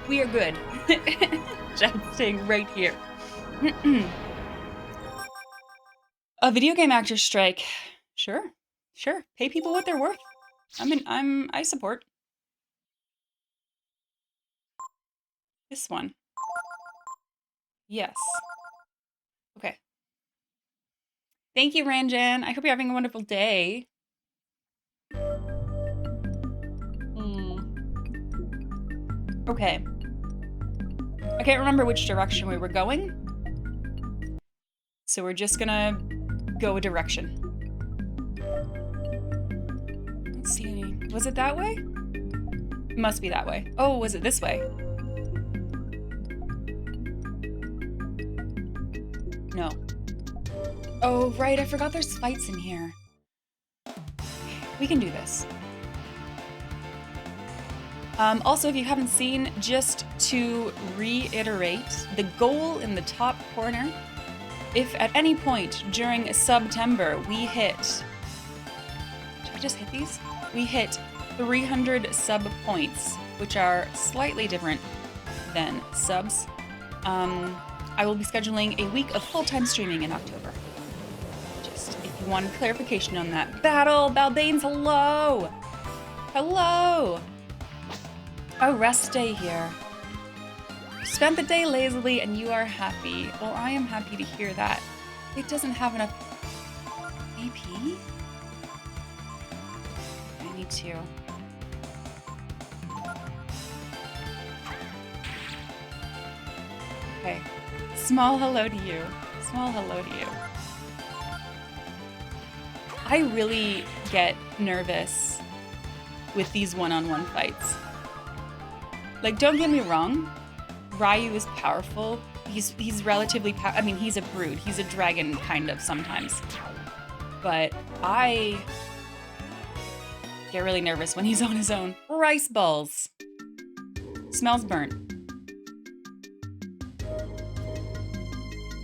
We are good. Just staying right here. A video game actor strike. Sure. Sure. Pay people what they're worth. I support. This one. Yes. Okay. Thank you, Ranjan. I hope you're having a wonderful day. Okay. I can't remember which direction we were going. So we're just gonna go a direction. Let's see. Was it that way? It must be that way. Oh, was it this way? No. Oh, right. I forgot there's fights in here. We can do this. Also, if you haven't seen, just to reiterate, the goal in the top corner, if at any point during September we hit... Did we just hit these? We hit 300 sub points, which are slightly different than subs. I will be scheduling a week of full-time streaming in October. Just if you wanted clarification on that. Battle! Balbane's hello! Hello! Oh, rest day here. Spent the day lazily and you are happy. Well, I am happy to hear that. It doesn't have enough AP? I need to. Okay. Small hello to you. Small hello to you. I really get nervous with these one-on-one fights. Like, don't get me wrong, Ryu is powerful. He's relatively I mean, he's a brood. He's a dragon, kind of, sometimes. But I get really nervous when he's on his own. Rice balls. Smells burnt.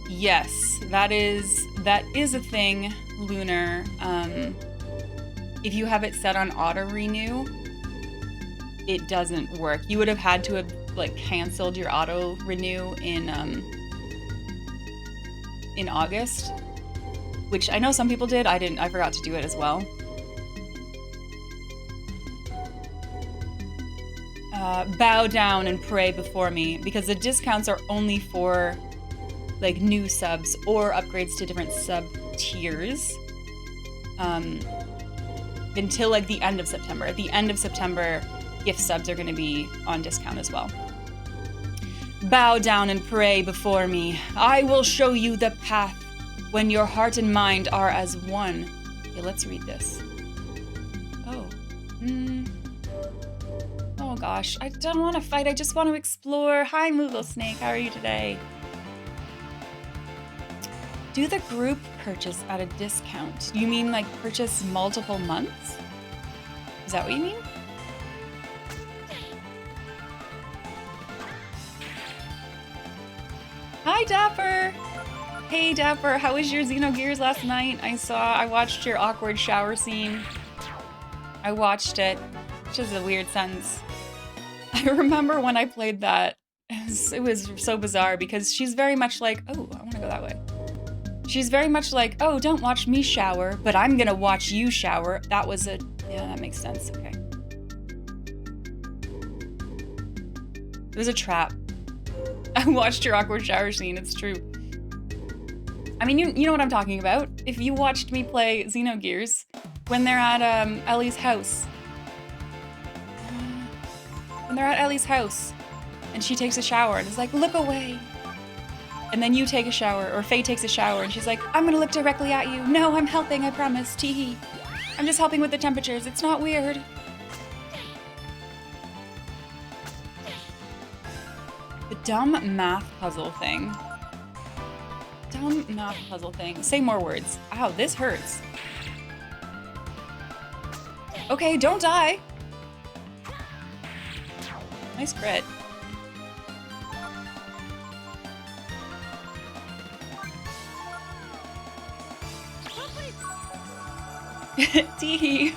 Yes, that is a thing, Lunar. If you have it set on auto renew, it doesn't work. You would have had to have like canceled your auto renew in August, which I know some people did. I didn't. I forgot to do it as well. Bow down and pray before me, because the discounts are only for like new subs or upgrades to different sub tiers until like the end of September. At the end of September, gift subs are going to be on discount as well. Bow down and pray before me. I will show you the path when your heart and mind are as one. Okay, let's read this. Oh. Oh gosh, I don't want to fight. I just want to explore. Hi, Moogle Snake. How are you today? Do the group purchase at a discount? You mean like purchase multiple months? Is that what you mean? Hi, Dapper! Hey, Dapper, how was your Xenogears last night? I watched your awkward shower scene. I watched it, which is a weird sentence. I remember when I played that, it was so bizarre because she's very much like, oh, I want to go that way. She's very much like, oh, don't watch me shower, but I'm gonna watch you shower. That was yeah, that makes sense, okay. It was a trap. I watched your awkward shower scene, it's true. I mean, you know what I'm talking about. If you watched me play Xenogears, when they're at Ellie's house. When they're at Ellie's house, and she takes a shower, and is like, look away. And then you take a shower, or Faye takes a shower, and she's like, I'm gonna look directly at you. No, I'm helping, I promise, teehee. I'm just helping with the temperatures, it's not weird. The dumb math puzzle thing. Dumb math puzzle thing. Say more words. Ow, this hurts. Okay, don't die. Nice crit. Teehee.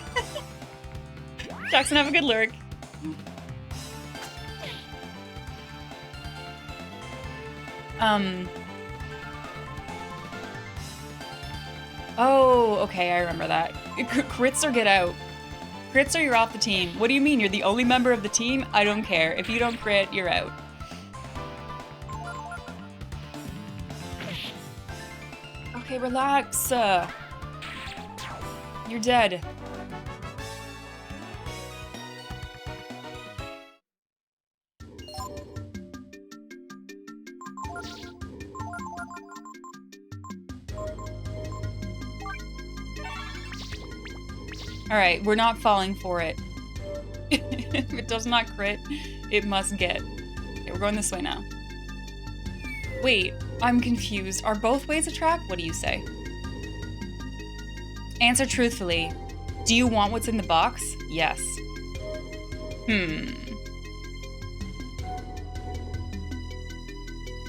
Jackson, have a good lurk. Oh, okay, I remember that. Crits or get out. Crits or you're off the team. What do you mean? You're the only member of the team? I don't care. If you don't crit, you're out. Okay, relax. You're dead. All right, we're not falling for it. If it does not crit, it must get. Okay, we're going this way now. Wait, I'm confused. Are both ways a trap? What do you say? Answer truthfully. Do you want what's in the box? Yes.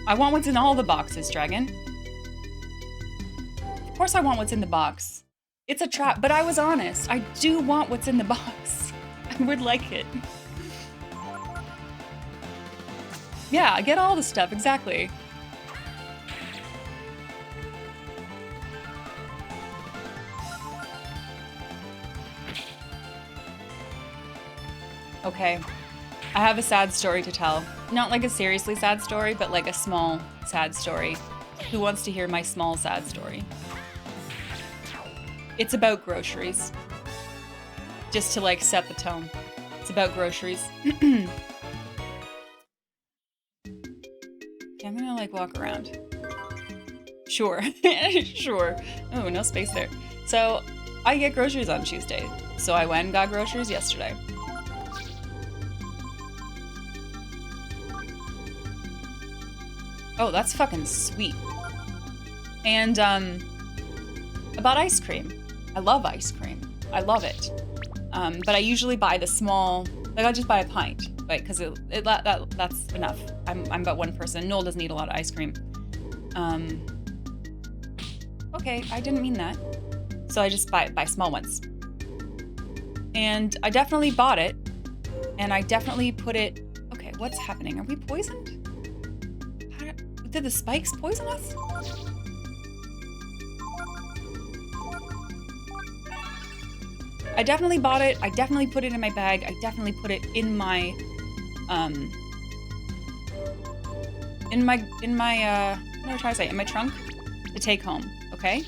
I want what's in all the boxes, Dragon. Of course I want what's in the box. It's a trap, but I was honest. I do want what's in the box. I would like it. Yeah, get all the stuff, exactly. Okay, I have a sad story to tell. Not like a seriously sad story, but like a small sad story. Who wants to hear my small sad story? It's about groceries. Just to like set the tone. It's about groceries. Okay, I'm gonna like walk around. Sure, sure. Oh, no space there. So I get groceries on Tuesday. So I went and got groceries yesterday. Oh, that's fucking sweet. And I bought ice cream. I love ice cream. I love it. But I usually buy the small, like I'll just buy a pint, right? Because that's enough. I'm about one person. Noel doesn't eat a lot of ice cream. Okay, I didn't mean that. So I just buy small ones. And I definitely bought it. And I definitely put it, okay, what's happening? Are we poisoned? Did the spikes poison us? I definitely bought it. I definitely put it in my bag. I definitely put it in my, what am I trying to say? In my trunk to take home, okay?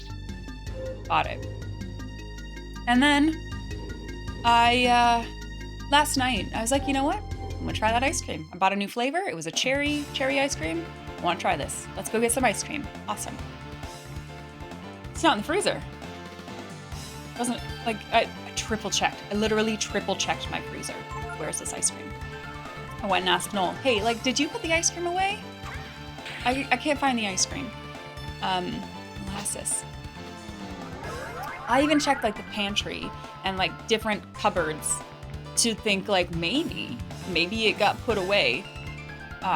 Bought it. And then last night, I was like, you know what? I'm gonna try that ice cream. I bought a new flavor. It was a cherry ice cream. I want to try this. Let's go get some ice cream. Awesome. It's not in the freezer. It wasn't like I triple checked. I literally triple checked my freezer. Where's this ice cream? I went and asked Noel, hey, like, did you put the ice cream away? I can't find the ice cream. Molasses. I even checked like the pantry and like different cupboards to think like maybe it got put away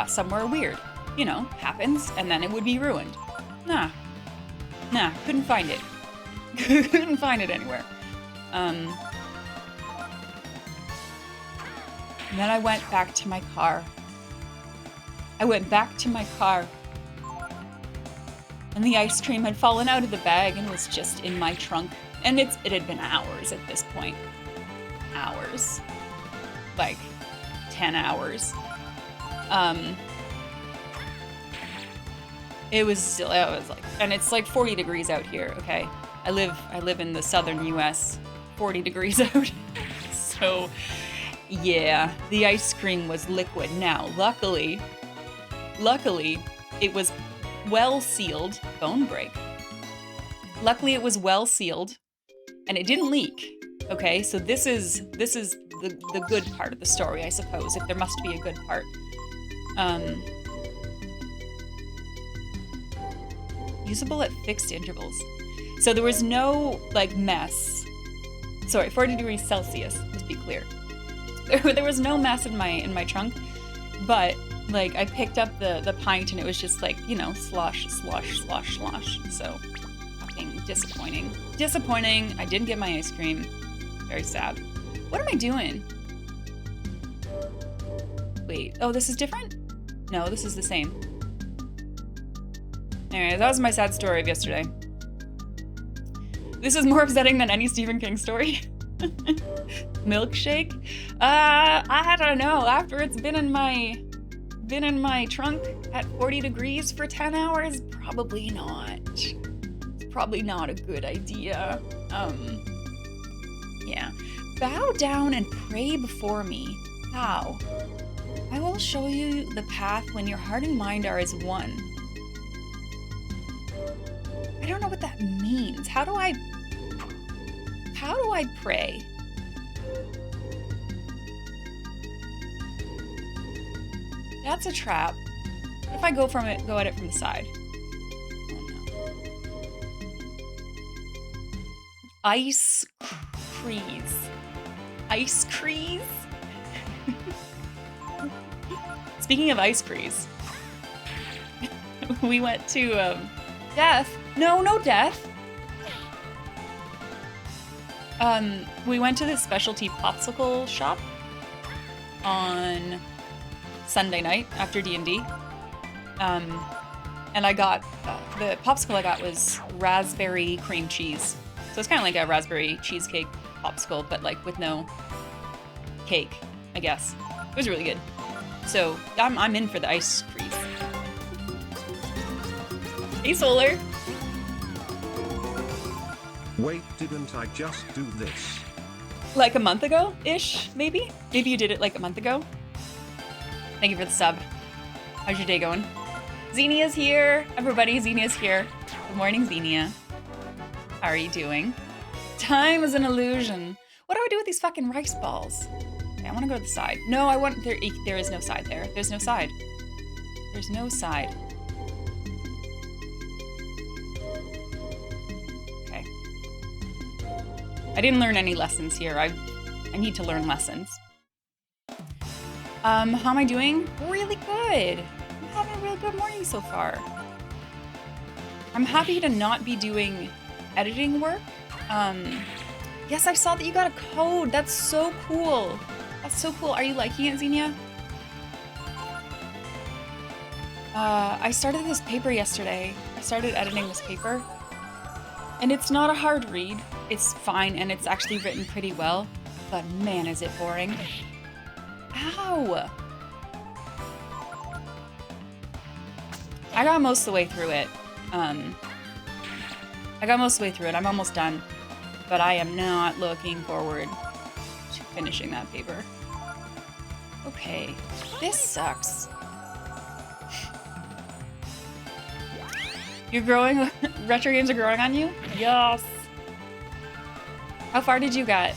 somewhere weird. You know, happens, and then it would be ruined. Nah, couldn't find it. Couldn't find it anywhere. And then I went back to my car. And the ice cream had fallen out of the bag and was just in my trunk. And it had been hours at this point. Hours. Like, 10 hours. It was like, and it's like 40 degrees out here, okay? I live in the southern US, 40 degrees out. So, yeah, the ice cream was liquid. Now, luckily, it was well sealed, bone break. Luckily, it was well sealed, and it didn't leak. Okay, so this is the good part of the story, I suppose, if there must be a good part. Usable at fixed intervals. So there was no, like, mess. Sorry, 40 degrees Celsius, let's be clear. There was no mess in my trunk, but, like, I picked up the pint and it was just, like, you know, slosh. So, fucking disappointing. Disappointing. I didn't get my ice cream. Very sad. What am I doing? Wait, oh, this is different? No, this is the same. Anyway, that was my sad story of yesterday. This is more upsetting than any Stephen King story. Milkshake? I don't know. After it's been in my trunk at 40 degrees for 10 hours, probably not. It's probably not a good idea. Yeah. Bow down and pray before me. How? I will show you the path when your heart and mind are as one. I don't know what that means. How do I pray? That's a trap. What if I go at it from the side? Oh no. Ice crease. Ice crease? Speaking of ice crease, we went to Death. No Death. We went to this specialty popsicle shop on Sunday night after D&D. And I got, the popsicle I got was raspberry cream cheese. So it's kind of like a raspberry cheesecake popsicle, but like with no cake, I guess. It was really good. So I'm in for the ice crease. Hey, Solar. Wait, didn't I just do this? Like a month ago-ish, maybe? Maybe you did it like a month ago. Thank you for the sub. How's your day going? Xenia's here. Everybody, Xenia's here. Good morning, Xenia. How are you doing? Time is an illusion. What do I do with these fucking rice balls? Okay, I want to go to the side. No, I want... There is no side there. There's no side. There's no side. Okay. I didn't learn any lessons here. I need to learn lessons. How am I doing? Really good. I'm having a really good morning so far. I'm happy to not be doing editing work. Yes, I saw that you got a code. That's so cool. That's so cool. Are you liking it, Xenia? I started this paper yesterday. I started editing this paper. And it's not a hard read. It's fine, and it's actually written pretty well. But man, is it boring. Ow! I got most of the way through it. I'm almost done. But I am not looking forward to finishing that paper. Okay. This sucks. You're growing? Retro games are growing on you? Yes! How far did you get?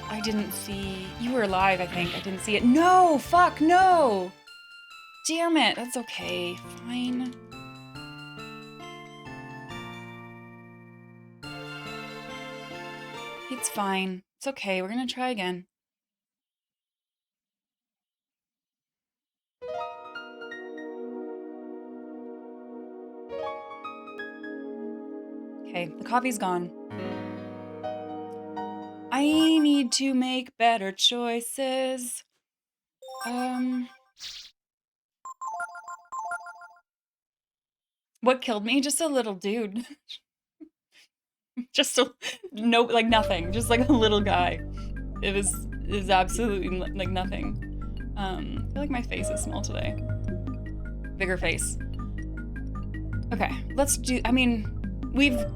I didn't see... You were live, I think. I didn't see it. No! Fuck, no! Damn it. That's okay. Fine. It's fine. It's okay. We're gonna try again. Okay, the coffee's gone. I need to make better choices. What killed me? Just a little dude. Just no, like nothing. Just like a little guy. It was absolutely like nothing. I feel like my face is small today. Bigger face. Okay, let's do, I mean,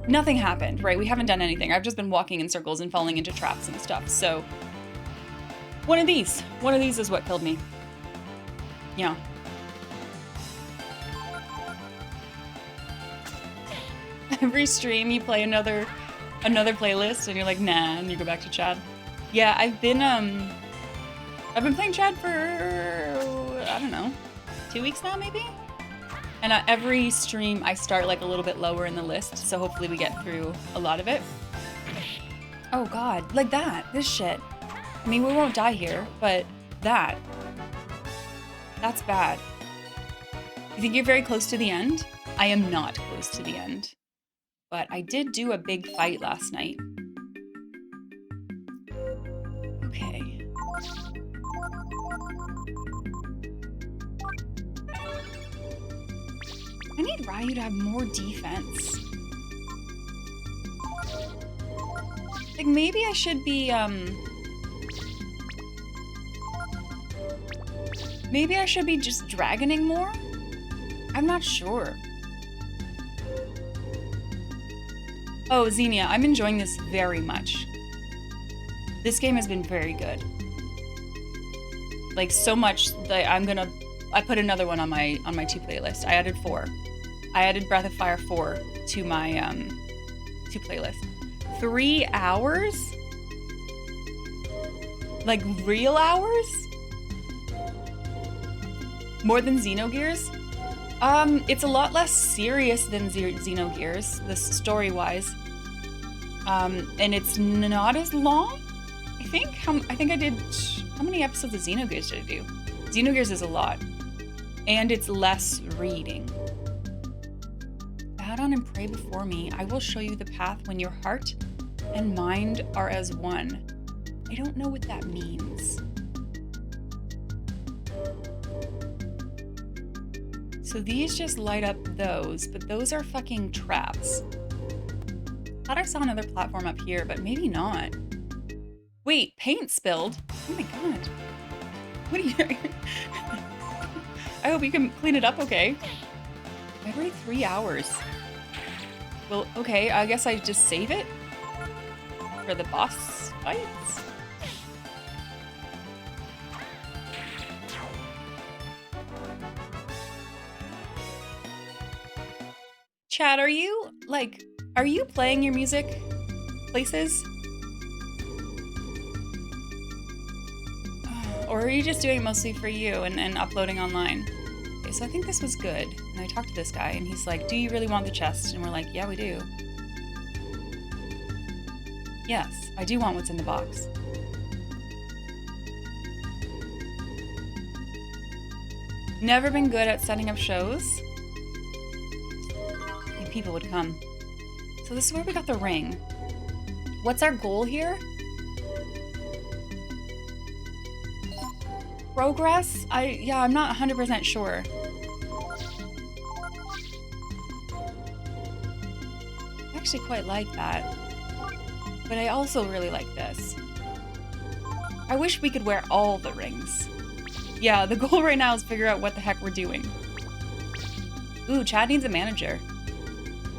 nothing happened, right? We haven't done anything. I've just been walking in circles and falling into traps and stuff. So one of these is what killed me. Yeah. Every stream you play another playlist and you're like, nah, and you go back to Chad. Yeah, I've been playing Chad for, I don't know, 2 weeks now maybe? And every stream I start like a little bit lower in the list, so hopefully we get through a lot of it. Oh god, like that, this shit. I mean, we won't die here, but that's bad. You think you're very close to the end? I am not close to the end. But I did do a big fight last night. Okay. I need Ryu to have more defense. Like, maybe I should be, maybe I should be just dragoning more? I'm not sure. Oh, Xenia, I'm enjoying this very much. This game has been very good. Like, so much that I put another one on my 2 playlist. I added 4. I added Breath of Fire 4 to my 2 playlist. 3 hours? Like, real hours? More than Xenogears? It's a lot less serious than Xenogears, this story-wise. And it's not as long, I think. I think I did... How many episodes of Xenogears did I do? Xenogears is a lot. And it's less reading. Bow down and pray before me. I will show you the path when your heart and mind are as one. I don't know what that means. So these just light up those, but those are fucking traps. Thought I saw another platform up here, but maybe not. Wait, paint spilled? Oh my god. What are you... I hope you can clean it up okay. Every 3 hours. Well, okay, I guess I just save it for the boss fights. Chad, are you playing your music places? Or are you just doing it mostly for you and uploading online? Okay, so I think this was good. And I talked to this guy and he's like, do you really want the chest? And we're like, yeah, we do. Yes, I do want what's in the box. Never been good at setting up shows. People would come. So this is where we got the ring. What's our goal here? Progress? I'm not 100% sure. I actually quite like that. But I also really like this. I wish we could wear all the rings. Yeah, the goal right now is figure out what the heck we're doing. Ooh, Chad needs a manager.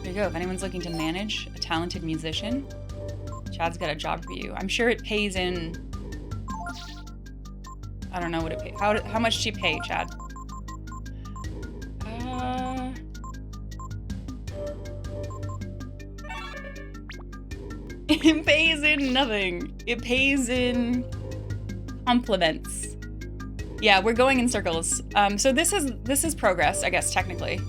There you go. If anyone's looking to manage a talented musician, Chad's got a job for you. I'm sure it pays in... I don't know what it pays. How much do you pay, Chad? It pays in nothing. It pays in compliments. Yeah, we're going in circles. So this is progress, I guess, technically.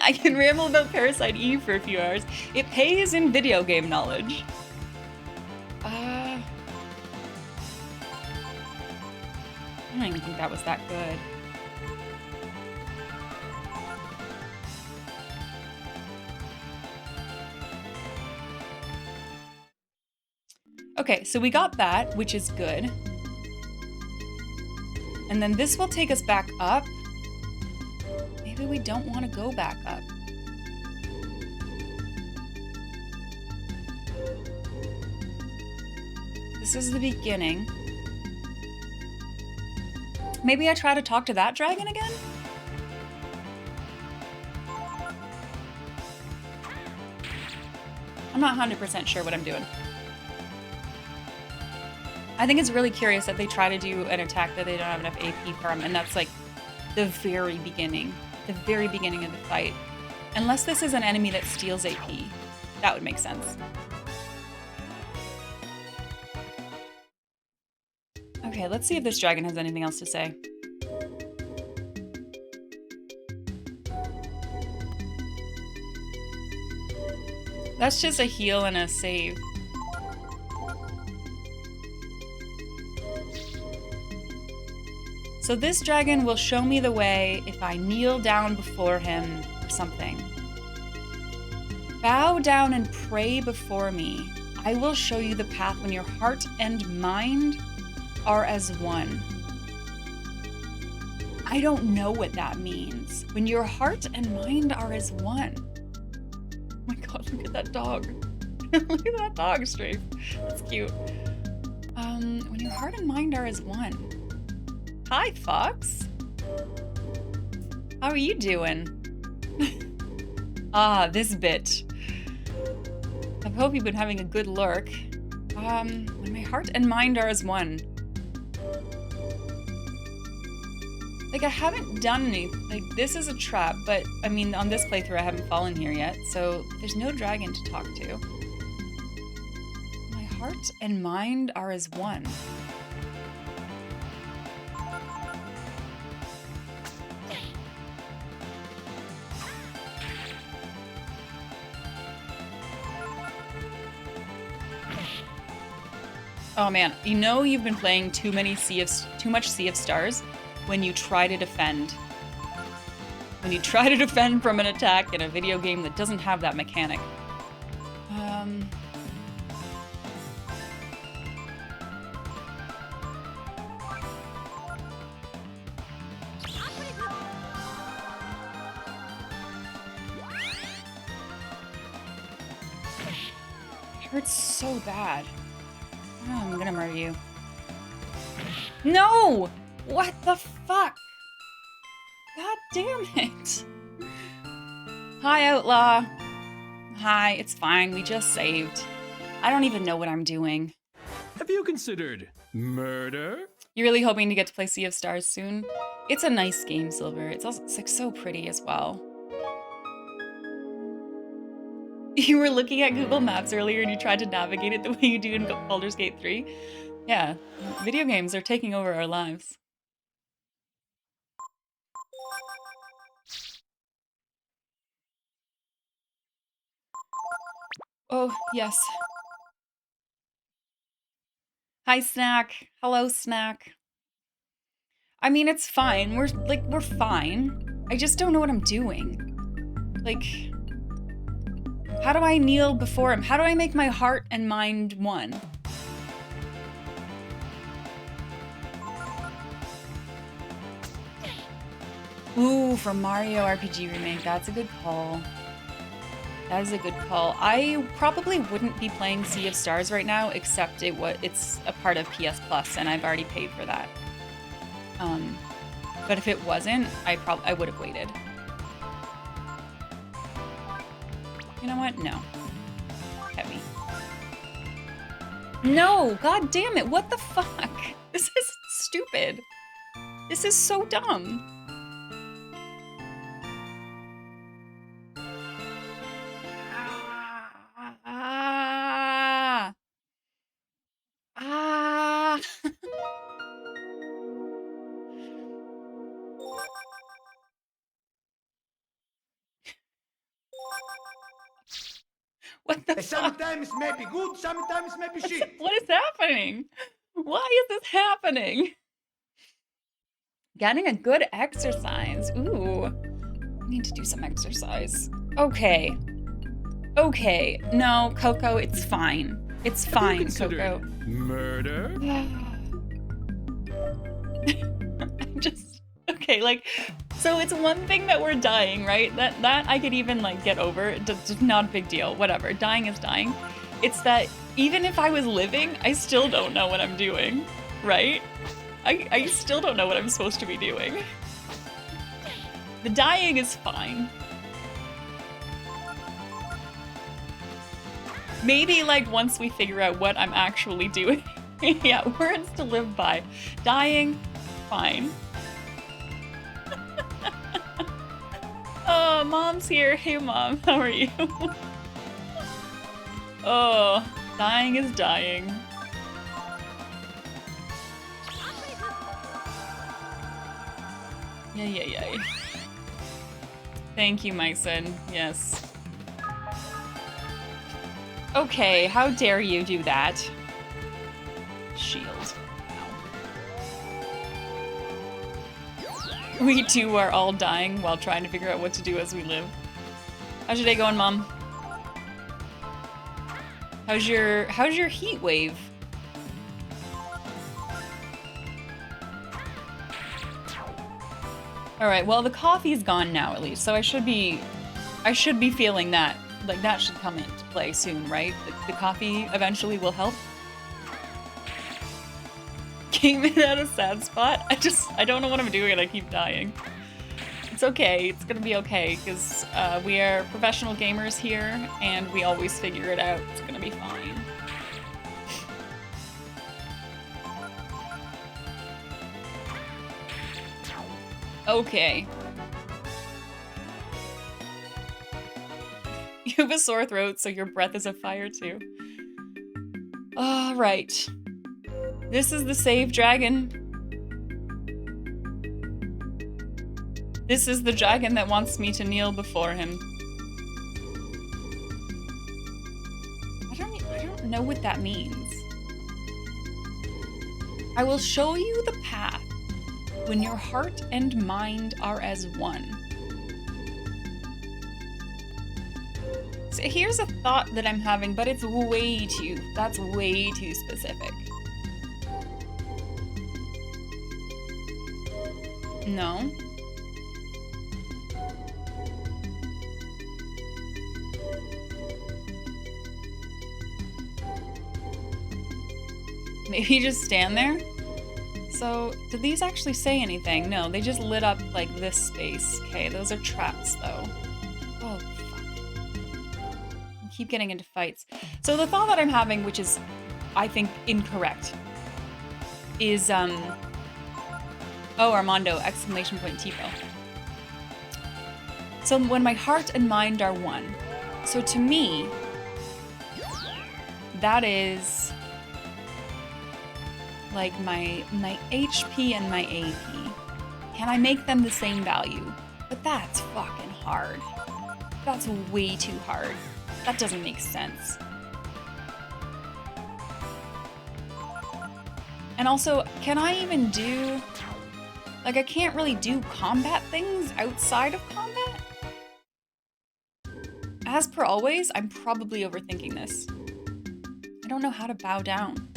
I can ramble about Parasite Eve for a few hours. It pays in video game knowledge. I don't even think that was that good. Okay, so we got that, which is good. And then this will take us back up. Maybe we don't want to go back up. This is the beginning. Maybe I try to talk to that dragon again? I'm not 100% sure what I'm doing. I think it's really curious that they try to do an attack that they don't have enough AP from, and that's like the very beginning of the fight. Unless this is an enemy that steals AP, that would make sense. Okay, let's see if this dragon has anything else to say. That's just a heal and a save. So this dragon will show me the way if I kneel down before him or something. Bow down and pray before me. I will show you the path when your heart and mind are as one. I don't know what that means. When your heart and mind are as one. Oh my god, look at that dog. Look at that dog, Strafe. That's cute. When your heart and mind are as one. Hi, Fox. How are you doing? Ah, this bitch. I hope you've been having a good lurk. When my heart and mind are as one. Like, I haven't done any, like, this is a trap, but, I mean, on this playthrough I haven't fallen here yet, so there's no dragon to talk to. My heart and mind are as one. Oh man, you know you've been playing too much Sea of Stars when you try to defend. When you try to defend from an attack in a video game that doesn't have that mechanic. It hurts so bad. Oh, I'm gonna murder you. No! What the fuck? God damn it. Hi, Outlaw. Hi, it's fine. We just saved. I don't even know what I'm doing. Have you considered murder? You're really hoping to get to play Sea of Stars soon? It's a nice game, Silver. It's also like so pretty as well. You were looking at Google Maps earlier and you tried to navigate it the way you do in Baldur's Gate 3? Yeah, video games are taking over our lives. Oh, yes. Hi, Snack. Hello, Snack. I mean, it's fine. We're fine. I just don't know what I'm doing. Like, how do I kneel before him? How do I make my heart and mind one? Ooh, for Mario RPG Remake, that's a good call. That is a good call. I probably wouldn't be playing Sea of Stars right now, except it's a part of PS Plus, and I've already paid for that. But if it wasn't, I would have waited. You know what? No. Heavy. No! God damn it! What the fuck? This is stupid. This is so dumb. What the fuck? Sometimes maybe good, sometimes maybe shit. What is happening? Why is this happening? Getting a good exercise. Ooh. I need to do some exercise. Okay. Okay. No, Coco, it's fine. It's fine, Coco. Murder? I'm just okay, like, so it's one thing that we're dying, right? That I could even like get over. It's not a big deal. Whatever. Dying is dying. It's that even if I was living, I still don't know what I'm doing, right? I still don't know what I'm supposed to be doing. The dying is fine. Maybe like once we figure out what I'm actually doing. Yeah, words to live by. Dying, fine. Oh, Mom's here. Hey, Mom, how are you? Oh, dying is dying. Yeah. Thank you, my son. Yes. Okay, how dare you do that? Shield. Ow. We too are all dying while trying to figure out what to do as we live. How's your day going, Mom? How's your heat wave? All right, well, the coffee's gone now at least, so I should be feeling that. Like, that should come into play soon, right? The coffee eventually will help. Came in at a sad spot. I don't know what I'm doing and I keep dying. It's okay, it's gonna be okay, because we are professional gamers here, and we always figure it out. It's gonna be fine. Okay. You have a sore throat, so your breath is a fire too. All right. This is the save dragon. This is the dragon that wants me to kneel before him. I don't know what that means. I will show you the path when your heart and mind are as one. So here's a thought that I'm having, but it's that's way too specific. No. Maybe just stand there? So, did these actually say anything? No, they just lit up, like, this space. Okay, those are traps, though. Oh, fuck. I keep getting into fights. So the thought that I'm having, which is, I think, incorrect, is, oh, Armando, exclamation point typo. So when my heart and mind are one. So to me, that is like my HP and my AP. Can I make them the same value? But that's fucking hard. That's way too hard. That doesn't make sense. And also, can I even do... Like, I can't really do combat things outside of combat? As per always, I'm probably overthinking this. I don't know how to bow down.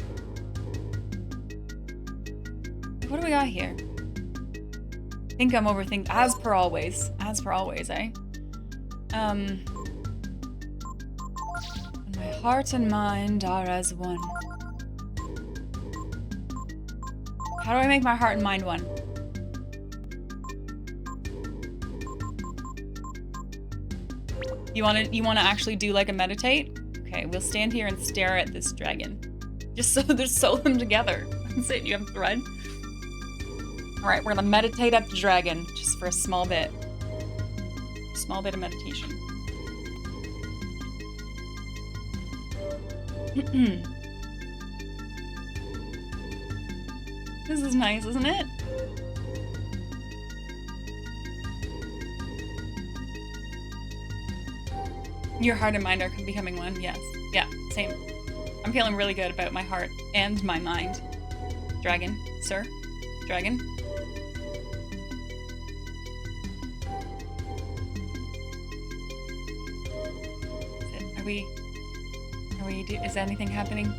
What do we got here? I think I'm overthinking. As per always. As per always, eh? When my heart and mind are as one. How do I make my heart and mind one? You wanna actually do like a meditate? Okay, we'll stand here and stare at this dragon. Just so there's sew them together. That's it, you have a thread? Alright, we're gonna meditate at the dragon, just for a small bit. Small bit of meditation. This is nice, isn't it? Your heart and mind are becoming one, yes. Yeah, same. I'm feeling really good about my heart and my mind. Dragon, sir? Dragon? Is anything happening?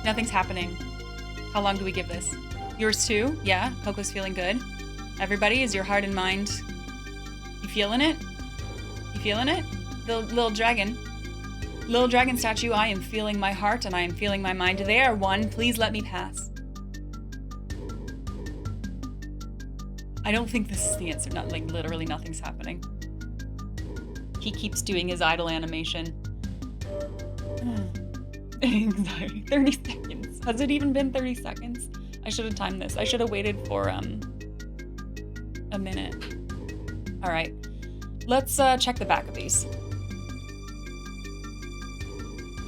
Nothing's happening. How long do we give this? Yours too? Yeah, Coco's feeling good. Everybody, is your heart and mind... You feeling it? You feeling it? The little dragon. Little dragon statue, I am feeling my heart and I am feeling my mind. They are one. Please let me pass. I don't think this is the answer. Not like literally nothing's happening. He keeps doing his idle animation. Anxiety. 30 seconds. Has it even been 30 seconds? I should have timed this. I should have waited for a minute. All right. Let's check the back of these. I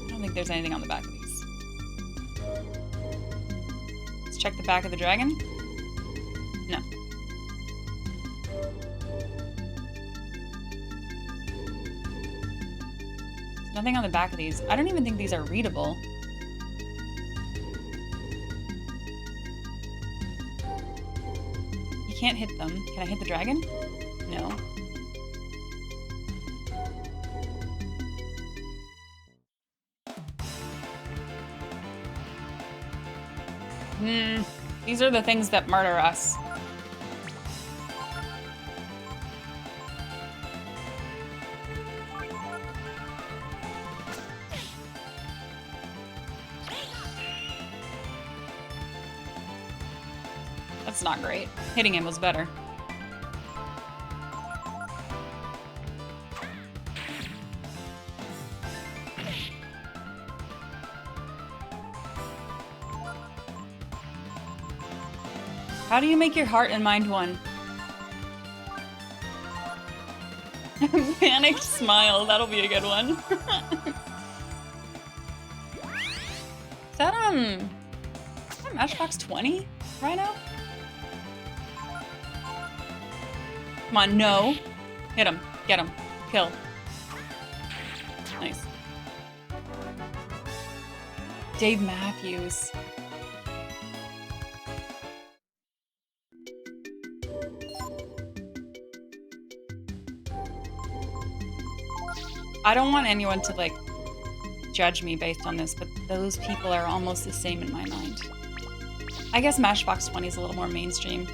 don't think there's anything on the back of these. Let's check the back of the dragon. No. There's nothing on the back of these. I don't even think these are readable. You can't hit them. Can I hit the dragon? No. These are the things that murder us. That's not great. Hitting him was better. How do you make your heart and mind one? Panicked smile. That'll be a good one. Is that Matchbox 20 right now? Come on, no. Hit him. Get him. Kill. Nice. Dave Matthews. I don't want anyone to, like, judge me based on this, but those people are almost the same in my mind. I guess Matchbox 20 is a little more mainstream.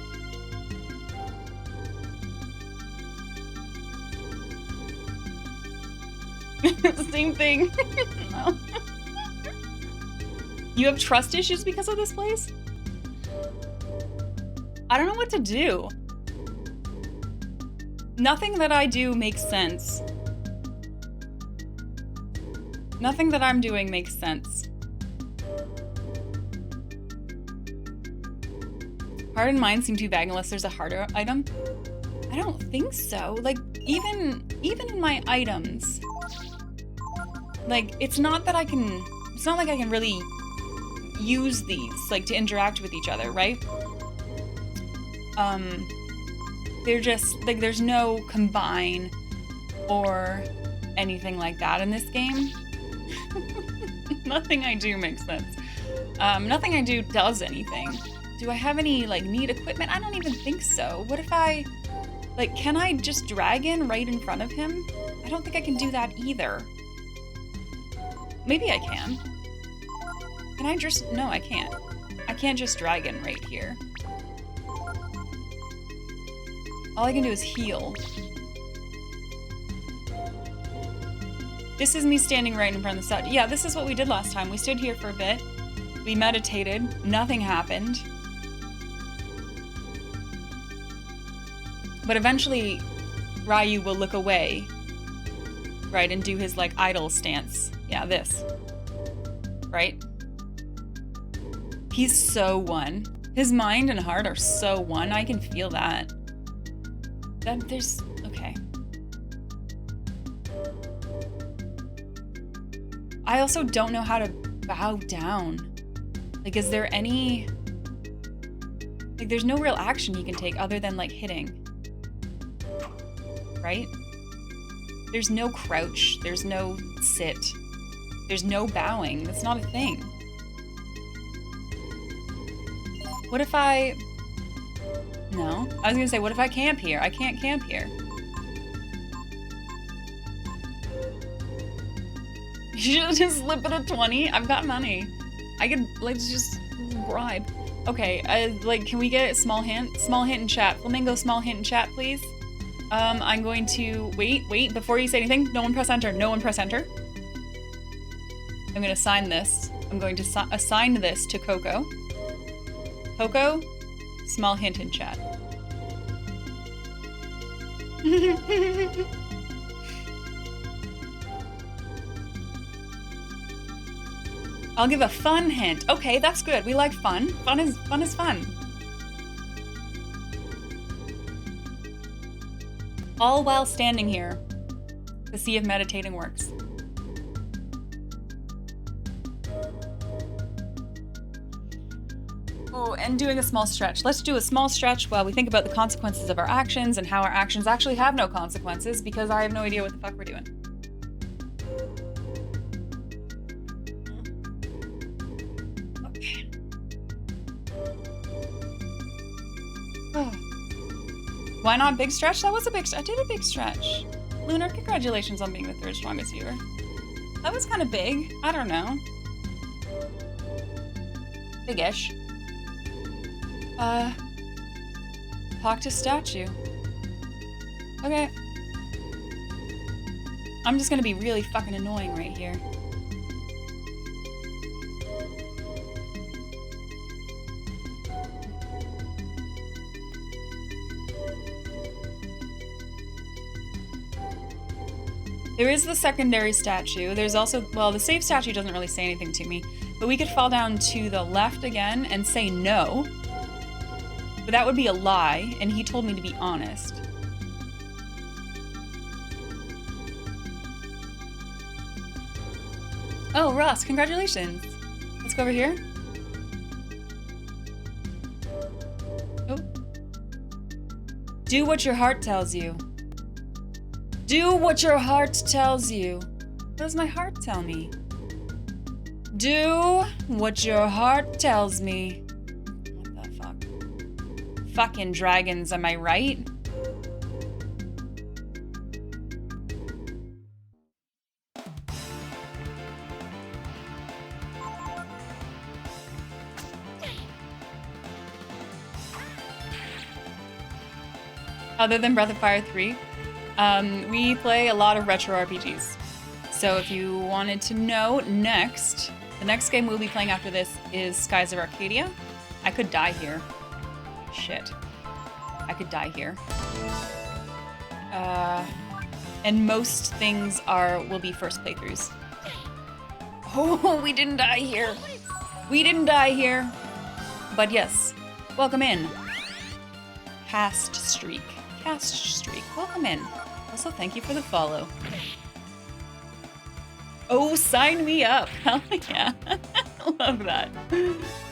Same thing. No. You have trust issues because of this place? I don't know what to do. Nothing that I do makes sense. Nothing that I'm doing makes sense. Heart and mind seem too vague unless there's a harder item. I don't think so. Like, even in my items, like, it's not like I can really use these, like, to interact with each other, right? They're just, like, there's no combine or anything like that in this game. Nothing I do makes sense. Nothing I do does anything. Do I have any, like, neat equipment? I don't even think so. What if I, like, can I just drag in right in front of him? I don't think I can do that either. Maybe I can. Can I just, no, I can't. I can't just drag in right here. All I can do is heal. This is me standing right in front of the set. Yeah, this is what we did last time. We stood here for a bit. We meditated. Nothing happened. But eventually, Ryu will look away, right, and do his, like, idle stance. Yeah, this. Right? He's so one. His mind and heart are so one. I can feel that. There's... okay. I also don't know how to bow down. Like, is there any... like, there's no real action he can take other than, like, hitting. Right? There's no crouch. There's no sit. There's no bowing. That's not a thing. What if I... no. I was gonna say, what if I camp here? I can't camp here. You should just slip it a 20. I've got money. I could, like, just bribe. Okay, like, can we get a small hint? Small hint in chat. Flamingo, small hint in chat, please. I'm going to... wait, before you say anything, no one press enter. No one press enter. I'm gonna assign this. I'm going to assign this to Coco. Coco, small hint in chat. I'll give a fun hint. Okay, that's good. We like fun. Fun is fun. All while standing here to see if meditating works. Oh, and doing a small stretch. Let's do a small stretch while we think about the consequences of our actions and how our actions actually have no consequences, because I have no idea what the fuck we're doing. Okay. Oh. Why not big stretch? That was a big stretch. I did a big stretch. Lunar, congratulations on being the 3rd strongest viewer. That was kind of big. I don't know. Big-ish. Talk to statue. Okay. I'm just gonna be really fucking annoying right here. There is the secondary statue. There's also, well, the safe statue doesn't really say anything to me, but we could fall down to the left again and say no. But that would be a lie, and he told me to be honest. Oh, Ross, congratulations. Let's go over here. Oh. Do what your heart tells you. Do what your heart tells you. What does my heart tell me? Do what your heart tells me. What the fuck? Fucking dragons, am I right? Other than Breath of Fire 3, we play a lot of retro RPGs. So if you wanted to know, the next game we'll be playing after this is Skies of Arcadia. I could die here. Shit. I could die here. And most things will be first playthroughs. Oh, we didn't die here. We didn't die here. But yes, welcome in. Cast Streak. Cast Streak. Welcome in. Also, thank you for the follow. Oh, sign me up. Hell yeah. Love that.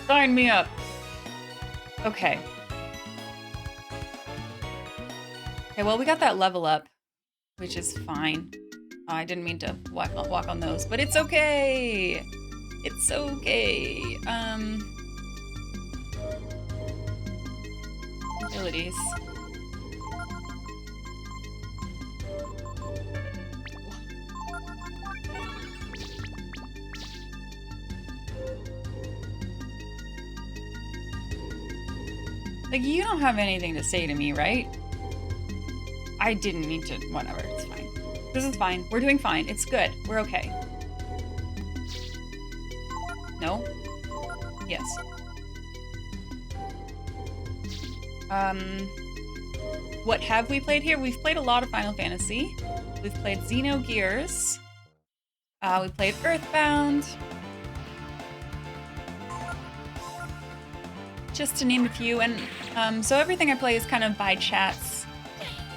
Sign me up. Okay. Okay, well, we got that level up, which is fine. Oh, I didn't mean to walk on those, but it's okay. It's okay. Abilities. Like, you don't have anything to say to me, right? I didn't need to, whatever, it's fine. This is fine. We're doing fine. It's good. We're okay. No? Yes. What have we played here? We've played a lot of Final Fantasy. We've played Xenogears. We played Earthbound. Just to name a few, and so everything I play is kind of by chat's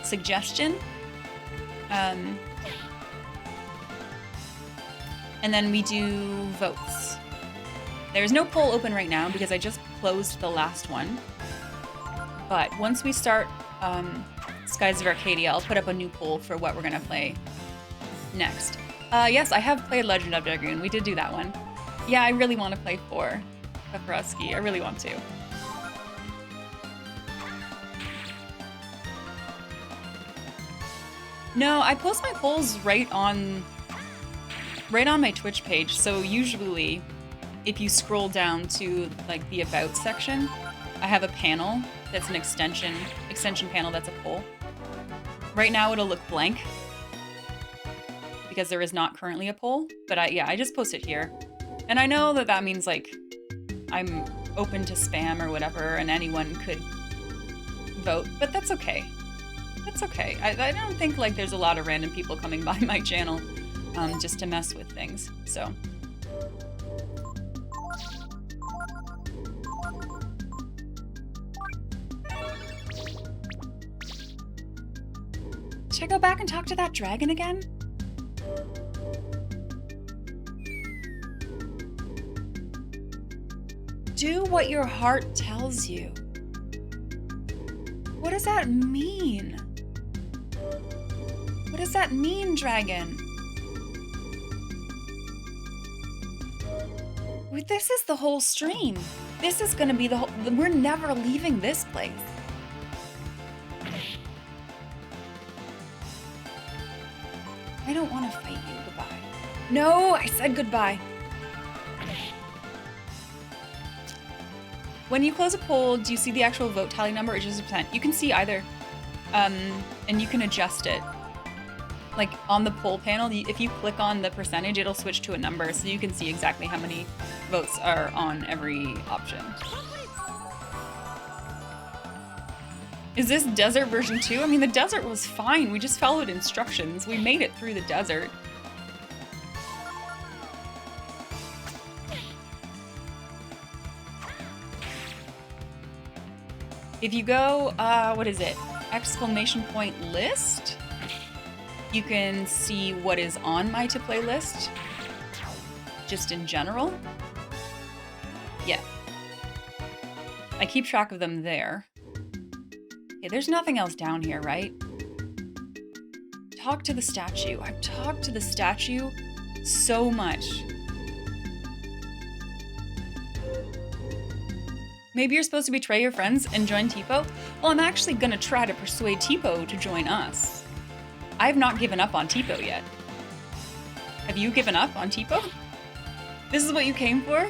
suggestion. And then we do votes. There's no poll open right now because I just closed the last one. But once we start Skies of Arcadia, I'll put up a new poll for what we're gonna play next. Yes, I have played Legend of Dragoon. We did do that one. Yeah, I really want to play 4. Pepperowski. I really want to. No, I post my polls right on my Twitch page. So usually, if you scroll down to like the About section, I have a panel that's an extension panel that's a poll. Right now it'll look blank because there is not currently a poll. But I just post it here, and I know that means like I'm open to spam or whatever, and anyone could vote, but that's okay. That's okay. I don't think like there's a lot of random people coming by my channel just to mess with things, so. Should I go back and talk to that dragon again? Do what your heart tells you. What does that mean? What does that mean, dragon? This is the whole stream. This is gonna be the whole... We're never leaving this place. I don't want to fight you. Goodbye. No, I said goodbye. When you close a poll, do you see the actual vote tally number or just a percent? You can see either. And you can adjust it. Like on the poll panel, if you click on the percentage, it'll switch to a number so you can see exactly how many votes are on every option. Is this desert version 2? I mean, the desert was fine. We just followed instructions. We made it through the desert. If you go, what is it? Exclamation point list? You can see what is on my to play list. Just in general. Yeah. I keep track of them there. Okay, there's nothing else down here, right? Talk to the statue. I've talked to the statue so much. Maybe you're supposed to betray your friends and join Tipo? Well, I'm actually gonna try to persuade Tipo to join us. I've not given up on Tipo yet. Have you given up on Tipo? This is what you came for?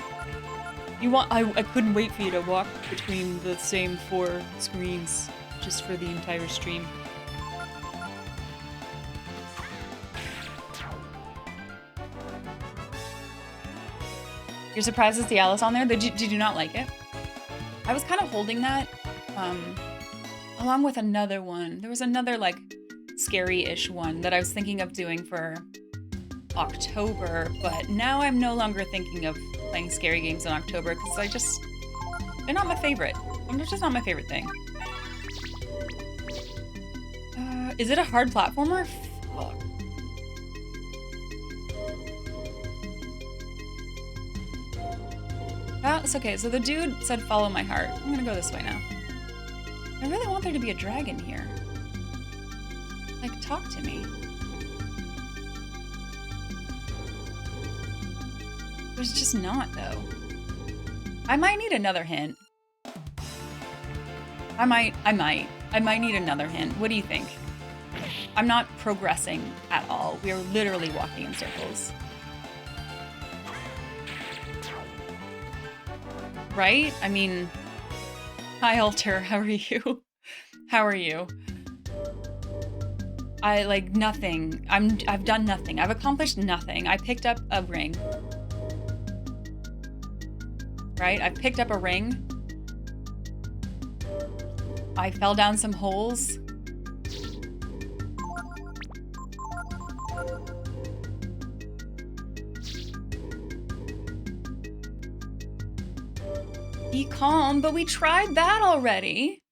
You want- I couldn't wait for you to walk between the same 4 screens just for the entire stream. You're surprised it's the Alice on there? Did you not like it? I was kind of holding that, along with another one. There was another, like, scary-ish one that I was thinking of doing for October, but now I'm no longer thinking of playing scary games in October because they're not my favorite. They're just not my favorite thing. Is it a hard platformer? Fuck. That's okay. So the dude said follow my heart. I'm gonna go this way now. I really want there to be a dragon here. Like, talk to me. There's just not, though. I might need another hint. I might need another hint. What do you think? I'm not progressing at all. We are literally walking in circles. Right? I mean, hi Alter, how are you? How are you? I like nothing. I've done nothing. I've accomplished nothing. I picked up a ring. Right? I picked up a ring. I fell down some holes. Be calm, but we tried that already.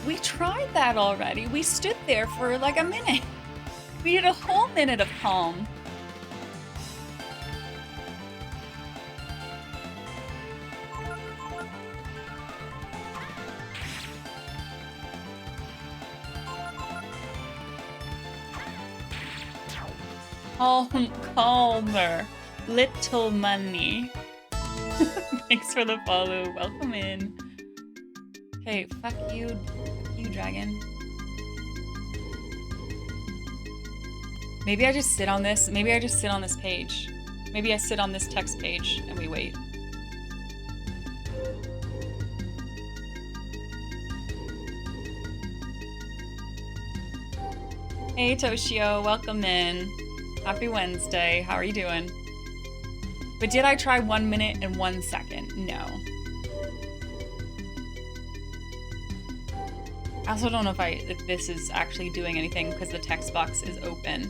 We tried that already. We stood there for like a minute. We did a whole minute of calm. Calmer. Little money. Thanks for the follow. Welcome in. Okay, fuck you, dragon. Maybe I just sit on this. Maybe I just sit on this page. Maybe I sit on this text page and we wait. Hey Toshio, welcome in. Happy Wednesday. How are you doing? But did I try 1 minute and 1 second? No. I also don't know if this is actually doing anything because the text box is open.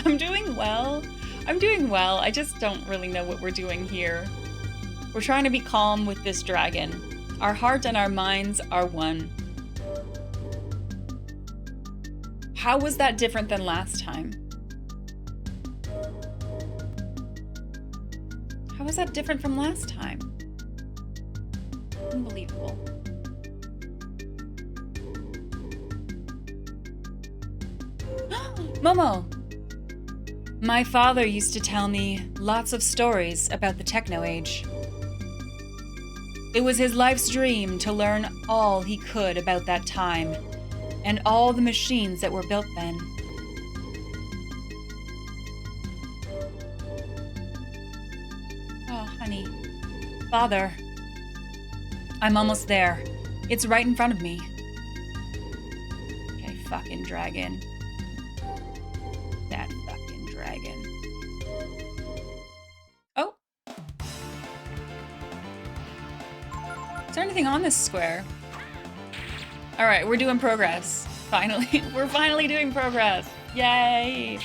I'm doing well. I'm doing well. I just don't really know what we're doing here. We're trying to be calm with this dragon. Our heart and our minds are one. How was that different than last time? How was that different from last time? Unbelievable. Momo! My father used to tell me lots of stories about the Techno Age. It was his life's dream to learn all he could about that time and all the machines that were built then. Oh, honey. Father. I'm almost there. It's right in front of me. Okay, fucking dragon. That fucking dragon. Oh. Is there anything on this square? All right, we're doing progress. Finally, we're finally doing progress. Yay.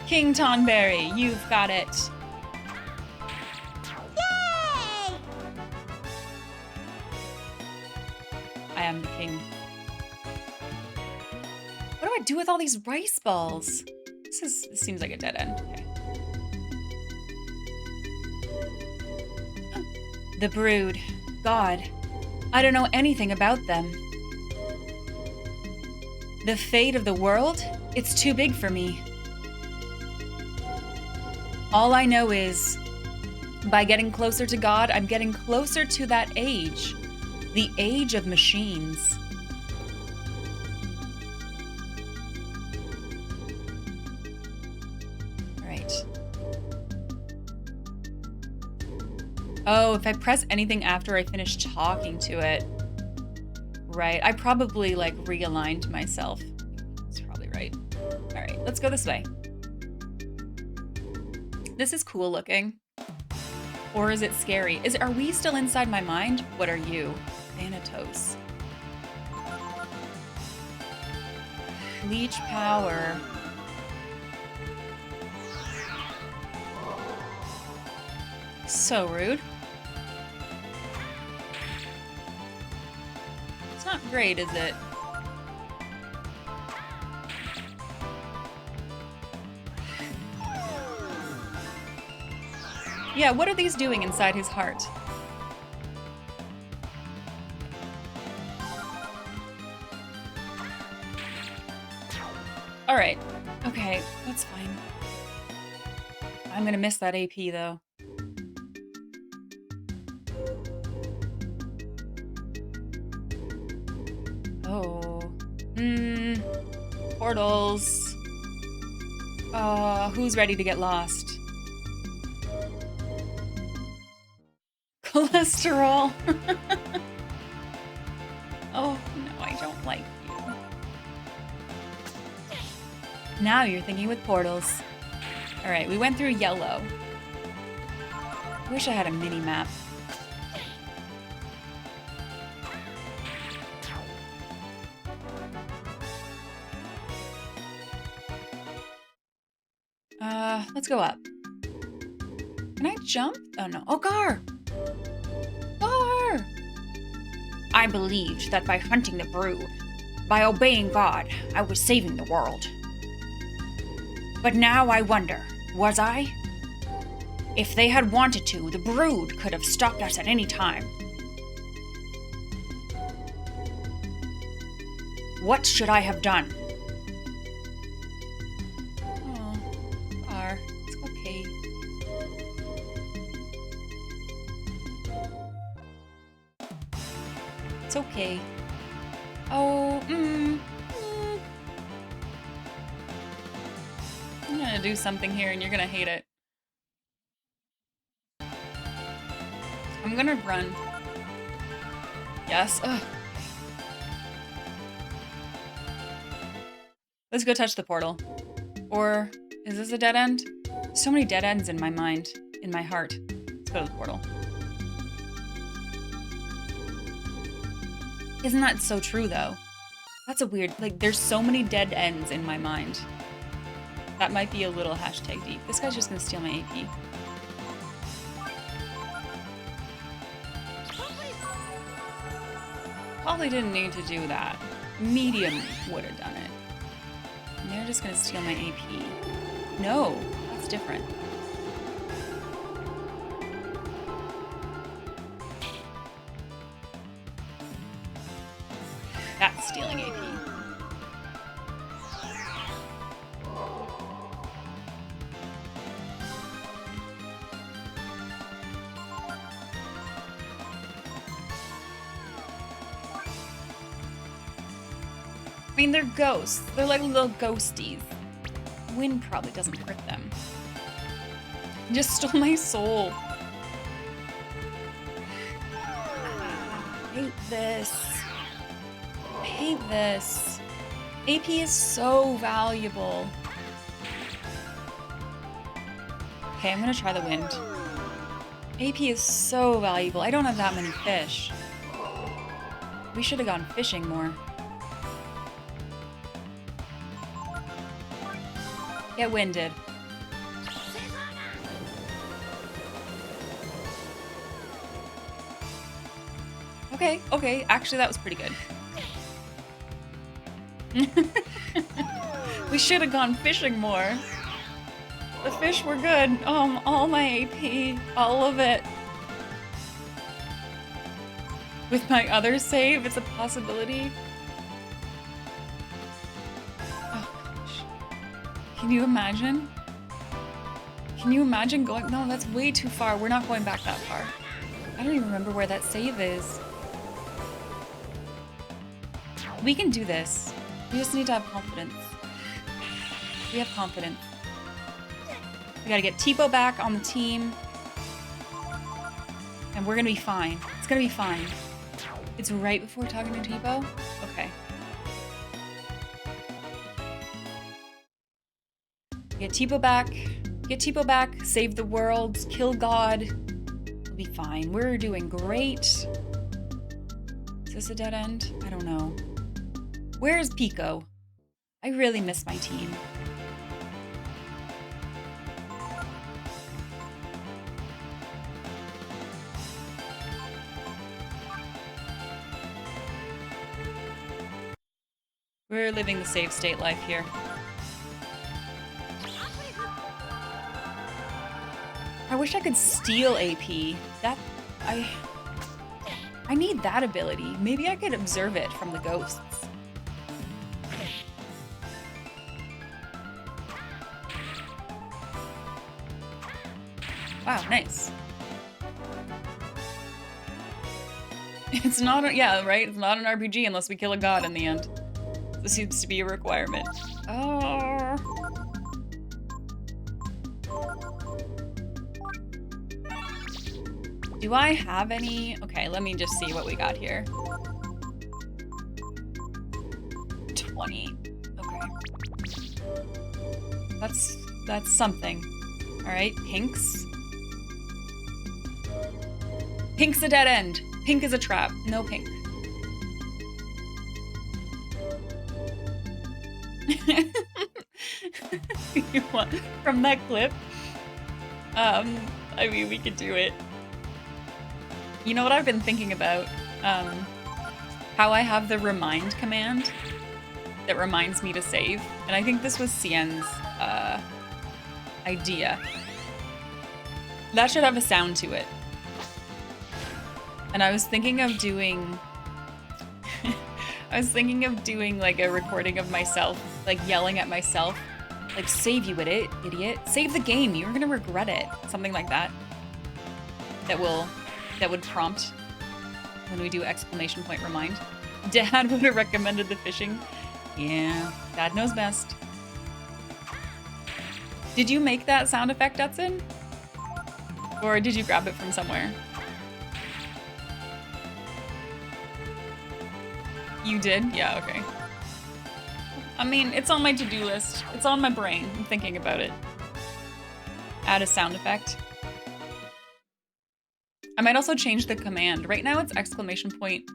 King Tonberry, you've got it. Yay! I am the king. What do I do with all these rice balls? This seems like a dead end. Okay. The Brood. God, I don't know anything about them. The fate of the world? It's too big for me. All I know is, by getting closer to God, I'm getting closer to that age. The age of machines. All right. Oh, if I press anything after I finish talking to it. Right, I probably like realigned myself. That's probably right. All right, let's go this way. This is cool looking. Or is it scary? Are we still inside my mind? What are you? Thanatos. Leech power. So rude. It's not great, is it? Yeah, what are these doing inside his heart? All right. Okay, that's fine. I'm gonna miss that AP though. Oh. Portals. Who's ready to get lost? Cholesterol. Oh, no, I don't like you. Now you're thinking with portals. All right, we went through yellow. I wish I had a mini map. Let's go up. Can I jump? Oh no. Oh, Gar! Gar! I believed that by hunting the Brood, by obeying God, I was saving the world. But now I wonder, was I? If they had wanted to, the Brood could have stopped us at any time. What should I have done? Oh, Gar, it's okay. It's okay. Oh, I'm gonna do something here and you're gonna hate it. I'm gonna run. Yes. Ugh. Let's go touch the portal. Or is this a dead end? So many dead ends in my mind, in my heart. Let's go to the portal. Isn't that so true though? That's a weird, like there's so many dead ends in my mind. That might be a little hashtag deep. This guy's just gonna steal my AP. Probably didn't need to do that. Medium would have done it. And they're just gonna steal my AP. No, that's different. That's stealing AP. I mean, they're ghosts. They're like little ghosties. Wind probably doesn't hurt them. You just stole my soul. hate this. I hate this. AP is so valuable. Okay, I'm gonna try the wind. AP is so valuable. I don't have that many fish. We should have gone fishing more. Get winded. Okay, okay. Actually, that was pretty good. We should have gone fishing more. The fish were good. All my AP. All of it. With my other save, it's a possibility. Oh, gosh. Can you imagine? Can you imagine going? No, that's way too far. We're not going back that far. I don't even remember where that save is. We can do this. We just need to have confidence. We have confidence. We gotta get Tipo back on the team. And we're gonna be fine. It's gonna be fine. It's right before talking to Tipo? Okay. Get Tipo back. Get Tipo back. Save the world. Kill God. We'll be fine. We're doing great. Is this a dead end? I don't know. Where's Pico? I really miss my team. We're living the save state life here. I wish I could steal AP. I need that ability. Maybe I could observe it from the ghosts. Wow, nice. It's not, yeah, right? It's not an RPG unless we kill a god in the end. This seems to be a requirement. Oh. Do I have any? Okay, let me just see what we got here. 20. Okay. That's something. All right, pinks. Pink's a dead end. Pink is a trap. No pink. You want from that clip? I mean, we could do it. You know what I've been thinking about? How I have the remind command that reminds me to save. And I think this was Cien's idea. That should have a sound to it. And I was thinking of doing... I was thinking of doing like a recording of myself, like yelling at myself. Like, save you idiot. Save the game, you're gonna regret it. Something like that. That would prompt when we do exclamation point remind. Dad would have recommended the fishing. Yeah, Dad knows best. Did you make that sound effect, Dutson? Or did you grab it from somewhere? You did? Yeah, okay. I mean, it's on my to-do list. It's on my brain. I'm thinking about it. Add a sound effect. I might also change the command. Right now it's exclamation point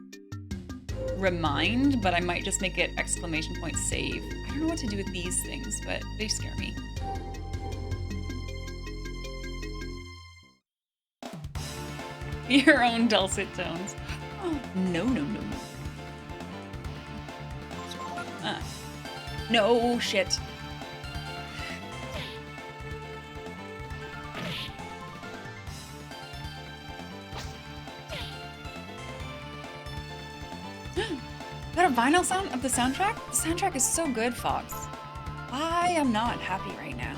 remind, but I might just make it exclamation point save. I don't know what to do with these things, but they scare me. Your own dulcet tones. Oh, no, no, no, no. No, shit. Got a vinyl sound of the soundtrack? The soundtrack is so good, Fox. I am not happy right now.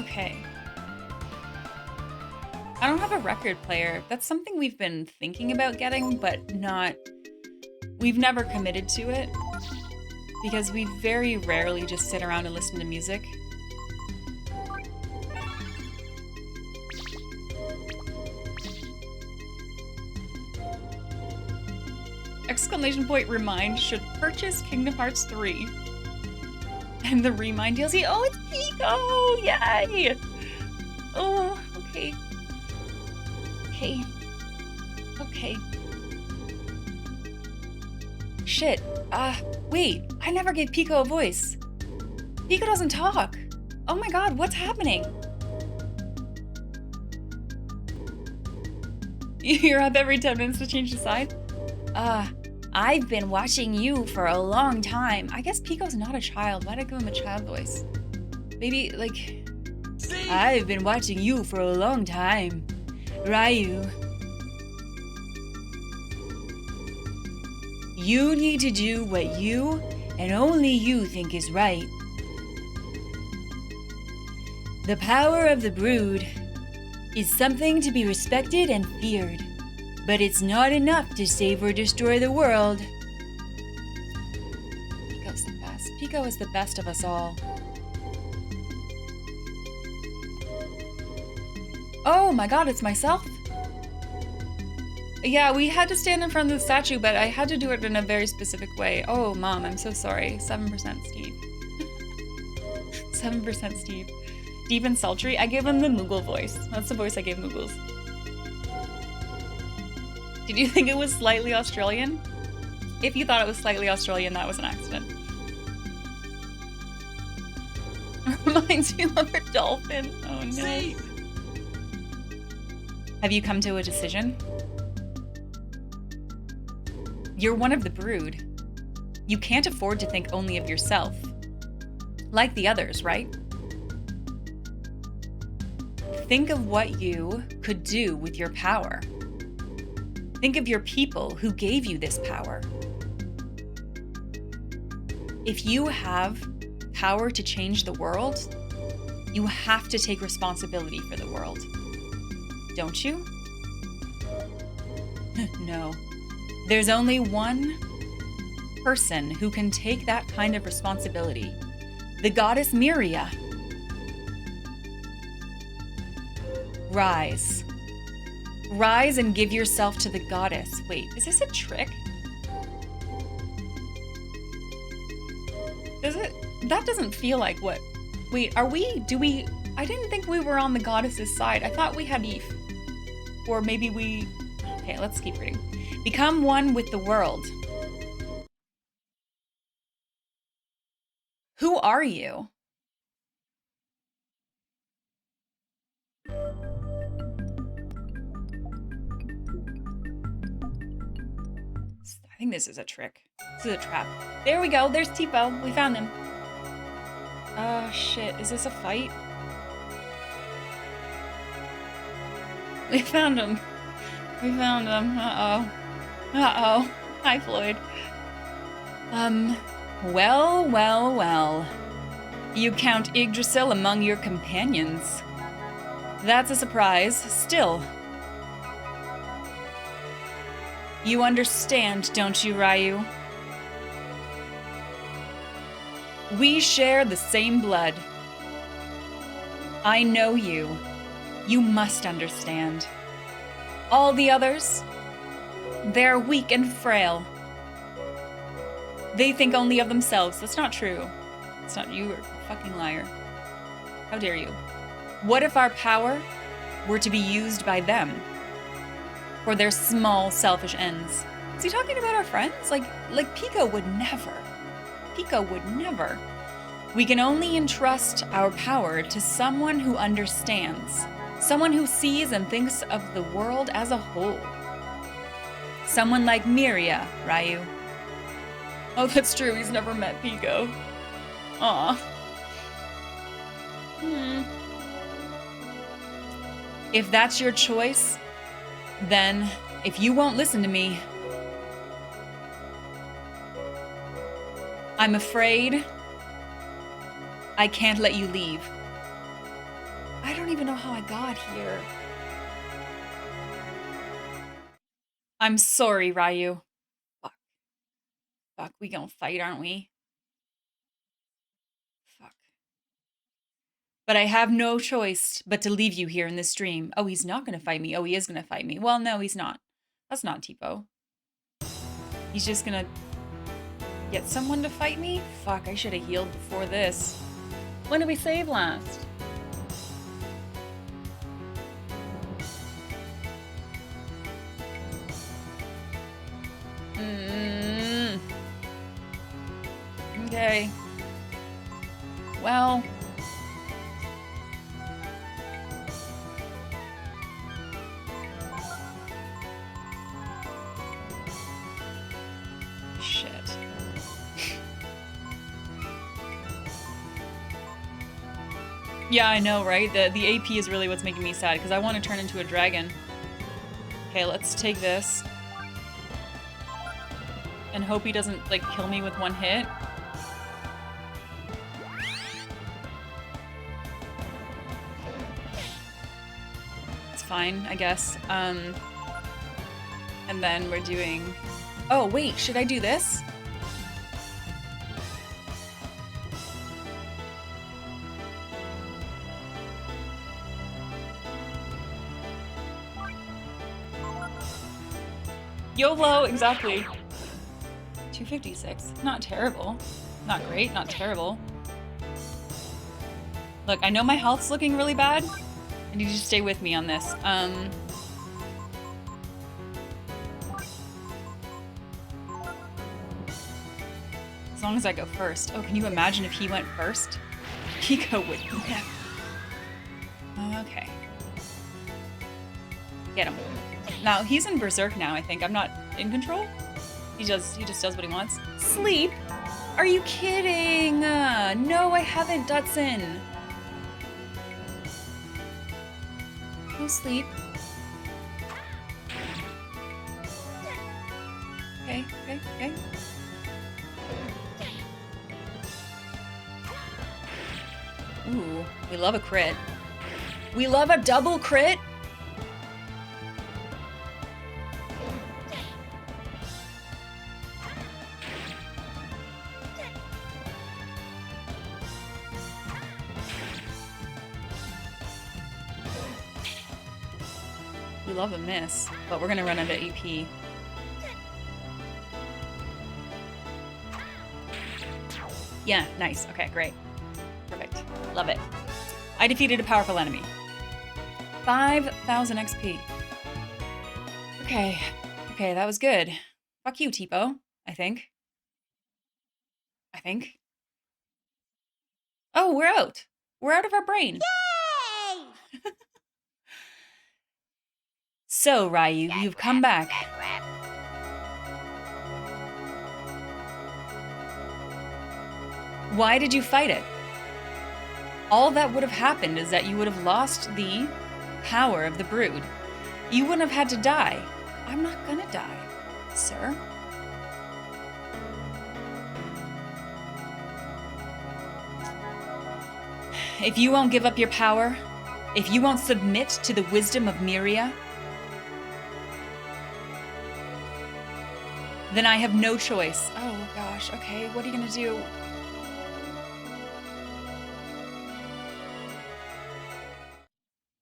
Okay. I don't have a record player. That's something we've been thinking about getting, but not... We've never committed to it. Because we very rarely just sit around and listen to music. Exclamation point remind should purchase Kingdom Hearts 3. And the Remind DLC. Oh, it's Pico! Yay! Oh, okay. Okay. Okay. Shit. Wait. I never gave Pico a voice. Pico doesn't talk. Oh my god, what's happening? You're up every 10 minutes to change the side? I've been watching you for a long time. I guess Pico's not a child. Why'd I give him a child voice? Maybe, like... I've been watching you for a long time. Ryu. You need to do what you and only you think is right. The power of the brood is something to be respected and feared. But it's not enough to save or destroy the world. Pico's the best. Pico is the best of us all. Oh my god, it's myself? Yeah, we had to stand in front of the statue, but I had to do it in a very specific way. Oh, Mom, I'm so sorry. 7% Steve. 7% Steve. Deep and sultry? I gave him the Moogle voice. That's the voice I gave Moogles. Did you think it was slightly Australian? If you thought it was slightly Australian, that was an accident. Reminds me of a dolphin. Oh no. See? Have you come to a decision? You're one of the brood. You can't afford to think only of yourself. Like the others, right? Think of what you could do with your power. Think of your people who gave you this power. If you have power to change the world, you have to take responsibility for the world. Don't you? No. There's only one person who can take that kind of responsibility. The goddess Myria. Rise. Rise and give yourself to the goddess. Wait, is this a trick? Does it? That doesn't feel like what... Wait, are we... Do we... I didn't think we were on the goddess's side. I thought we had Eve. Or maybe we... Okay, let's keep reading. Become one with the world. Who are you? I think this is a trick. This is a trap. There we go. There's Tipo. We found him. Oh, shit. Is this a fight? We found him. We found him. Uh-oh. Uh-oh. Hi, Floyd. Well, well, well. You count Yggdrasil among your companions. That's a surprise. Still. You understand, don't you, Ryu? We share the same blood. I know you. You must understand. All the others, they're weak and frail. They think only of themselves. That's not true. It's not you, you're a fucking liar. How dare you? What if our power were to be used by them? For their small, selfish ends. Is he talking about our friends? Like Pico would never. Pico would never. We can only entrust our power to someone who understands. Someone who sees and thinks of the world as a whole. Someone like Myria, Ryu. Oh, that's true. He's never met Pico. Aw. If that's your choice, then, if you won't listen to me, I'm afraid I can't let you leave. I don't even know how I got here. I'm sorry, Ryu. Fuck. Fuck, we gonna fight, aren't we? Fuck. But I have no choice but to leave you here in this stream. Oh, he's not gonna fight me. Oh, he is gonna fight me. Well, no, he's not. That's not Tipo. He's just gonna get someone to fight me? Fuck, I should have healed before this. When did we save last? Okay. Well. Shit. Yeah, I know, right? The AP is really what's making me sad, because I want to turn into a dragon. Okay, let's take this. And hope he doesn't, like, kill me with one hit. It's fine, I guess. And then we're doing... Oh, wait, should I do this? YOLO, exactly. 256. Not terrible. Not great, not terrible. Look, I know my health's looking really bad. I need you to stay with me on this. As long as I go first. Oh, can you imagine if he went first? Pico would never. Okay. Get him. Now, he's in Berserk now, I think. I'm not in control. He just does what he wants. Sleep? Are you kidding? No, I haven't, Dutson. Go sleep. Okay, okay, okay. Ooh, we love a crit. We love a double crit? We love a miss, but we're gonna run out of AP. Yeah, nice. Okay, great. Perfect. Love it. I defeated a powerful enemy. 5,000 XP. Okay. Okay, that was good. Fuck you, Tipo. I think. Oh, we're out. We're out of our brain. Yay! So, Ryu, you've come back. Why did you fight it? All that would have happened is that you would have lost the power of the brood. You wouldn't have had to die. I'm not gonna die, sir. If you won't give up your power, if you won't submit to the wisdom of Myria, then I have no choice. Oh gosh, okay, what are you gonna do?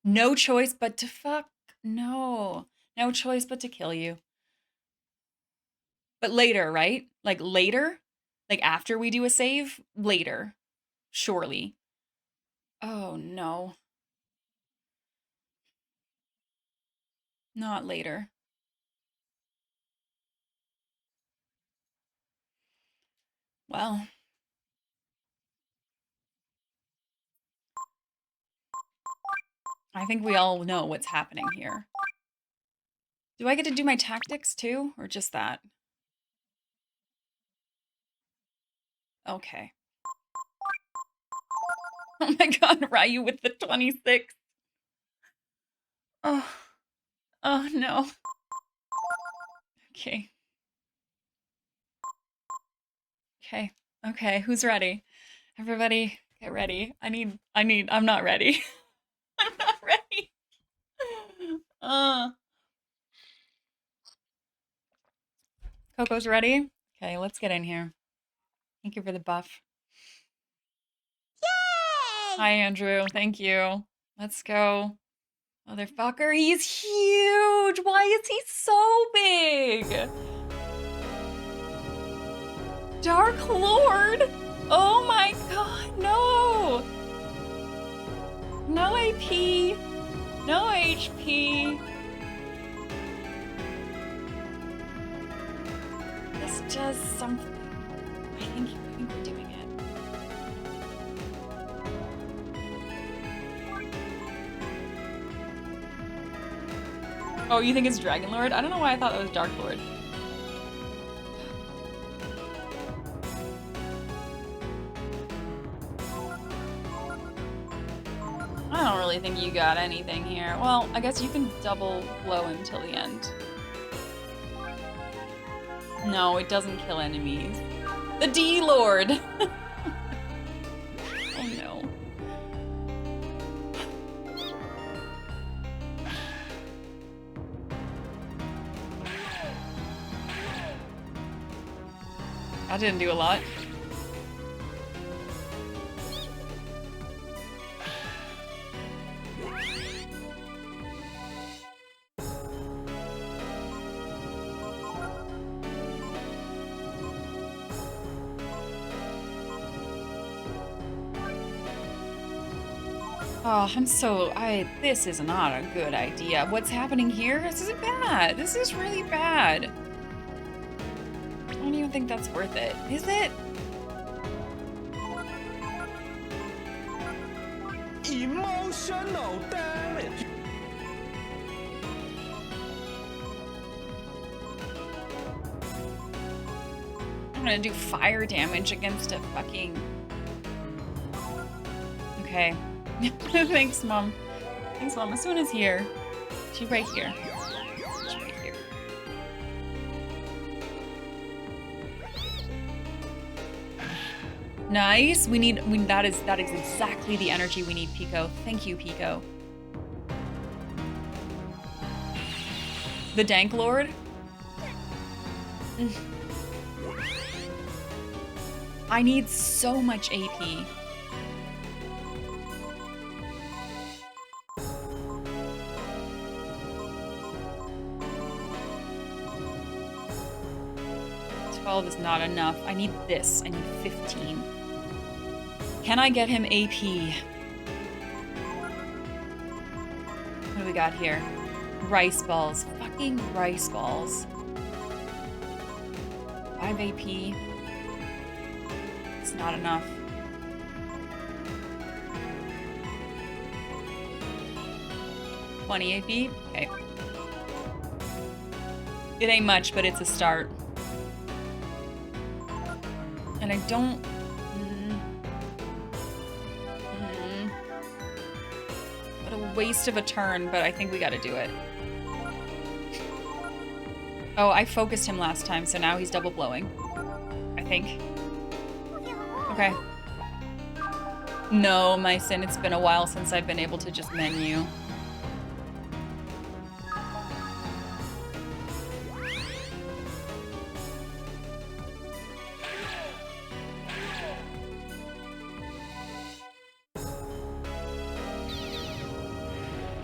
No choice but to fuck. No. No choice but to kill you. But later, right? Like later? Like after we do a save? Later. Surely. Oh no. Not later. Well. I think we all know what's happening here. Do I get to do my tactics too? Or just that? Okay. Oh my god, Ryu with the 26. Oh. Oh no. Okay. Okay. Okay, who's ready? Everybody, get ready. I'm not ready. I'm not ready. Coco's ready? Okay, let's get in here. Thank you for the buff. Yay! Hi, Andrew. Thank you. Let's go. Motherfucker, he's huge! Why is he so big? Dark Lord! Oh my god, no! No AP. No HP. This does something. I think we're doing it. Oh, you think it's Dragon Lord? I don't know why I thought that was Dark Lord. I don't really think you got anything here. Well, I guess you can double blow until the end. No, it doesn't kill enemies. The D Lord! Oh no. That didn't do a lot. Oh, this is not a good idea. What's happening here? This is bad. This is really bad. I don't even think that's worth it. Is it? Emotional damage. I'm gonna do fire damage against a fucking... Okay. Thanks, Mom. Thanks, Mom. As soon as here. She's right here. She's right here. Nice. That is exactly the energy we need, Pico. Thank you, Pico. The Dank Lord? I need so much AP. Is not enough. I need this. I need 15. Can I get him AP? What do we got here? Rice balls. Fucking rice balls. 5 AP. It's not enough. $20 AP? Okay. It ain't much, but it's a start. And I don't... What a waste of a turn, but I think we gotta do it. Oh, I focused him last time, so now he's double blowing. I think. Okay. No, my sin, it's been a while since I've been able to just menu.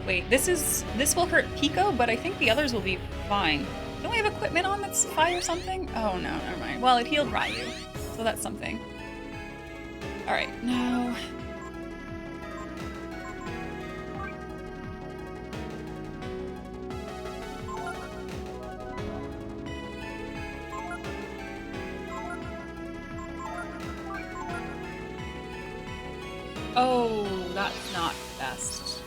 Wait, this will hurt Pico, but I think the others will be fine. Don't we have equipment on that's fire or something? Oh no, never mind. Well, it healed Ryu, so that's something. Alright, no. Oh, that's not best.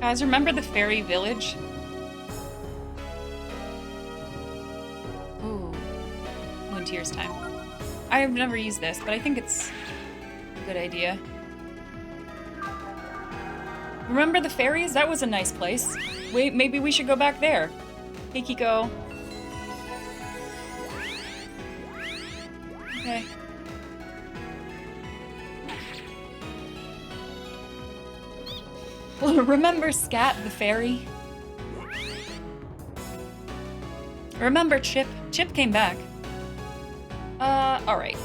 Guys, remember the fairy village? Ooh. Moon Tears time. I have never used this, but I think it's good idea. Remember the ferries? That was a nice place. Wait, maybe we should go back there. Hey, Kiko. Okay. Remember Scat the fairy? Remember Chip? Chip came back. Alright.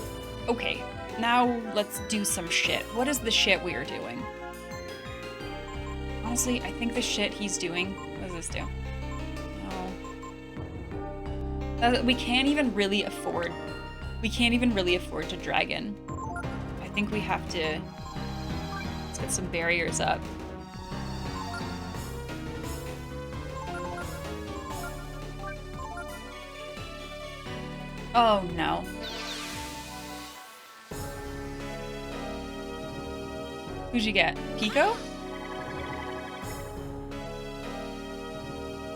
Okay. Now let's do some shit. What is the shit we are doing? Honestly, I think the shit he's doing... What does this do? No. We can't even really afford... We can't even really afford to dragon. I think we have to... Let's get some barriers up. Oh, no. Who'd you get? Pico?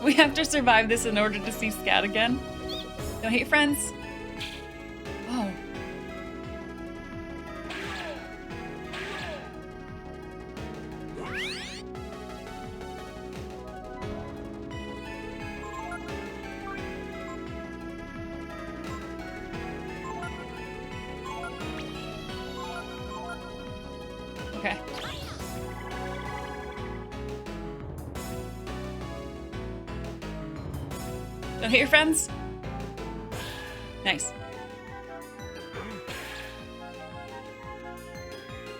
We have to survive this in order to see Scat again. Don't hate friends. Oh. Okay. Don't hit your friends? Nice.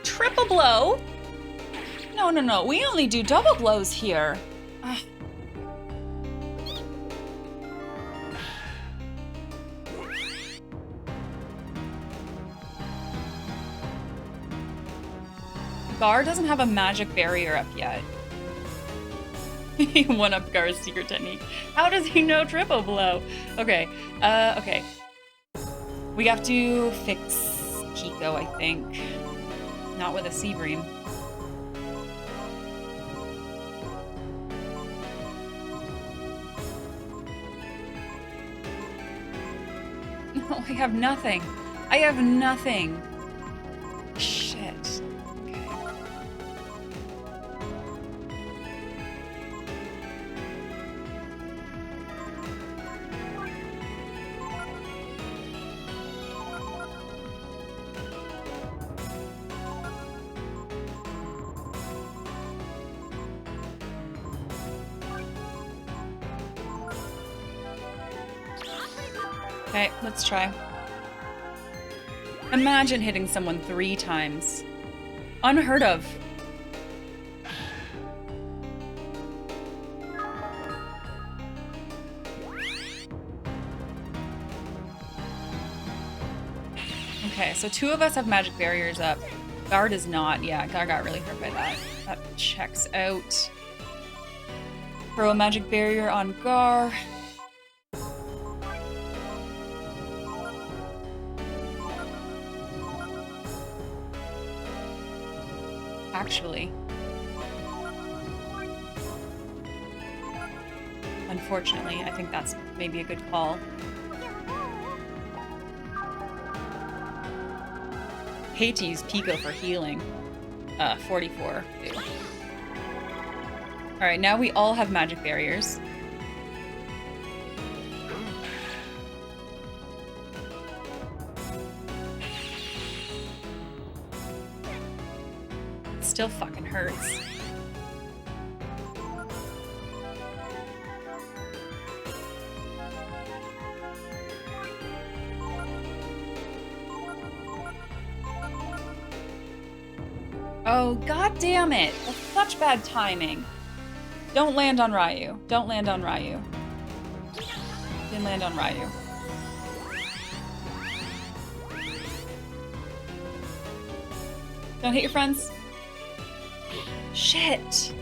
Triple blow? No, no, no. We only do double blows here. Ugh. Gar doesn't have a magic barrier up yet. He one up Gar's secret technique. How does he know triple blow? Okay, okay. We have to fix Pico, I think. Not with a sea bream. No, I have nothing. I have nothing. Shit. Okay. Okay, let's try. Imagine hitting someone 3 times. Unheard of. Okay, so 2 of us have magic barriers up. Gar does not. Yeah, Gar got really hurt by that. That checks out. Throw a magic barrier on Gar. Actually. Unfortunately, I think that's maybe a good call. Hate to use Pico for healing. 44. Alright, now we all have magic barriers. Still fucking hurts. Oh, god damn it. That's such bad timing. Don't land on Ryu. Don't land on Ryu. Didn't land on Ryu. Don't hit your friends. Shit.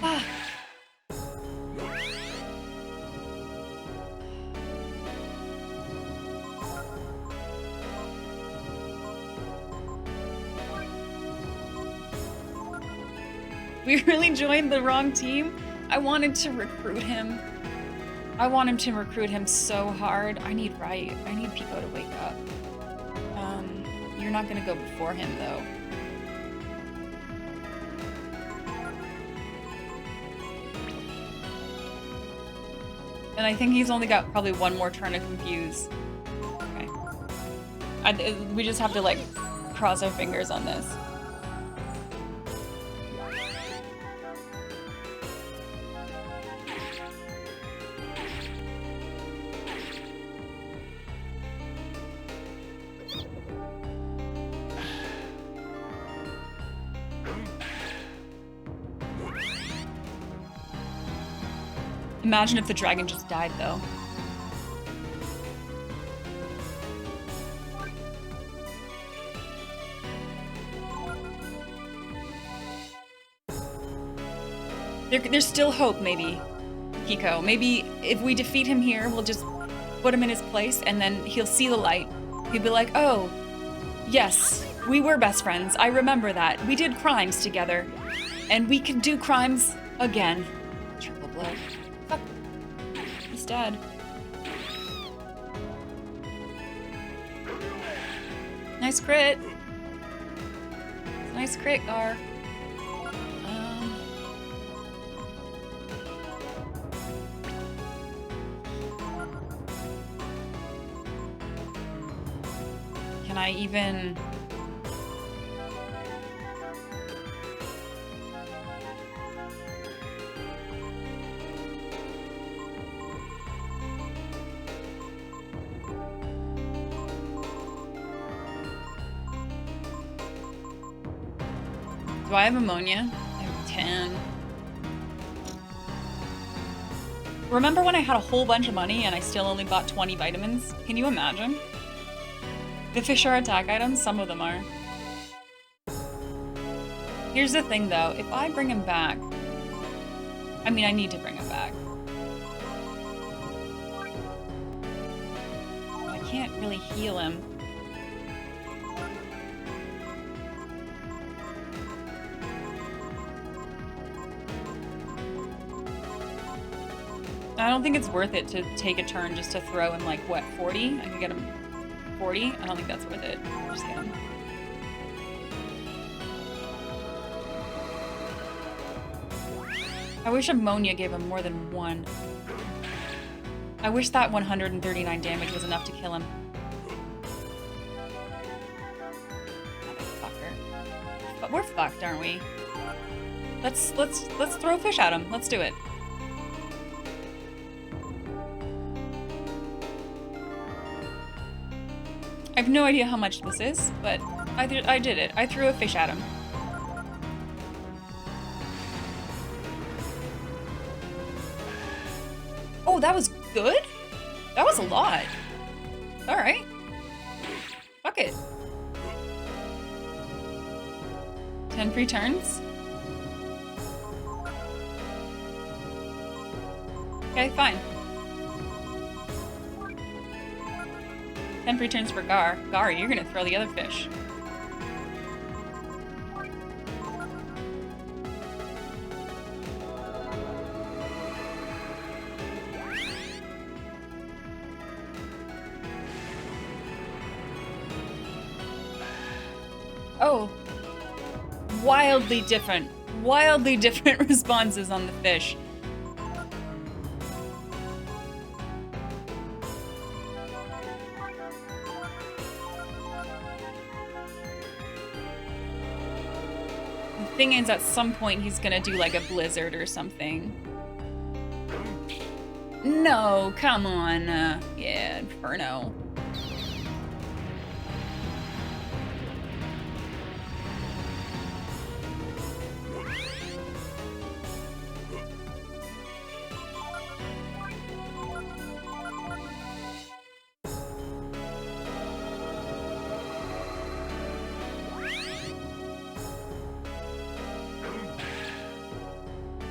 Ah. We really joined the wrong team. I wanted to recruit him. I want him to recruit him so hard. I need Pico to wake up. You're You're not gonna go before him, though. And I think he's only got probably one more turn to confuse. Okay. We just have to, like, cross our fingers on this. Imagine if the dragon just died, though. There's still hope, maybe, Kiko. Maybe if we defeat him here, we'll just put him in his place, and then he'll see the light. He'll be like, oh, yes, we were best friends. I remember that. We did crimes together. And we can do crimes again. Triple blow. Fuck. He's dead. Nice crit. Nice crit, Gar. Can I even... Do I have ammonia? I have 10. Remember when I had a whole bunch of money and I still only bought 20 vitamins? Can you imagine? The fish are attack items? Some of them are. Here's the thing though, if I bring him back... I mean, I need to bring him back. I can't really heal him. I don't think it's worth it to take a turn just to throw him like, what, 40? I could get him 40? I don't think that's worth it. Just hit him. I wish ammonia gave him more than one. I wish that 139 damage was enough to kill him. Motherfucker. But we're fucked, aren't we? Let's throw fish at him. Let's do it. I have no idea how much this is, but I did it. I threw a fish at him. Oh, that was good? That was a lot. Alright. Fuck it. 10 free turns? Okay, fine. 10 free turns for Gar. Gar, you're gonna throw the other fish. Oh. Wildly different responses on the fish. The thing is, at some point he's gonna do like a blizzard or something. No, come on. Yeah, Inferno.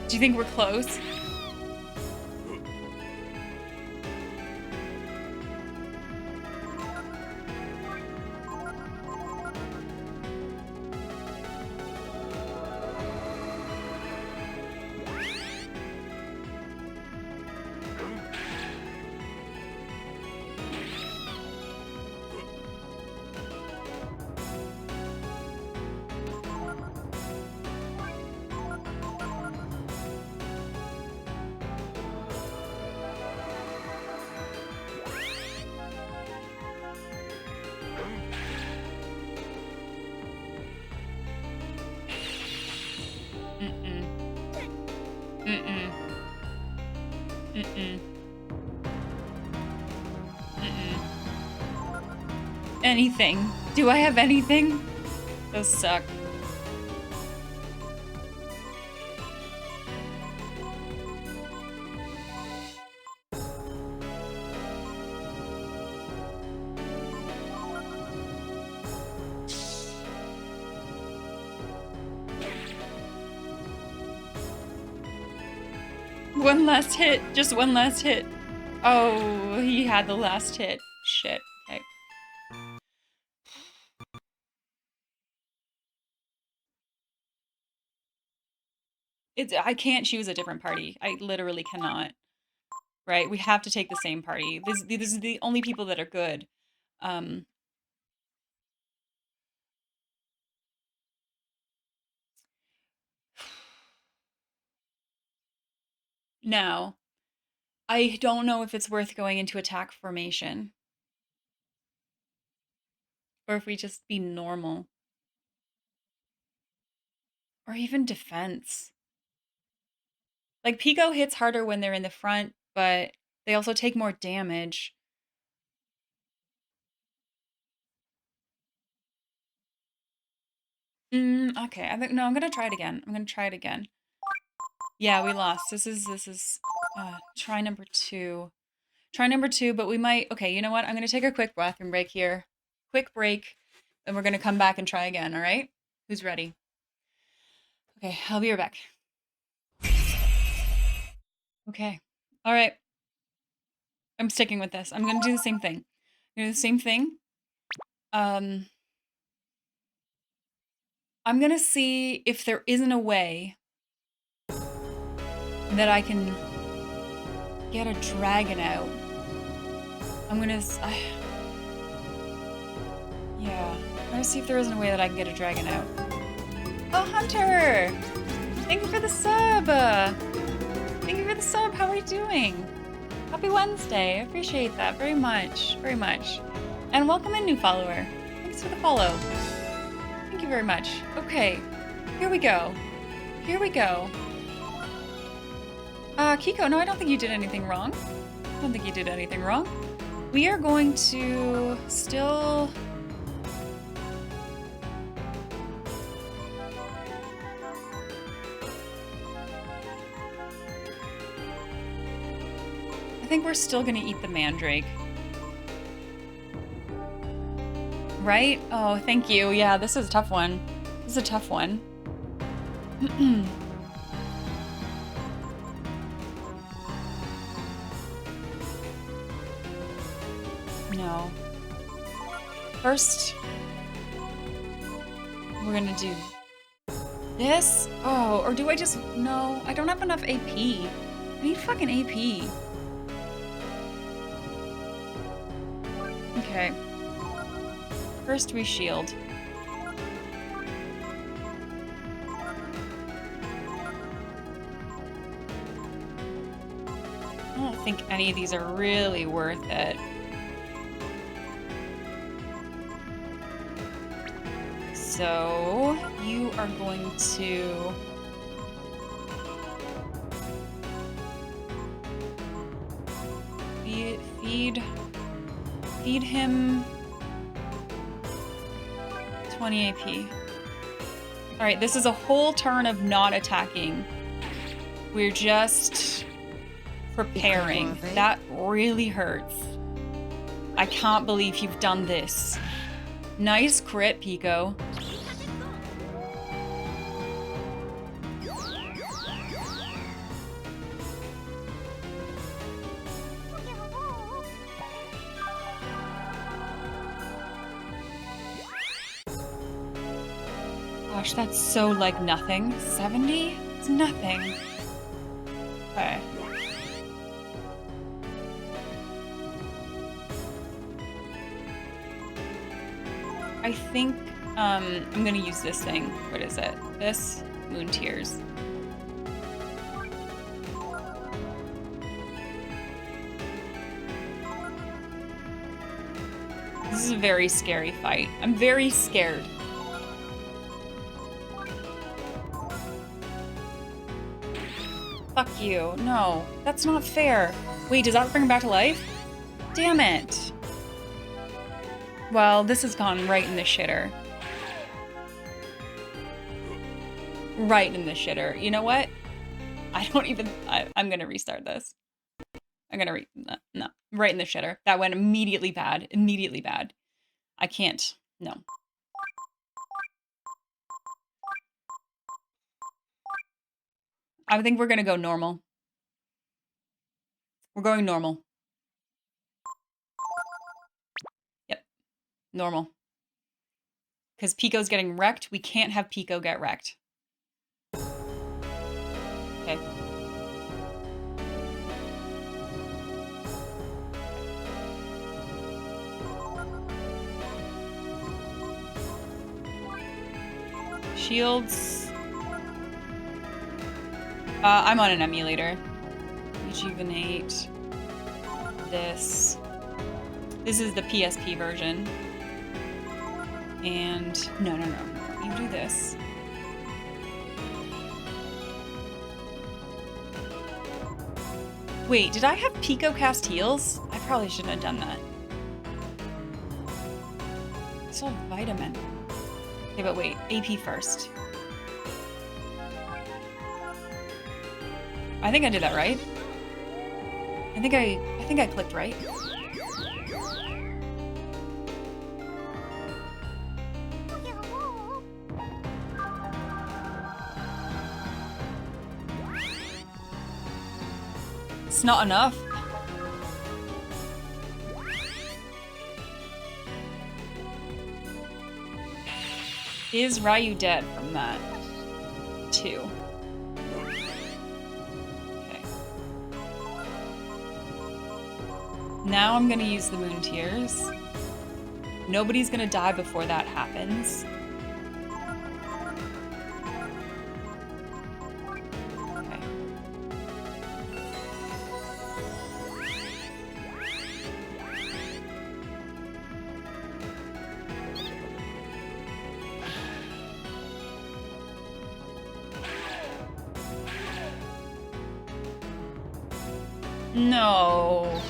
Do you think we're close? Mm-mm. Mm-mm. Anything. Do I have anything? Those suck. One last hit. Just one last hit. Oh, he had the last hit. Shit. Okay. I can't choose a different party. I literally cannot. Right? We have to take the same party. These are the only people that are good. Um, now, I don't know if it's worth going into attack formation. Or if we just be normal. Or even defense. Like, Pico hits harder when they're in the front, but they also take more damage. Okay. No, I'm gonna try it again. I'm gonna try it again. Yeah, we lost. This is try number 2. Try number 2, but we might. Okay, you know what? I'm gonna take a quick bathroom break here. Quick break, and we're gonna come back and try again. All right? Who's ready? Okay, I'll be right back. Okay. All right. I'm sticking with this. I'm gonna do the same thing. I'm gonna do the same thing. I'm gonna see if there isn't a way that I can get a dragon out. Yeah. I'm gonna see if there isn't a way that I can get a dragon out. Oh, Hunter! Thank you for the sub! Thank you for the sub! How are you doing? Happy Wednesday! I appreciate that very much. Very much. And welcome in, new follower. Thanks for the follow. Thank you very much. Okay. Here we go. Here we go. Kiko, no, I don't think you did anything wrong. I don't think you did anything wrong. We are going to still... I think we're still gonna eat the mandrake. Right? Oh, thank you. Yeah, this is a tough one. This is a tough one. No. First, we're gonna do this. Oh, or do I just... No, I don't have enough AP. I need fucking AP. Okay. First, we shield. I don't think any of these are really worth it. So, you are going to... Feed him 20 AP. Alright, this is a whole turn of not attacking. We're just preparing. That really hurts. I can't believe you've done this. Nice crit, Pico. Gosh, that's so like nothing. 70? It's nothing. Okay. I think I'm gonna use this thing. What is it? This? Moon Tears. This is a very scary fight. I'm very scared. Fuck you. No, that's not fair. Wait, does that bring him back to life? Damn it. Well, this has gone right in the shitter. Right in the shitter. You know what? I don't even... I'm gonna restart this. I'm gonna no. Right in the shitter. That went immediately bad. Immediately bad. I can't. No. I think we're gonna go normal. We're going normal. Yep. Normal. Because Pico's getting wrecked. We can't have Pico get wrecked. Okay. Shields. I'm on an emulator. Rejuvenate. This. This is the PSP version. And no. You do this. Wait, did I have Pico cast heals? I probably shouldn't have done that. I still have vitamin. Okay, but wait, AP first. I think I did that right. I think I clicked right. It's not enough. Is Ryu dead from that? 2. Okay. Now I'm gonna use the Moon Tears. Nobody's gonna die before that happens. Okay. No.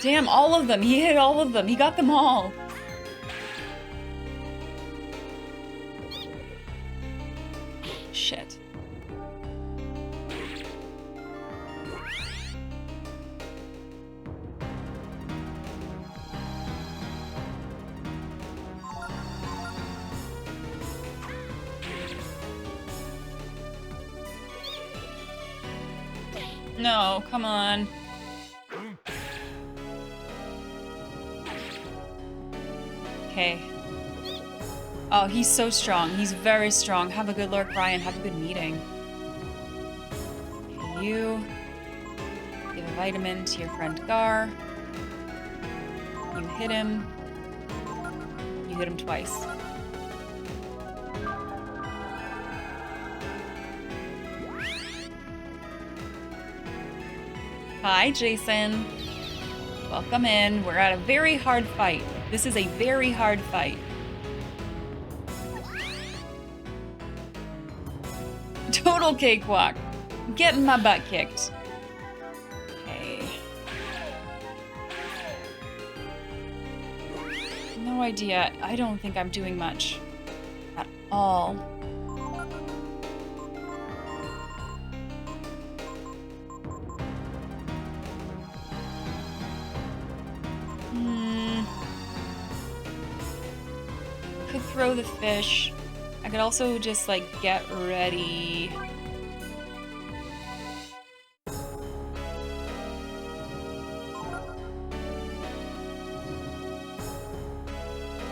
Damn, all of them. He hit all of them. He got them all. Shit. No, come on. Okay. Oh, he's so strong. He's very strong. Have a good lurk, Ryan. Have a good meeting. Okay, you give a vitamin to your friend Gar. You hit him. You hit him twice. Hi, Jason. Welcome in. We're at a very hard fight. This is a very hard fight. Total cakewalk. Getting my butt kicked. Okay. No idea. I don't think I'm doing much at all. Could throw the fish. I could also just like get ready.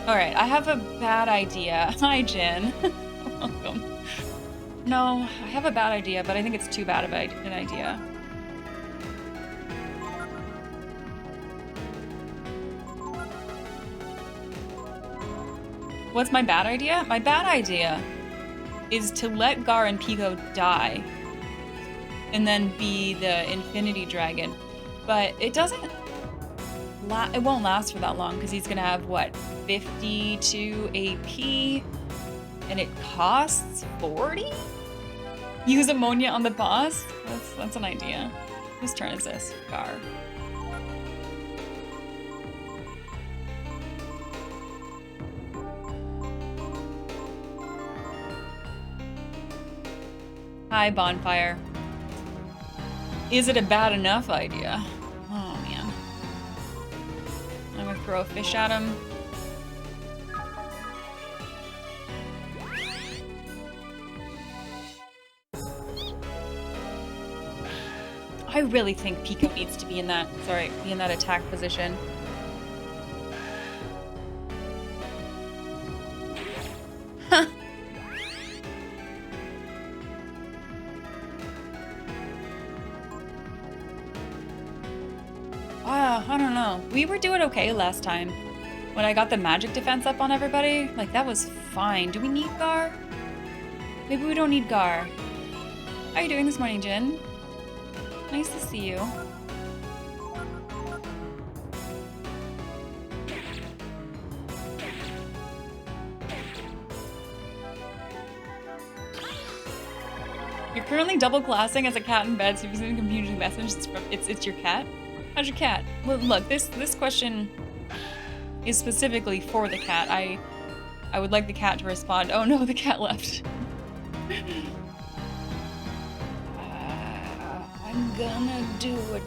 Alright, I have a bad idea. Hi, Jen. Welcome. No, I have a bad idea, but I think it's too bad of an idea. What's my bad idea? My bad idea is to let Gar and Pico die and then be the Infinity Dragon. But it doesn't... it won't last for that long because he's going to have, what, 52 AP? And it costs 40? Use ammonia on the boss? That's an idea. Whose turn is this? Gar. Hi, Bonfire. Is it a bad enough idea? Oh, man. I'm gonna throw a fish at him. I really think Pico needs to be in that, be in that attack position. Huh. I don't know. We were doing okay last time. When I got the magic defense up on everybody, like, that was fine. Do we need Gar? Maybe we don't need Gar. How are you doing this morning, Jin? Nice to see you. You're currently double classing as a cat in bed, so if you're using a confusing message, it's your cat? How's your cat? Well, look, this question is specifically for the cat. I would like the cat to respond. Oh no, the cat left. I'm gonna do a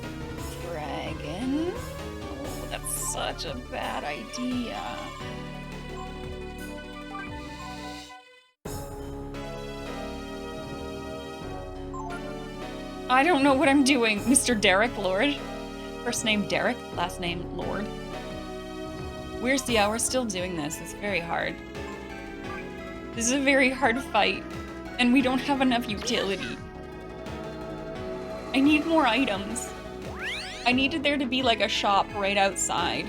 dragon. Oh, that's such a bad idea. I don't know what I'm doing, Mr. Derek Lord. First name Derek, last name Lord. We're still doing this. It's very hard. This is a very hard fight, and we don't have enough utility. I need more items. I needed there to be like a shop right outside.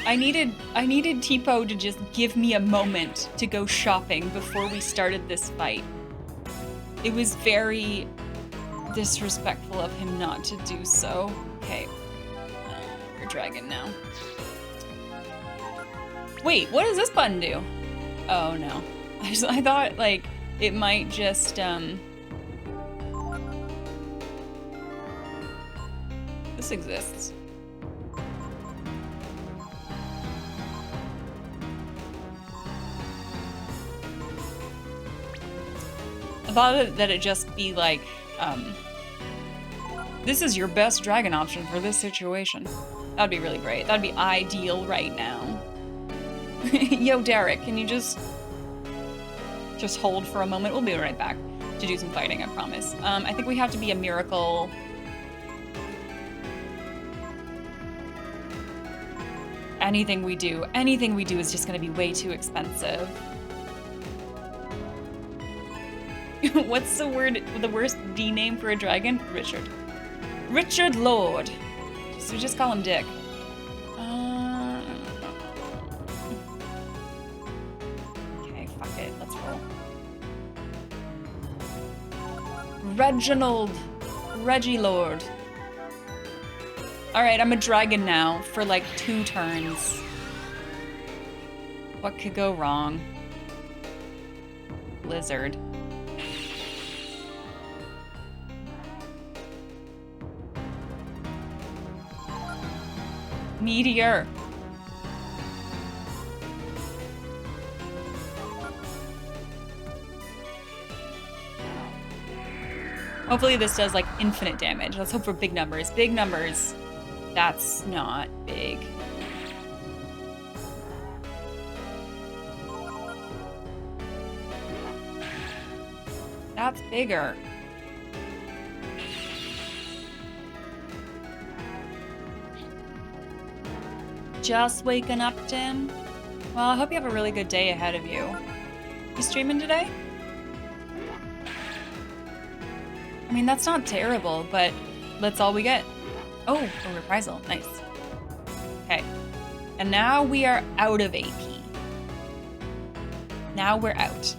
I needed Tipo to just give me a moment to go shopping before we started this fight. It was very disrespectful of him not to do so. Okay. We're dragon now. Wait, what does this button do? Oh no. I thought like it might just this exists. I thought that it'd just be like, this is your best dragon option for this situation. That'd be really great. That'd be ideal right now. Yo, Derek, can you just hold for a moment? We'll be right back to do some fighting, I promise. I think we have to be a miracle. Anything we do is just gonna be way too expensive. What's the worst D name for a dragon? Richard. Richard Lord. So we just call him Dick. Okay, fuck it. Let's roll. Reginald. Reggie Lord. Alright, I'm a dragon now for like 2 turns. What could go wrong? Blizzard. Meteor. Hopefully this does like infinite damage. Let's hope for big numbers. Big numbers. That's not big. That's bigger. Just waking up, Tim? Well, I hope you have a really good day ahead of you. You streaming today? I mean, that's not terrible, but that's all we get. Oh, a reprisal. Nice. Okay. And now we are out of AP. Now we're out.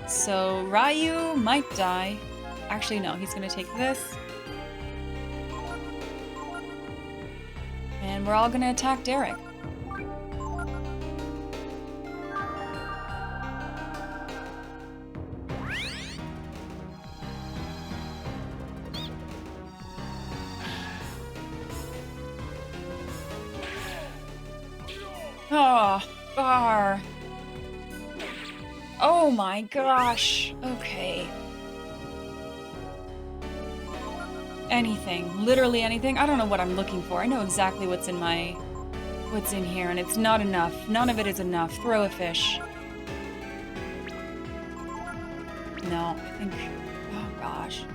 So Ryu might die. Actually, no, he's gonna take this. and we're all gonna attack Derek. Oh, Gar. Oh my gosh. Okay. Anything. Literally anything. I don't know what I'm looking for. I know exactly what's in here, and it's not enough. None of it is enough. Throw a fish. No, I think... Oh gosh.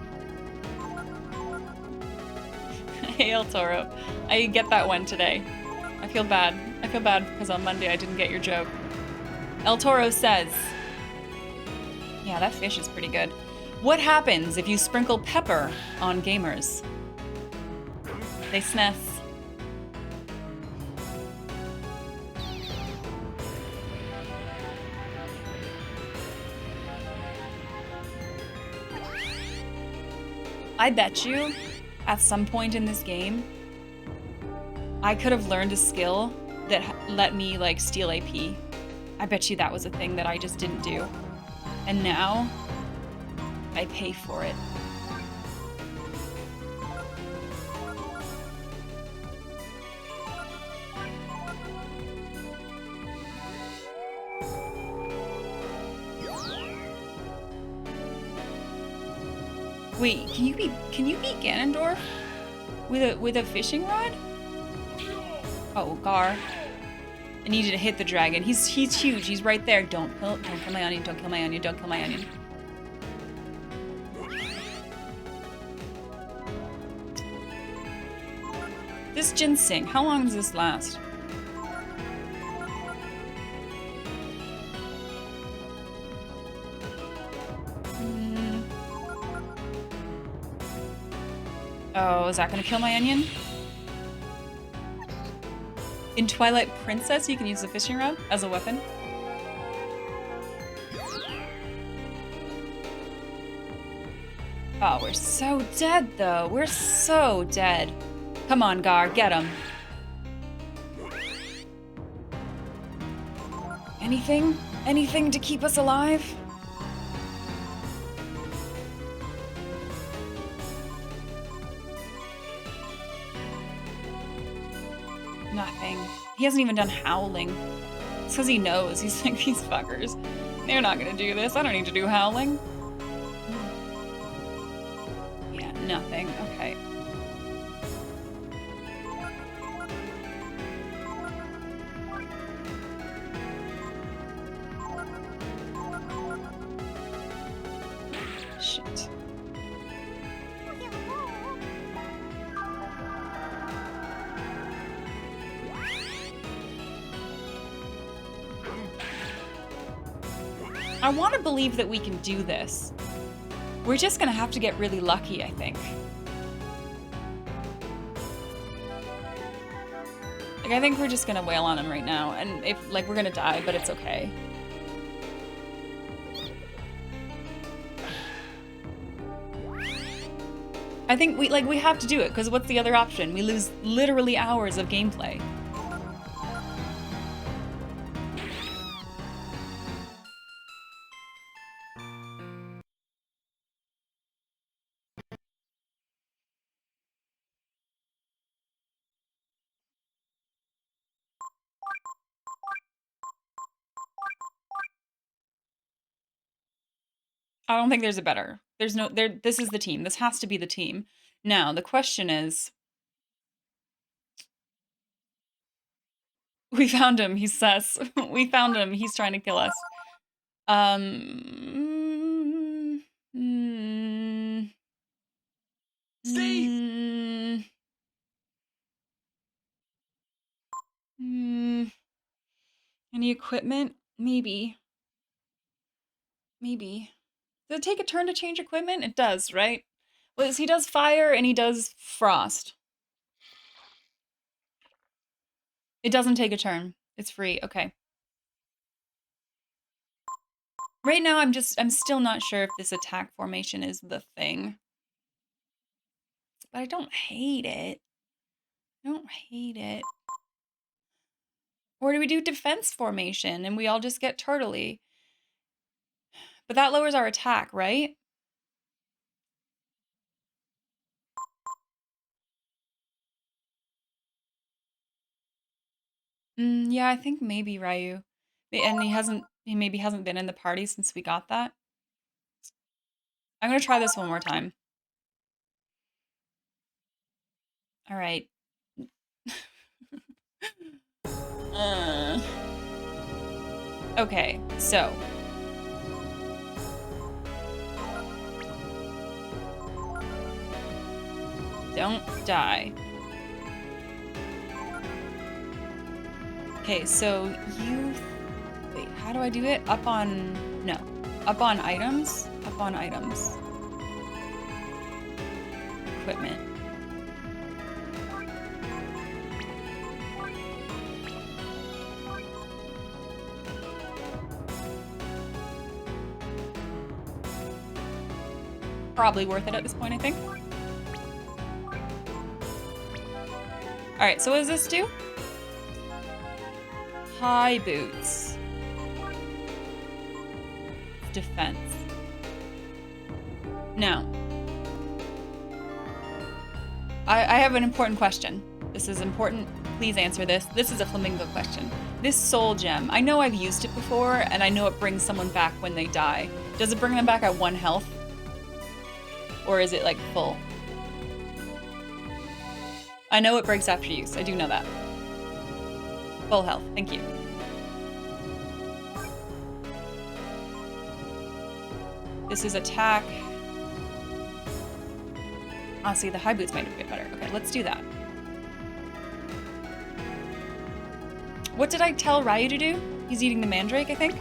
Hey, El Toro. I get that one today. I feel bad. I feel bad because on Monday I didn't get your joke. El Toro says... Yeah, that fish is pretty good. What happens if you sprinkle pepper on gamers? They sniff. I bet you, at some point in this game, I could have learned a skill that let me, like, steal AP. I bet you that was a thing that I just didn't do. And now, I pay for it. Wait, can you beat Ganondorf with a fishing rod? Oh, Gar. I need you to hit the dragon. He's huge. He's right there. Don't kill my onion. Don't kill my onion. Don't kill my onion. This ginseng, how long does this last? Oh, is that gonna kill my onion? In Twilight Princess, you can use the fishing rod as a weapon. Oh, we're so dead, though. We're so dead. Come on, Gar, get him. Anything? Anything to keep us alive? Nothing. He hasn't even done howling. It's because he knows. He's like, these fuckers. They're not gonna do this. I don't need to do howling. Yeah, nothing. Okay. Shit. I want to believe that we can do this. We're just gonna have to get really lucky, I think. Like, I think we're just gonna wail on him right now, and if, like, we're gonna die, but it's okay. I think we have to do it, because what's the other option? We lose literally hours of gameplay. I don't think there's a better. There's no there. This is the team. This has to be the team. Now the question is, we found him. He's sus. We found him. He's trying to kill us. Steve. Any equipment? Maybe. Maybe. Does it take a turn to change equipment? It does, right? Well, he does fire and he does frost. It doesn't take a turn. It's free. Okay. Right now, I'm still not sure if this attack formation is the thing. But I don't hate it. I don't hate it. Or do we do defense formation and we all just get turtley? But that lowers our attack, right? Yeah, I think maybe Ryu. And he maybe hasn't been in the party since we got that. I'm gonna try this one more time. All right. Okay, so. Don't die. Okay, so you... Wait, how do I do it? Up on... No. Up on items? Up on items. Equipment. Probably worth it at this point, I think. Alright, so what does this do? High boots. Defense. Now, I have an important question. This is important. Please answer this. This is a flamingo question. This soul gem, I know I've used it before, and I know it brings someone back when they die. Does it bring them back at 1 health? Or is it like full? I know it breaks after use. I do know that. Full health. Thank you. This is attack. Oh, see, the high boots might be better. Okay, let's do that. What did I tell Ryu to do? He's eating the mandrake, I think.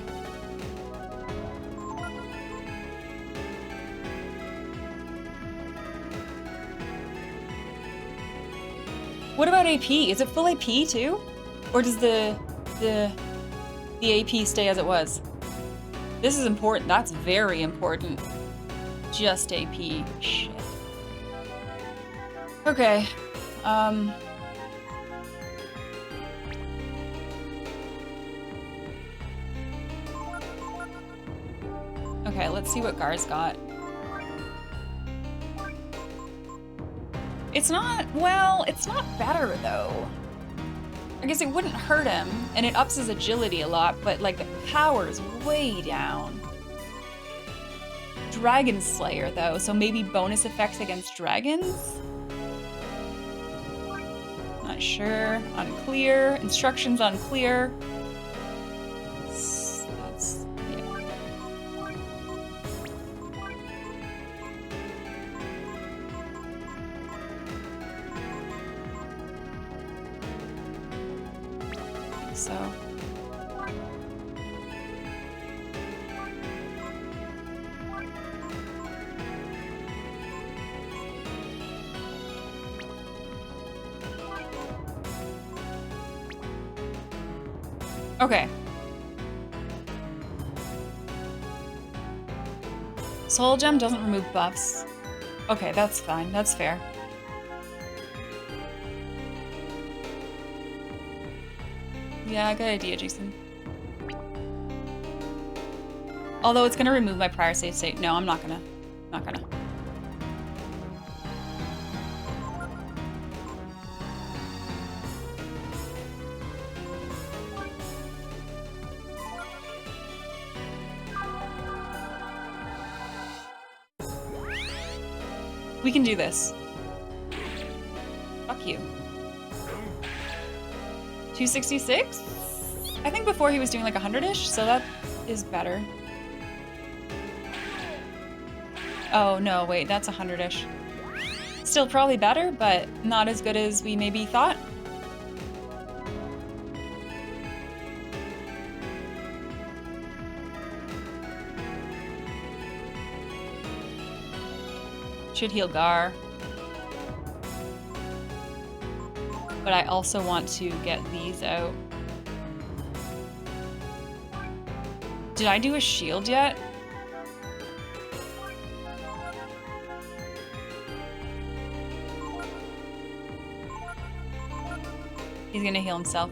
What about AP? Is it full AP too? Or does the AP stay as it was? This is important. That's very important. Just AP. Shit. Okay. Okay, let's see what Gar's got. It's not, well, it's not better though. I guess it wouldn't hurt him, and it ups his agility a lot, but like the power's way down. Dragon Slayer though, so maybe bonus effects against dragons? Not sure. Unclear. Instructions unclear. That's, yeah. So. Okay. Soul Gem doesn't remove buffs. Okay, that's fine. That's fair. Yeah, good idea, Jason. Although it's gonna remove my prior save state. No, I'm not gonna. Not gonna. We can do this. Fuck you. 266? I think before he was doing like 100-ish, so that is better. Oh, no, wait, that's 100-ish. Still probably better, but not as good as we maybe thought. Should heal Gar. But I also want to get these out. Did I do a shield yet? He's gonna heal himself.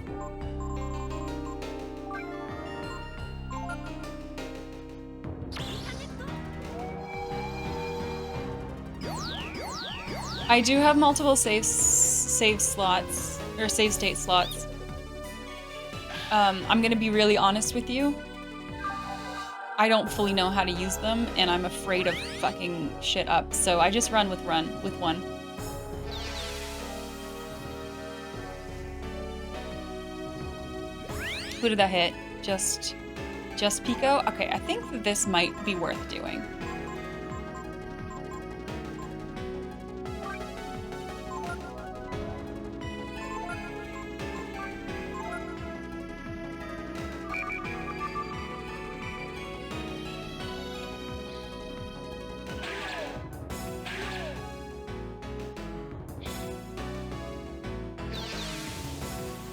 I do have multiple save slots, or save state slots. I'm gonna be really honest with you. I don't fully know how to use them, and I'm afraid of fucking shit up, so I just run with one. Who did that hit? Just Pico? Okay, I think that this might be worth doing.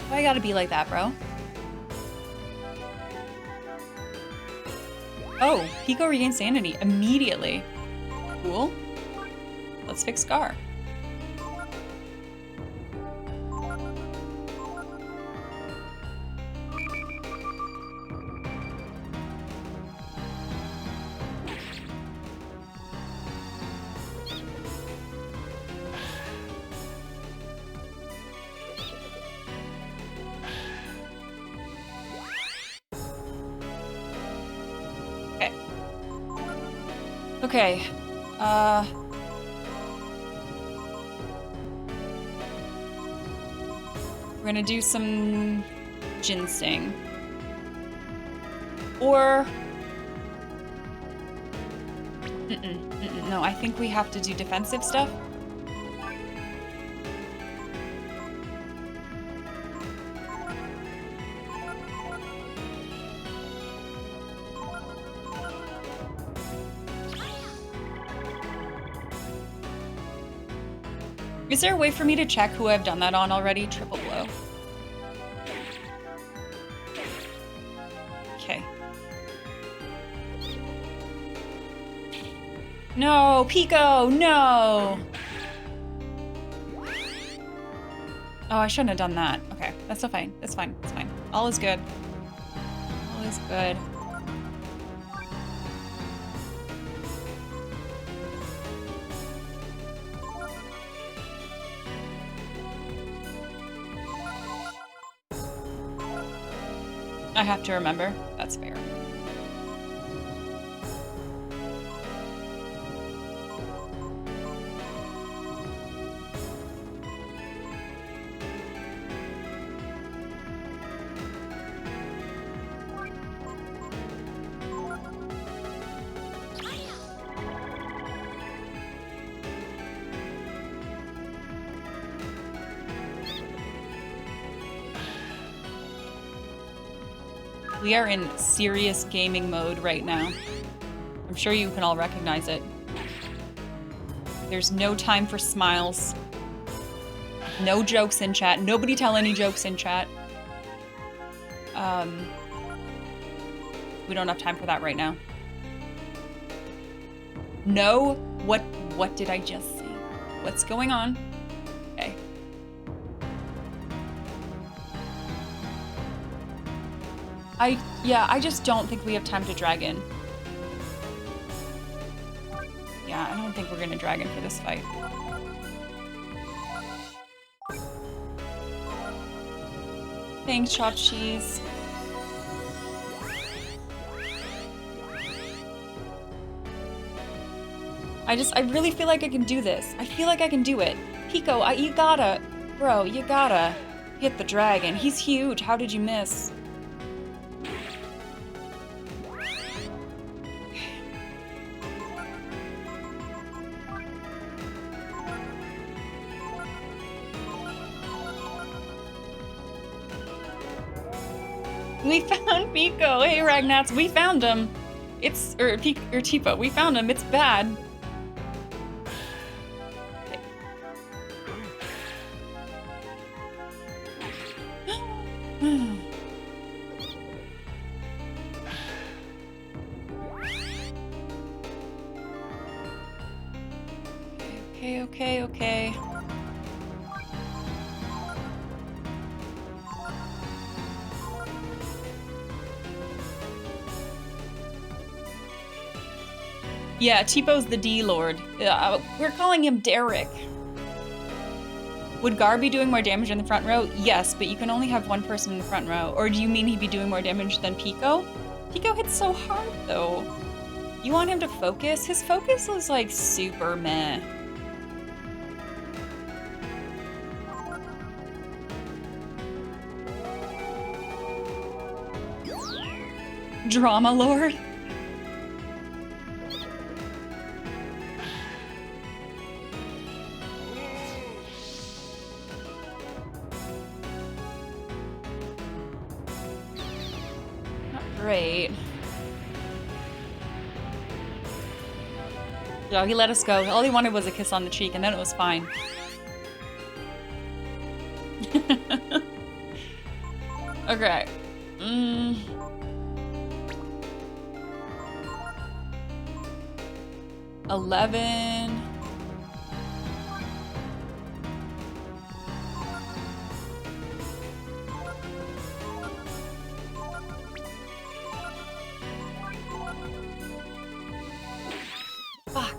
Why you gotta be like that, bro? Oh, Pico regains sanity immediately. Cool. Let's fix Scar. Okay. We're gonna do some ginseng. Or... No, I think we have to do defensive stuff. Is there a way for me to check who I've done that on already? Triple blow. Okay. No, Pico, no! Oh, I shouldn't have done that. Okay, that's so fine. That's fine. That's fine. All is good. All is good. I have to remember. That's fair. We are in serious gaming mode right now. I'm sure you can all recognize it. There's no time for smiles. No jokes in chat. Nobody tell any jokes in chat. We don't have time for that right now. No, what did I just say? What's going on? Okay. I just don't think we have time to drag in. Yeah, I don't think we're gonna drag in for this fight. Thanks, chopped cheese. I really feel like I can do this. I feel like I can do it. Pico, you gotta hit the dragon. He's huge. How did you miss? We found Pico. Hey, Ragnats, we found him. Or Tifa, we found him. It's bad. Okay. Yeah, Tipo the D-Lord. We're calling him Derek. Would Gar be doing more damage in the front row? Yes, but you can only have one person in the front row. Or do you mean he'd be doing more damage than Pico? Pico hits so hard, though. You want him to focus? His focus is, like, super meh. Drama Lord? Great. Yeah, he let us go. All he wanted was a kiss on the cheek, and then it was fine. Okay. 11. Fuck.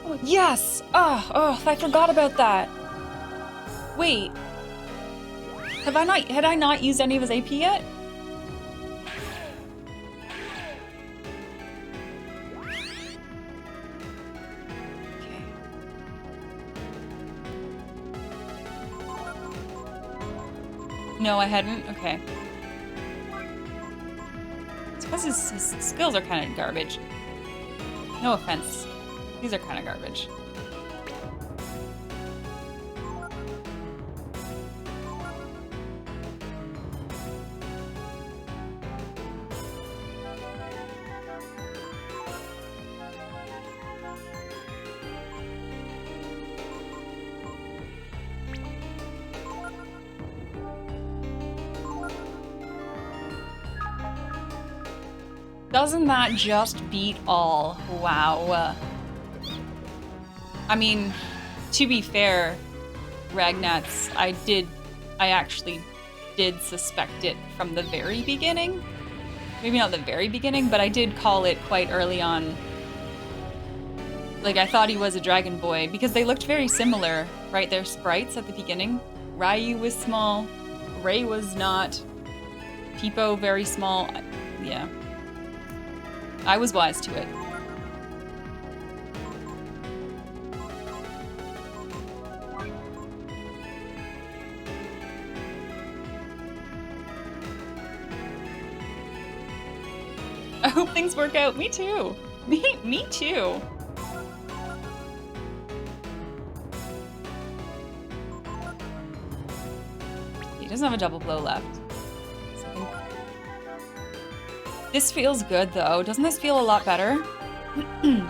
Oh, yes! Oh, I forgot about that. Wait. Had I not used any of his AP yet? Okay. No, I hadn't? Okay. It's because his skills are kind of garbage. No offense. These are kind of garbage. Doesn't that just beat all? Wow. I mean, to be fair, Ragnats, I actually did suspect it from the very beginning. Maybe not the very beginning, but I did call it quite early on. Like, I thought he was a dragon boy because they looked very similar, right? Their sprites at the beginning. Ryu was small, Ray was not, Tipo very small. Yeah. I was wise to it. I hope things work out. Me too. Me too. He doesn't have a double blow left. This feels good, though. Doesn't this feel a lot better? I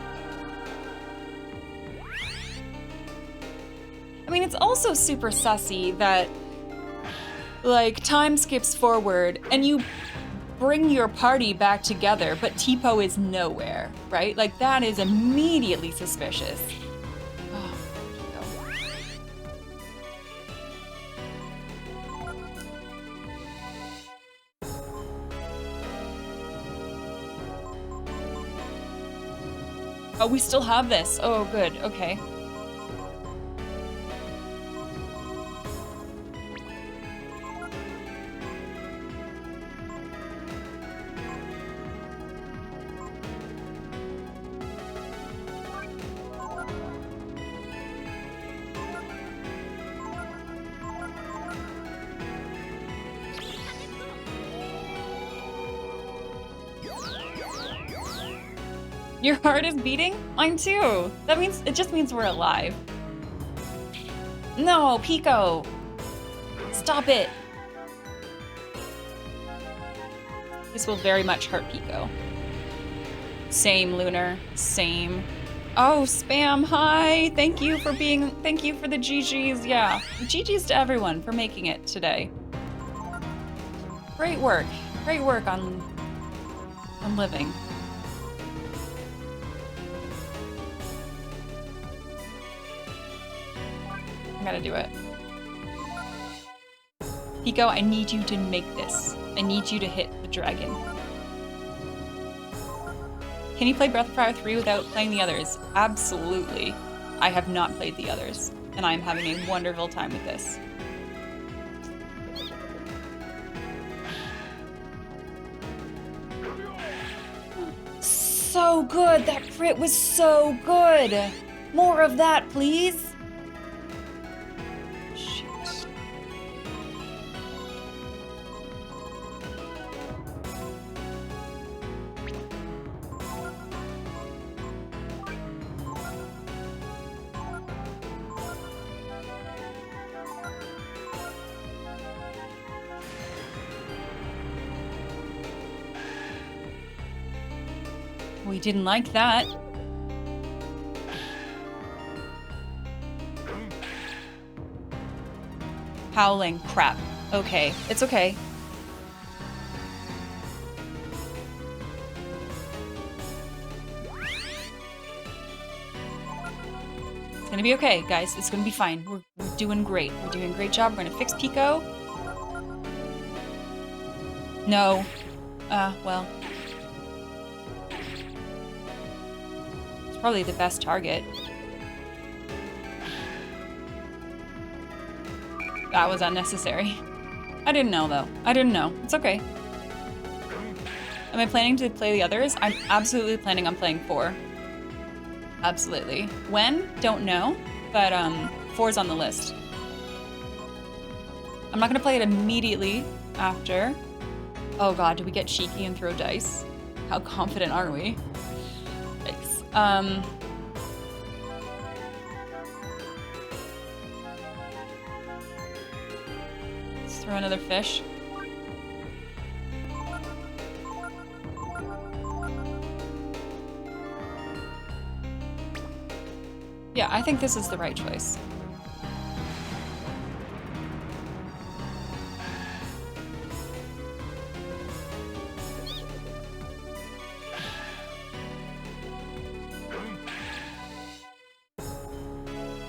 mean, it's also super sussy that, like, time skips forward and you bring your party back together, but Tipo is nowhere, right? Like, that is immediately suspicious. Oh, we still have this. Oh, good. Okay. Your heart is beating? Mine too. That means, it just means we're alive. No, Pico. Stop it. This will very much hurt Pico. Same, Lunar. Same. Oh, Spam, hi. Thank you for the GGs. Yeah, GGs to everyone for making it today. Great work. Great work on living. I gotta do it. Pico, I need you to make this. I need you to hit the dragon. Can you play Breath of Fire 3 without playing the others? Absolutely. I have not played the others, and I am having a wonderful time with this. So good! That crit was so good! More of that, please! Shoot. We didn't like that. Howling. Crap. Okay. It's okay. It's gonna be okay, guys. It's gonna be fine. We're doing great. We're doing a great job. We're gonna fix Pico. No. Well. It's probably the best target. That was unnecessary. I didn't know, though. I didn't know. It's okay. Am I planning to play the others? I'm absolutely planning on playing 4. Absolutely. When? Don't know. But 4's on the list. I'm not gonna play it immediately after. Oh god, do we get cheeky and throw dice? How confident are we? Yikes. Let's throw another fish. Yeah, I think this is the right choice.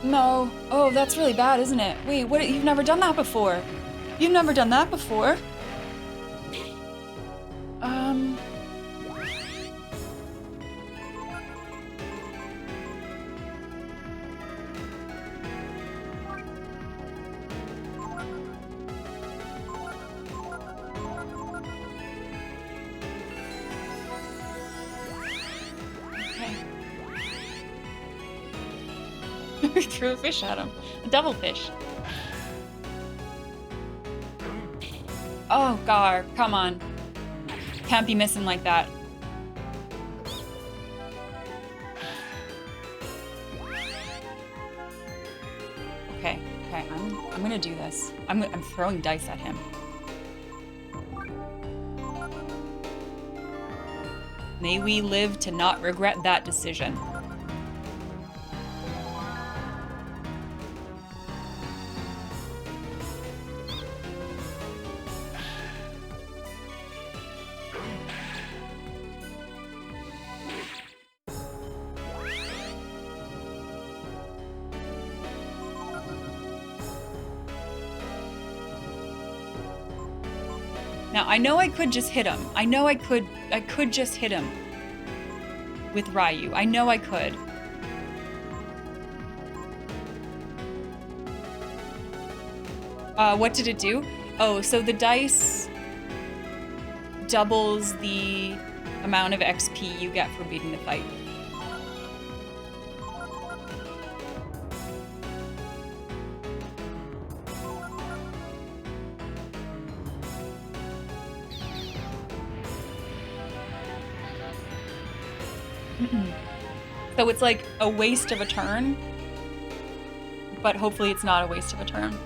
No. Oh, that's really bad, isn't it? Wait, what? You've never done that before. You've never done that before. We threw a fish at him. A devil fish. Oh, Gar, come on. Can't be missing like that. Okay, I'm gonna do this. I'm throwing dice at him. May we live to not regret that decision. Now, I know I could just hit him. I know I could just hit him with Ryu. I know I could. What did it do? Oh, so the dice doubles the amount of XP you get for beating the fight. So it's like a waste of a turn, but hopefully it's not a waste of a turn.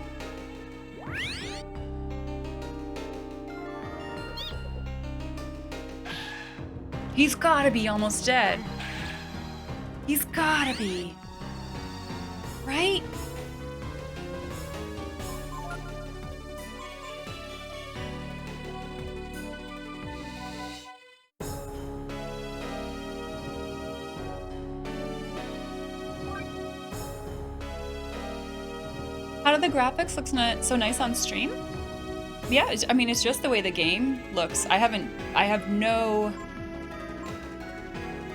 He's gotta be almost dead. He's gotta be. Right? How do the graphics look so nice on stream? Yeah, I mean, it's just the way the game looks. I have no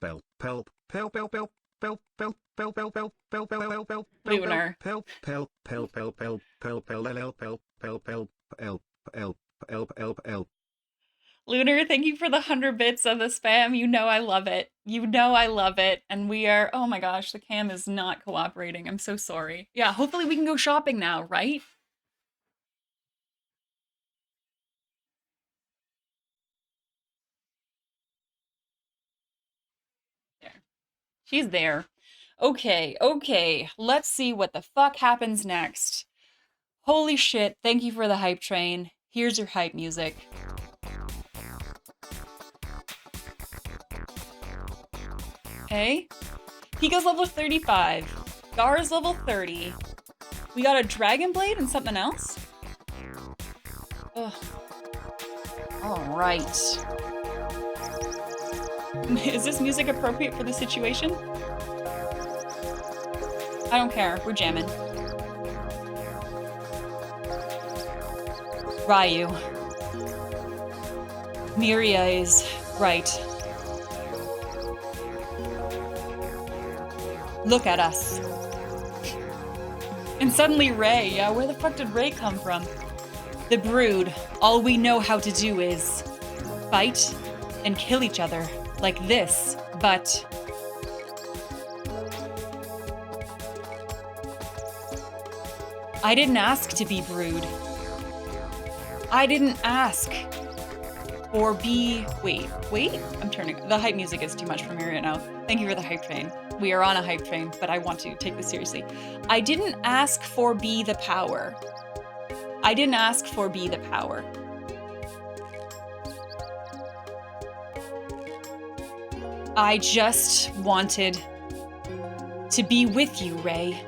Bell, pelp, pel, pel, pel, pel, pel, pel, pel, pel, pel, pel, pel, pel, Lunar. pel, pel, pel, pel, pel, pel, pel, pel, pel, pel, pel, pel, pel, pel, pel, pel. Lunar, thank you for the 100 bits of the spam. You know I love it. You know I love it. And we are, oh my gosh, the cam is not cooperating. I'm so sorry. Yeah, hopefully we can go shopping now, right? There. She's there. Okay, okay. Let's see what the fuck happens next. Holy shit, thank you for the hype train. Here's your hype music. Okay. Pika's level 35. Gar's level 30. We got a Dragon Blade and something else? Ugh. Alright. Is this music appropriate for the situation? I don't care. We're jamming. Ryu. Myria is right. Look at us. And suddenly Ray. Yeah, where the fuck did Ray come from? The Brood. All we know how to do is fight and kill each other like this, but I didn't ask to be Brood. I didn't ask or be... Wait. I'm turning... The hype music is too much for me right now. Thank you for the hype train. We are on a hype train, but I want to take this seriously. I didn't ask for be the power. I didn't ask for be the power. I just wanted to be with you, Ray.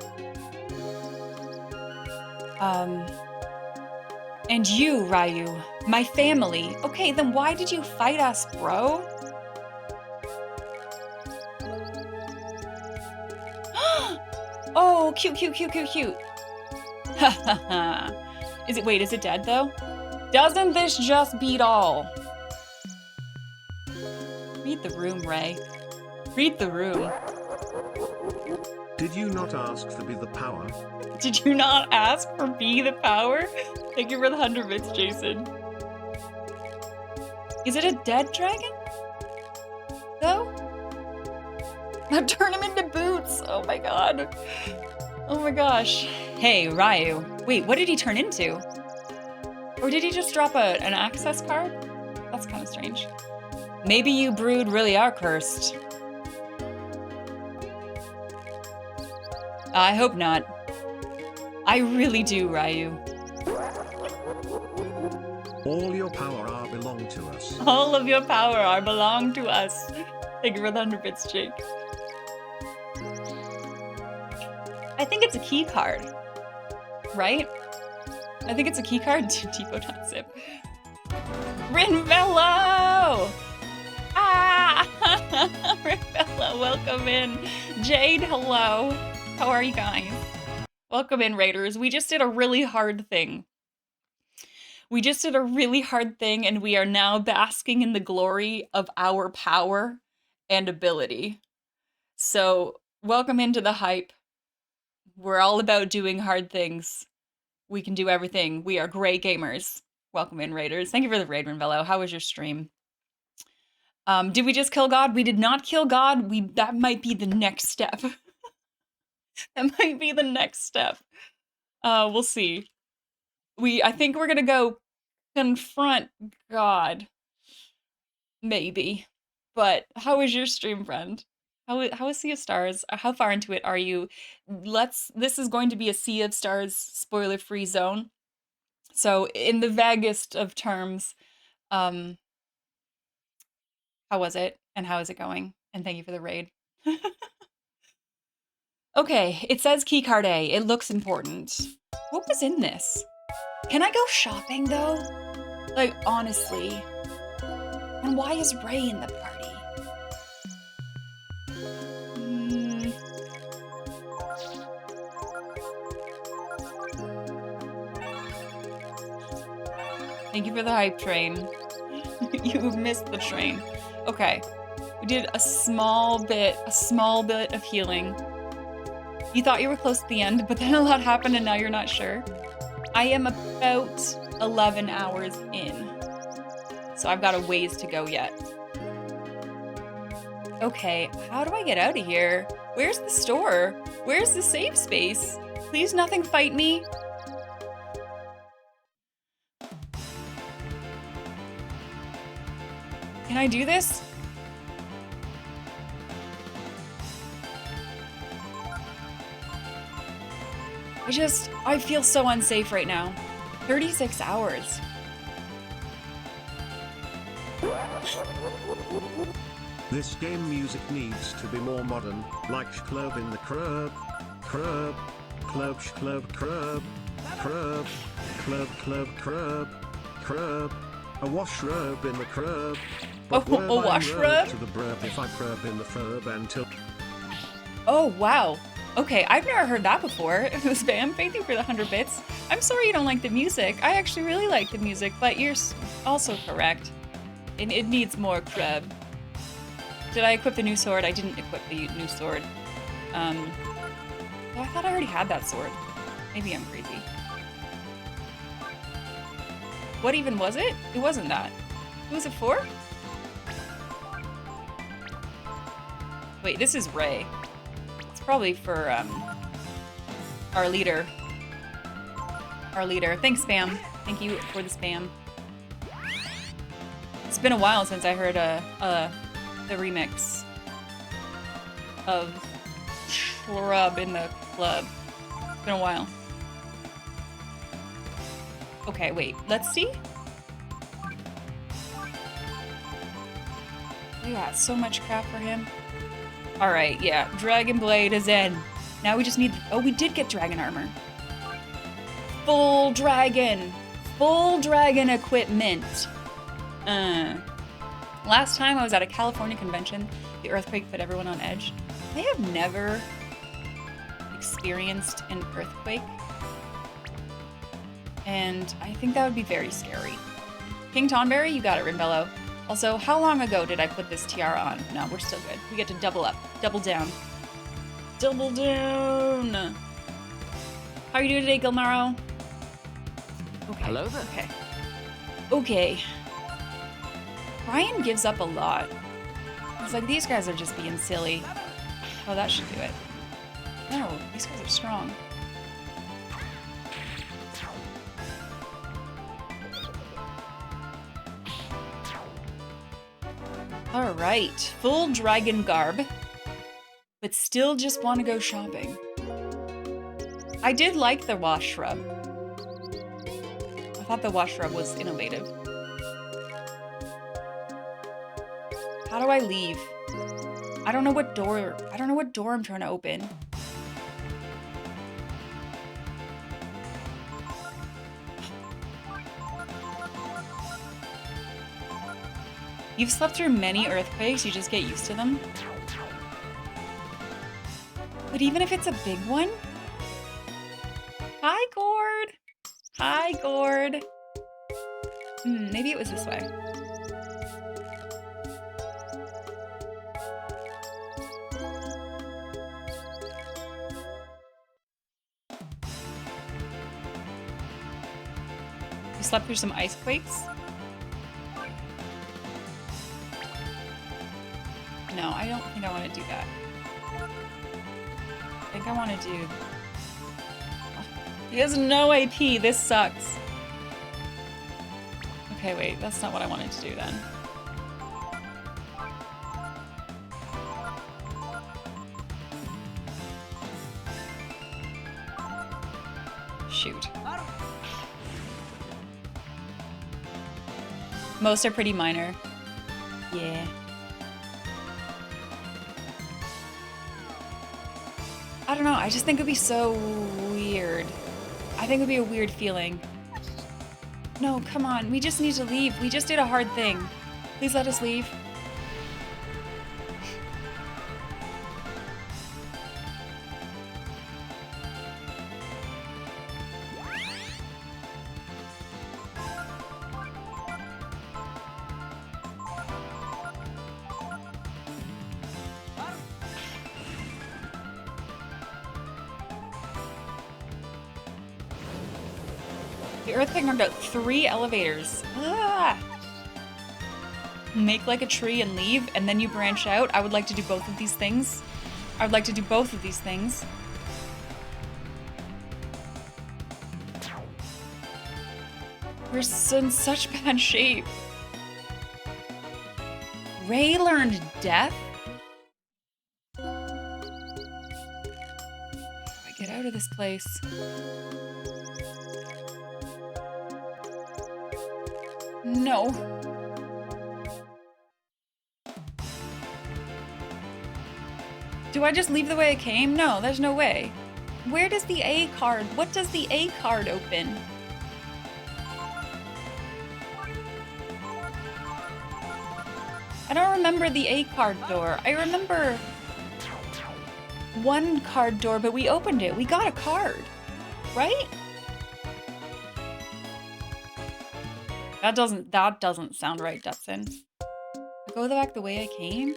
And you, Ryu, my family. Okay, then why did you fight us, bro? Oh, cute. Ha ha ha. Is it dead though? Doesn't this just beat all? Read the room, Ray. Read the room. Did you not ask for be the power? Did you not ask for be the power? Thank you for the 100 bits, Jason. Is it a dead dragon? Though? Now turn him into boots! Oh my god. Oh my gosh. Hey, Ryu. Wait, what did he turn into? Or did he just drop an access card? That's kind of strange. Maybe you Brood really are cursed. I hope not. I really do, Ryu. All your power are belong to us. All of your power are belong to us. Thank you for the 100 bits, Jake. I think it's a key card, right? I think it's a key card. Tipo.zip. Rinvello! Ah! Rinvello, welcome in. Jade, hello. How are you guys? Welcome in, Raiders. We just did a really hard thing. And we are now basking in the glory of our power and ability. So, welcome into the hype. We're all about doing hard things. We can do everything. We are great gamers. Welcome in, Raiders. Thank you for the raid, Rinvello. How was your stream? Did we just kill God? We did not kill God. That might be the next step. That might be the next step. We'll see. I think we're gonna go confront God. Maybe. But how was your stream, friend? How is Sea of Stars? How far into it are you? This is going to be a Sea of Stars spoiler-free zone. So, in the vaguest of terms, how was it? And how is it going? And thank you for the raid. Okay, it says keycard A. It looks important. What was in this? Can I go shopping, though? Like, honestly. And why is Ray in the party? Thank you for the hype train. You missed the train. Okay. We did a small bit of healing. You thought you were close to the end, but then a lot happened and now you're not sure. I am about 11 hours in, so I've got a ways to go yet. Okay, how do I get out of here? Where's the store? Where's the safe space? Please nothing fight me. Can I do this? I feel so unsafe right now. 36 hours. This game music needs to be more modern, like club in the crub, club, club, crub, crub, a wash rub in the crub. But Oh, a wash rub? To the brub if I crub in the frub until. Oh, wow. Okay, I've never heard that before. Spam, thank you for the 100 bits. I'm sorry you don't like the music. I actually really like the music, but you're also correct. It needs more crub. Did I equip the new sword? I didn't equip the new sword. Oh, I thought I already had that sword. Maybe I'm crazy. What even was it? It wasn't that. Who was it for? Wait, this is Ray. It's probably for, our leader. Our leader. Thanks, Spam. Thank you for the spam. It's been a while since I heard, the remix of Shrub in the Club. It's been a while. Okay, wait. Let's see. We got so much crap for him. Alright, yeah. Dragon Blade is in. Now we just need... Oh, we did get dragon armor. Full dragon! Full dragon equipment! Last time I was at a California convention, the earthquake put everyone on edge. I have never experienced an earthquake, and I think that would be very scary. King Tonberry, you got it, Rimbello. Also, how long ago did I put this tiara on? No, we're still good. We get to double up. Double down. Double down! How are you doing today, Gilmaro? Okay. Hello there. Okay. Okay. Brian gives up a lot. He's like, these guys are just being silly. Oh, that should do it. No, these guys are strong. Alright, full dragon garb, but still just want to go shopping. I did like the wash shrub. I thought the wash shrub was innovative. How do I leave? I don't know what door I'm trying to open. You've slept through many earthquakes, you just get used to them. But even if it's a big one? Hi, Gord! Hi, Gord! Maybe it was this way. You slept through some ice quakes? No, I don't think I want to do that. I think I want to do... Oh, he has no AP, this sucks. Okay, wait, that's not what I wanted to do then. Shoot. Most are pretty minor. Yeah. I don't know, I just think it'd be so weird. I think it'd be a weird feeling. No, come on, we just need to leave. We just did a hard thing. Please let us leave. The Earth picked out 3 elevators. Ah! Make like a tree and leave, and then you branch out. I would like to do both of these things. I would like to do both of these things. We're in such bad shape. Ray learned death? How do I get out of this place? No. Do I just leave the way I came? No, there's no way. Where does the A card? What does the A card open? I don't remember the A card door. I remember one card door, but we opened it. We got a card, right? That doesn't sound right, Dutson. Go back the way I came?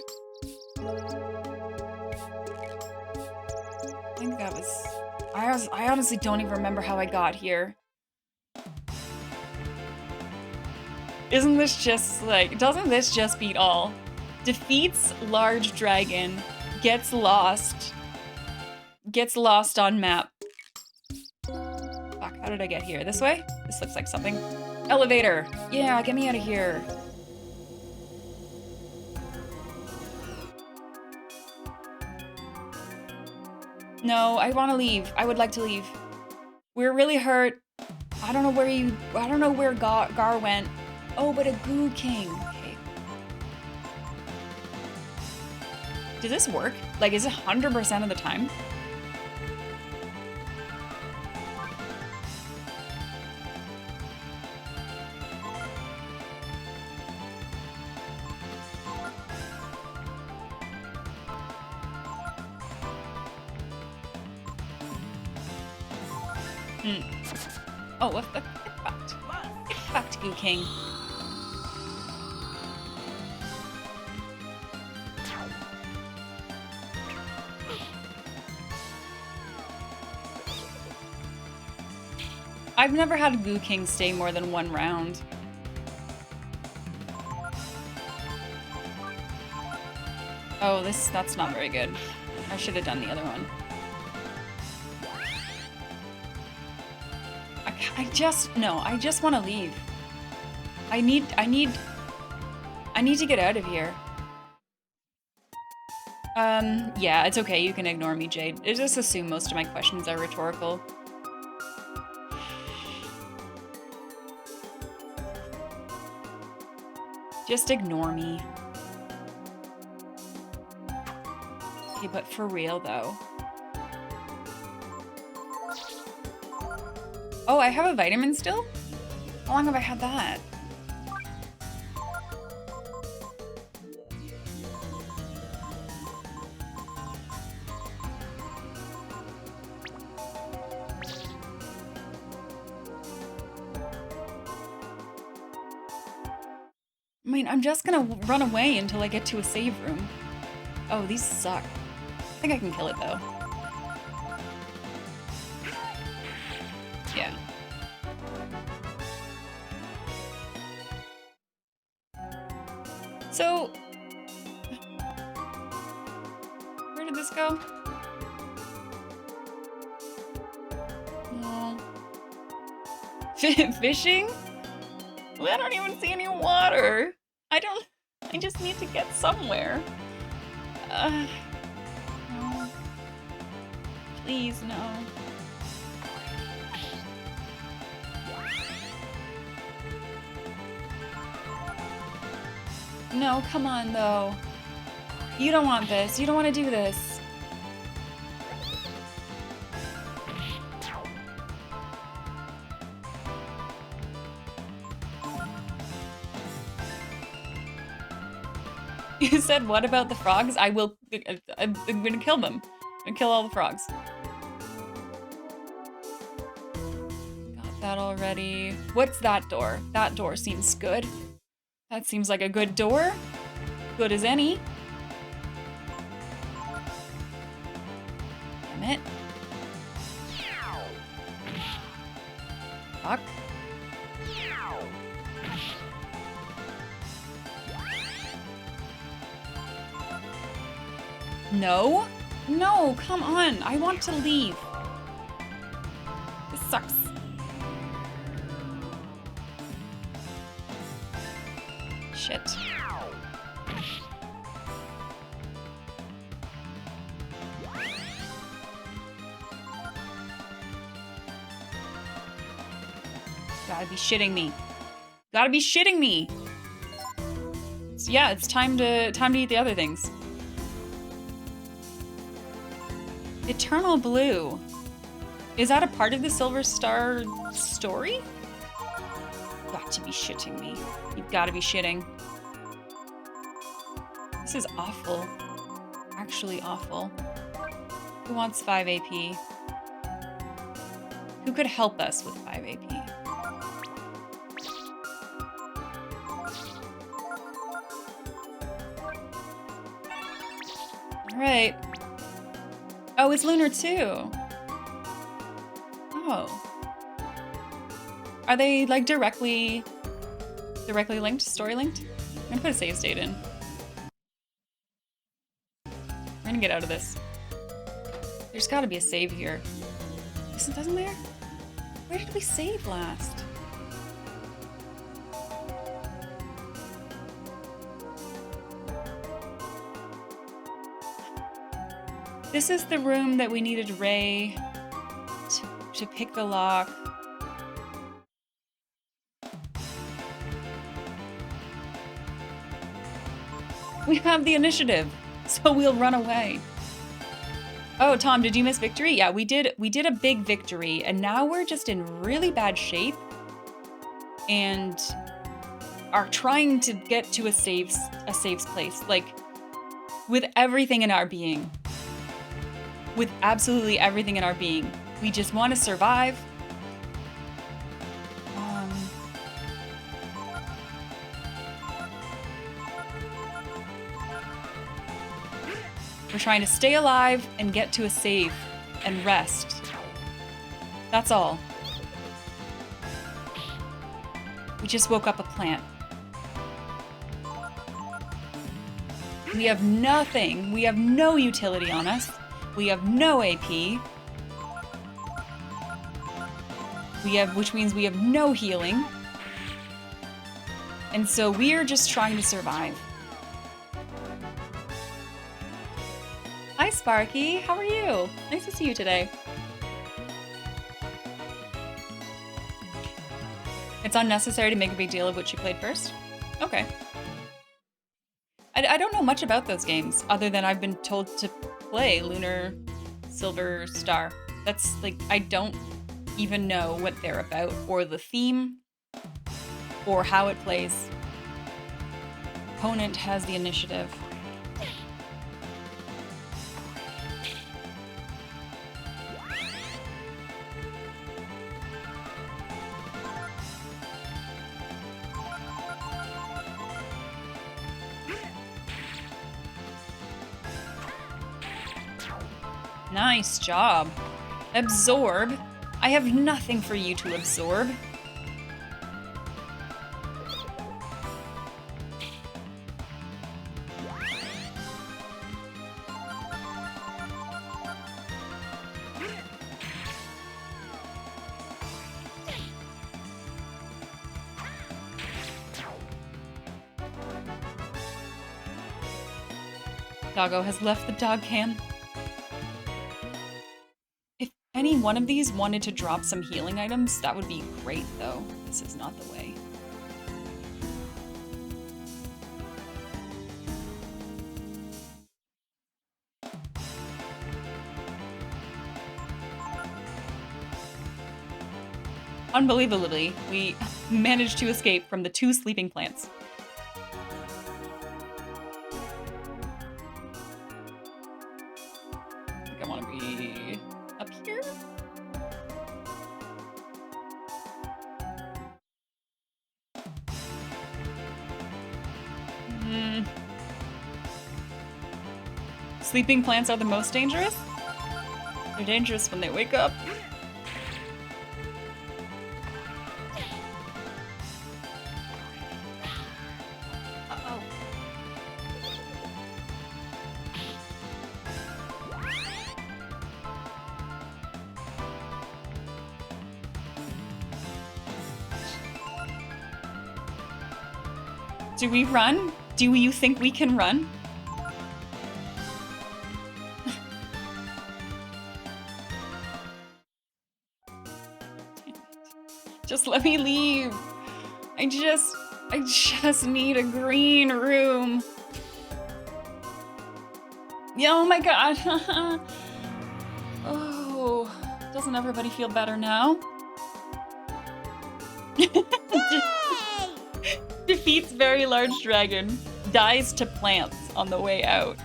I think that was... I honestly don't even remember how I got here. Isn't this just like... Doesn't this just beat all? Defeats large dragon. Gets lost. Gets lost on map. Fuck, how did I get here? This way? This looks like something. Elevator! Yeah, get me out of here. No, I want to leave. I would like to leave. We're really hurt. I don't know where Gar went. Oh, but a Goo King. Okay. Does this work? Like, is it 100% of the time? Oh, what the fuck? Get fucked, Goo King. I've never had a Goo King stay more than 1 round. Oh, that's not very good. I should have done the other one. I just want to leave. I need to get out of here. Yeah, it's okay. You can ignore me, Jade. I just assume most of my questions are rhetorical. Just ignore me. Okay, but for real, though. Oh, I have a vitamin still? How long have I had that? I mean, I'm just gonna run away until I get to a save room. Oh, these suck. I think I can kill it, though. Yeah. So... where did this go? No. Fishing? Well, I don't even see any water. I just need to get somewhere. No. Please, no. No, come on, though. You don't want this. You don't want to do this. You said, what about the frogs? I'm gonna kill them. I'm gonna kill all the frogs. Got that already. What's that door? That door seems good. That seems like a good door. Good as any. Damn it. Fuck. No? No, come on. I want to leave. This sucks. Shit. Gotta be shitting me. Gotta be shitting me. So yeah, it's time to eat the other things. Eternal Blue. Is that a part of the Silver Star story? Got to be shitting me. You've got to be shitting. This is awful. Actually awful. Who wants 5 AP? Who could help us with 5 AP? Alright. Oh, it's Lunar too. Oh. Are they like directly linked, story linked? I'm gonna put a save state in. We're gonna get out of this. There's gotta be a save here. Doesn't there? Where did we save last? This is the room that we needed Ray to pick the lock. We have the initiative, so we'll run away. Oh, Tom, did you miss victory? Yeah, we did a big victory, and now we're just in really bad shape and are trying to get to a safe place, like with everything in our being. With absolutely everything in our being. We just want to survive. We're trying to stay alive and get to a save and rest. That's all. We just woke up a plant. We have nothing. We have no utility on us. We have no AP. Which means we have no healing. And so we are just trying to survive. Hi, Sparky. How are you? Nice to see you today. It's unnecessary to make a big deal of which you played first? Okay. I don't know much about those games, other than I've been told to play Lunar Silver Star. That's like, I don't even know what they're about, or the theme, or how it plays. Opponent has the initiative. Nice job. Absorb? I have nothing for you to absorb. Doggo has left the dog cam. If any one of these wanted to drop some healing items, that would be great, though. This is not the way. Unbelievably, we managed to escape from the 2 sleeping plants. I think I want to be up here. Sleeping plants are the most dangerous? They're dangerous when they wake up. Do we run? Do you think we can run? Just let me leave. I just need a green room. Yeah, oh my god. Oh, doesn't everybody feel better now? Defeats very large dragon. Dies to plants on the way out.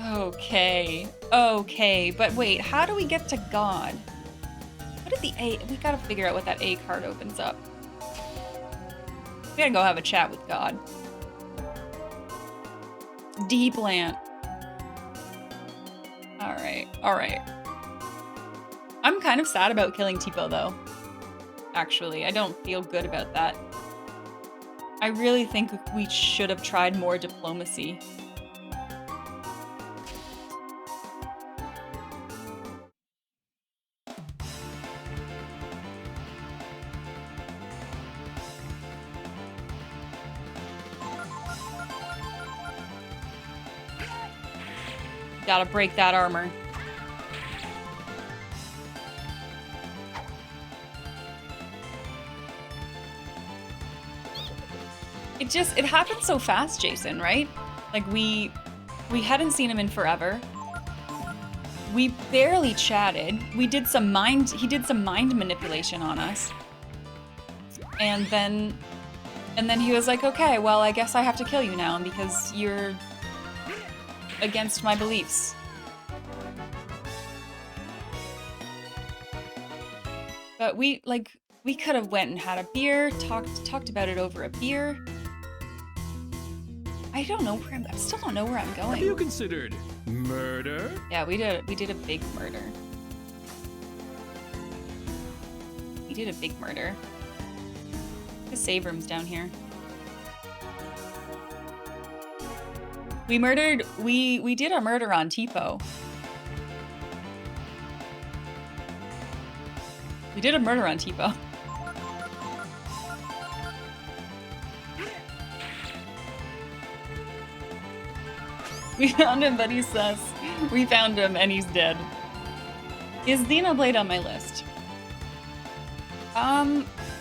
Okay. Okay, but wait, how do we get to God? What did the A... We gotta figure out what that A card opens up. We gotta go have a chat with God. D plant. Alright, alright. I'm kind of sad about killing Tipo, though. Actually, I don't feel good about that. I really think we should have tried more diplomacy. Gotta break that armor. It happened so fast, Jason, right? Like we hadn't seen him in forever. We barely chatted. He did some mind manipulation on us. And then he was like, okay, well, I guess I have to kill you now because you're against my beliefs. But we could have went and had a beer, talked about it over a beer. I don't know where I still don't know where I'm going. Have you considered murder? Yeah, we did a big murder. We did a big murder. The save room's down here. We did a murder on Tipo. We did a murder on Tipo. We found him, but he's sus. We found him, and he's dead. Is Xenoblade on my list?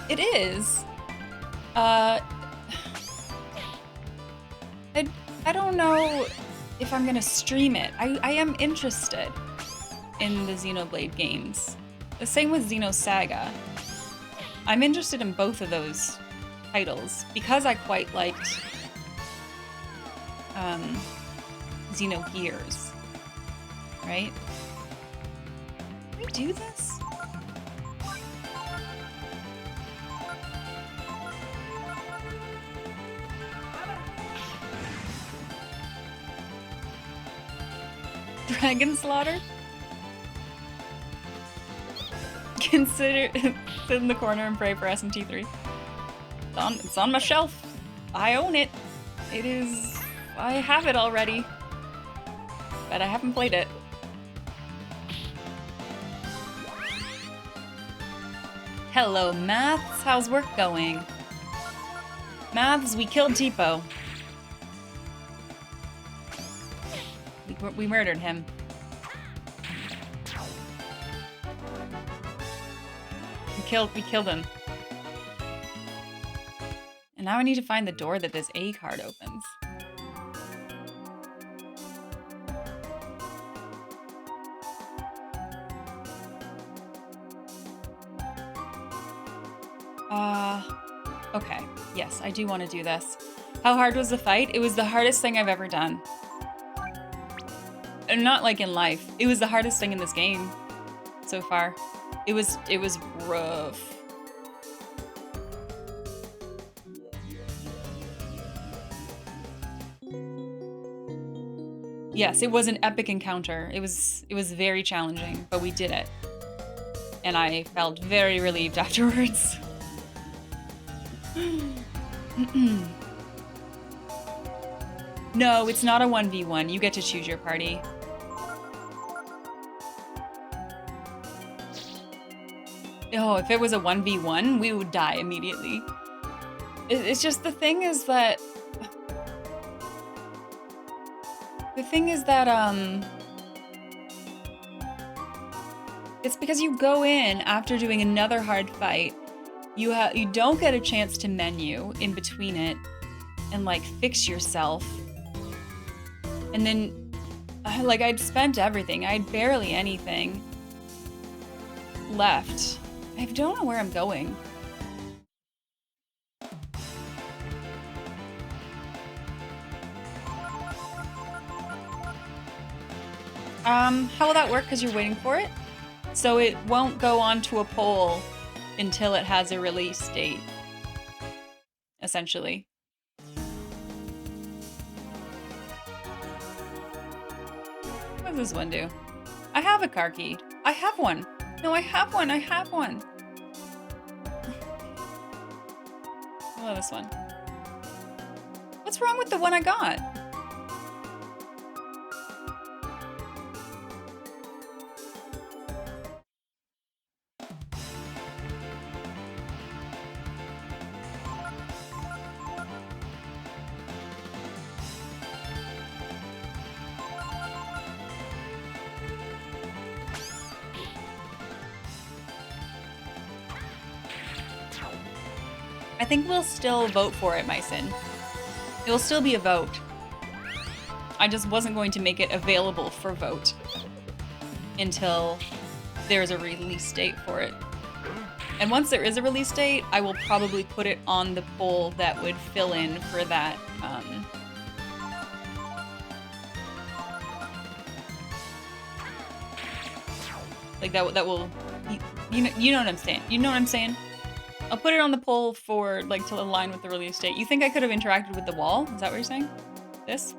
It is. I don't know if I'm gonna stream it. I am interested in the Xenoblade games. The same with Xenosaga. I'm interested in both of those titles because I quite liked Xenogears, right? Can we do this? Dragon slaughter? Consider sit in the corner and pray for SMT3. It's on my shelf. I own it. It is. I have it already, but I haven't played it. Hello, Maths. How's work going? Maths, we killed Tipo. We murdered him. We killed him. And now I need to find the door that this A card opens. Okay. Yes, I do want to do this. How hard was the fight? It was the hardest thing I've ever done. And not like in life. It was the hardest thing in this game so far. It was rough. Yes, it was an epic encounter. It was very challenging, but we did it. And I felt very relieved afterwards. No, it's not a 1v1. You get to choose your party. Oh, if it was a 1v1, we would die immediately. It's just the thing is that The thing is that, it's because you go in after doing another hard fight. You don't get a chance to menu in between it and like fix yourself. And then like I'd spent everything. I had barely anything left. I don't know where I'm going. How will that work? Because you're waiting for it? So it won't go onto a poll until it has a release date, essentially. What does this one do? I have a car key. I have one. No, I have one. I have one. I love this one. What's wrong with the one I got? I think we'll still vote for it, Myson. It will still be a vote. I just wasn't going to make it available for vote until there's a release date for it. And once there is a release date, I will probably put it on the poll that would fill in for that. Like that will, you know what I'm saying? You know what I'm saying? I'll put it on the poll for, like, to align with the release date. You think I could have interacted with the wall? Is that what you're saying? This?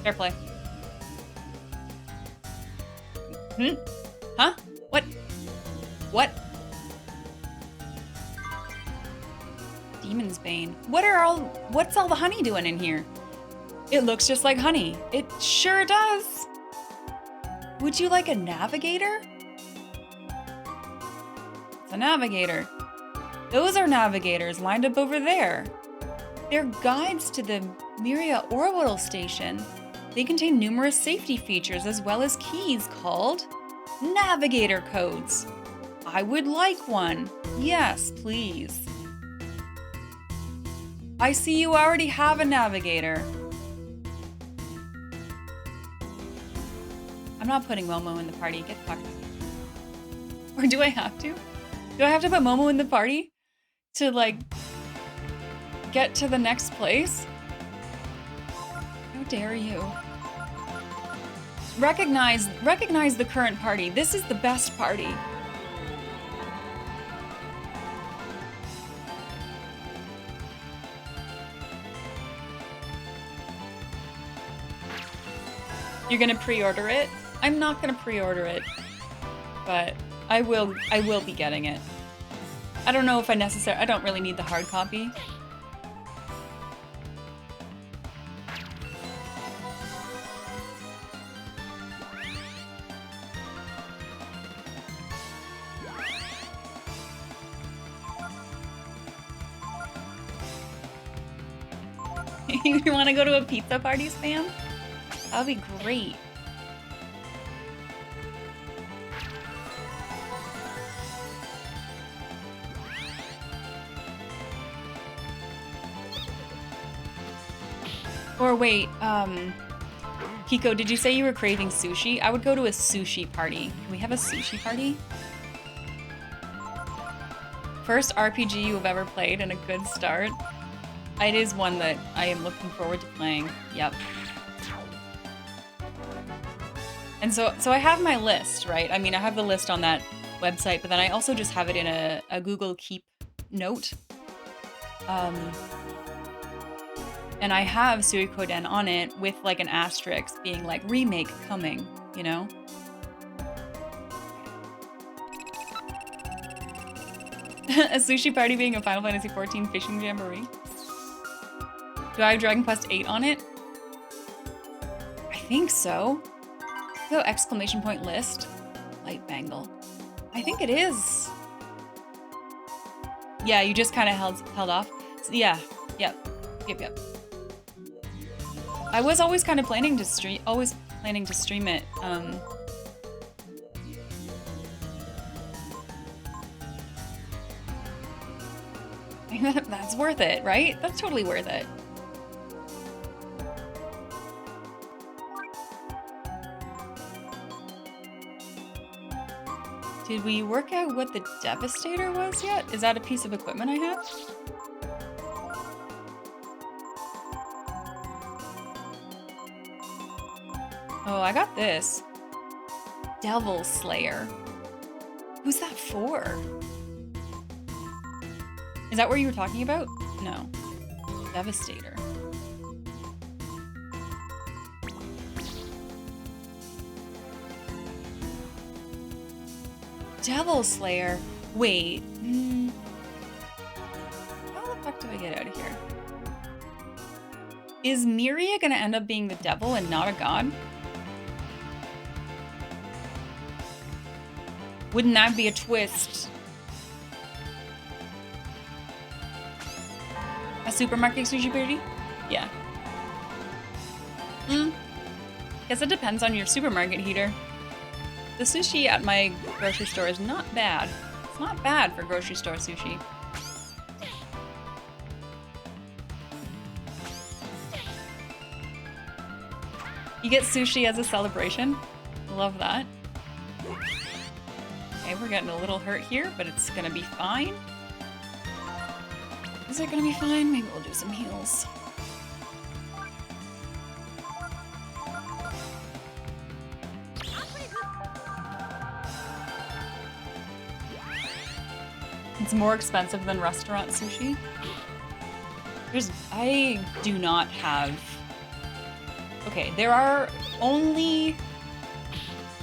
Fair play. Huh? What? What? Demon's Bane. What's all the honey doing in here? It looks just like honey. It sure does. Would you like a navigator? It's a navigator. Those are navigators lined up over there. They're guides to the Myria orbital station. They contain numerous safety features as well as keys called navigator codes. I would like one. Yes, please. I see you already have a navigator. I'm not putting Momo in the party. Get fucked. Or do I have to? Do I have to put Momo in the party to, like, get to the next place? How dare you? Recognize the current party. This is the best party. You're gonna pre-order it? I'm not gonna pre-order it, but I will be getting it. I don't know if I don't really need the hard copy. You want to go to a pizza party, Spam? That would be great. Or wait, Kiko, did you say you were craving sushi? I would go to a sushi party. Can we have a sushi party? First RPG you have ever played and a good start. It is one that I am looking forward to playing. Yep. And so I have my list, right? I mean, I have the list on that website, but then I also just have it in a Google Keep note. And I have Suikoden on it with like an asterisk being like remake coming, you know? A sushi party being a Final Fantasy XIV fishing jamboree. Do I have Dragon Quest VIII on it? I think so. No exclamation point list. Light bangle. I think it is. Yeah, you just kind of held off. Yeah, yep. I was always kind of planning to stream it. That's worth it, right? That's totally worth it. Did we work out what the Devastator was yet? Is that a piece of equipment I have? Oh, I got this. Devil Slayer. Who's that for? Is that what you were talking about? No. Devastator. Devil Slayer. Wait. How the fuck do I get out of here? Is Myria gonna end up being the devil and not a god? Wouldn't that be a twist? A supermarket sushi party? Yeah. Guess it depends on your supermarket heater. The sushi at my grocery store is not bad. It's not bad for grocery store sushi. You get sushi as a celebration? Love that. Okay, we're getting a little hurt here, but it's gonna be fine. Is it gonna be fine? Maybe we'll do some heals. It's more expensive than restaurant sushi. I do not have... Okay, there are only...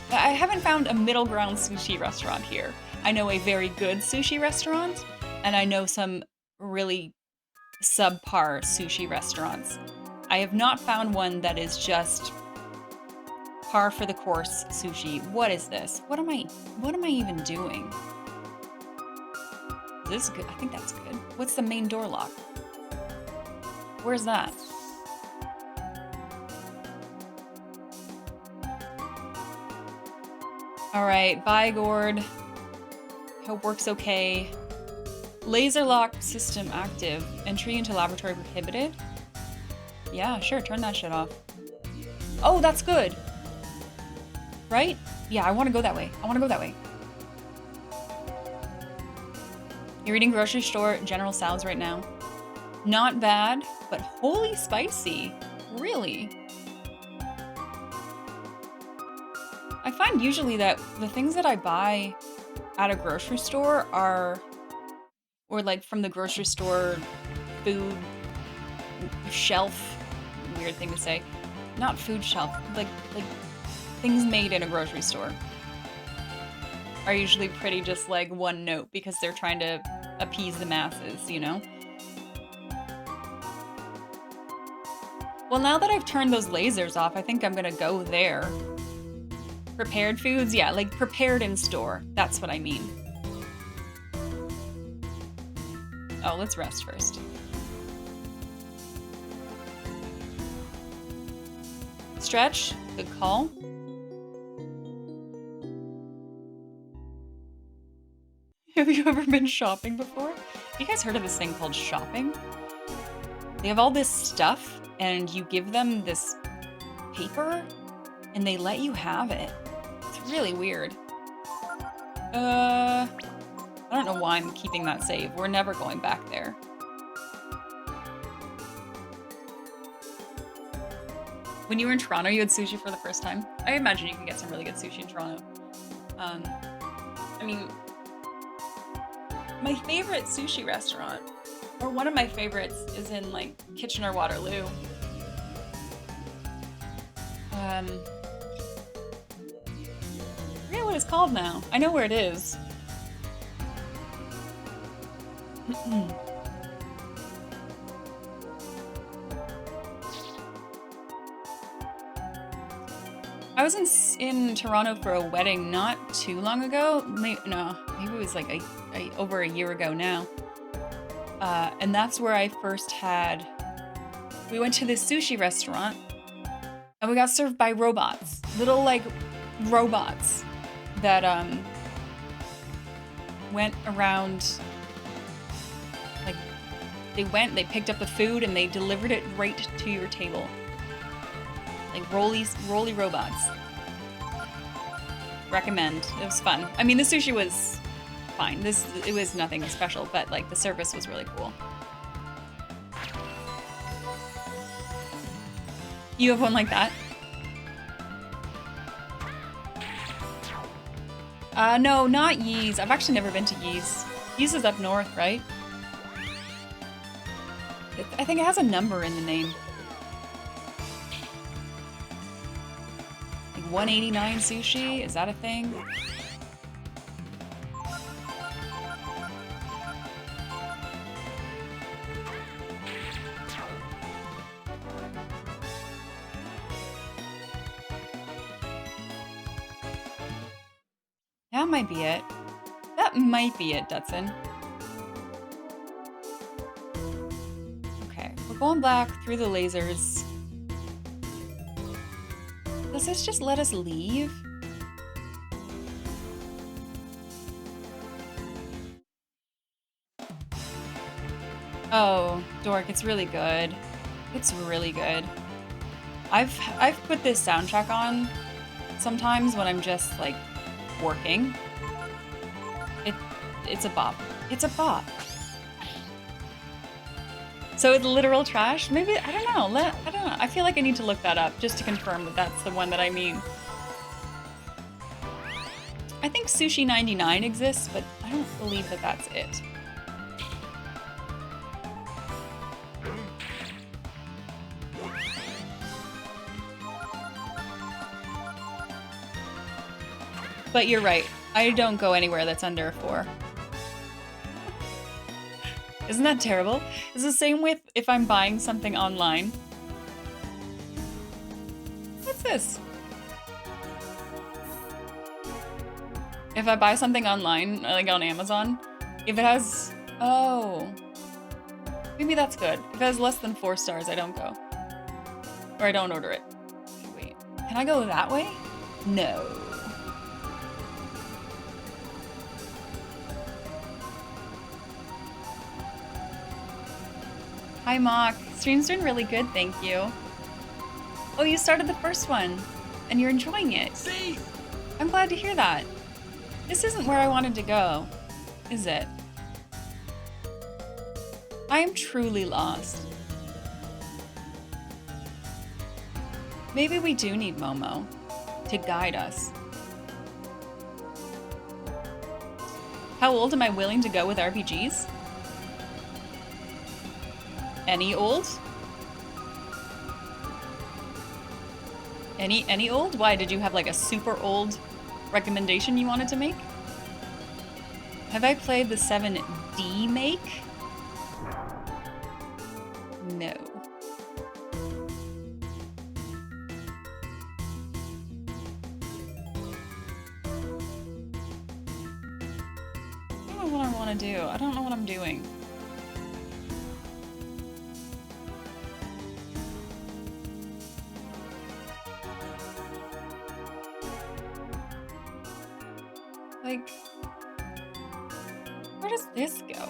I haven't found a middle ground sushi restaurant here. I know a very good sushi restaurant, and I know some really subpar sushi restaurants. I have not found one that is just par for the course sushi. What is this? What am I even doing? Is this good? I think that's good. What's the main door lock? Where's that? All right, bye, Gord. Hope works okay. Laser lock system active. Entry into laboratory prohibited. Yeah, sure, turn that shit off. Oh, that's good. Right? Yeah, I want to go that way. You're eating grocery store General Tso's right now. Not bad, but holy spicy. Really? I find usually that the things that I buy at a grocery store or like from the grocery store food shelf, weird thing to say, not food shelf, like things made in a grocery store are usually pretty just like one note because they're trying to appease the masses, you know? Well, now that I've turned those lasers off, I think I'm gonna go there. Prepared foods? Yeah, like prepared in store. That's what I mean. Oh, let's rest first. Stretch, good call. Have you ever been shopping before? Have you guys heard of this thing called shopping? They have all this stuff and you give them this paper and they let you have it. It's really weird. I don't know why I'm keeping that save. We're never going back there. When you were in Toronto, you had sushi for the first time? I imagine you can get some really good sushi in Toronto. I mean, my favorite sushi restaurant, or one of my favorites, is in like Kitchener-Waterloo. I forget what it's called now. I know where it is. I was in Toronto for a wedding not too long ago. Maybe it was like over a year ago now. And that's where I first had... We went to this sushi restaurant, and we got served by robots. Little, like, robots that, went around... Like, they picked up the food, and they delivered it right to your table. Like, roly robots. Recommend. It was fun. I mean, the sushi was fine. It was nothing special, but, like, the service was really cool. You have one like that? No, not Yee's. I've actually never been to Yee's. Yee's is up north, right? I think it has a number in the name. Like 189 sushi? Is that a thing? That might be it. That might be it, Dutson. Okay, we're going back through the lasers. Does this just let us leave? Oh, Dork, it's really good. It's really good. I've put this soundtrack on sometimes when I'm just like working. It's a bop. It's a bop. So it's literal trash? Maybe, I don't know. I don't know. I feel like I need to look that up just to confirm that that's the one that I mean. I think Sushi 99 exists, but I don't believe that that's it. But you're right. I don't go anywhere that's under a 4. Isn't that terrible? It's the same with if I'm buying something online. What's this? If I buy something online, like on Amazon, if it has... Oh. Maybe that's good. If it has less than 4 stars, I don't go. Or I don't order it. Wait. Can I go that way? No. Hi, Mock. Stream's doing really good, thank you. Oh, you started the first one, and you're enjoying it. See? I'm glad to hear that. This isn't where I wanted to go, is it? I am truly lost. Maybe we do need Momo to guide us. How old am I willing to go with RPGs? Any old? Any old? Why, did you have like a super old recommendation you wanted to make? Have I played the 7D make? No. I don't know what I want to do. I don't know what I'm doing. Like, where does this go?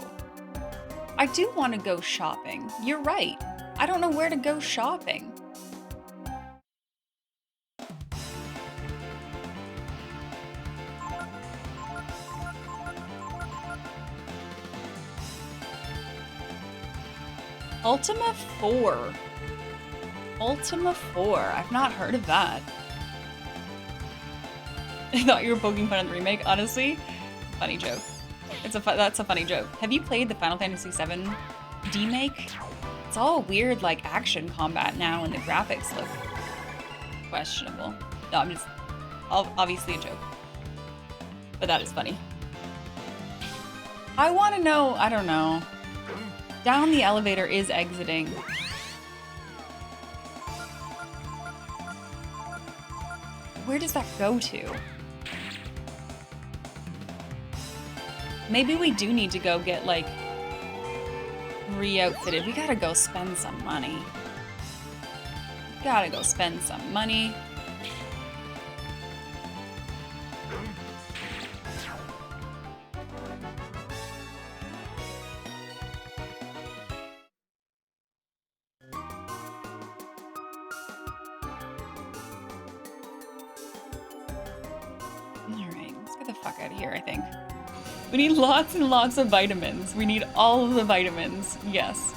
I do want to go shopping. You're right. I don't know where to go shopping. Ultima 4. Ultima 4. I've not heard of that. I thought you were poking fun at the remake. Honestly, funny joke. That's a funny joke. Have you played the Final Fantasy VII remake? It's all weird, like action combat now, and the graphics look questionable. No, I'm just obviously a joke, but that is funny. I want to know. I don't know. Down the elevator is exiting. Where does that go to? Maybe we do need to go get, like, re-outfitted. We gotta go spend some money. Gotta go spend some money. Alright, let's get the fuck out of here, I think. We need lots and lots of vitamins. We need all of the vitamins. Yes.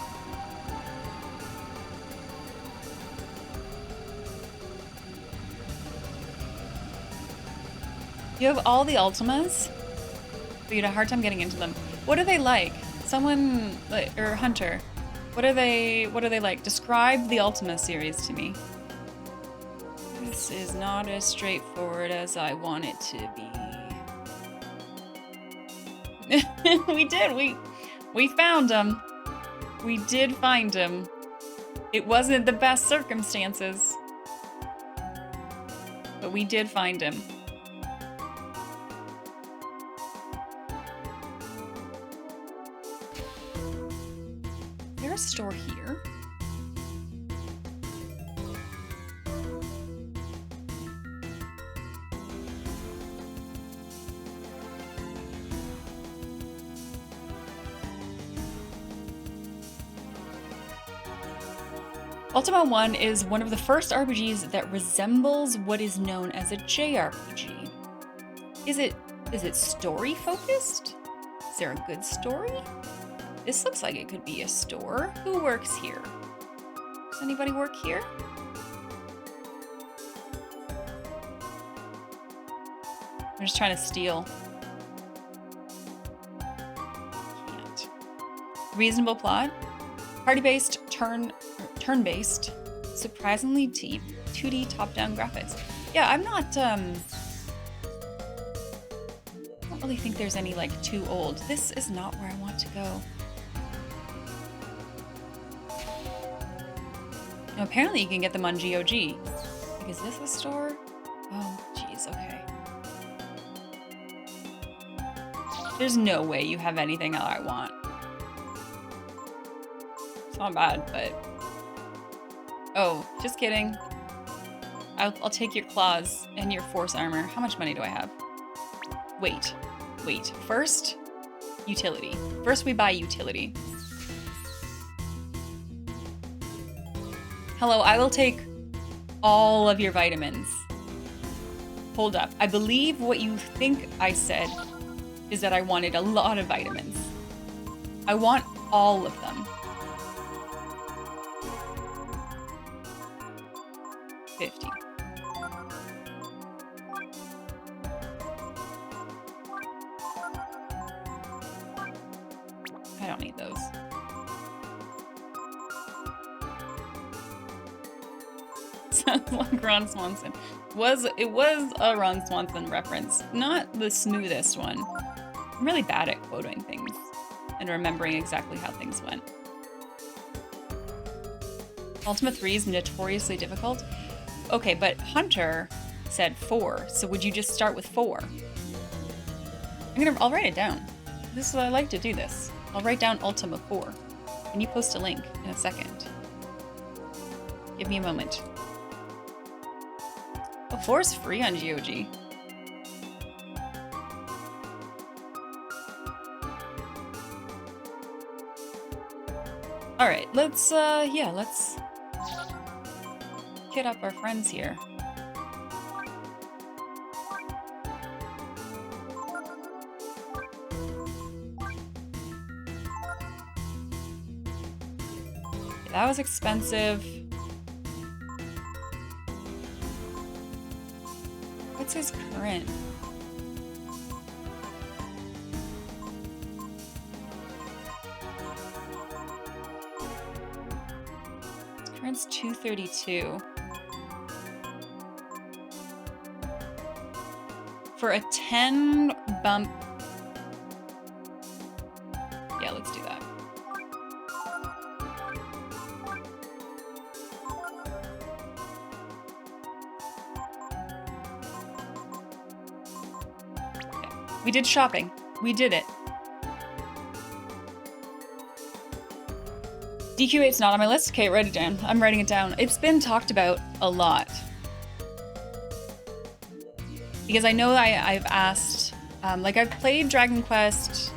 You have all the Ultimas, but you had a hard time getting into them. What are they like? Someone, or Hunter, what are they like? Describe the Ultima series to me. This is not as straightforward as I want it to be. We did. We found him. We did find him. It wasn't the best circumstances, but we did find him. Is there a store here? Ultima 1 is one of the first RPGs that resembles what is known as a JRPG. Is it story focused? Is there a good story? This looks like it could be a store. Who works here? Does anybody work here? I'm just trying to steal. Can't. Reasonable plot. Party-based, turn-based, surprisingly deep 2D top-down graphics. Yeah, I don't really think there's any like too old. This is not where I want to go. Now, apparently you can get them on GOG. Like, is this a store? Oh, jeez, okay. There's no way you have anything that I want. It's not bad, but... Oh, just kidding. I'll take your claws and your force armor. How much money do I have? Wait. First, utility. First we buy utility. Hello, I will take all of your vitamins. Hold up. I believe what you think I said is that I wanted a lot of vitamins. I want all of them. 50. I don't need those. Sounds like Ron Swanson. It was a Ron Swanson reference, not the smoothest one. I'm really bad at quoting things and remembering exactly how things went. Ultima 3 is notoriously difficult. Okay, but Hunter said 4, so would you just start with 4? I'll write it down. I like to do this. I'll write down Ultima 4. Can you post a link in a second? Give me a moment. Oh, 4 is free on GOG. All right, let's hit up our friends here. That was expensive. What's his current? His current's 232. For a 10 bump. Yeah, let's do that. Okay. We did shopping. We did it. DQ8's not on my list. Okay, write it down. I'm writing it down. It's been talked about a lot. Because I know I've asked, like I've played Dragon Quest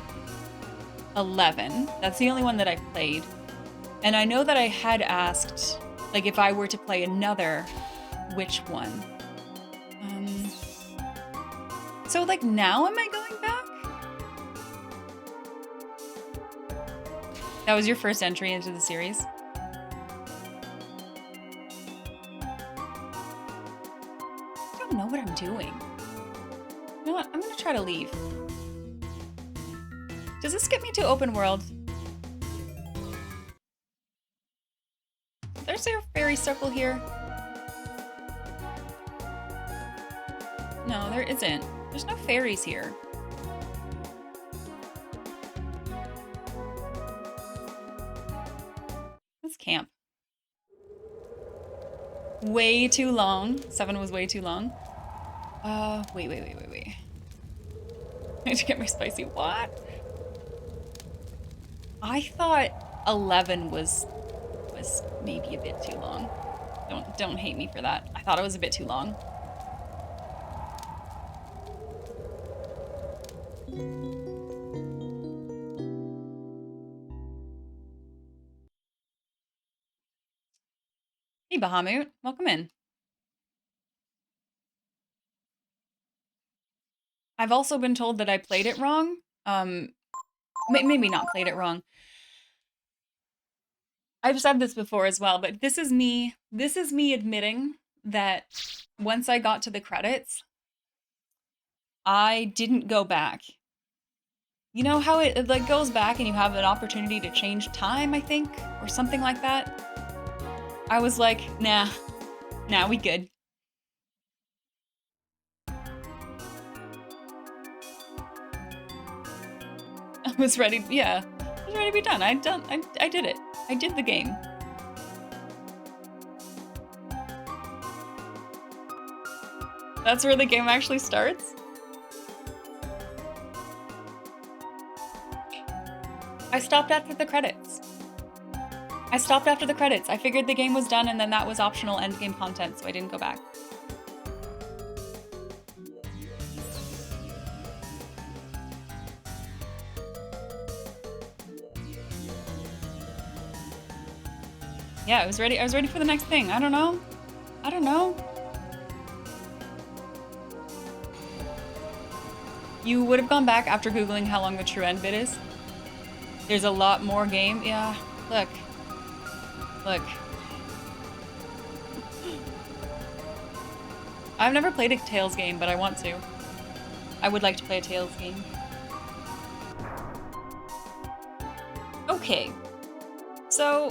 11. That's the only one that I've played. And I know that I had asked, like if I were to play another, which one? So like now am I going back? That was your first entry into the series? I don't know what I'm doing. You know what? I'm gonna try to leave. Does this get me to open world? There's a fairy circle here. No, there isn't. There's no fairies here. Let's camp. Way too long. 7 was way too long. Wait. I need to get my spicy. What? I thought 11 was maybe a bit too long. Don't hate me for that. I thought it was a bit too long. Hey Bahamut, welcome in. I've also been told that I played it wrong. Maybe not played it wrong. I've said this before as well, but this is me admitting that once I got to the credits, I didn't go back. You know how it like goes back and you have an opportunity to change time, I think, or something like that? I was like, nah, we good. I was ready, yeah. I was ready to be done. I did it. I did the game. That's where the game actually starts? I stopped after the credits. I figured the game was done and then that was optional endgame content, so I didn't go back. Yeah, I was ready for the next thing. I don't know. You would have gone back after Googling how long the true end bit is? There's a lot more game. Yeah, look. I've never played a Tales game, but I want to. I would like to play a Tales game. Okay. So,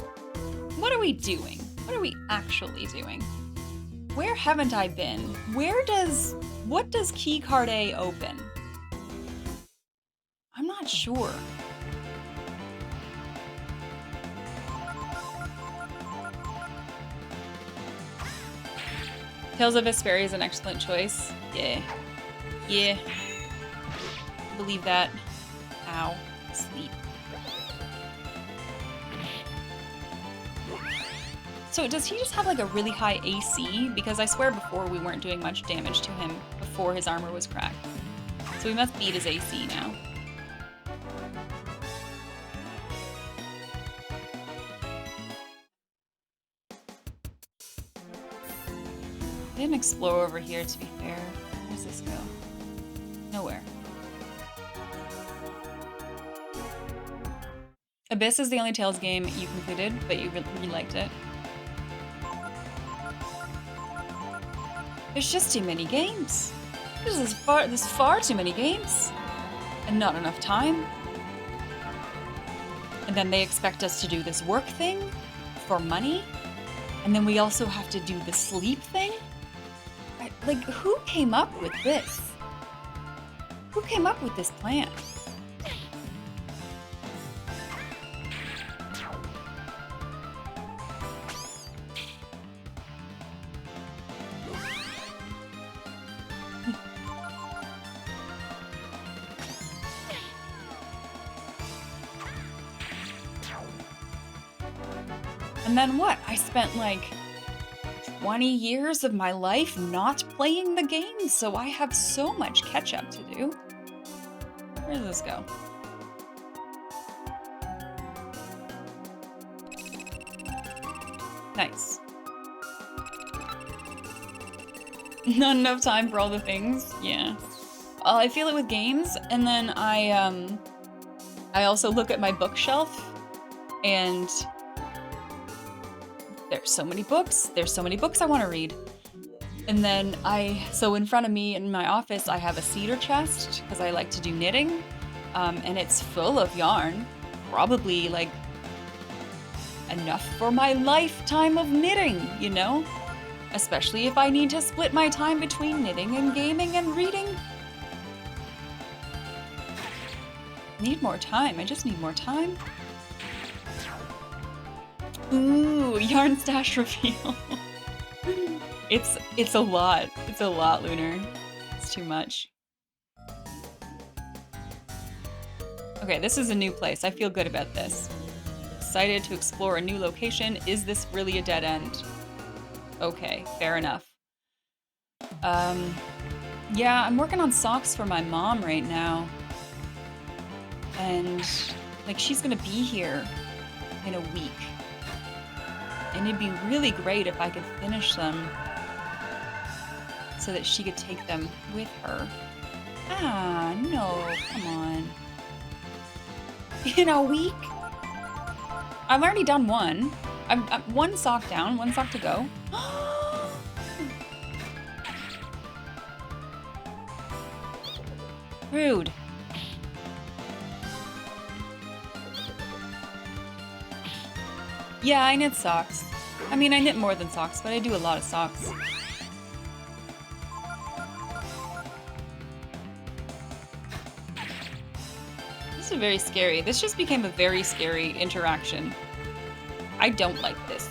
what are we doing? What are we actually doing? Where haven't I been? What does keycard A open? I'm not sure. Tales of Vesperia is an excellent choice. Yeah. Believe that. Ow. Sleep. So does he just have like a really high AC? Because I swear before we weren't doing much damage to him before his armor was cracked. So we must beat his AC now. I didn't explore over here, to be fair. Where does this go? Nowhere. Abyss is the only Tales game you completed, but you really liked it. There's just too many games. There's far too many games. And not enough time. And then they expect us to do this work thing for money. And then we also have to do the sleep thing. Like, who came up with this? Who came up with this plan? And then what? I spent like 20 years of my life not playing the game, so I have so much catch up to do. Where does this go? Nice. Not enough time for all the things. Yeah. I feel it with games, and then I also look at my bookshelf, and there's so many books. There's so many books I want to read. And then so in front of me in my office, I have a cedar chest because I like to do knitting, and it's full of yarn, probably like enough for my lifetime of knitting, you know? Especially if I need to split my time between knitting and gaming and reading. Need more time. I just need more time. Ooh, yarn stash reveal. It's a lot. It's a lot, Lunar. It's too much. Okay, this is a new place. I feel good about this. Excited to explore a new location. Is this really a dead end? Okay, fair enough. Yeah, I'm working on socks for my mom right now. And, like, she's gonna be here in a week. And it'd be really great if I could finish them so that she could take them with her. Ah, no, come on. In a week? I've already done one. I'm one sock down, one sock to go. Rude. Yeah, I knit socks. I mean, I knit more than socks, but I do a lot of socks. This is very scary. This just became a very scary interaction. I don't like this.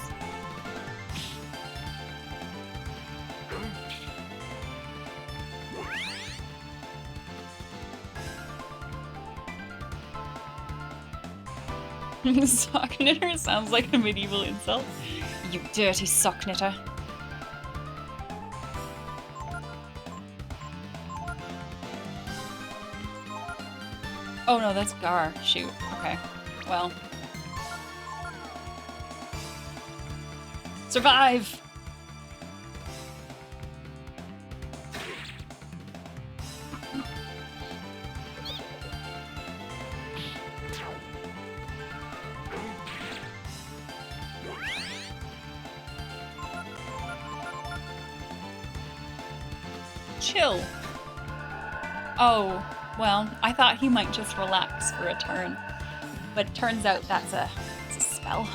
Sock knitter sounds like a medieval insult. You dirty sock knitter. Oh no, that's Gar. Shoot. Okay. Well. Survive! Chill. Oh, well, I thought he might just relax for a turn. But it turns out that's a spell.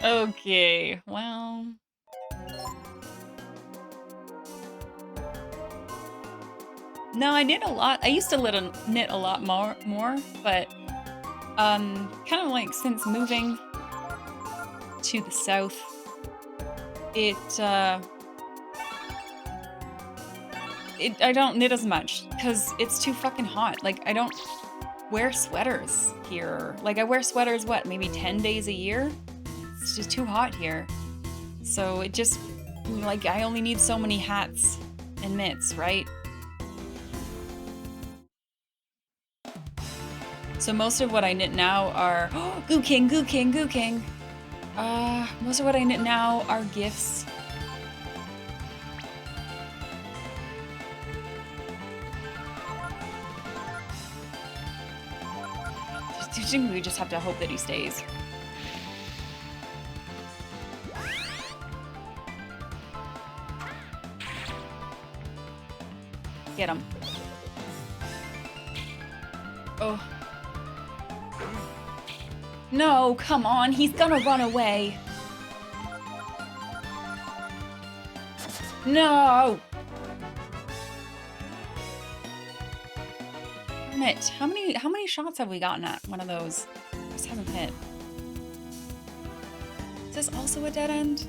Okay, well. No, I knit a lot. I used to knit a lot more, but kind of like since moving to the south, I don't knit as much because it's too fucking hot. Like, I don't wear sweaters here. Like, I wear sweaters, what, maybe 10 days a year? It's just too hot here. So it just, like, I only need so many hats and mitts, right? So most of what I knit now are, oh, Goo King, Goo King, Goo King. Most of what I knit now are gifts. We just have to hope that he stays. Get him. Oh. No, come on, he's gonna run away. No! Darn it. How many shots have we gotten at one of those? This hasn't hit. Is this also a dead end?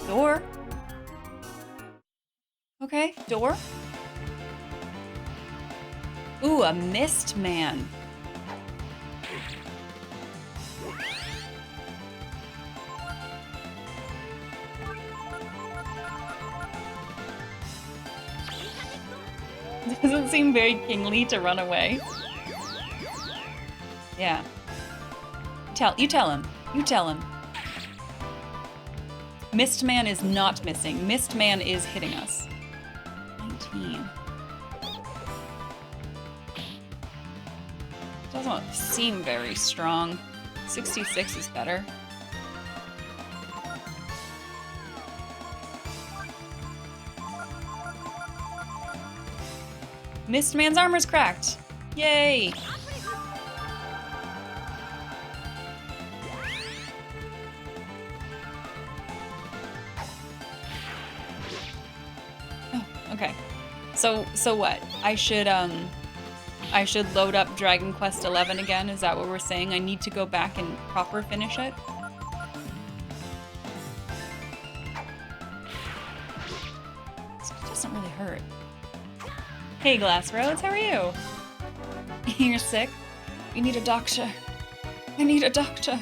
Door? Okay, door. Ooh, a mist man. Doesn't seem very kingly to run away. Yeah. You tell him. You tell him. Mistman is not missing. Mistman is hitting us. 19. Doesn't seem very strong. 66 is better. Mistman's armor's cracked. Yay! Oh, okay. So what? I should load up Dragon Quest XI again? Is that what we're saying? I need to go back and proper finish it? It doesn't really hurt. Hey, Glass Roads, how are you? You're sick? You need a doctor. I need a doctor.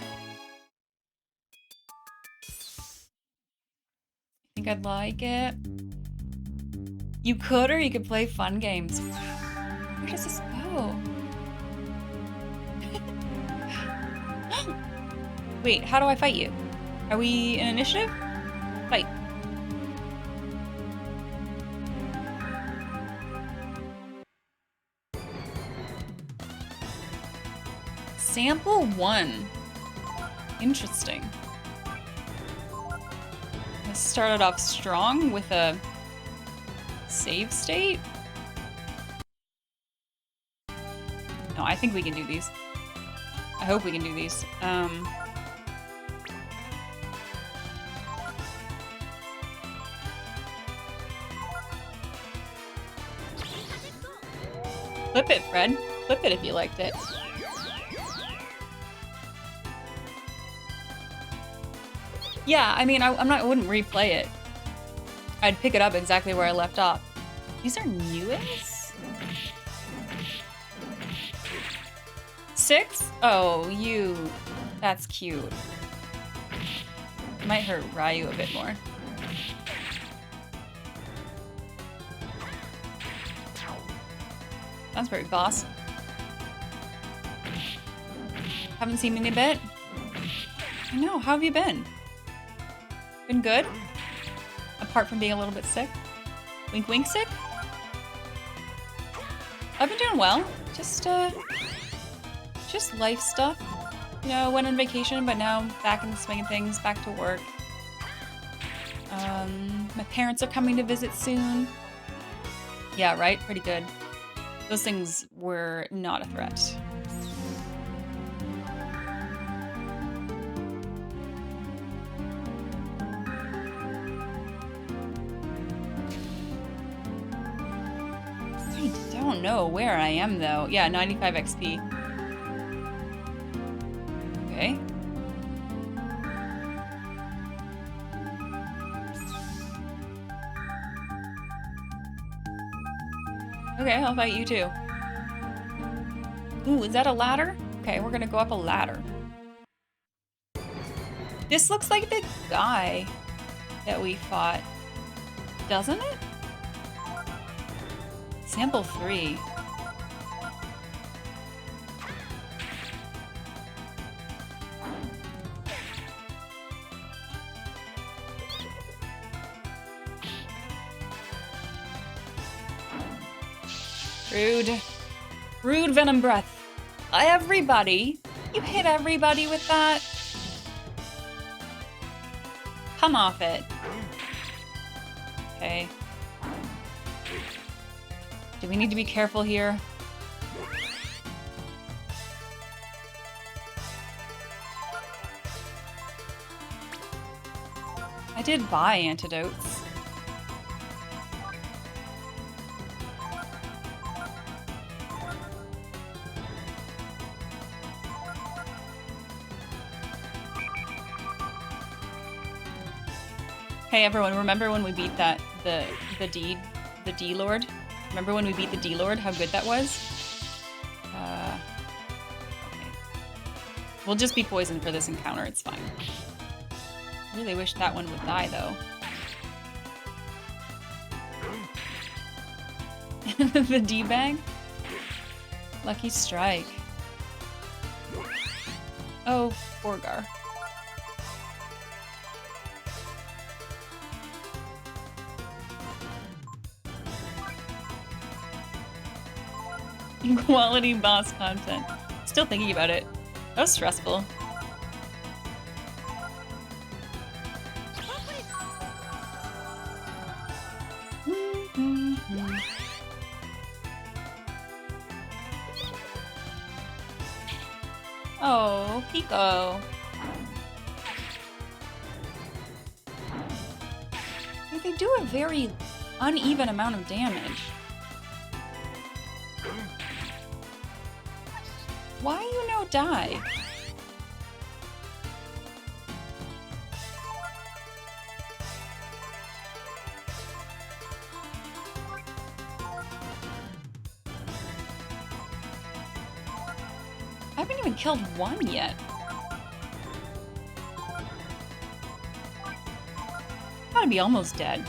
Think I'd like it? You could, or you could play fun games. Where does this go? Wait, how do I fight you? Are we in initiative? Fight. Sample 1. Interesting. I started off strong with a save state. No, I think we can do these. I hope we can do these. Flip it, Fred. Flip it if you liked it. Yeah, I mean, I wouldn't replay it. I'd pick it up exactly where I left off. These are newest? 6? Oh, that's cute. Might hurt Ryu a bit more. Sounds very boss. Haven't seen you in a bit. I know, how have you been? Been good? Apart from being a little bit sick? Wink wink sick? I've been doing well. Just life stuff. You know, went on vacation, but now back in the swing of things, back to work. My parents are coming to visit soon. Yeah, right? Pretty good. Those things were not a threat. I don't know where I am though. Yeah, 95 XP. Okay. Okay, I'll fight you too. Ooh, is that a ladder? Okay, we're gonna go up a ladder. This looks like the guy that we fought, doesn't it? Sample 3. Rude. Rude venom breath. Everybody? You hit everybody with that? Come off it. Okay. Do we need to be careful here? I did buy antidotes. Hey everyone, remember when we beat the deed the D-Lord. Remember when we beat the D-Lord? How good that was? Okay. We'll just be poisoned for this encounter. It's fine. Really wish that one would die, though. The D-bag? Lucky strike. Oh, Borgar. Quality boss content. Still thinking about it. That was stressful. Oh, Pico. They do a very uneven amount of damage. Why you no die? I haven't even killed one yet. Gotta be almost dead.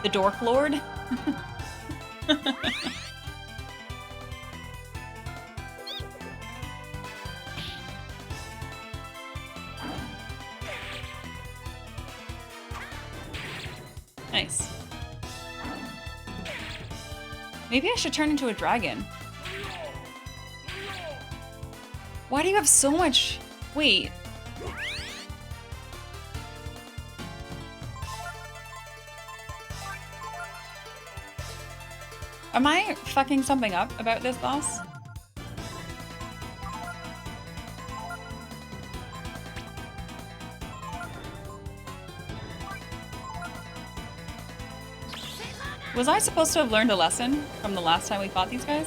The Dork Lord? Nice. Maybe I should turn into a dragon. Why do you have so much? Wait. Am I fucking something up about this boss? Was I supposed to have learned a lesson from the last time we fought these guys?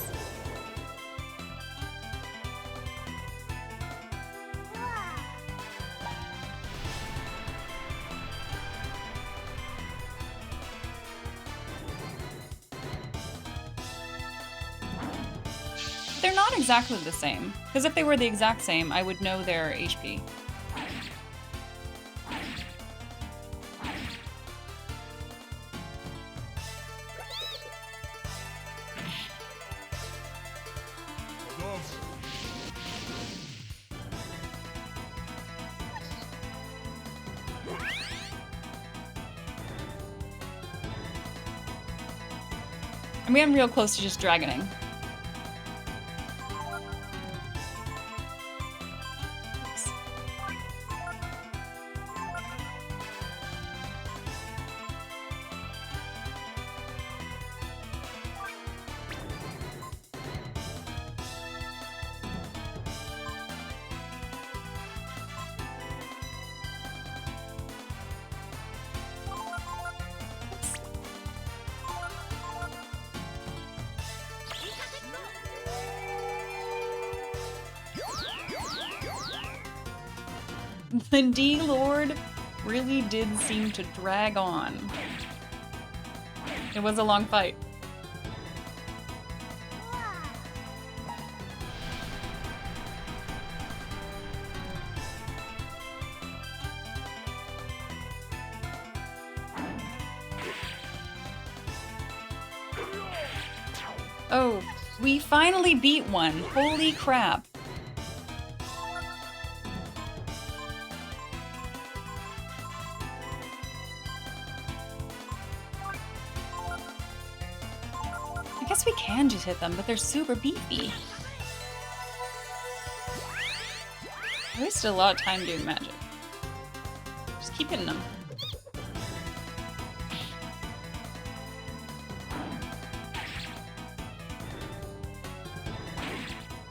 They're not exactly the same, because if they were the exact same, I would know their HP. And we am real close to just dragoning. The D-Lord really did seem to drag on. It was a long fight. Oh, we finally beat one. Holy crap. I guess we can just hit them, but they're super beefy. I wasted a lot of time doing magic. Just keep hitting them.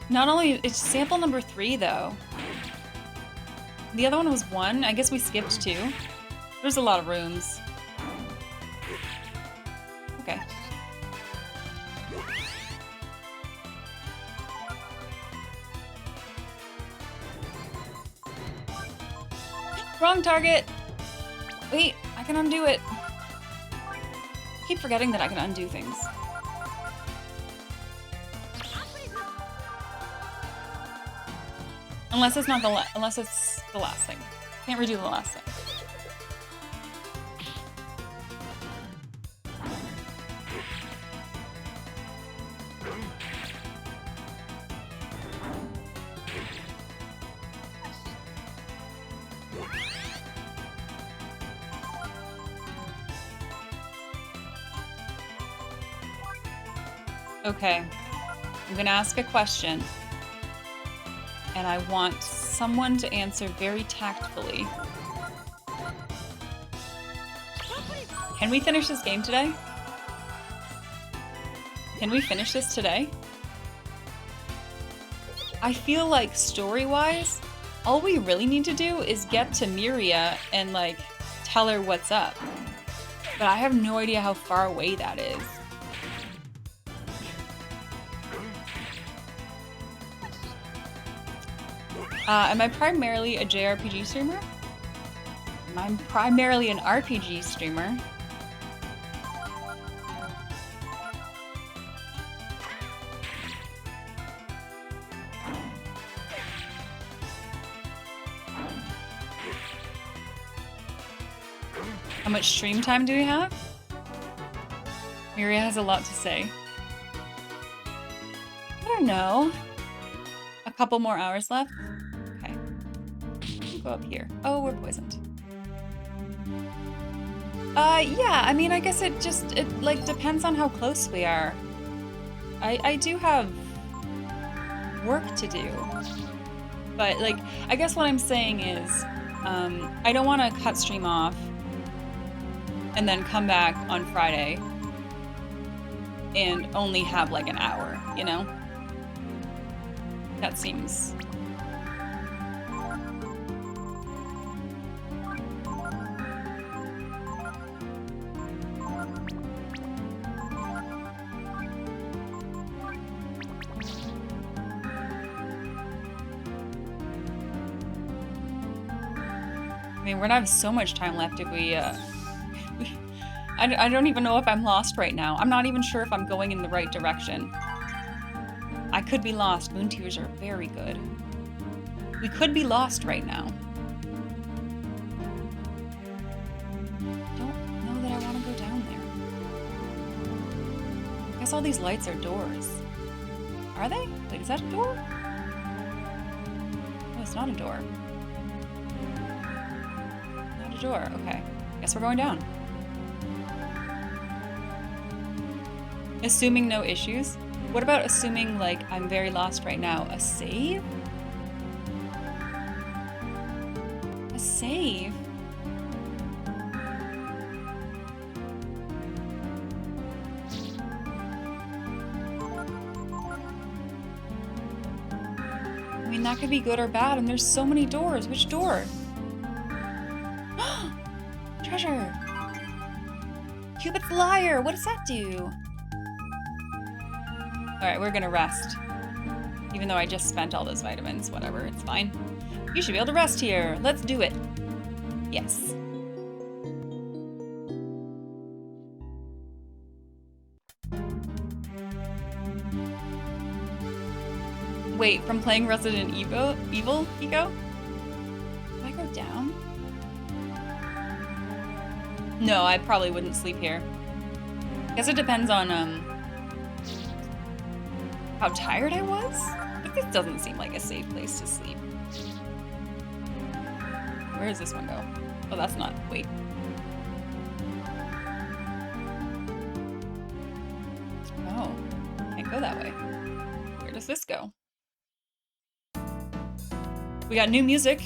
Not only, it's sample number 3 though. The other one was 1. I guess we skipped 2. There's a lot of rooms. Okay. Wrong target! Wait, I can undo it. keep forgetting that I can undo things. Unless it's not the unless it's the last thing. Can't redo the last thing. Okay, I'm gonna ask a question, and I want someone to answer very tactfully. Can we finish this game today? Can we finish this today? I feel like story-wise, all we really need to do is get to Myria and like tell her what's up. But I have no idea how far away that is. Am I primarily a JRPG streamer? I'm primarily an RPG streamer. How much stream time do we have? Myria has a lot to say. I don't know. A couple more hours left? Okay. Go up here. Oh, we're poisoned. Yeah, I mean, I guess it like depends on how close we are. I do have work to do. But like, I guess what I'm saying is, I don't want to cut stream off and then come back on Friday and only have like an hour, you know? That seems... I mean, we're gonna have so much time left if we, I don't even know if I'm lost right now. I'm not even sure if I'm going in the right direction. I could be lost. Moon tears are very good. We could be lost right now. I don't know that I want to go down there. I guess all these lights are doors. Are they? Wait, is that a door? No, it's not a door. Not a door. Okay. Guess we're going down. Assuming no issues. What about assuming, like, I'm very lost right now? A save? A save? I mean, that could be good or bad, and there's so many doors. Which door? Treasure! Cupid's lyre! What does that do? Alright, we're gonna rest. Even though I just spent all those vitamins, whatever, it's fine. You should be able to rest here. Let's do it. Yes. Wait, from playing Resident Evil, you go? Do I go down? No, I probably wouldn't sleep here. Guess it depends on, how tired I was? But this doesn't seem like a safe place to sleep. Where does this one go? Oh, that's not... Wait. Oh. Can't go that way. Where does this go? We got new music.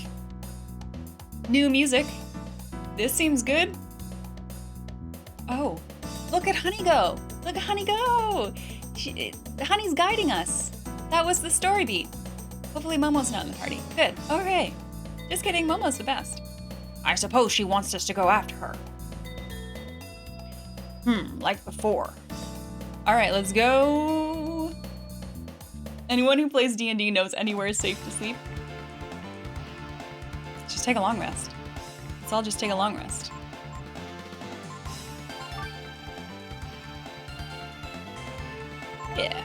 New music. This seems good. Oh. Look at Honey go! Look at Honey go! Honey's guiding us. That was the story beat. Hopefully Momo's not in the party. Good. Okay. Just kidding. Momo's the best. I suppose she wants us to go after her. Like before. Alright, let's go. Anyone who plays D&D knows anywhere is safe to sleep. Just take a long rest. Let's all just take a long rest. Yeah.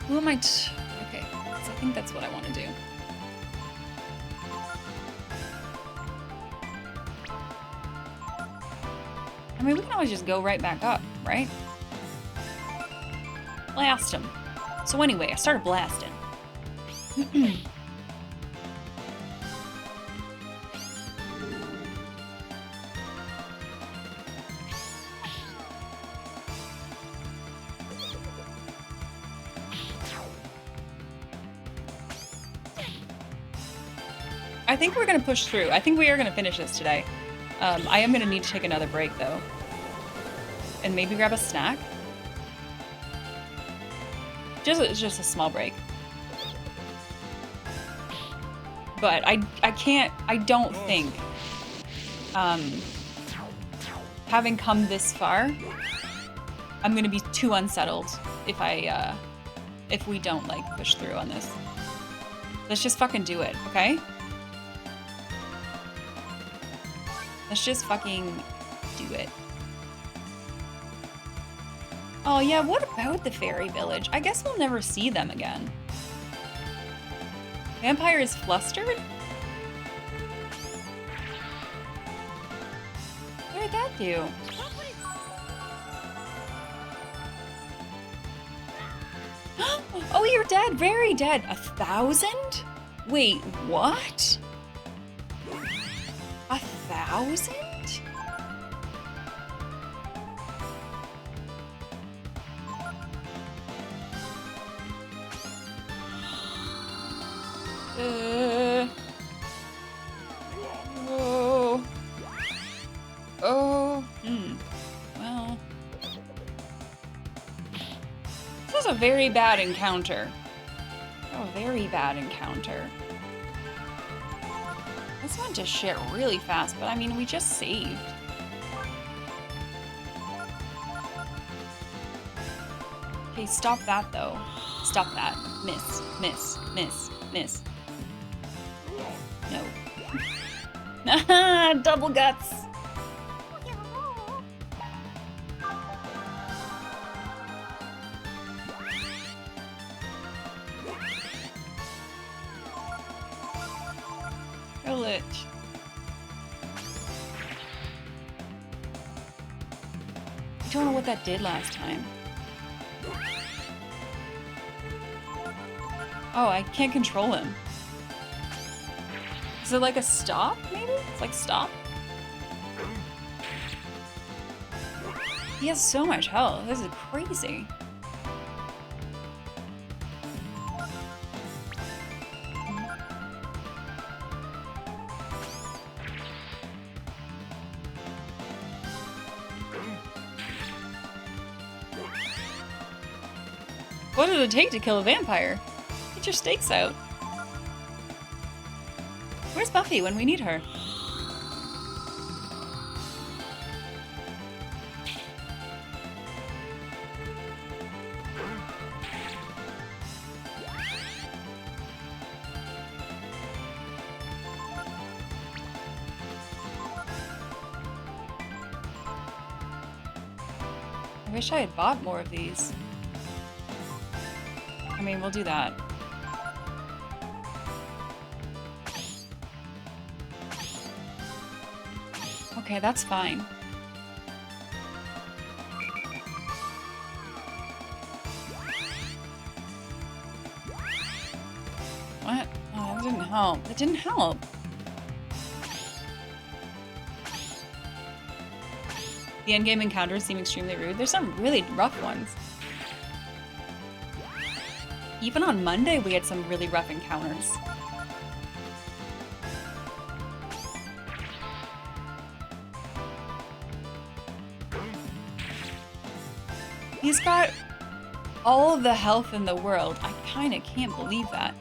Who am I okay, so I think that's what I want to do. I mean, we can always just go right back up, right? Blast him. So anyway, I started blasting. I think we're gonna push through. I think we are gonna finish this today. I am gonna need to take another break though. And maybe grab a snack. Just a small break. But I don't think, having come this far, I'm gonna be too unsettled if we don't, like, push through on this. Let's just fucking do it, okay? Let's just fucking do it. Oh yeah, what about the fairy village? I guess we'll never see them again. Vampire is flustered? What did that do? Oh, you're dead. Very dead. 1,000? Wait, what? 1,000? Oh. Oh. Well. This was a very bad encounter. Oh, very bad encounter. This went to shit really fast, but I mean, we just saved. Okay, stop that though. Stop that. Miss, miss, miss, miss. No. Double guts. Kill it. I don't know what that did last time. Oh, I can't control him. Is it like a stop, maybe? It's like stop? He has so much health. This is crazy. What did it take to kill a vampire? Get your stakes out. Where's Buffy when we need her? I wish I had bought more of these. I mean, we'll do that. Okay, that's fine. What? Oh, that didn't help. That didn't help. The endgame encounters seem extremely rude. There's some really rough ones. Even on Monday, we had some really rough encounters. He's got all of the health in the world. I kind of can't believe that.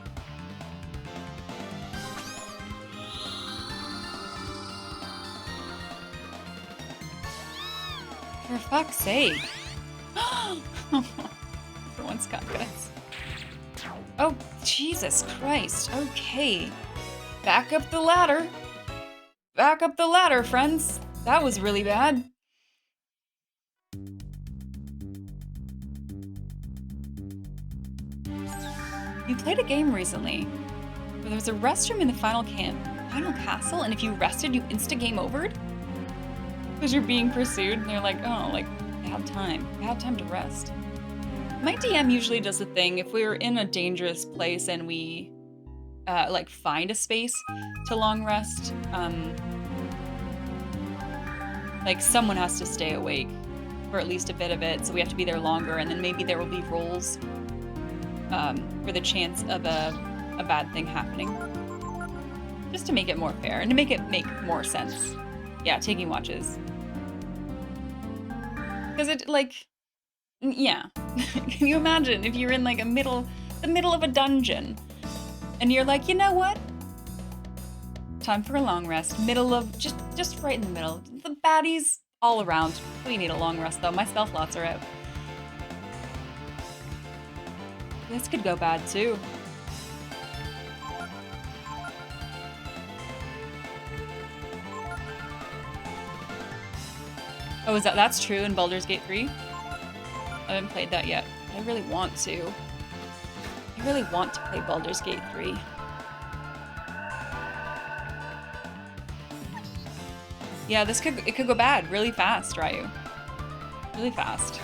For fuck's sake. Everyone's got guts. Oh, Jesus Christ. Okay. Back up the ladder. Back up the ladder, friends. That was really bad. played a game recently where there was a restroom in the final castle, and if you rested, you insta-game overed? Because you're being pursued, and they're like, oh, like, bad time to rest. My DM usually does the thing, if we're in a dangerous place and we, like, find a space to long rest, like, someone has to stay awake for at least a bit of it, so we have to be there longer, and then maybe there will be rolls for the chance of a bad thing happening. Just to make it more fair, and to make it make more sense. Yeah, taking watches. Because it, like, yeah. Can you imagine if you're in, like, the middle of a dungeon, and you're like, you know what? Time for a long rest. Middle of, just right in the middle. The baddies all around. We need a long rest, though. My spell slots are out. This could go bad, too. Oh, is that's true in Baldur's Gate 3? I haven't played that yet. I really want to. I really want to play Baldur's Gate 3. Yeah, it could go bad really fast, Ryu. Really fast.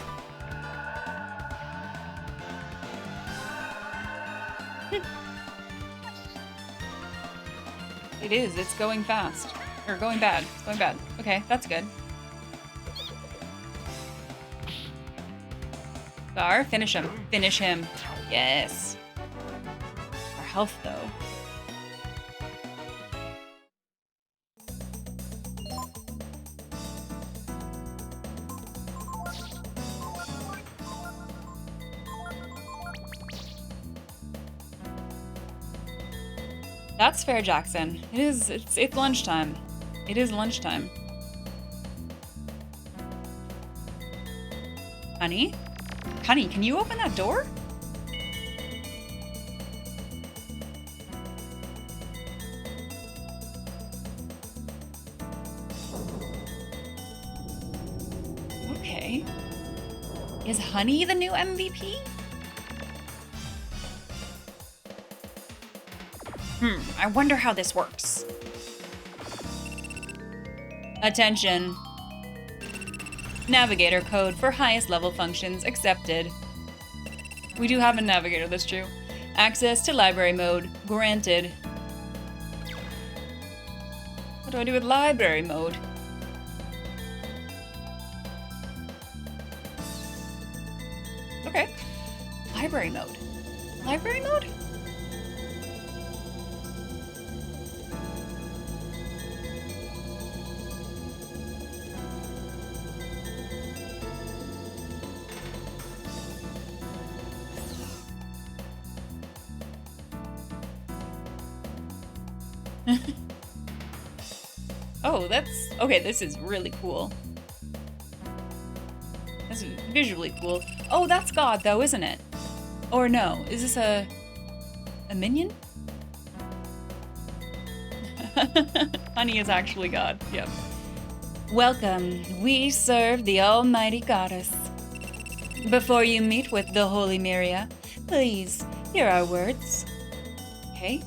It is, it's going fast. Or going bad. It's going bad. Okay, that's good. Gar, finish him. Finish him. Yes. Our health, though. That's fair, Jackson. It's lunchtime. It is lunchtime. Honey? Honey, can you open that door? Okay. Is Honey the new MVP? I wonder how this works. Attention. Navigator code for highest level functions accepted. We do have a navigator, that's true. Access to library mode granted. What do I do with library mode? Okay. Library mode. Library mode? Oh, okay, this is really cool. This is visually cool. Oh, that's God, though, isn't it? Or no, is this a minion? Honey is actually God, yep. Welcome, we serve the almighty goddess. Before you meet with the holy Myria, please hear our words. Okay.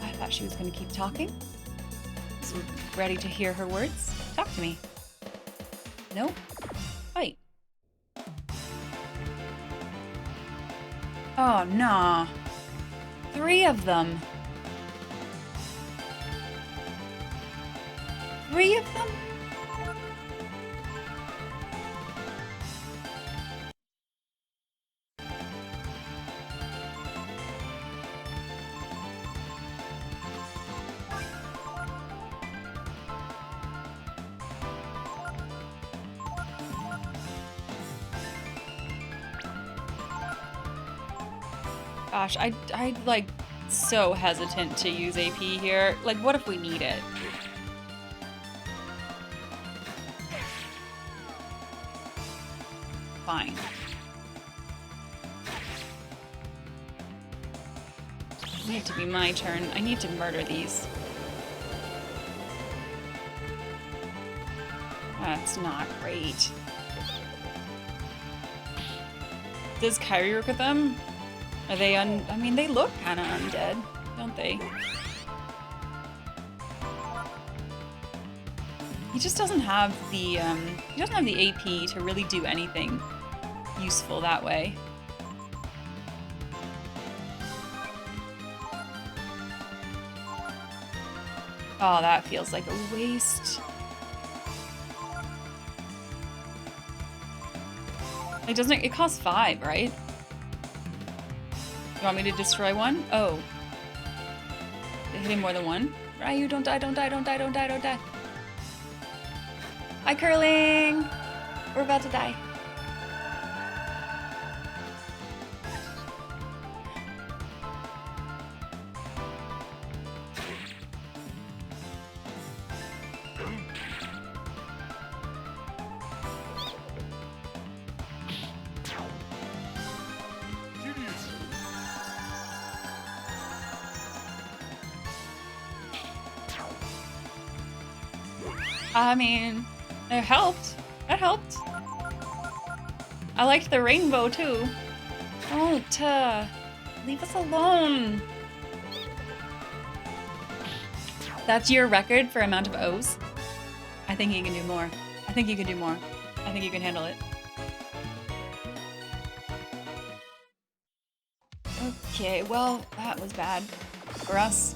I thought she was gonna keep talking. Ready to hear her words? Talk to me. Nope. Fight. Oh, nah. 3 of them. 3 of them? Gosh, I'd like so hesitant to use AP here. Like, what if we need it? Fine. It needs to be my turn. I need to murder these. That's not great. Does Kyrie work with them? Are they I mean, they look kind of undead, don't they? He just doesn't have the, he doesn't have the AP to really do anything useful that way. Oh, that feels like a waste. It doesn't, it costs 5, right? You want me to destroy one? Oh. Hitting more than one? Ryu, don't die, don't die, don't die, don't die, don't die. Hi, Curling! We're about to die. I mean, it helped. That helped. I liked the rainbow too. Don't leave us alone. That's your record for amount of O's? I think you can do more. I think you can do more. I think you can handle it. Okay, well, that was bad for us.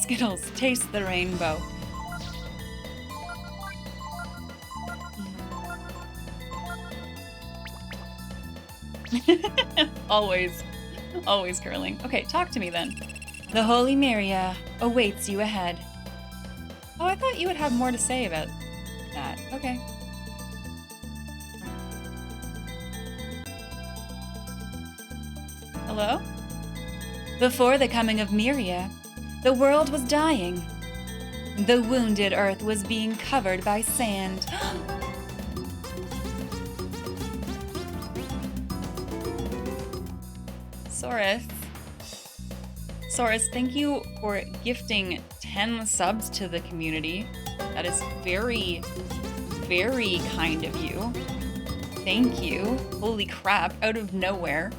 Skittles, taste the rainbow. Always. Always Curling. Okay, talk to me then. The Holy Myria awaits you ahead. Oh, I thought you would have more to say about that. Okay. Hello? Before the coming of Myria, the world was dying. The wounded earth was being covered by sand. Saurus, thank you for gifting 10 subs to the community. That is very, very kind of you. Thank you. Holy crap, out of nowhere,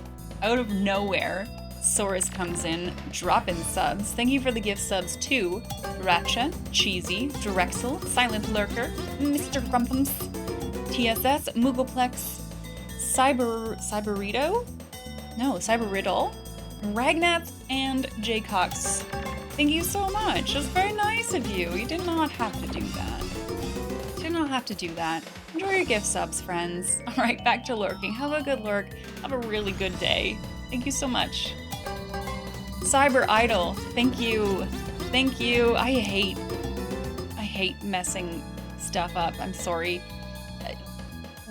Saurus comes in, dropping subs. Thank you for the gift subs to Ratcha, Cheesy, Drexel, Silent Lurker, Mr. Grumpums, TSS, Moogleplex, Cyberito? No, Cyberriddle, Ragnats, and Jaycox. Thank you so much. That's very nice of you. You did not have to do that. You did not have to do that. Enjoy your gift subs, friends. All right, back to lurking. Have a good lurk. Have a really good day. Thank you so much. Cyber Idol, thank you. Thank you. I hate messing stuff up. I'm sorry.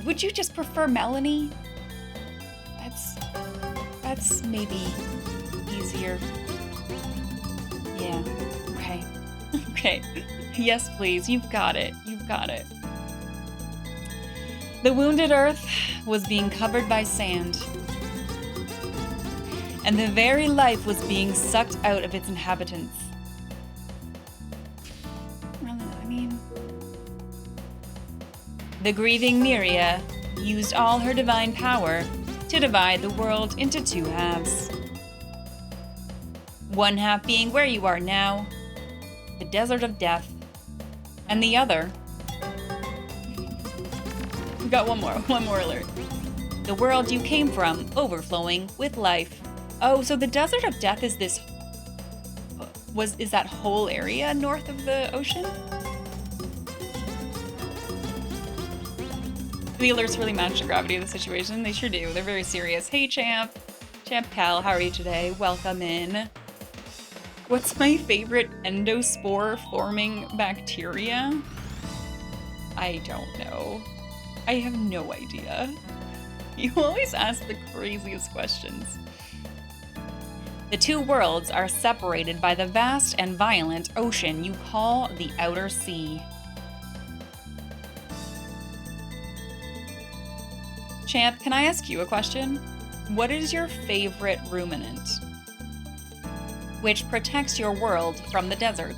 Would you just prefer Melanie? That's maybe easier. Yeah. Okay. Okay. Yes, please. You've got it. You've got it. The wounded earth was being covered by sand, and the very life was being sucked out of its inhabitants. I mean, the grieving Myria used all her divine power to divide the world into 2 halves. One half being where you are now, the desert of death, and the other. We got one more alert. The world you came from, overflowing with life. Oh, so the desert of death is this, is that whole area north of the ocean? The alerts really match the gravity of the situation. They sure do. They're very serious. Hey, Champ. Champ Cal, how are you today? Welcome in. What's my favorite endospore-forming bacteria? I don't know. I have no idea. You always ask the craziest questions. The 2 worlds are separated by the vast and violent ocean you call the Outer Sea. Champ, can I ask you a question? What is your favorite ruminant? Which protects your world from the desert?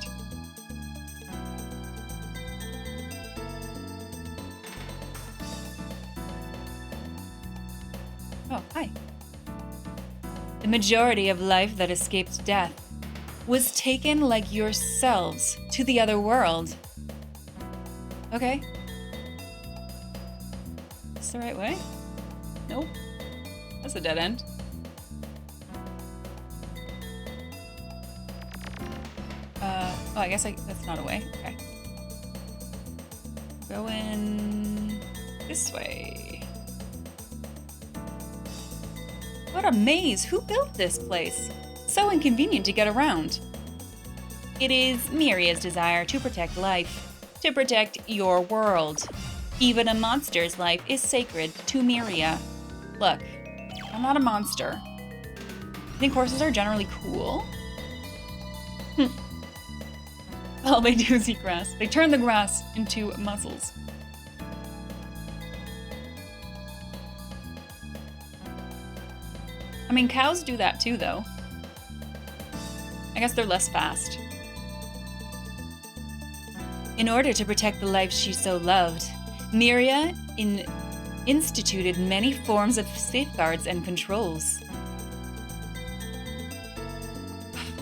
Oh, hi. The majority of life that escaped death was taken like yourselves to the other world. Okay. Is this the right way? Nope. That's a dead end. Oh, I guess that's not a way. Okay. Going this way. What a maze! Who built this place? So inconvenient to get around. It is Myria's desire to protect life, to protect your world. Even a monster's life is sacred to Myria. Look, I'm not a monster. I think horses are generally cool. All they do is eat grass. They turn the grass into muscles. I mean, cows do that too, though. I guess they're less fast. In order to protect the life she so loved, Myria instituted many forms of safeguards and controls.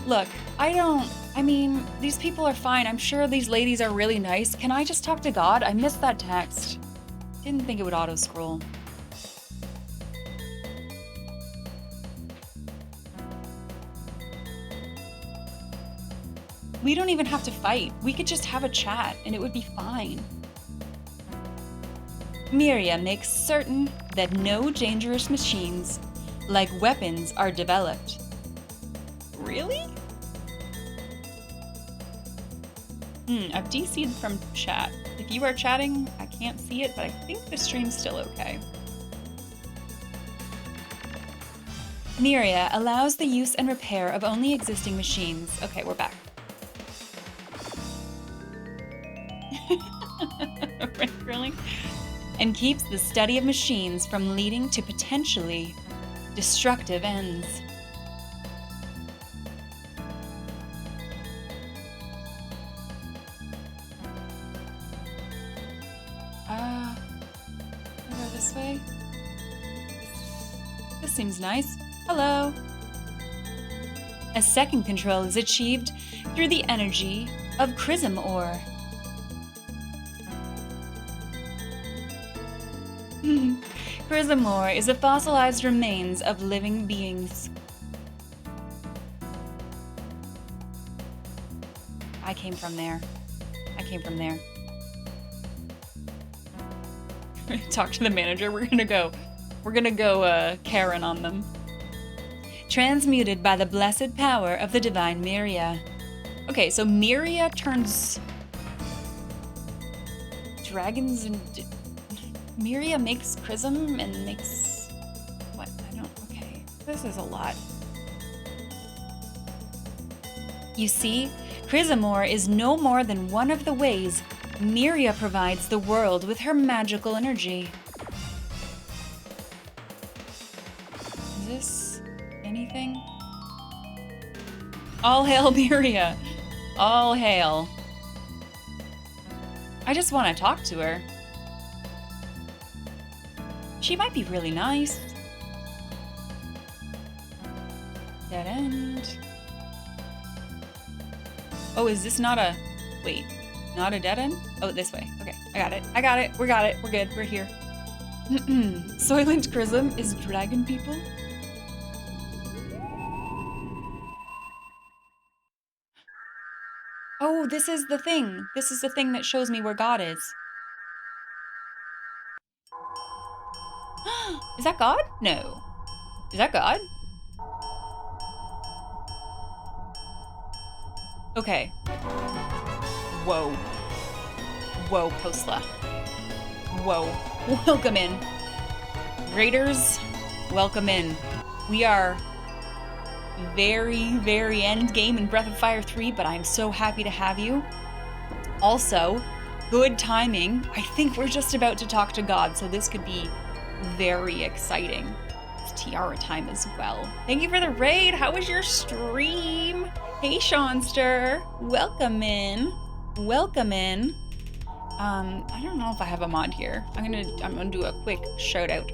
Look, I mean, these people are fine. I'm sure these ladies are really nice. Can I just talk to God? I missed that text. Didn't think it would auto-scroll. We don't even have to fight. We could just have a chat and it would be fine. Myria makes certain that no dangerous machines, like weapons, are developed. Really? I've DC'd from chat. If you are chatting, I can't see it, but I think the stream's still okay. Myria allows the use and repair of only existing machines. Okay, we're back. Really? And keeps the study of machines from leading to potentially destructive ends. Go this way. This seems nice. Hello. A second control is achieved through the energy of Chrism ore. Chrism ore is the fossilized remains of living beings. I came from there. Talk to the manager. We're gonna go Karen on them. Transmuted by the blessed power of the divine Myria. Okay, so Myria turns dragons and Myria makes Chrism and makes what? Okay. This is a lot. You see, Chrism ore is no more than one of the ways Myria provides the world with her magical energy. Is this anything? All hail Myria! All hail. I just want to talk to her. She might be really nice. Dead end. Oh, is this not a... Wait. Not a dead end? Oh, this way. Okay, I got it. We got it. We're good. We're here. Soylent Chrism is dragon people? Oh, this is the thing. This is the thing that shows me where God is. Is that God? No. Is that God? Okay. Whoa. Whoa, Postla. Whoa. Welcome in. Raiders, welcome in. We are very, very end game in Breath of Fire 3, but I'm so happy to have you. Also, good timing. I think we're just about to talk to God, so this could be very exciting. It's Tiara time as well. Thank you for the raid. How was your stream? Hey, Seanster. Welcome in. Welcome in. I don't know if I have a mod here. I'm gonna do a quick shout out.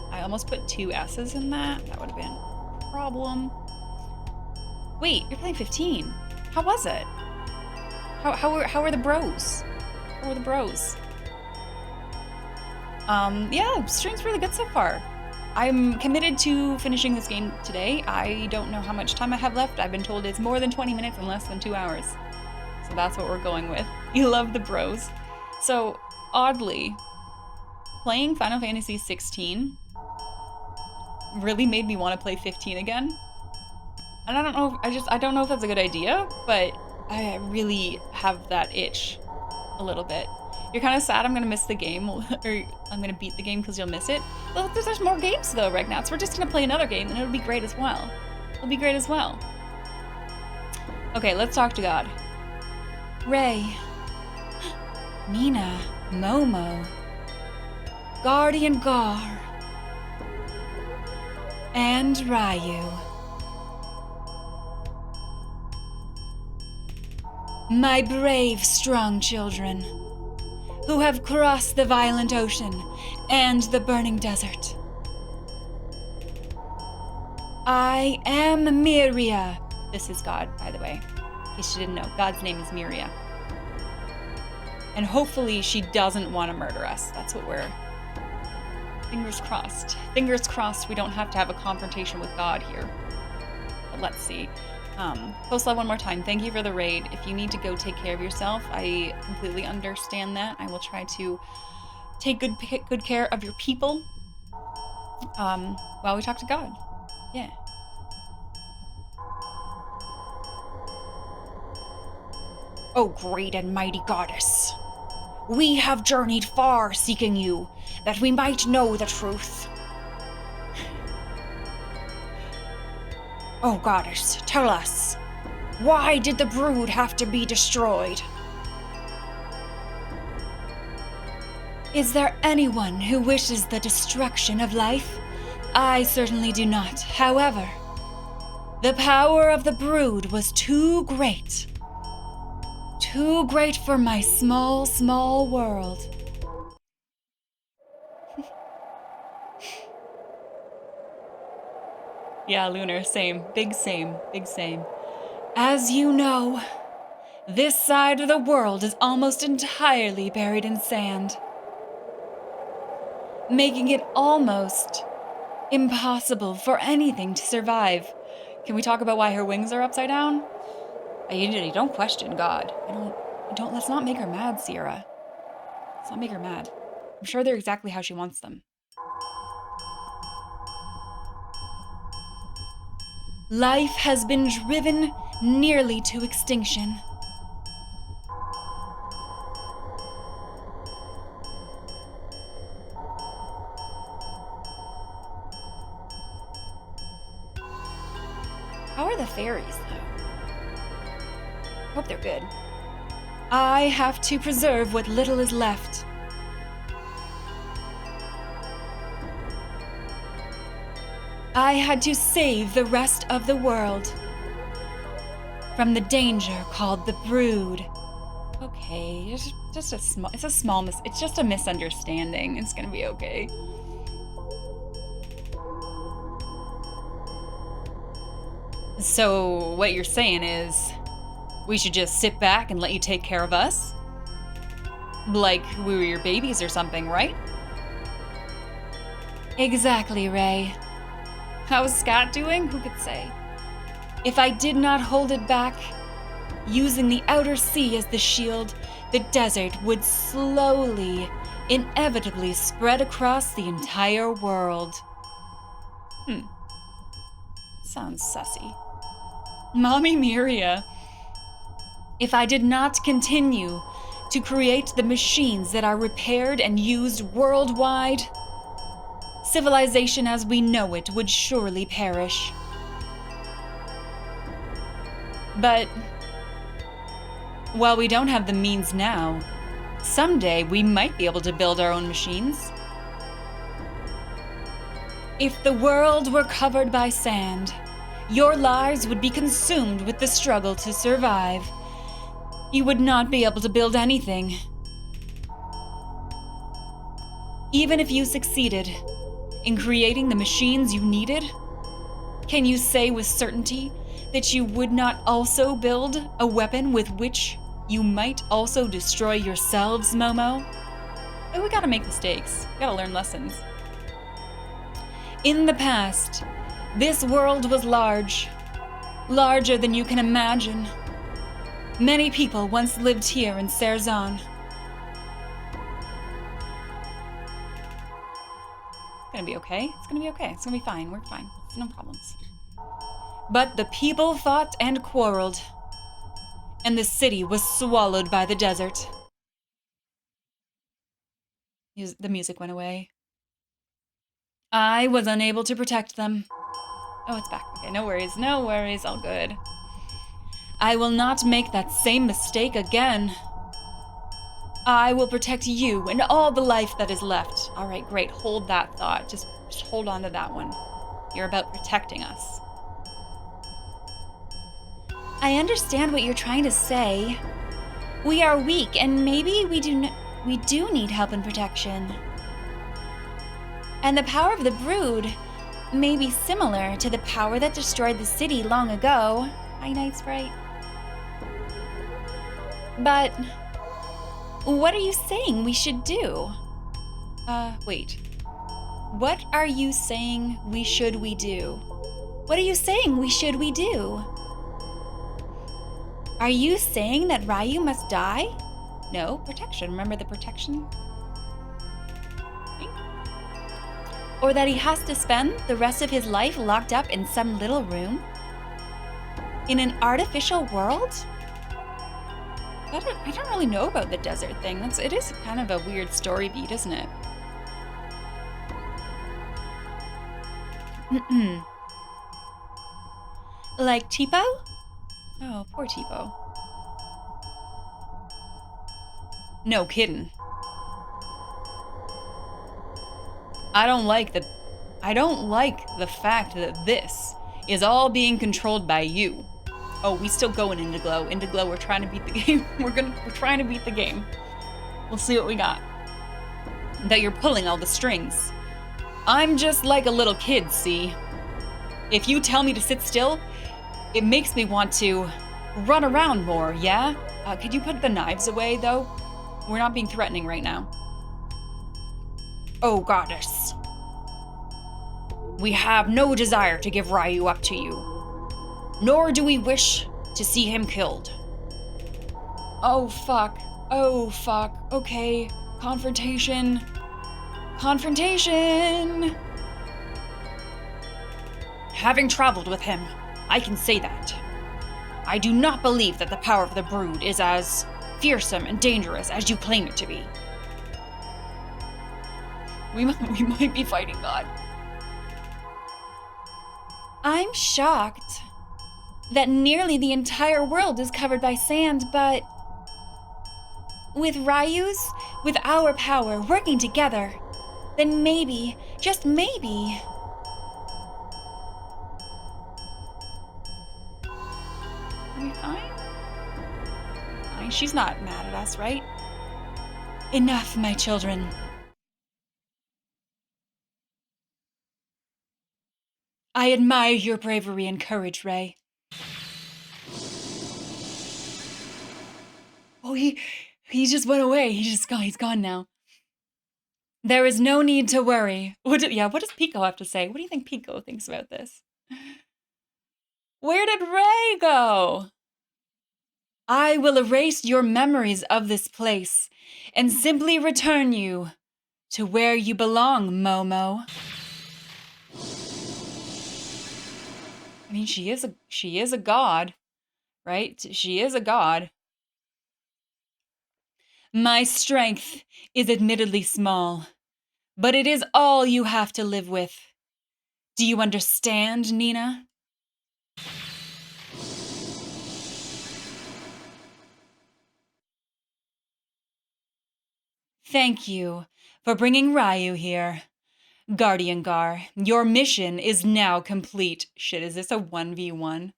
I almost put 2 S's in that. That would have been a problem. Wait, you're playing 15. How was it? How are the bros? How are the bros? Yeah, stream's really good so far. I'm committed to finishing this game today. I don't know how much time I have left. I've been told it's more than 20 minutes and less than 2 hours. So that's what we're going with. You love the bros. So, oddly, playing Final Fantasy 16 really made me want to play 15 again. And I don't know, I don't know if that's a good idea, but I really have that itch a little bit. You're kind of sad I'm gonna miss the game, or I'm gonna beat the game because you'll miss it. Well, there's more games though, Regnats. We're just gonna play another game and it'll be great as well. It'll be great as well. Okay, let's talk to God. Ray, Nina, Momo, Guardian Gar, and Ryu. My brave, strong children, who have crossed the violent ocean and the burning desert. I am Myria. This is God, by the way. In case you didn't know, God's name is Myria. And hopefully she doesn't want to murder us. That's what we're... Fingers crossed. Fingers crossed we don't have to have a confrontation with God here. But let's see. Post love one more time. Thank you for the raid. If you need to go take care of yourself, I completely understand that. I will try to take good care of your people while we talk to God. Yeah. Oh, great and mighty goddess. We have journeyed far seeking you, that we might know the truth. Oh, goddess, tell us, why did the brood have to be destroyed? Is there anyone who wishes the destruction of life? I certainly do not. However, the power of the brood was too great. Too great for my small, small world. Yeah, Lunar, same. Big same. Big same. As you know, this side of the world is almost entirely buried in sand, making it almost impossible for anything to survive. Can we talk about why her wings are upside down? You don't question God. Let's not make her mad, Sierra. Let's not make her mad. I'm sure they're exactly how she wants them. Life has been driven nearly to extinction. How are the fairies, though? Hope they're good. I have to preserve what little is left. I had to save the rest of the world from the danger called the brood. Okay, it's just a misunderstanding. It's gonna be okay. So what you're saying is we should just sit back and let you take care of us? Like we were your babies or something, right? Exactly, Ray. How's Scott doing? Who could say? If I did not hold it back, using the outer sea as the shield, the desert would slowly, inevitably spread across the entire world. Sounds sussy. Mommy Myria. If I did not continue to create the machines that are repaired and used worldwide, civilization as we know it would surely perish. But while we don't have the means now, someday we might be able to build our own machines. If the world were covered by sand, your lives would be consumed with the struggle to survive. You would not be able to build anything. Even if you succeeded, in creating the machines you needed? Can you say with certainty that you would not also build a weapon with which you might also destroy yourselves, Momo? Oh, we gotta make mistakes. We gotta learn lessons. In the past, this world was large, larger than you can imagine. Many people once lived here in Serzan. It's gonna be okay. It's gonna be okay. It's gonna be fine. We're fine. It's no problems. But the people fought and quarreled, and the city was swallowed by the desert. The music went away. I was unable to protect them. Oh, it's back. Okay, no worries. No worries. All good. I will not make that same mistake again. I will protect you and all the life that is left. All right, great. Hold that thought. Just hold on to that one. You're about protecting us. I understand what you're trying to say. We are weak, and maybe we do need help and protection. And the power of the brood may be similar to the power that destroyed the city long ago. Hi, Night Sprite. But what are you saying we should do? Wait. What are you saying we do? What are you saying we do? Are you saying that Ryu must die? No, protection. Remember the protection? Or that he has to spend the rest of his life locked up in some little room? In an artificial world? I don't really know about the desert thing. It is kind of a weird story beat, isn't it? Like Tipo? Oh, poor Tipo. No kidding. I don't like the fact that this is all being controlled by you. Oh, we still going Indiglo. Indiglo, we're trying to beat the game. We're trying to beat the game. We'll see what we got. That you're pulling all the strings. I'm just like a little kid, see? If you tell me to sit still, it makes me want to run around more, yeah? Could you put the knives away, though? We're not being threatening right now. Oh, goddess. We have no desire to give Ryu up to you. Nor do we wish to see him killed. Oh, fuck. Oh, fuck. Okay. Confrontation. Confrontation! Having traveled with him, I can say that. I do not believe that the power of the brood is as fearsome and dangerous as you claim it to be. We might be fighting God. I'm shocked that nearly the entire world is covered by sand, but with our power working together, then maybe, just maybe, are we fine? Fine. She's not mad at us, right? Enough, my children. I admire your bravery and courage, Ray. Oh, he just went away. He's gone now. There is no need to worry. What does Pico have to say? What do you think Pico thinks about this? Where did Ray go? I will erase your memories of this place and simply return you to where you belong, Momo. I mean, she is a god, right? She is a god. My strength is admittedly small, but it is all you have to live with. Do you understand, Nina? Thank you for bringing Ryu here. Guardian Gar, your mission is now complete. Shit, is this a 1v1?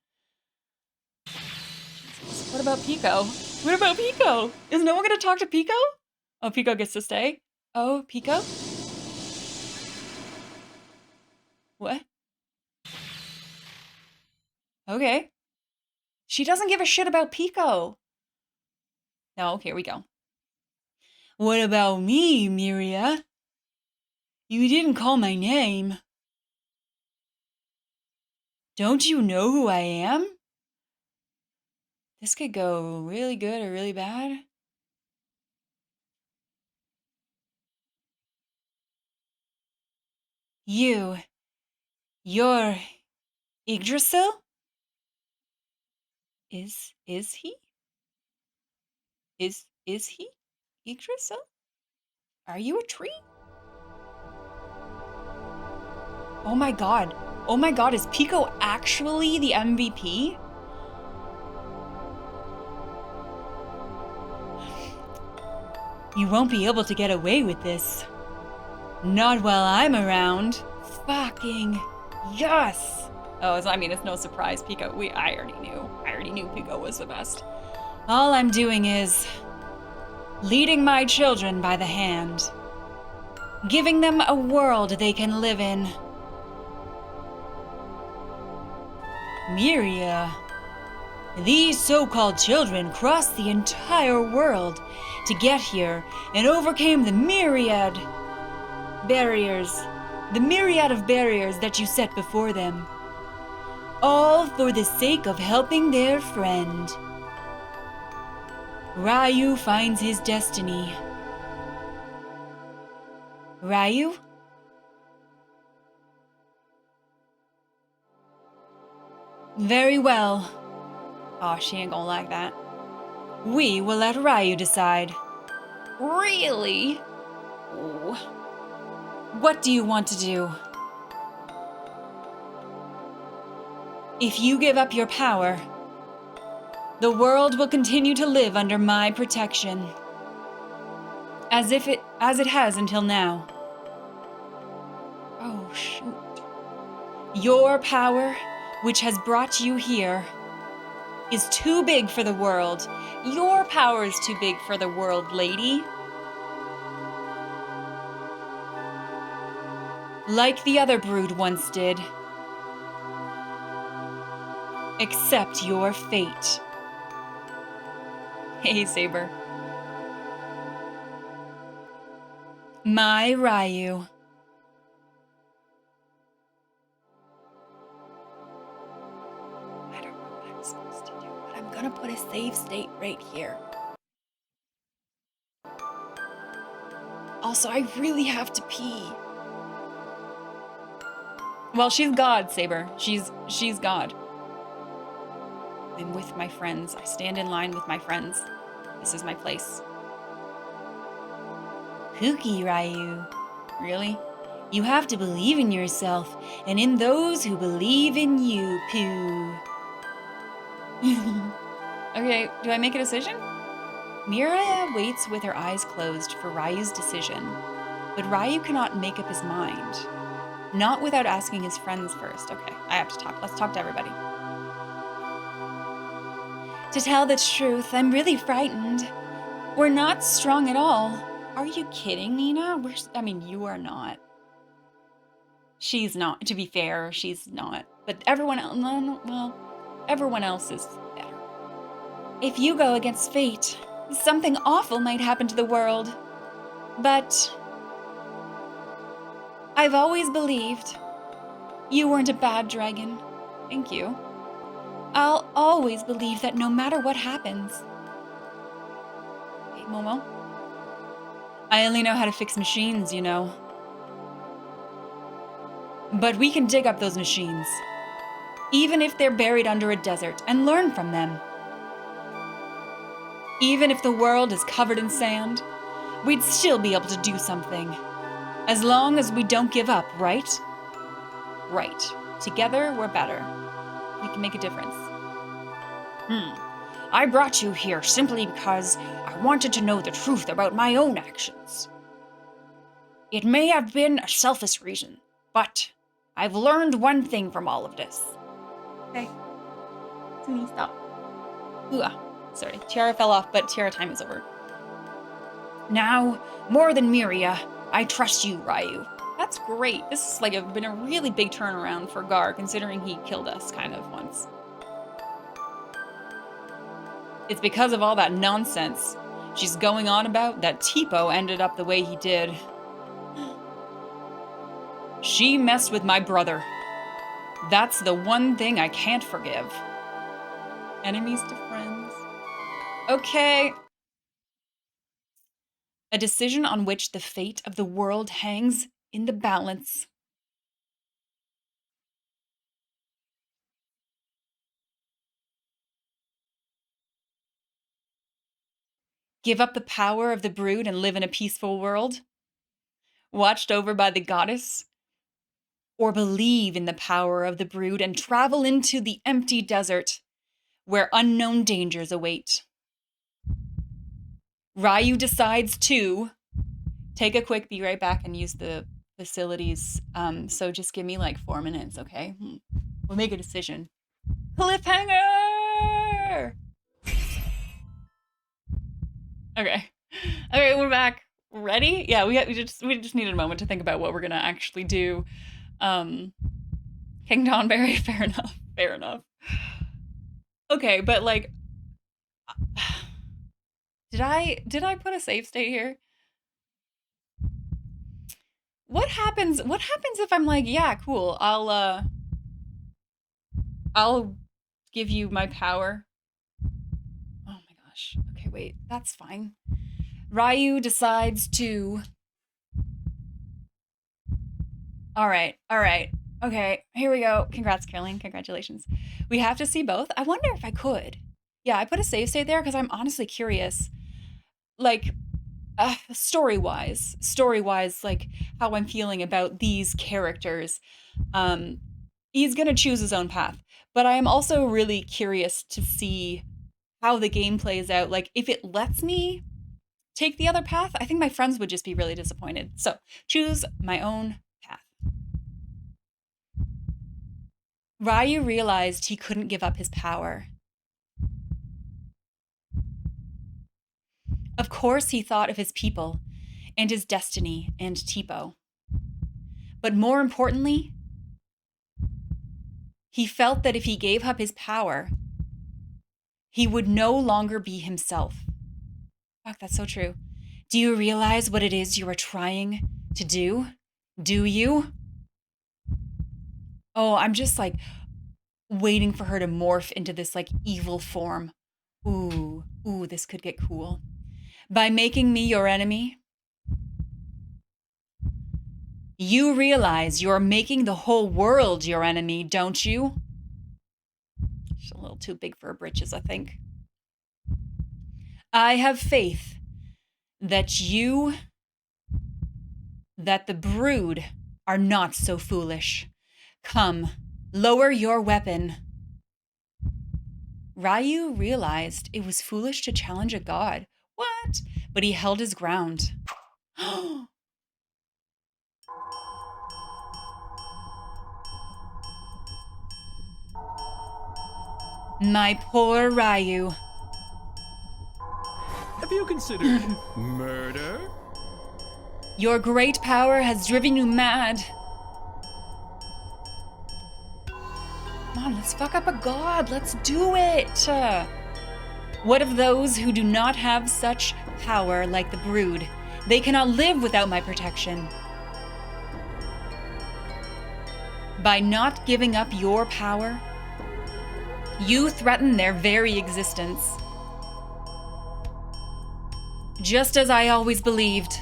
Jesus. What about Pico? What about Pico? Is no one gonna talk to Pico? Oh, Pico gets to stay? Oh, Pico? What? Okay. She doesn't give a shit about Pico. No, here we go. What about me, Myria? You didn't call my name. Don't you know who I am? This could go really good or really bad. You're Yggdrasil? Is he? Is he Yggdrasil? Are you a tree? Oh my god. Oh my god, is Pico actually the MVP? You won't be able to get away with this. Not while I'm around. Fucking yes! Oh, I mean, it's no surprise, Pico. I already knew. I already knew Pico was the best. All I'm doing is leading my children by the hand, giving them a world they can live in. Myria. These so-called children crossed the entire world to get here and overcame the myriad of barriers that you set before them, all for the sake of helping their friend. Ryu finds his destiny. Ryu? Very well. Aw, she ain't gonna like that. We will let Ryu decide. Really? Ooh. What do you want to do? If you give up your power, the world will continue to live under my protection, as it has until now. Oh, shoot. Your power, which has brought you here, is too big for the world. Your power is too big for the world, lady. Like the other brood once did. Accept your fate. Hey, Saber. My Ryu. I don't know what I'm supposed to do, but I'm gonna put a save state right here. Also, I really have to pee. Well, she's God, Saber. She's God. I'm with my friends. I stand in line with my friends. This is my place. Pookie, Ryu. Really? You have to believe in yourself and in those who believe in you, Pooh. Okay, do I make a decision? Myria waits with her eyes closed for Ryu's decision, but Ryu cannot make up his mind. Not without asking his friends first. Okay, I have to talk. Let's talk to everybody. To tell the truth, I'm really frightened. We're not strong at all. Are you kidding, Nina? I mean, you are not. She's not. To be fair, she's not. But everyone else, well, everyone else is better. If you go against fate, something awful might happen to the world. But I've always believed you weren't a bad dragon. Thank you. I'll always believe that no matter what happens. Hey, Momo. I only know how to fix machines, you know. But we can dig up those machines, even if they're buried under a desert, and learn from them. Even if the world is covered in sand, we'd still be able to do something. As long as we don't give up, right? Right. Together, we're better. We can make a difference. I brought you here simply because I wanted to know the truth about my own actions. It may have been a selfish reason, but I've learned one thing from all of this. Okay. Sumi, stop. Ooh, sorry, tiara fell off, but tiara time is over. Now, more than Myria, I trust you, Ryu. That's great. This is like been a really big turnaround for Gar, considering he killed us kind of once. It's because of all that nonsense she's going on about that Tipo ended up the way he did. She messed with my brother. That's the one thing I can't forgive. Enemies to friends. Okay. A decision on which the fate of the world hangs in the balance. Give up the power of the brood and live in a peaceful world, watched over by the goddess? Or believe in the power of the brood and travel into the empty desert where unknown dangers await? Ryu decides to take a quick be right back and use the facilities. So just give me like 4 minutes, okay? We'll make a decision. Cliffhanger! Okay. Okay, we're back. Ready? Yeah, we just needed a moment to think about what we're gonna actually do. King Donberry, fair enough. Fair enough. Okay, but like did I put a save state here? What happens if I'm like, yeah, cool, I'll give you my power. Oh my gosh. Okay, wait, that's fine. Ryu decides to. All right. Okay, here we go. Congrats, Caroline. Congratulations. We have to see both. I wonder if I could. Yeah, I put a save state there because I'm honestly curious. Like, story-wise, like how I'm feeling about these characters. He's gonna choose his own path, but I am also really curious to see how the game plays out. Like, if it lets me take the other path, I think my friends would just be really disappointed. So, choose my own path. Ryu realized he couldn't give up his power. Of course, he thought of his people and his destiny and Tipo. But more importantly, he felt that if he gave up his power, he would no longer be himself. Fuck, that's so true. Do you realize what it is you are trying to do? Do you? Oh, I'm just like waiting for her to morph into this like evil form. Ooh, this could get cool. By making me your enemy, you realize you're making the whole world your enemy, don't you? She's a little too big for her britches, I think. I have faith that the brood are not so foolish. Come, lower your weapon. Ryu realized it was foolish to challenge a god. What? But he held his ground. My poor Ryu. Have you considered murder? Your great power has driven you mad. Come on, let's fuck up a god. Let's do it. What of those who do not have such power like the brood? They cannot live without my protection. By not giving up your power, you threaten their very existence. Just as I always believed,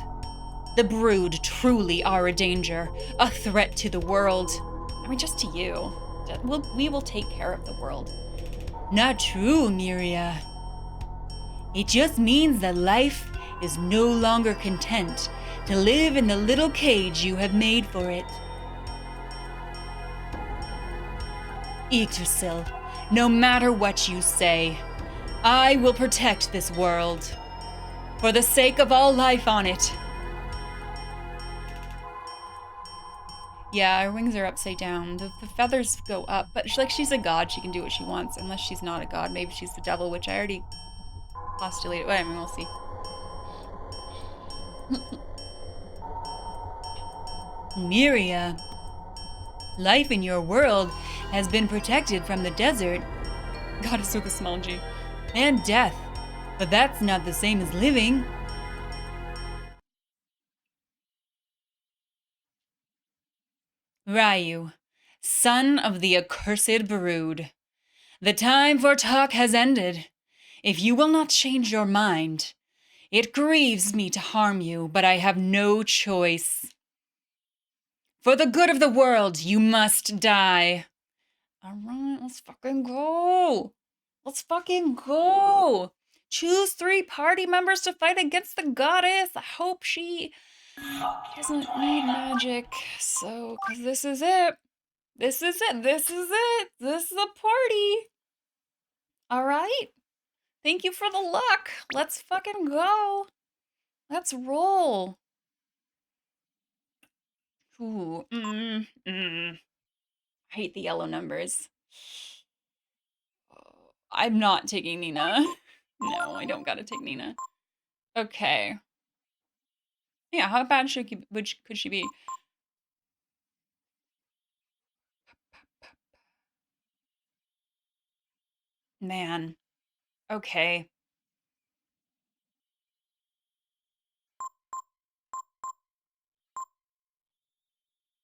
the brood truly are a danger, a threat to the world. I mean, just to you. We will take care of the world. Not true, Myria. It just means that life is no longer content to live in the little cage you have made for it. Yggdrasil, no matter what you say, I will protect this world. For the sake of all life on it. Yeah, her wings are upside down. The feathers go up, but she's a god. She can do what she wants, unless she's not a god. Maybe she's the devil, which I already postulated. Well, I mean, we'll see. Myria, life in your world has been protected from the desert, goddess with a small g, and death, but that's not the same as living. Ryu, son of the accursed brood, the time for talk has ended. If you will not change your mind, it grieves me to harm you, but I have no choice. For the good of the world, you must die. All right, let's fucking go. Let's fucking go. Choose 3 party members to fight against the goddess. I hope she doesn't need magic. So, because this is it. This is it. This is it. This is a party. All right. Thank you for the luck. Let's fucking go. Let's roll. Ooh. I hate the yellow numbers. I'm not taking Nina. No, I don't gotta take Nina. Okay. Yeah, how bad could she be? Man. Okay.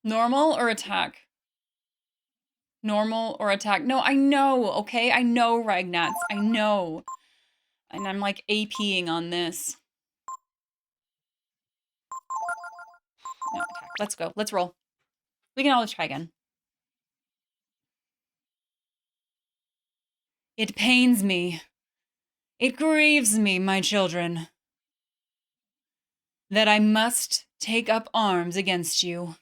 Normal or attack? Normal or attack? No, I know, okay? I know, Ragnats. I know. And I'm like APing on this. No, attack. Let's go. Let's roll. We can always try again. It pains me. It grieves me, my children, that I must take up arms against you.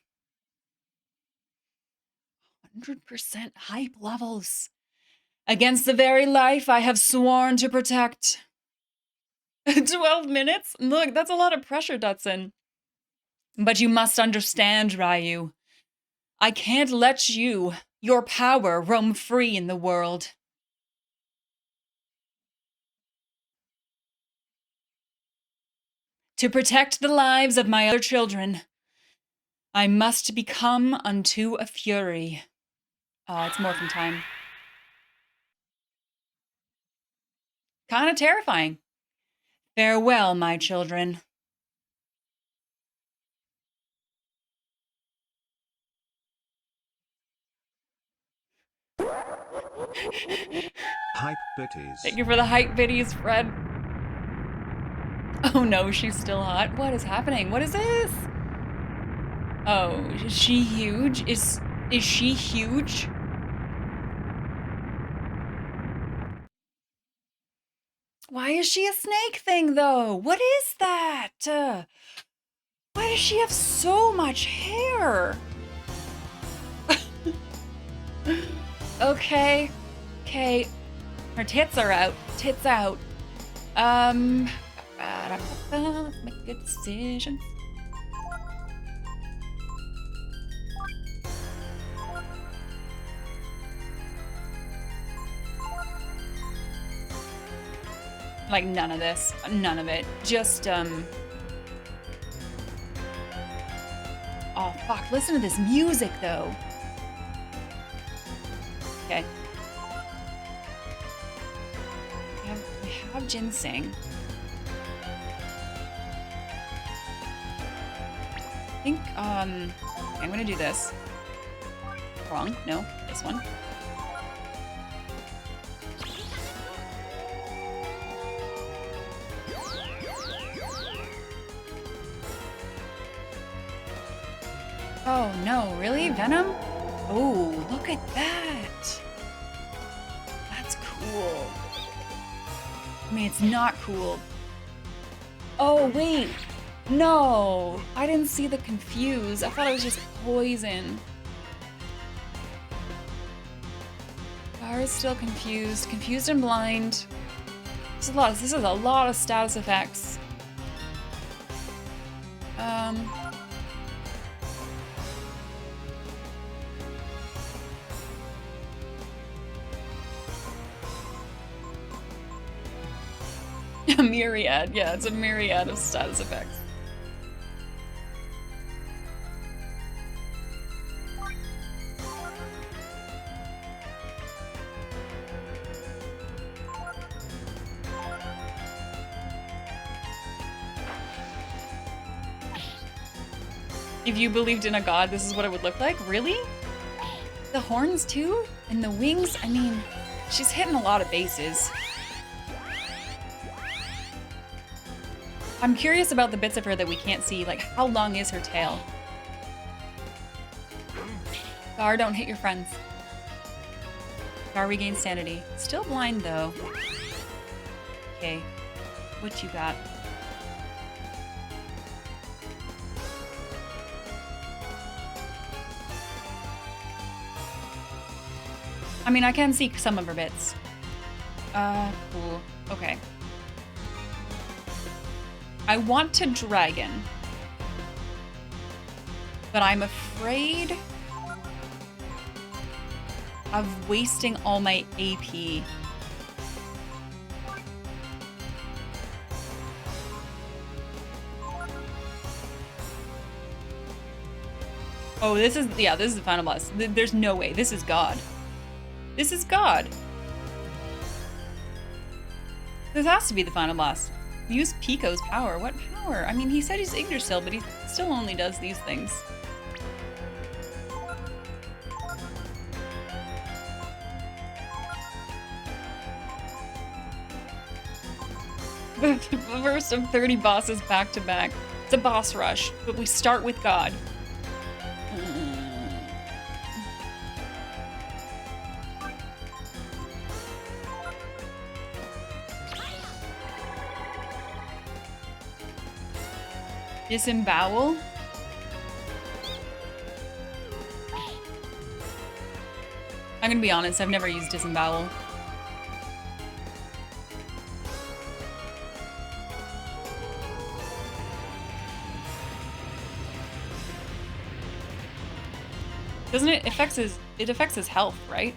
100% hype levels. Against the very life I have sworn to protect. 12 minutes? Look, that's a lot of pressure, Dutson. But you must understand, Ryu. I can't let your power, roam free in the world. To protect the lives of my other children, I must become unto a fury. It's morphin' time. Kind of terrifying. Farewell, my children. Hype bitties. Thank you for the hype biddies, Fred. Oh no, she's still hot. What is happening? What is this? Oh, is she huge? Is she huge? Why is she a snake thing, though? What is that? Why does she have so much hair? Okay. Okay. Her tits are out. Tits out. Let's make good decisions. Like, none of this. None of it. Just, Oh, fuck. Listen to this music, though. Okay. We have ginseng. I think, I'm gonna do this. Wrong. No. This one. Oh, no. Really? Venom? Oh, look at that. That's cool. I mean, it's not cool. Oh, wait. No. I didn't see the confuse. I thought it was just poison. Gara's still confused. Confused and blind. This is a lot of status effects. A myriad, yeah, it's a myriad of status effects. If you believed in a god, this is what it would look like? Really? The horns too? And the wings? I mean, she's hitting a lot of bases. I'm curious about the bits of her that we can't see. Like, how long is her tail? Gar, don't hit your friends. Gar regains sanity. Still blind, though. Okay. What you got? I mean, I can see some of her bits. Cool. Okay. I want to dragon, but I'm afraid of wasting all my AP. Oh, this is the final boss. There's no way. This is God. This is God. This has to be the final boss. Use Pico's power. What power? I mean, he said he's Yggdrasil, but he still only does these things. The first of 30 bosses back to back. It's a boss rush, but we start with God. Disembowel? I'm gonna be honest, I've never used disembowel. Doesn't it affects his health, right?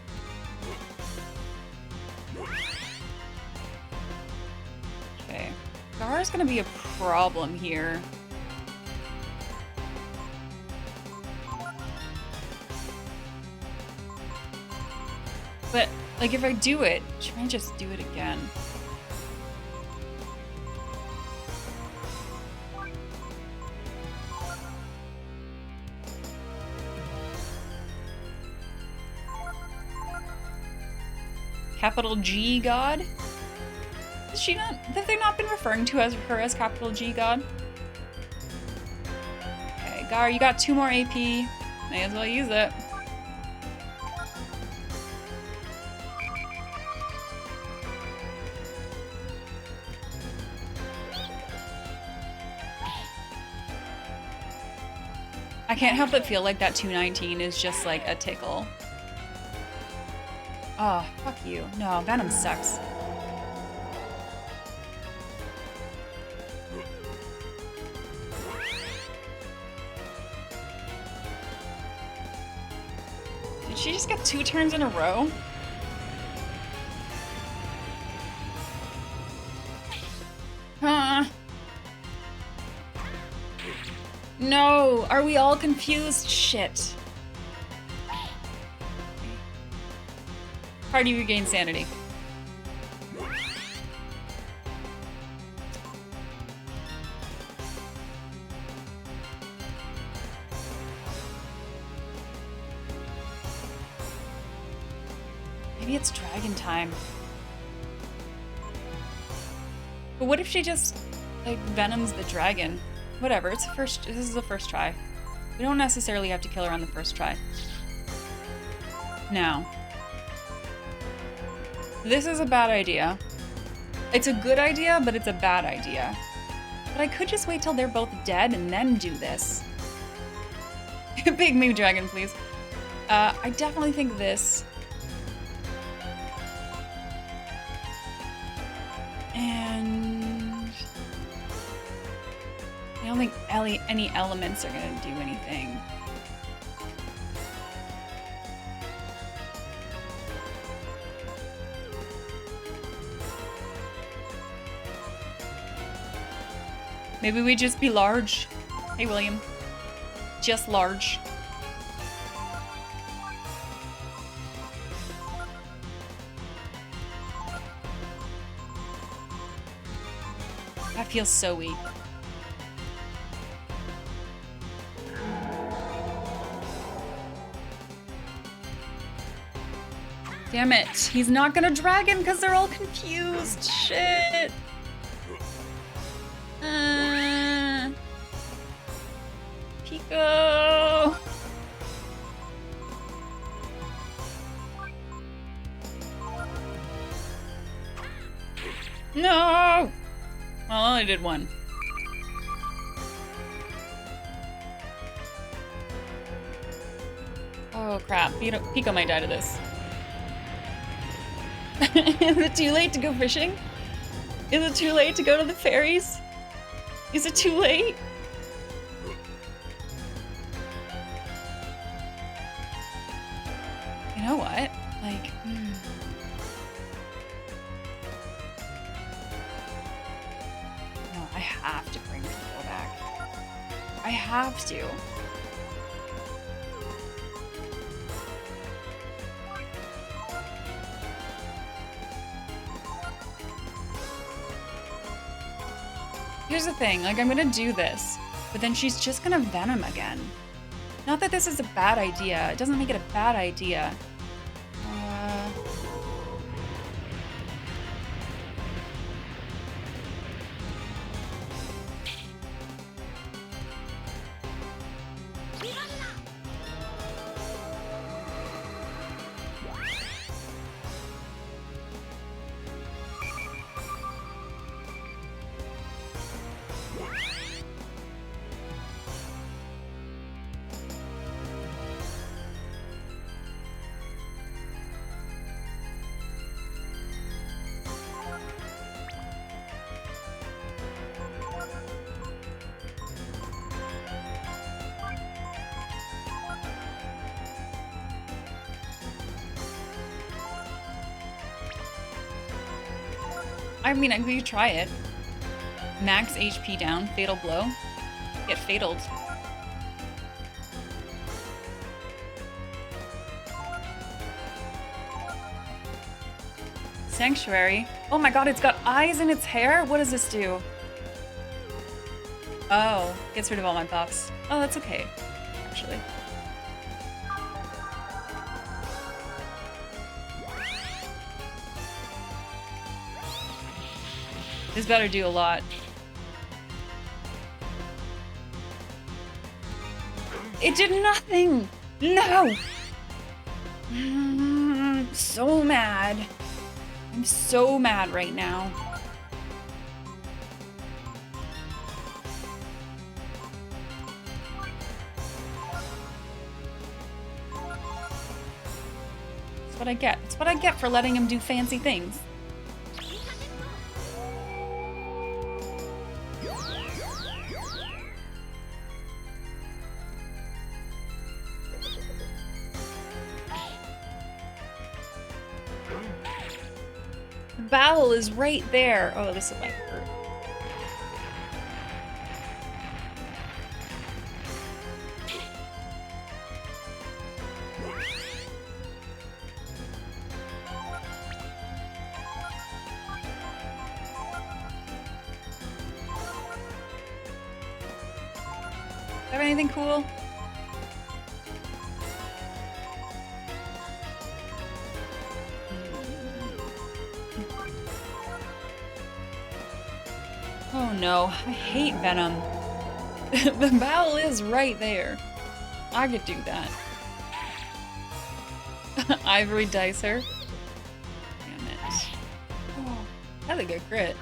Okay. Gar's gonna be a problem here. But, like, if I do it, should I just do it again? Capital G God? Is she not? Have they not been referring to her as Capital G God? Okay, Gar, you got 2 more AP. May as well use it. I can't help but feel like that 219 is just like a tickle. Oh, fuck you. No, Venom sucks. Did she just get 2 turns in a row? Huh. No, are we all confused? Shit. Party regain sanity. Maybe it's dragon time. But what if she just, like, venoms the dragon? Whatever, this is the first try. We don't necessarily have to kill her on the first try. Now. This is a bad idea. It's a good idea, but it's a bad idea. But I could just wait till they're both dead and then do this. Big me dragon, please. I definitely think this. And I don't think any elements are gonna do anything. Maybe we just be large. Hey, William. Just large. That feels so weak. Damn it. He's not gonna dragon because they're all confused. Shit. Pico. No. Well, I only did one. Oh crap. Pico might die to this. Is it too late to go fishing? Is it too late to go to the ferries? Is it too late? You know what? Like, No, I have to bring Pico back. I have to. Here's the thing, like I'm gonna do this, but then she's just gonna venom again. Not that this is a bad idea. It doesn't make it a bad idea. I mean, we could try it. Max HP down, fatal blow. Get fataled. Sanctuary. Oh my god, it's got eyes in its hair? What does this do? Oh, gets rid of all my buffs. Oh, that's okay, actually. This better do a lot. It did nothing! No! So mad. I'm so mad right now. That's what I get. That's what I get for letting him do fancy things. Bowel is right there. Oh, this might hurt. Have anything cool? Oh no, I hate venom. The bowel is right there. I could do that. Ivory Dicer. Damn it. Oh, that's a good crit.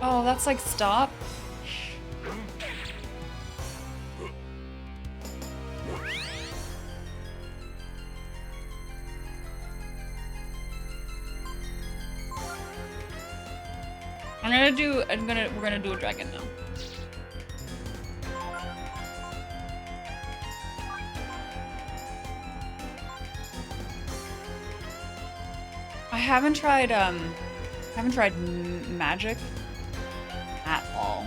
Oh, that's like stop. We're gonna do a dragon now. I haven't tried magic at all.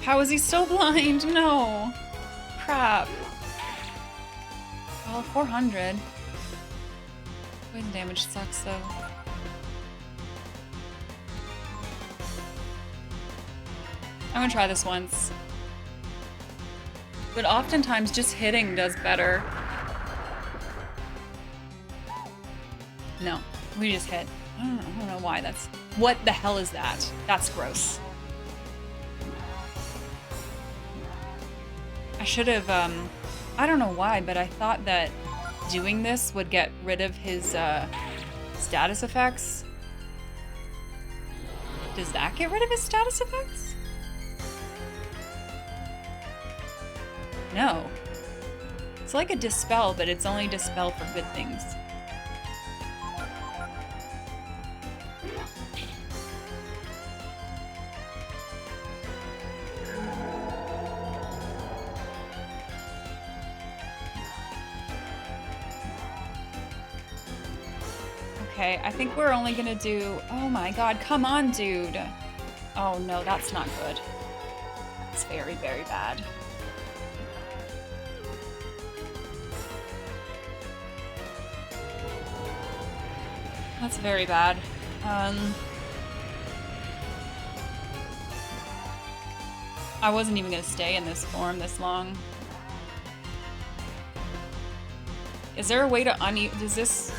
How is he still blind? No. Crap. Well, 400. Poison damage sucks though. I'm gonna try this once. But oftentimes just hitting does better. No, we just hit. I don't know why that's... What the hell is that? That's gross. I should have, I don't know why, but I thought that doing this would get rid of his, status effects. Does that get rid of his status effects? No. It's like a dispel, but it's only dispel for good things. Okay, I think we're only gonna do... Oh my god, come on, dude. Oh no, that's not good. It's very, very bad. That's very bad. I wasn't even gonna stay in this form this long. Is there a way to does this...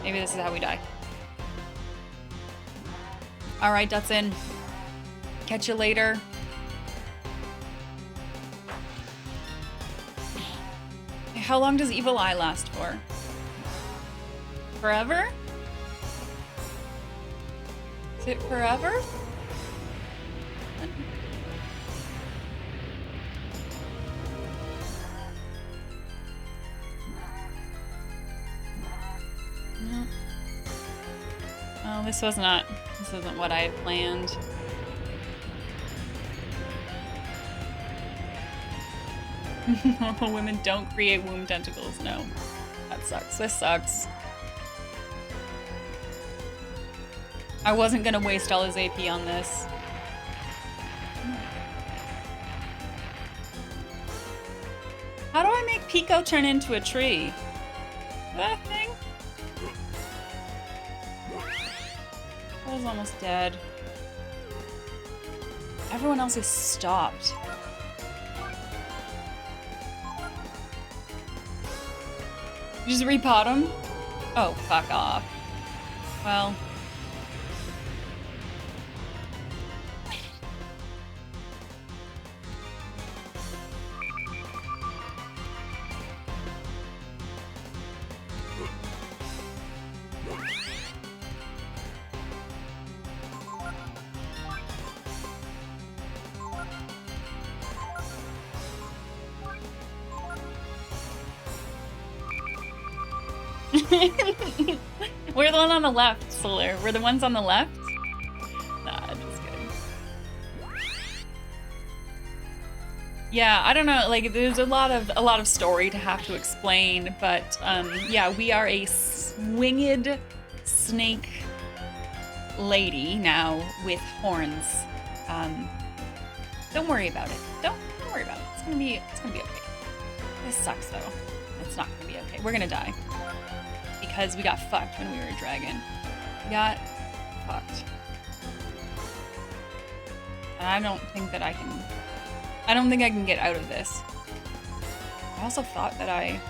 Maybe this is how we die. Alright, Dutson. Catch you later. How long does Evil Eye last for? Forever? Is it forever? No. Oh, this isn't what I had planned. Normal women don't create womb tentacles, no. That sucks. This sucks. I wasn't gonna waste all his AP on this. How do I make Pico turn into a tree? That thing? I was almost dead. Everyone else is stopped. You just repot him? Oh, fuck off. Well. We're the one on the left, Solar. We're the ones on the left? Nah, I'm just kidding. Yeah, I don't know, like there's a lot of story to have to explain, but yeah, we are a winged snake lady now with horns. Don't worry about it. Don't worry about it. It's gonna be okay. This sucks though. It's not gonna be okay. We're gonna die. Because we got fucked when we were a dragon. We got fucked. And I don't think I can get out of this. I also thought that I...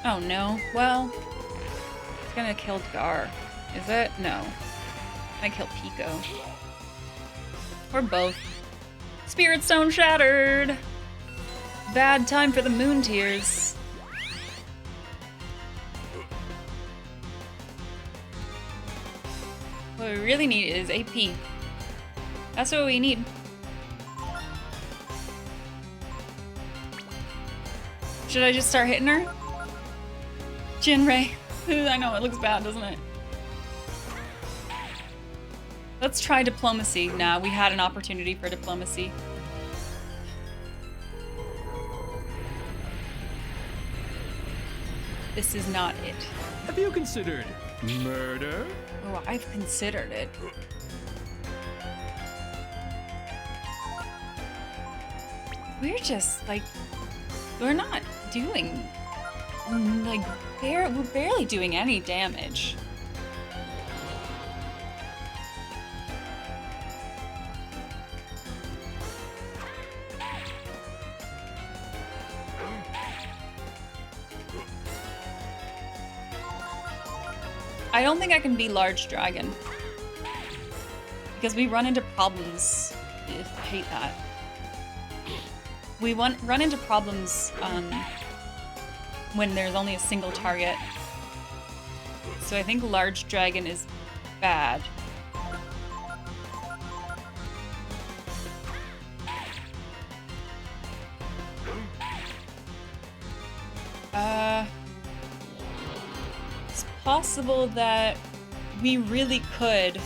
Oh no. Well, it's gonna kill Gar. Is it? No. I kill Pico. Or both. Spirit Stone shattered! Bad time for the moon tears. What we really need is AP. That's what we need. Should I just start hitting her? Jinrei. I know, it looks bad, doesn't it? Let's try diplomacy. Nah, we had an opportunity for diplomacy. This is not it. Have you considered murder? Oh, I've considered it. We're just, like, we're not doing, like, we're barely doing any damage. I don't think I can be large dragon. Because we run into problems. I hate that. We run into problems when there's only a single target. So I think large dragon is bad. It's possible that we really could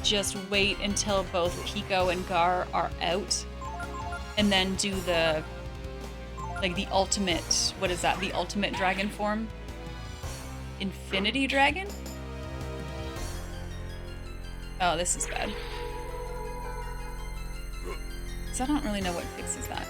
just wait until both Pico and Gar are out and then do the, like, the ultimate, what is that? The ultimate dragon form? Infinity dragon? Oh, this is bad. So I don't really know what fixes that.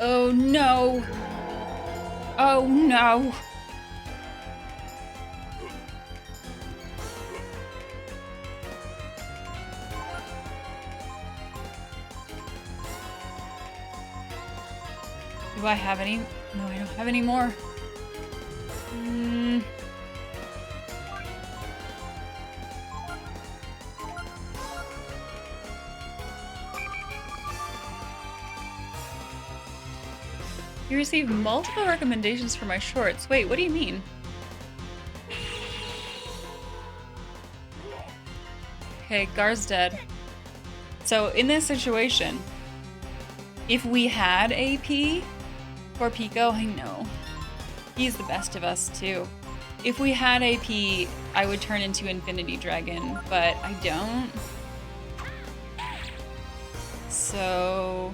Oh no! Oh no! Do I have any? No, I don't have any more. You received multiple recommendations for my shorts. Wait, what do you mean? Okay, Gar's dead. So in this situation, if we had AP for Pico, I know. He's the best of us too. If we had AP, I would turn into Infinity Dragon, but I don't. So,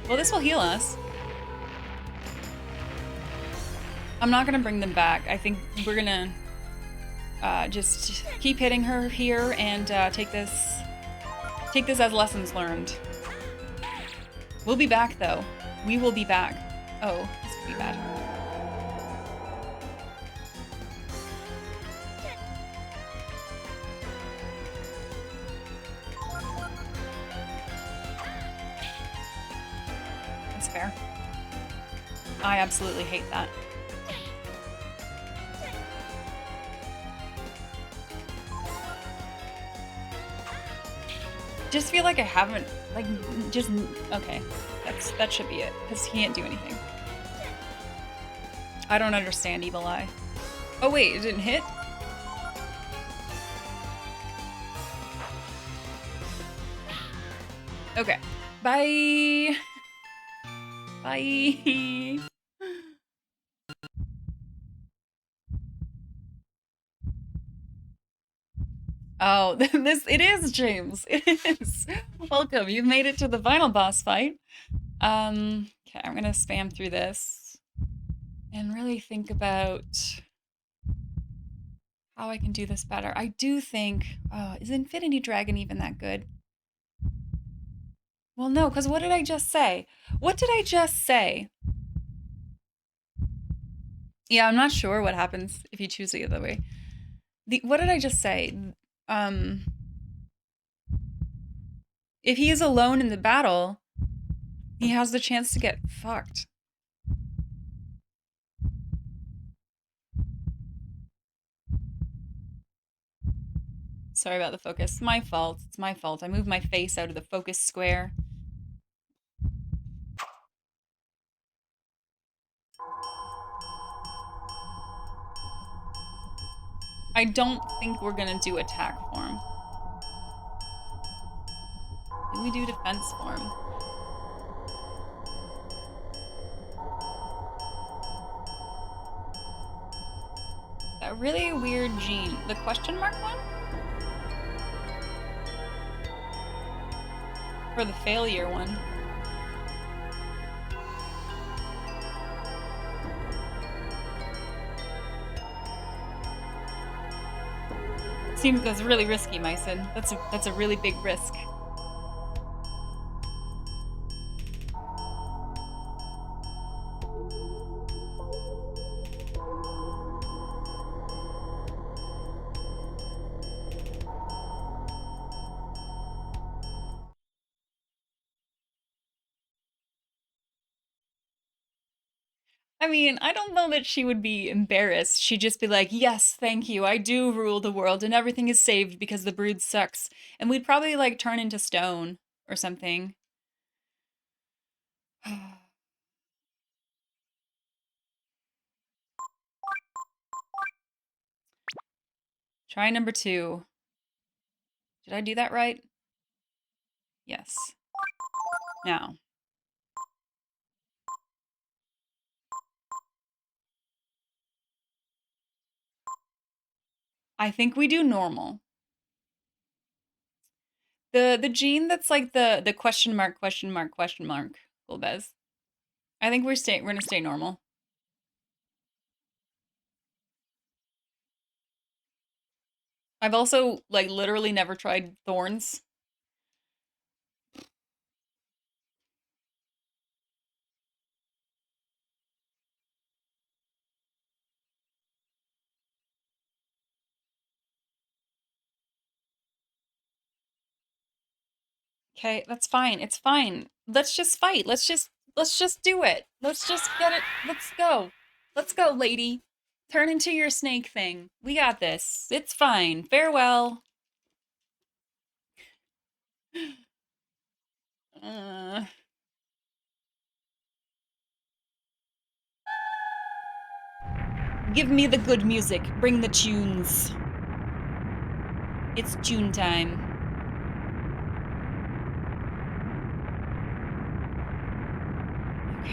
well, this will heal us. I'm not gonna bring them back. I think we're gonna just keep hitting her here and take this as lessons learned. We'll be back though. We will be back. Oh, this could be bad. That's fair. I absolutely hate that. Just feel like I haven't, like, just, okay. That should be it, because he can't do anything. I don't understand Evil Eye. Oh wait, it didn't hit? Okay. Bye! Bye! Oh, it is, James. It is. Welcome. You've made it to the final boss fight. Okay, I'm gonna spam through this and really think about how I can do this better. I do think, is Infinity Dragon even that good? Well, no, because what did I just say? What did I just say? Yeah, I'm not sure what happens if you choose the other way. What did I just say? If he is alone in the battle, he has the chance to get fucked. Sorry about the focus. My fault. It's my fault. I moved my face out of the focus square. I don't think we're gonna do attack form. Did we do defense form? A really weird gene. The question mark one? Or the failure one? Seems that's really risky, Myson. That's a really big risk. I mean, I don't know that she would be embarrassed. She'd just be like, yes, thank you. I do rule the world and everything is saved because the brood sucks. And we'd probably like turn into stone or something. Try number 2. Did I do that right? Yes. Now. I think we do normal. The gene that's like the question mark, Golbez. I think we're gonna stay normal. I've also like literally never tried thorns. Okay, that's fine. It's fine. Let's just fight. Let's just do it. Let's just get it. Let's go. Let's go, lady. Turn into your snake thing. We got this. It's fine. Farewell. Uh, give me the good music. Bring the tunes. It's tune time.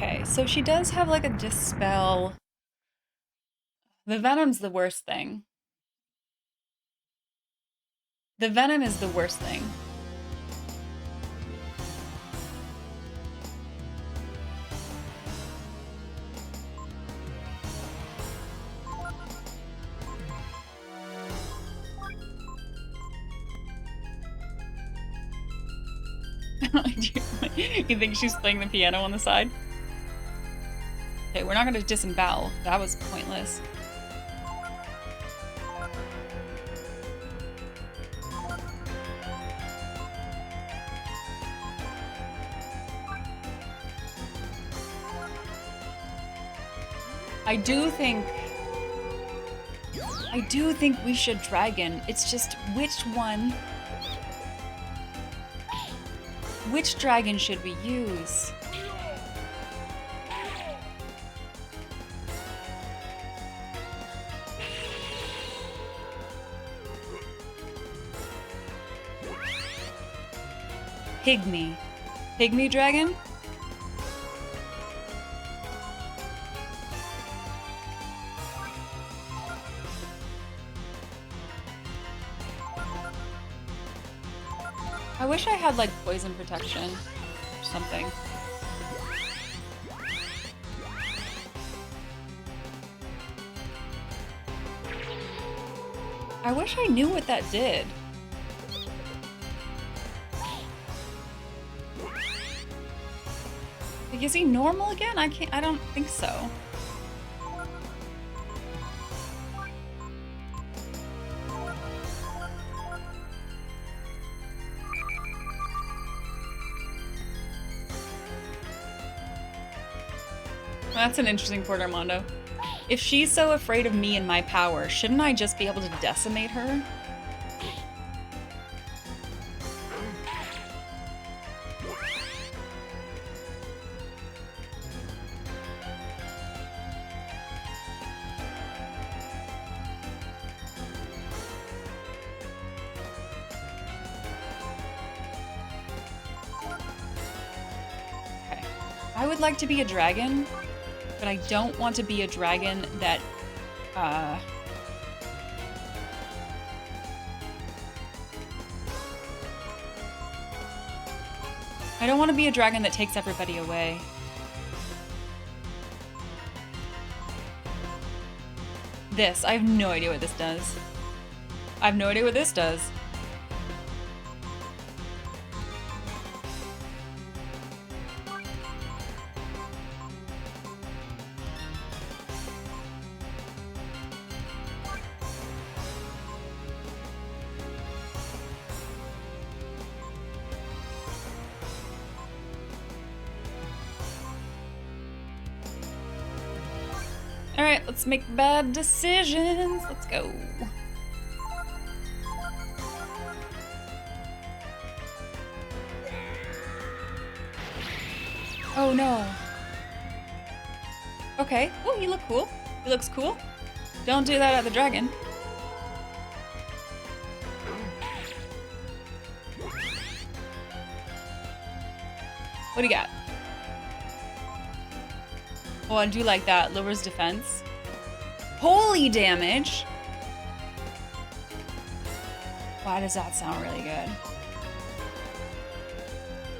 Okay, so she does have like a dispel. The venom's the worst thing. The venom is the worst thing. You think she's playing the piano on the side? Okay, we're not gonna disembowel. That was pointless. I do think we should dragon. It's just which one? Which dragon should we use? Pygmy. Pygmy dragon? I wish I had like poison protection or something. I wish I knew what that did. Like, is he normal again? I don't think so. That's an interesting point, Armando. If she's so afraid of me and my power, shouldn't I just be able to decimate her? Okay. I would like to be a dragon, but I don't want to be a dragon that I don't want to be a dragon that takes everybody away. This. I have no idea what this does. I have no idea what this does. Alright, let's make bad decisions. Let's go. Oh no. Okay. Oh, you look cool. He looks cool. Don't do that at the dragon. What do you got? Oh, I do like that. Lowers defense. Holy damage! Why does that sound really good?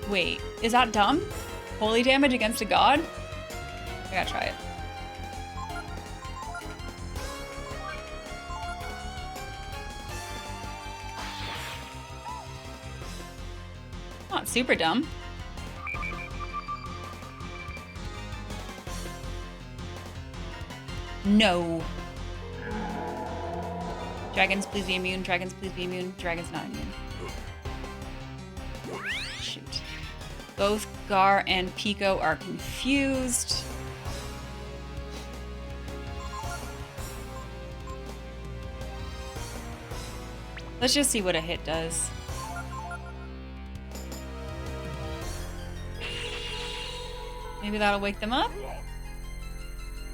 Wait, is that dumb? Holy damage against a god? I gotta try it. Not super dumb. No. Dragons, please be immune. Dragons, please be immune. Dragons not immune. Shoot. Both Gar and Pico are confused. Let's just see what a hit does. Maybe that'll wake them up?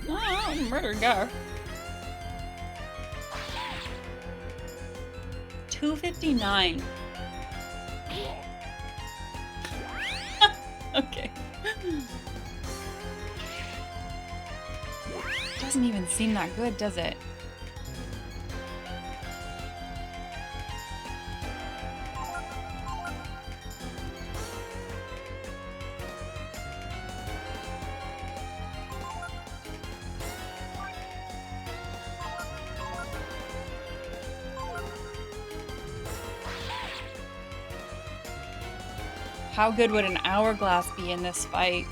Oh, murder Gar. 259. Okay. Doesn't even seem that good, does it? How good would an hourglass be in this fight?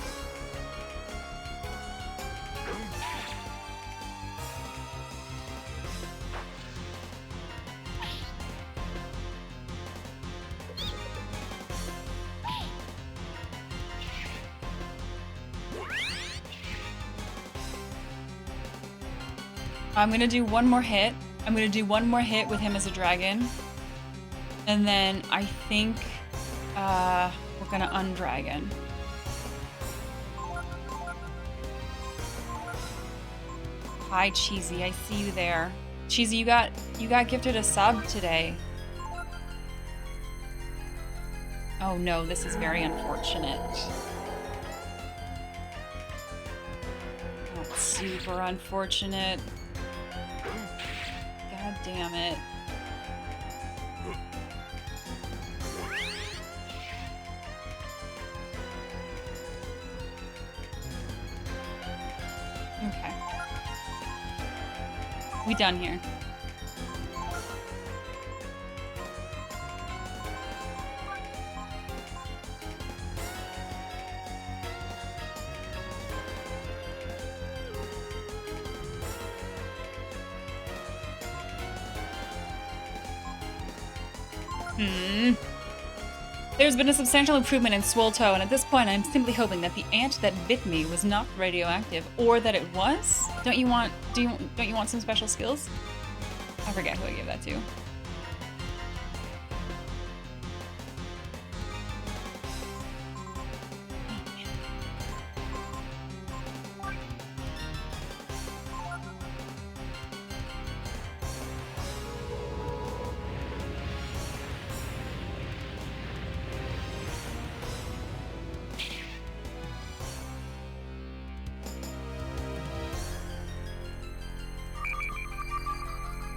I'm gonna do one more hit. I'm gonna do one more hit with him as a dragon. And then I think we're gonna undragon. Hi Cheesy, I see you there. Cheesy, you got gifted a sub today. Oh no, this is very unfortunate. That's super unfortunate. God damn it. Okay. We done here. There's been a substantial improvement in Swole Toe, and at this point I'm simply hoping that the ant that bit me was not radioactive, or that it was? Don't you want some special skills? I forget who I gave that to.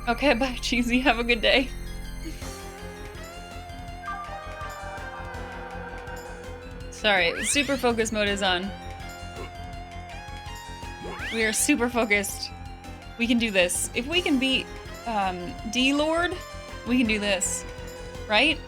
Okay, bye, Cheesy. Have a good day. Sorry, super focus mode is on. We are super focused. We can do this. If we can beat D-Lord, we can do this. Right?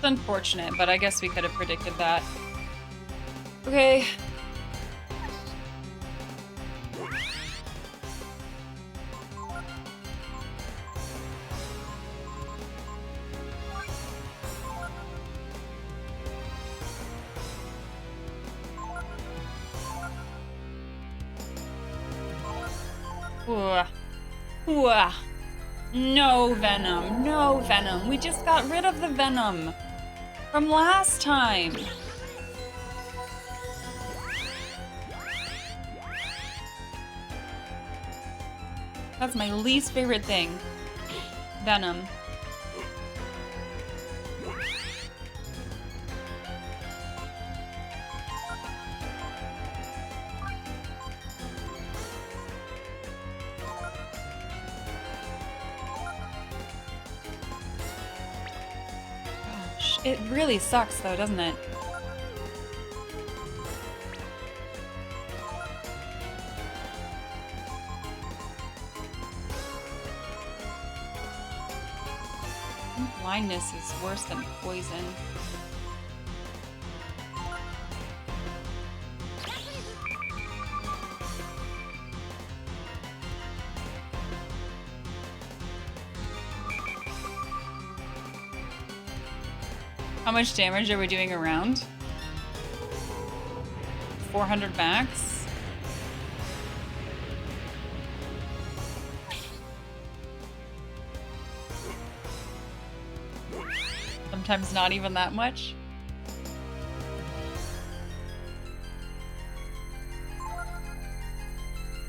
It's unfortunate, but I guess we could have predicted that. Okay. Ooh. Ooh. No venom. No venom. We just got rid of the venom from last time. That's my least favorite thing. Venom. Gosh, it really sucks though, doesn't it? Blindness is worse than poison. How much damage are we doing around? 400 max? Sometimes not even that much.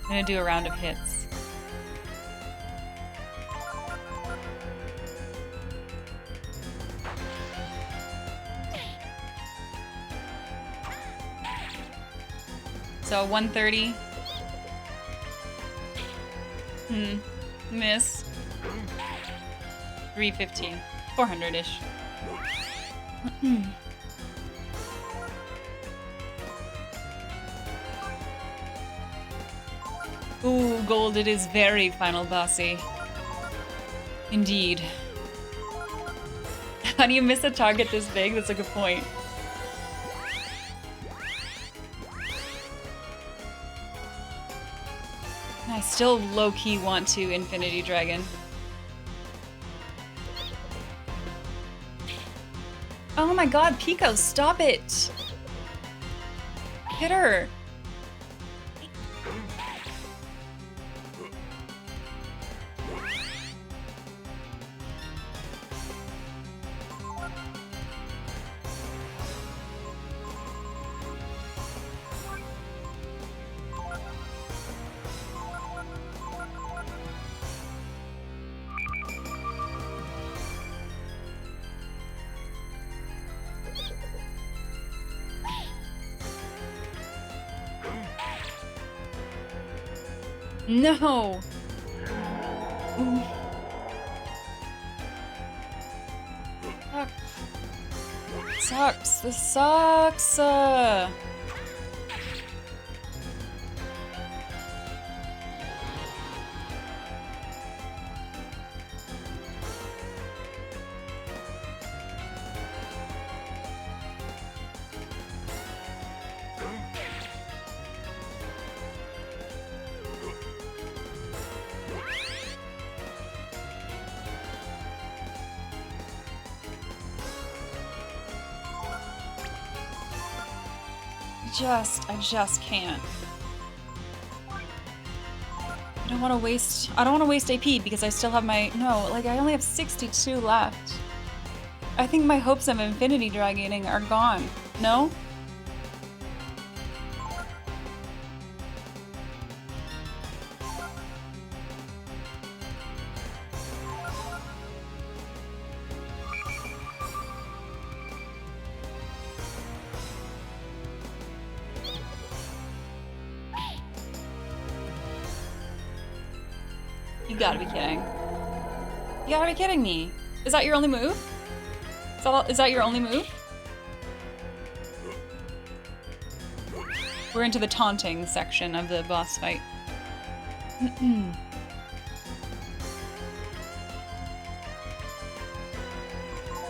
I'm gonna do a round of hits. So 130. Miss. 315. 400-ish. Ooh, gold, it is very final bossy. Indeed. How do you miss a target this big? That's a good point. I still low-key want to Infinity Dragon. Oh my god, Pico, stop it! Hit her! No! Ooh. Fuck. Sucks. This sucks. I just can't. I don't want to waste AP because I still have my, no, like I only have 62 left. I think my hopes of Infinity Dragoning are gone. No? You gotta be kidding. You gotta be kidding me. Is that your only move? Is that your only move? We're into the taunting section of the boss fight.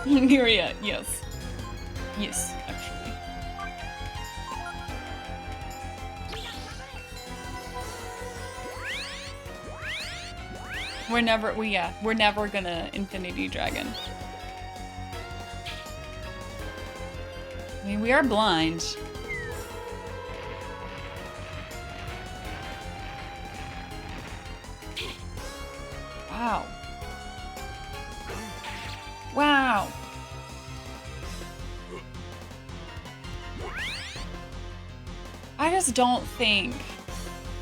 Myria, yes. Yes, actually. We're never gonna Infinity Dragon. I mean, we are blind. Wow. Wow. I just don't think...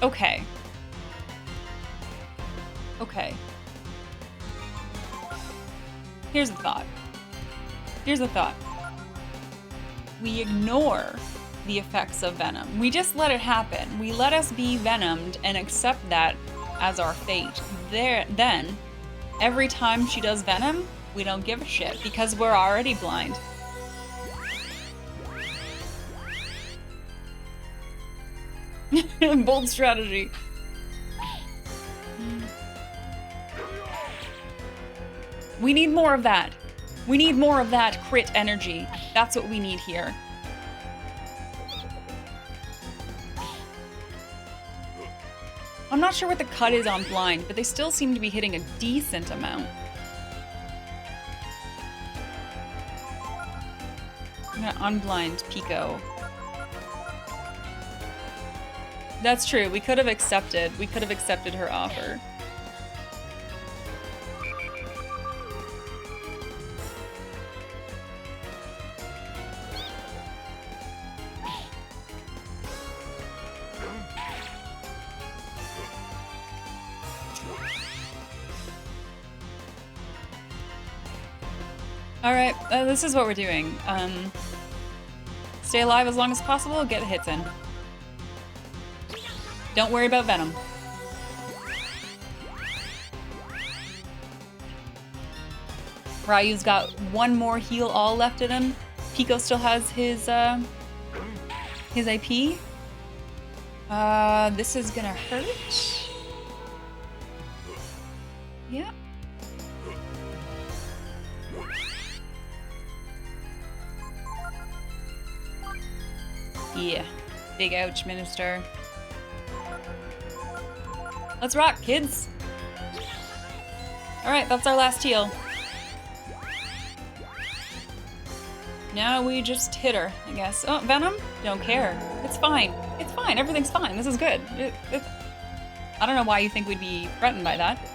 Okay. Okay. Here's a thought. Here's a thought. We ignore the effects of Venom. We just let it happen. We let us be venomed and accept that as our fate. Then, every time she does Venom, we don't give a shit because we're already blind. Bold strategy. We need more of that. We need more of that crit energy. That's what we need here. I'm not sure what the cut is on blind, but they still seem to be hitting a decent amount. I'm gonna unblind Pico. That's true. We could have accepted her offer. Alright, this is what we're doing. Stay alive as long as possible, get hits in. Don't worry about Venom. Ryu's got one more heal all left in him. Pico still has his AP. This is gonna hurt. Yeah. Yeah. Big ouch, Minister. Let's rock, kids. Alright, that's our last heal. Now we just hit her, I guess. Oh, Venom? Don't care. It's fine. It's fine. Everything's fine. This is good. I don't know why you think we'd be threatened by that.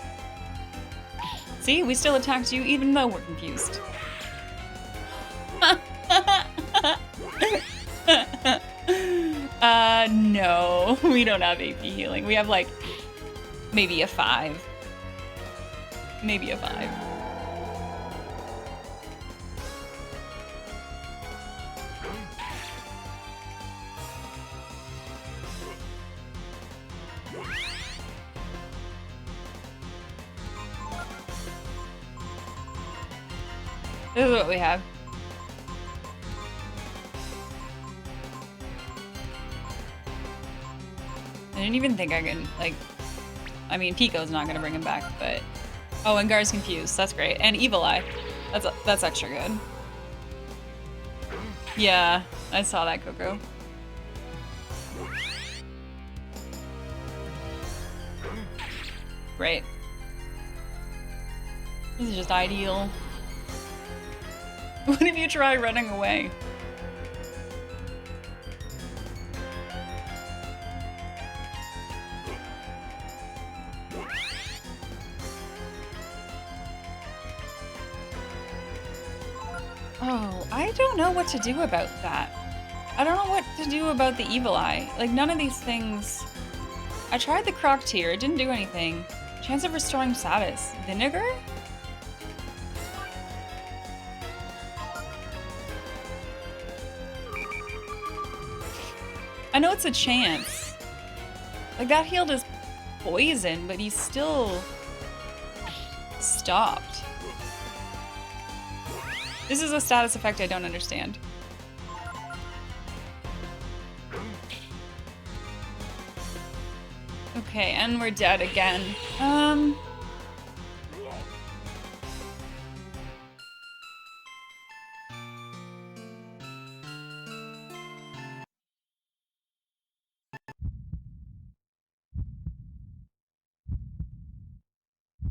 See? We still attacked you even though we're confused. No. We don't have AP healing. We have, like, maybe a 5. Maybe a 5. This is what we have. I didn't even think I can, like... I mean, Pico's not gonna bring him back, but... Oh, and Gar's confused. That's great. And Evil Eye. That's extra good. Yeah, I saw that, Coco. Great. This is just ideal. What if you try running away? Oh, I don't know what to do about that. I don't know what to do about the evil eye. Like, none of these things... I tried the croc tier, it didn't do anything. Chance of restoring status. Vinegar? I know it's a chance. Like, that healed his poison, but he's still stopped. This is a status effect I don't understand. Okay, and we're dead again.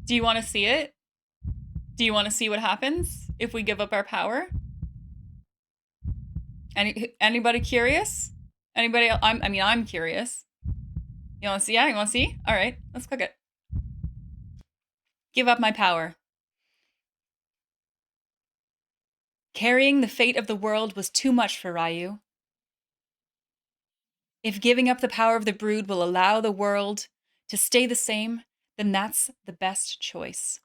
Do you want to see it? Do you want to see what happens if we give up our power? Anybody curious? Anybody else? I'm curious. You want to see? Yeah, you want to see? All right, let's click it. Give up my power. Carrying the fate of the world was too much for Ryu. If giving up the power of the brood will allow the world to stay the same, then that's the best choice.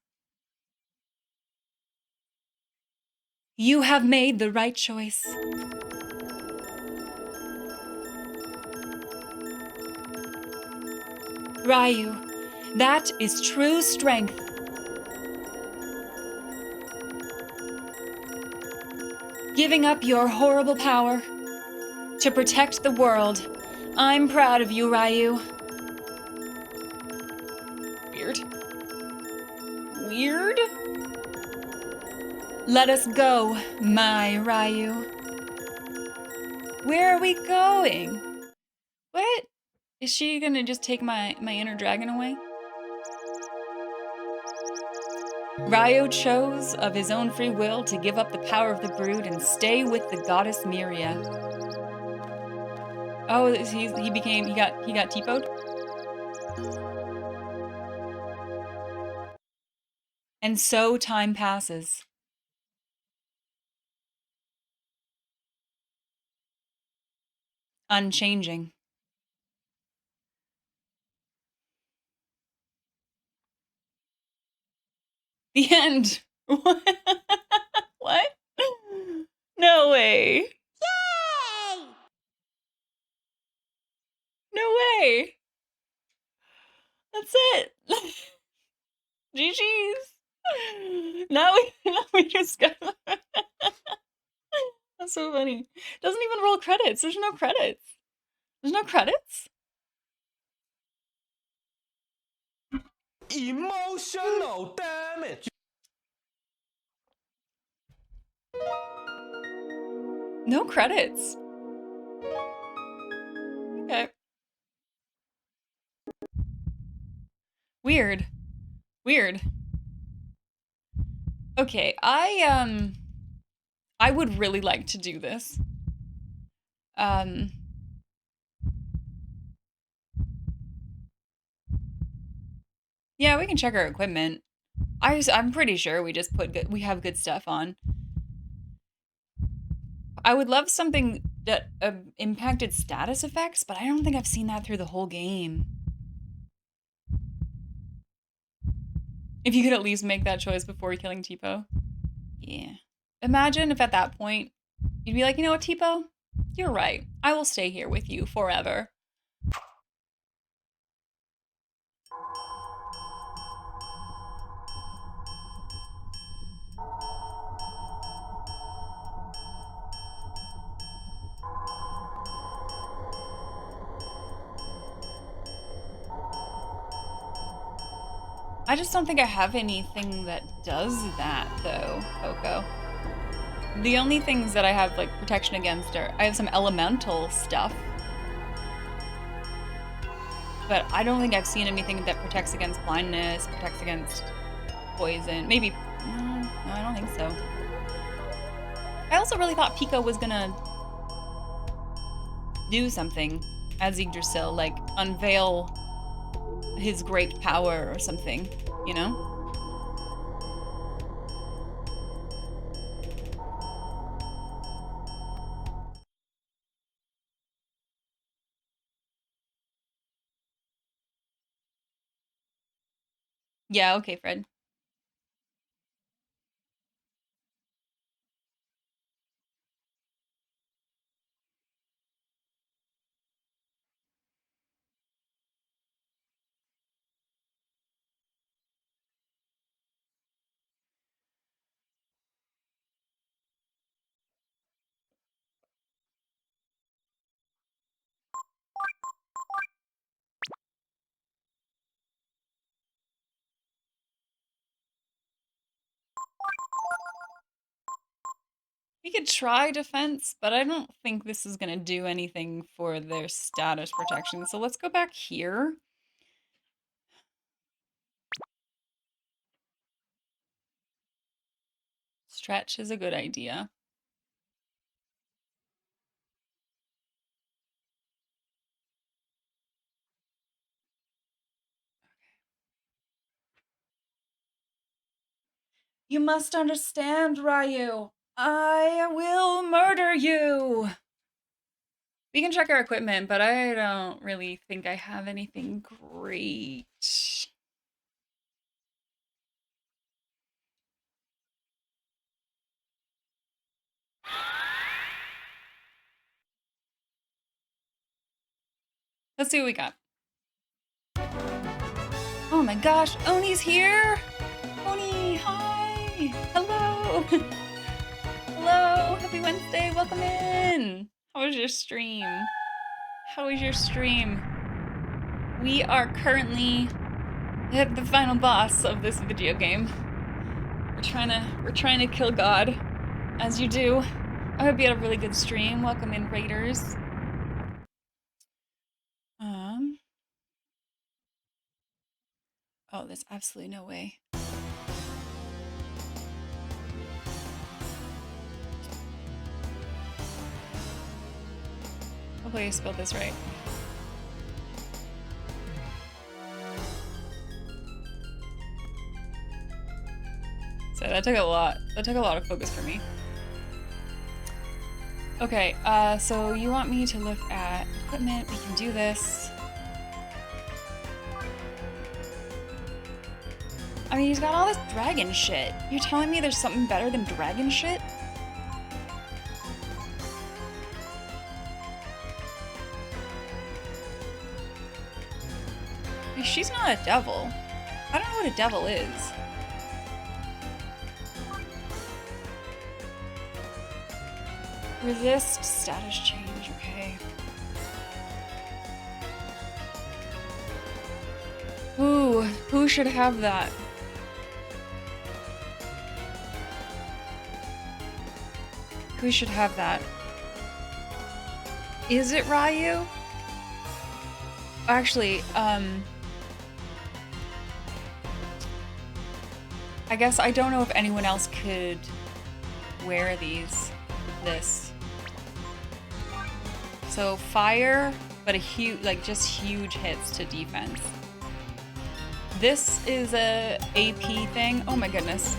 You have made the right choice. Ryu, that is true strength. Giving up your horrible power to protect the world. I'm proud of you, Ryu. Weird. Weird? Let us go, my Ryu. Where are we going? What? Is she gonna just take my inner dragon away? Ryu chose of his own free will to give up the power of the brood and stay with the goddess Myria. Oh, he got T-po'd? And so time passes. Unchanging. The end. What? No way. Yay! No way. That's it. GG's. Now we just got. That's so funny. Doesn't even roll credits. There's no credits. There's no credits? Emotional damage. No credits. Okay. Weird. Weird. Okay, I would really like to do this. Yeah, we can check our equipment. I'm pretty sure we just we have good stuff on. I would love something that impacted status effects, but I don't think I've seen that through the whole game. If you could at least make that choice before killing Tipo. Yeah. Imagine if at that point, you'd be like, you know what, Tipo? You're right. I will stay here with you forever. I just don't think I have anything that does that, though, Coco. The only things that I have, like, protection against are... I have some elemental stuff. But I don't think I've seen anything that protects against blindness, protects against poison. Maybe... no, I don't think so. I also really thought Pico was gonna do something as Yggdrasil, like, unveil his great power or something, you know? Yeah, okay, Fred. We could try defense, but I don't think this is going to do anything for their status protection. So let's go back here. Stretch is a good idea. You must understand, Ryu. I will murder you. We can check our equipment, but I don't really think I have anything great. Let's see what we got. Oh my gosh, Oni's here! Oni, hi! Hello! Hello! Happy Wednesday, welcome in! How was your stream? How was your stream? We are currently at the final boss of this video game. We're trying to kill God, as you do. I hope you had a really good stream. Welcome in, Raiders. Oh, there's absolutely no way. Hopefully I spelled this right. So that took a lot. That took a lot of focus for me. Okay, so you want me to look at equipment. We can do this. I mean, he's got all this dragon shit. You're telling me there's something better than dragon shit? She's not a devil. I don't know what a devil is. Resist status change, okay. Ooh, who should have that? Who should have that? Is it Ryu? Actually, I guess I don't know if anyone else could wear this. So fire, but a huge, like just huge hits to defense. This is a AP thing. Oh my goodness.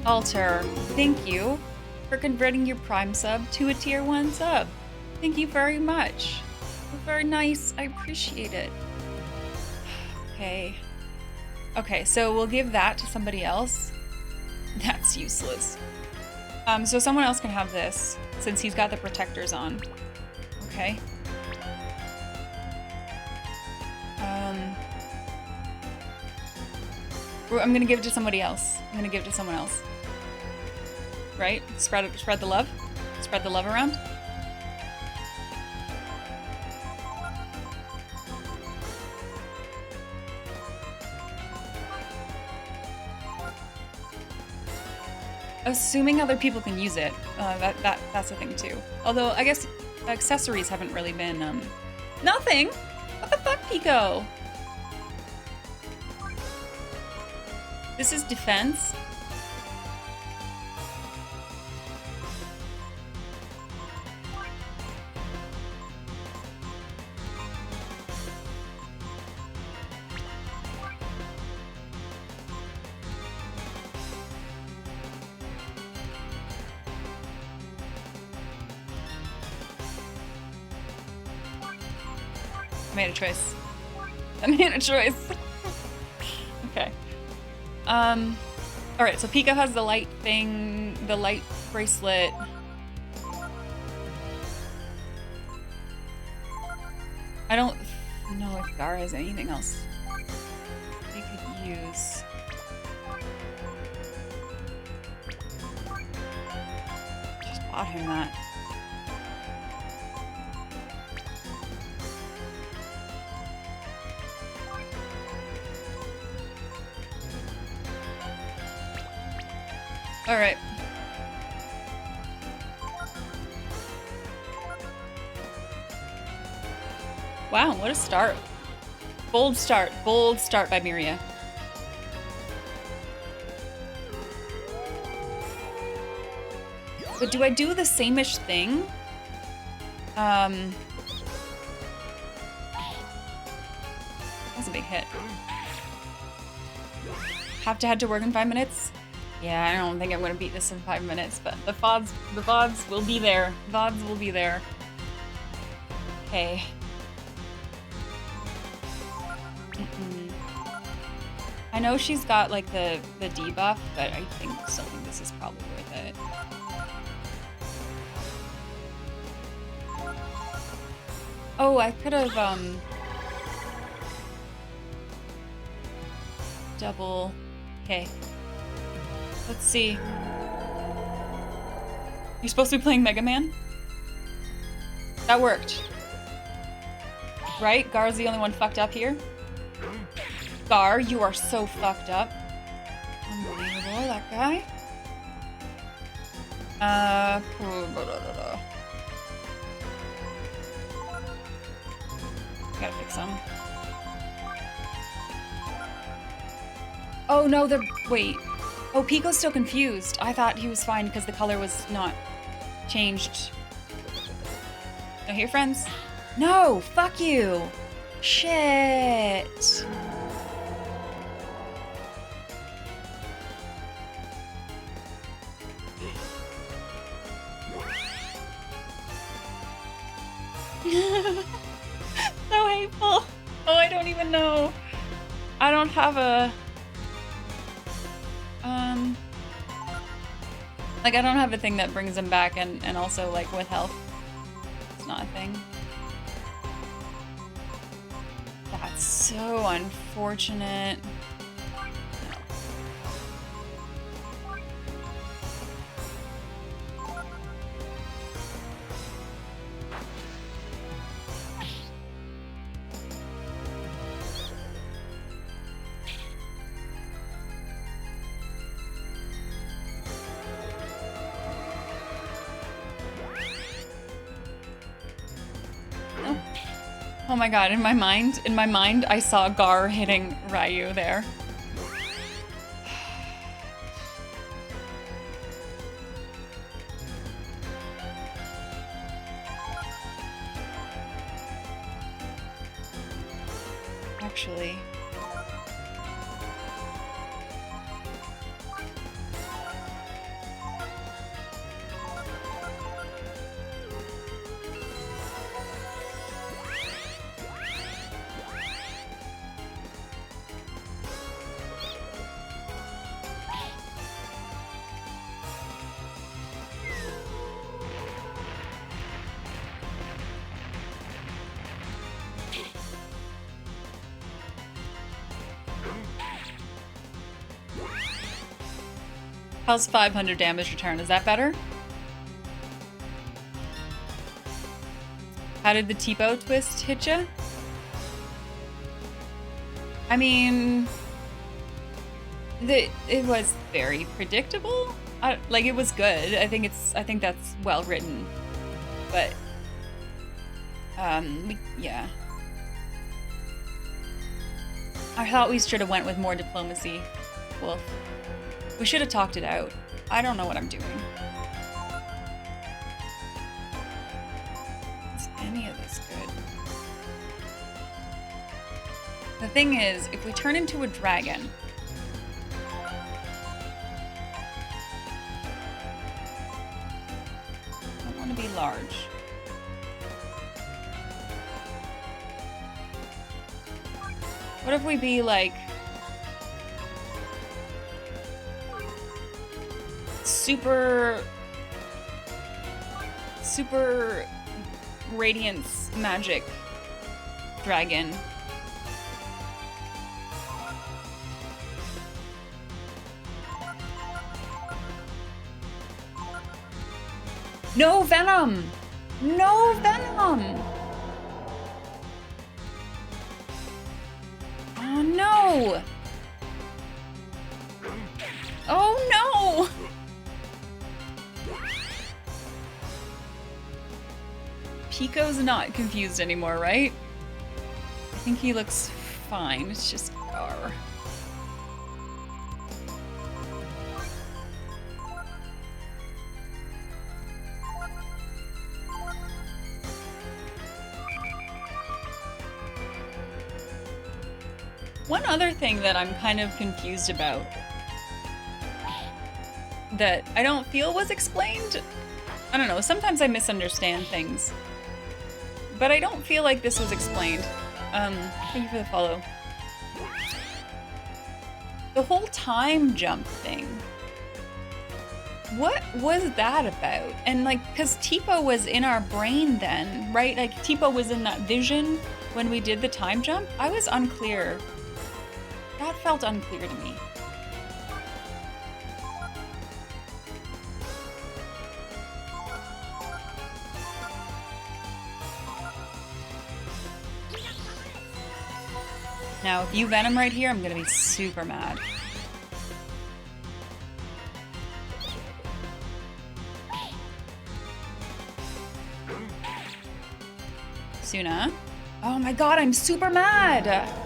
Alter, thank you for converting your Prime sub to a tier 1 sub. Thank you very much. Very nice. I appreciate it. Okay. Okay, so we'll give that to somebody else. That's useless. So someone else can have this, since he's got the protectors on. Okay. I'm gonna give it to somebody else. I'm gonna give it to someone else. Right? Spread the love. Spread the love around. Assuming other people can use it, that's a thing too. Although I guess accessories haven't really been nothing. What the fuck, Pico? This is defense. I made a choice. I made a choice. All right, so Pika has the light thing, the light bracelet. I don't know if Gar has anything else we could use. Just bought him that. All right. Wow, what a start. Bold start by Myria. But do I do the same-ish thing? That's a big hit. Have to head to work in 5 minutes? Yeah, I don't think I'm gonna beat this in 5 minutes, but the VODs will be there. VODs will be there. Okay. I know she's got like the debuff, but I still think this is probably worth it. Oh, I could have double. Okay. Let's see. You're supposed to be playing Mega Man? That worked. Right? Gar's the only one fucked up here. Gar, you are so fucked up. Unbelievable, that guy. Gotta fix him. Oh no, wait. Oh, Pico's still confused. I thought he was fine because the color was not changed. No, here, friends. No, fuck you. Shit. So hateful. Oh, I don't even know. I don't have a... Like, I don't have a thing that brings him back and also, like, with health. It's not a thing. That's so unfortunate. Oh my god, in my mind, I saw Gar hitting Ryu there. Actually... How's 500 damage return? Is that better? How did the T-bow twist hit ya? I mean... it was very predictable. Like, it was good. I think that's well written. But... yeah. I thought we should have went with more diplomacy. Wolf. We should have talked it out. I don't know what I'm doing. Is any of this good? The thing is, if we turn into a dragon... I don't want to be large. What if we be like... super radiance magic dragon. No venom! No venom! Oh no! Oh no! Pico's not confused anymore, right? I think he looks fine. It's just Gar. One other thing that I'm kind of confused about that I don't feel was explained. I don't know, sometimes I misunderstand things. But I don't feel like this was explained. Thank you for the follow. The whole time jump thing. What was that about? And like, cause Tipo was in our brain then, right? Like Tipo was in that vision when we did the time jump. I was unclear. That felt unclear to me. Now, if you Venom right here, I'm gonna be super mad. Suna. Oh my god, I'm super mad!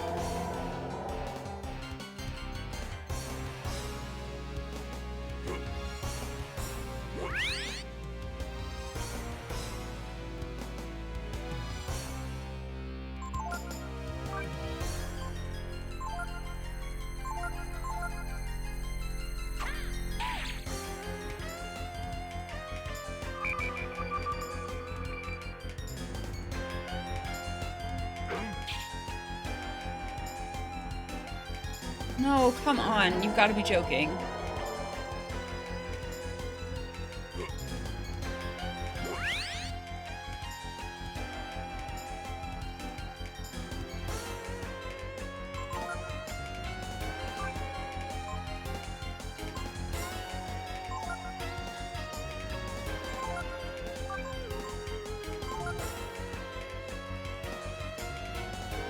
No, come on. You've got to be joking.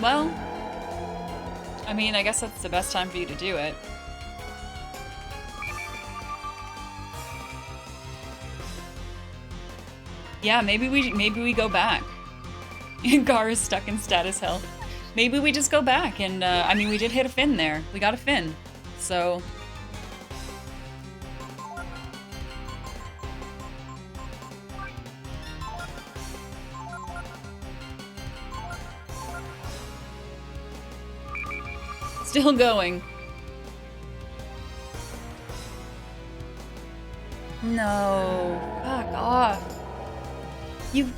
Well, I mean, I guess that's the best time for you to do it. Yeah, maybe we go back. Gar is stuck in status hell. Maybe we just go back and, I mean, we did hit a fin there. We got a fin, so... Still going. No, fuck off. You...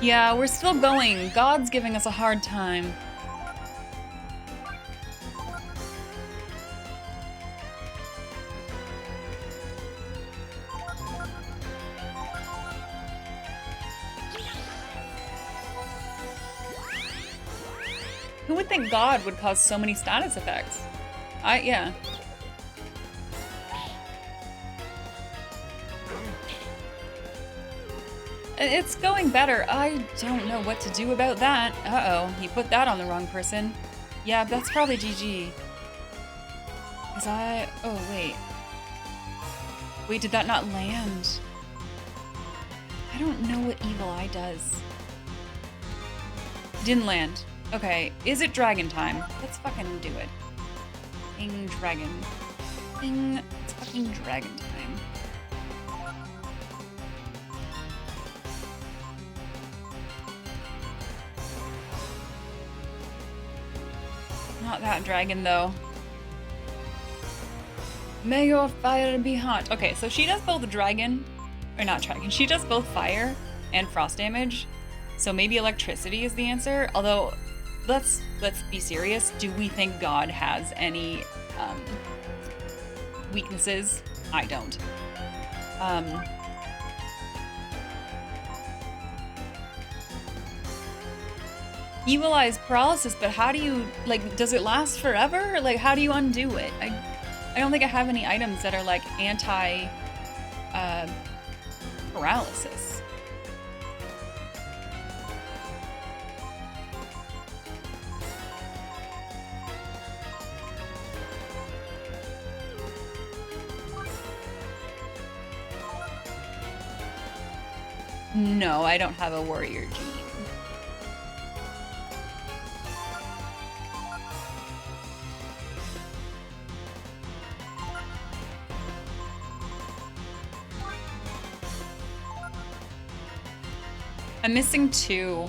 Yeah, we're still going. God's giving us a hard time. Who would think God would cause so many status effects? Yeah. It's going better. I don't know what to do about that. Uh-oh, he put that on the wrong person. Yeah, that's probably GG. Oh, wait. Wait, did that not land? I don't know what Evil Eye does. Didn't land. Okay, is it dragon time? Let's fucking do it. King dragon. It's fucking dragon time. Not that dragon though. May your fire be hot. Okay, so she does both dragon, or not dragon, she does both fire and frost damage. So maybe electricity is the answer. Although, let's be serious. Do we think God has any weaknesses? I don't. Evil Eye's paralysis, but how do you, like, does it last forever? Like, how do you undo it? I don't think I have any items that are, like, anti, paralysis. No, I don't have a warrior gene. I'm missing two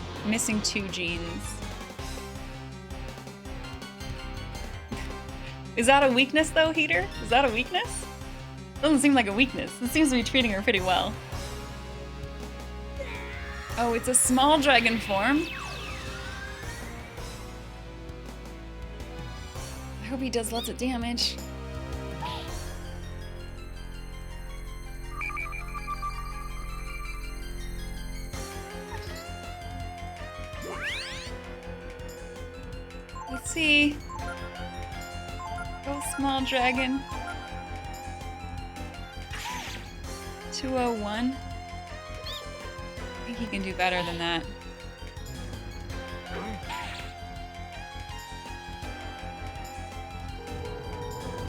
genes. Is that a weakness though, Heater? Is that a weakness? Doesn't seem like a weakness. It seems to be treating her pretty well. Oh, it's a small dragon form. I hope he does lots of damage. Let's see. Go small dragon. 201. I think he can do better than that.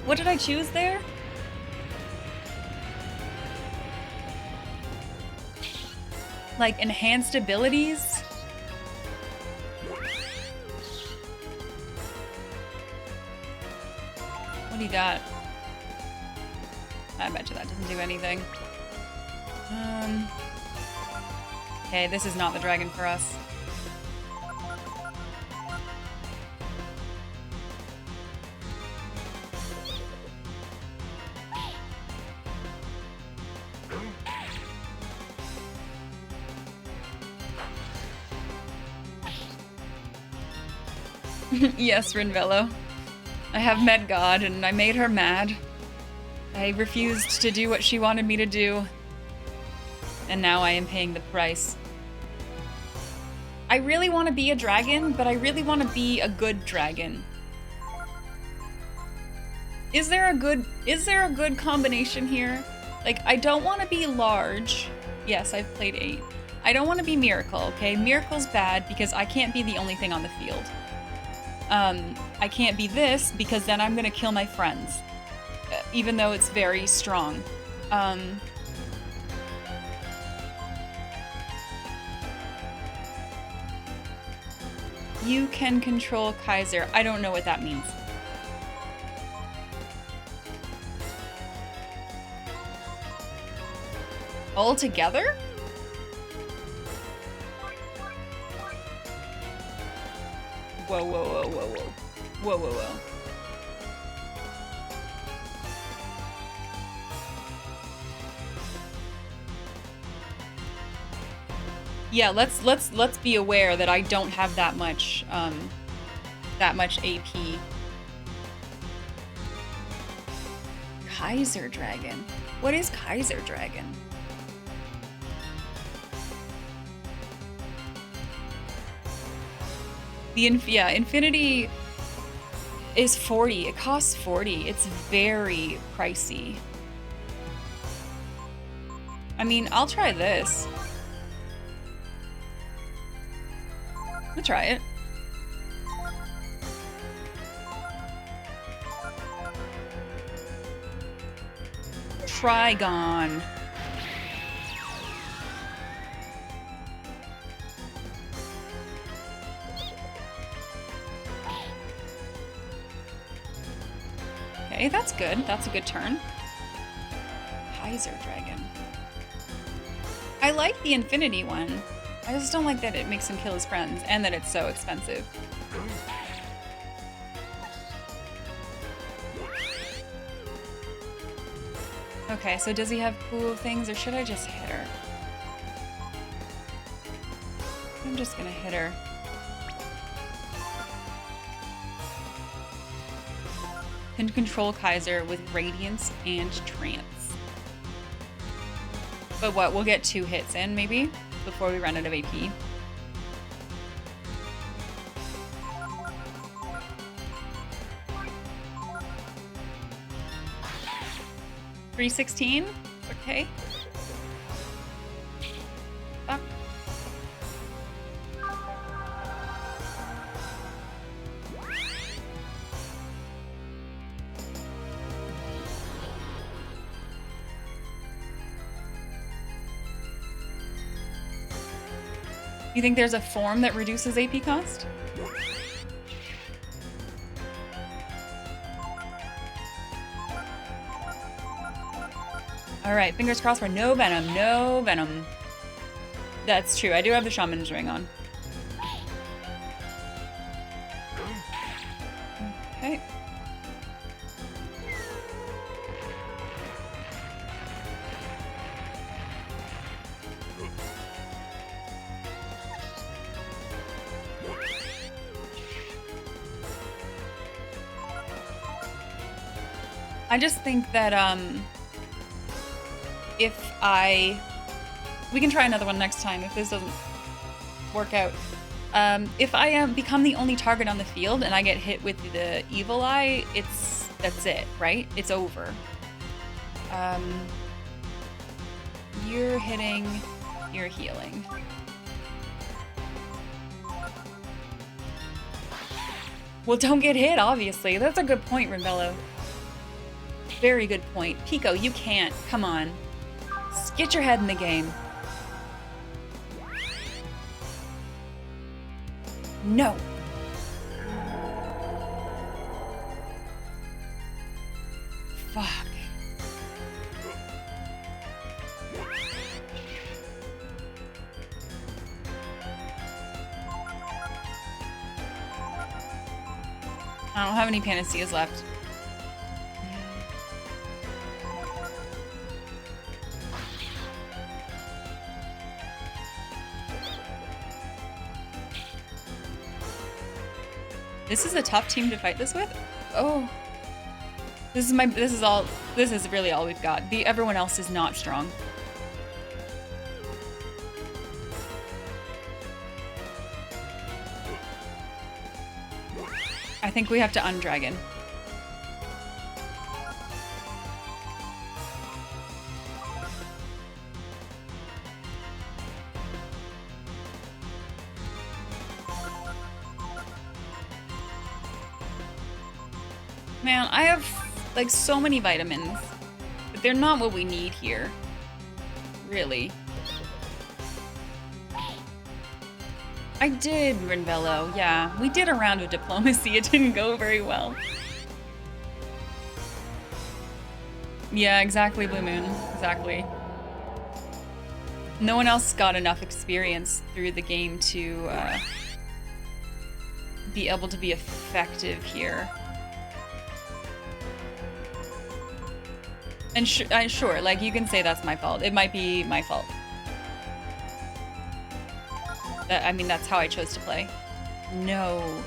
What did I choose there? Like enhanced abilities? What do you got? I bet you that doesn't do anything. Okay, this is not the dragon for us. Yes, Rinvello. I have met God, and I made her mad. I refused to do what she wanted me to do. And now I am paying the price. I really want to be a dragon, but I really want to be a good dragon. Is there a good combination here? Like, I don't want to be large. Yes, I've played 8. I don't want to be Miracle, okay? Miracle's bad because I can't be the only thing on the field. I can't be this because then I'm gonna kill my friends. Even though it's very strong. You can control Kaiser. I don't know what that means. All together? Whoa, whoa, whoa, whoa, whoa. Whoa, whoa, whoa. Yeah, let's be aware that I don't have that much AP. Kaiser Dragon. What is Kaiser Dragon? Yeah, Infinity is 40. It costs 40. It's very pricey. I mean, I'll try this. I'll try it. Trigon. Okay, that's good. That's a good turn. Kaiser Dragon. I like the Infinity one. I just don't like that it makes him kill his friends and that it's so expensive. Okay, so does he have cool things or should I just hit her? I'm just gonna hit her. Can control Kaiser with Radiance and Trance. But what, we'll get 2 hits in, maybe? Before we run out of AP. $316? Okay. Fuck. You think there's a form that reduces AP cost? Alright, fingers crossed for no venom, no venom. That's true, I do have the Shaman's Ring on. Okay. I just think that, we can try another one next time if this doesn't work out. If I become the only target on the field and I get hit with the Evil Eye, that's it, right? It's over. You're hitting, you're healing. Well, don't get hit, obviously. That's a good point, Rimbello. Very good point. Pico, you can't. Come on. Just get your head in the game. No. Fuck. I don't have any panaceas left. This is a tough team to fight this with? Oh. This is really all we've got. Everyone else is not strong. I think we have to undragon. Man, I have like so many vitamins, but they're not what we need here. Really. I did, Rinvello. Yeah, we did a round of diplomacy. It didn't go very well. Yeah, exactly, Blue Moon. Exactly. No one else got enough experience through the game to be able to be effective here. And sure, like, you can say that's my fault. It might be my fault. I mean, that's how I chose to play. No.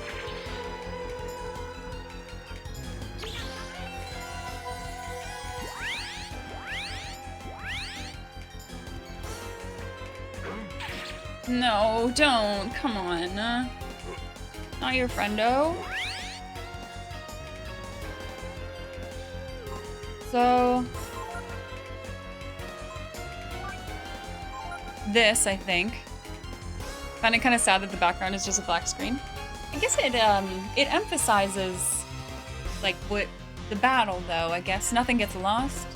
No, don't. Come on. Not your friendo. So... this, I think. Kind of sad that the background is just a black screen. I guess it emphasizes, like, what the battle, though, I guess. Nothing gets lost.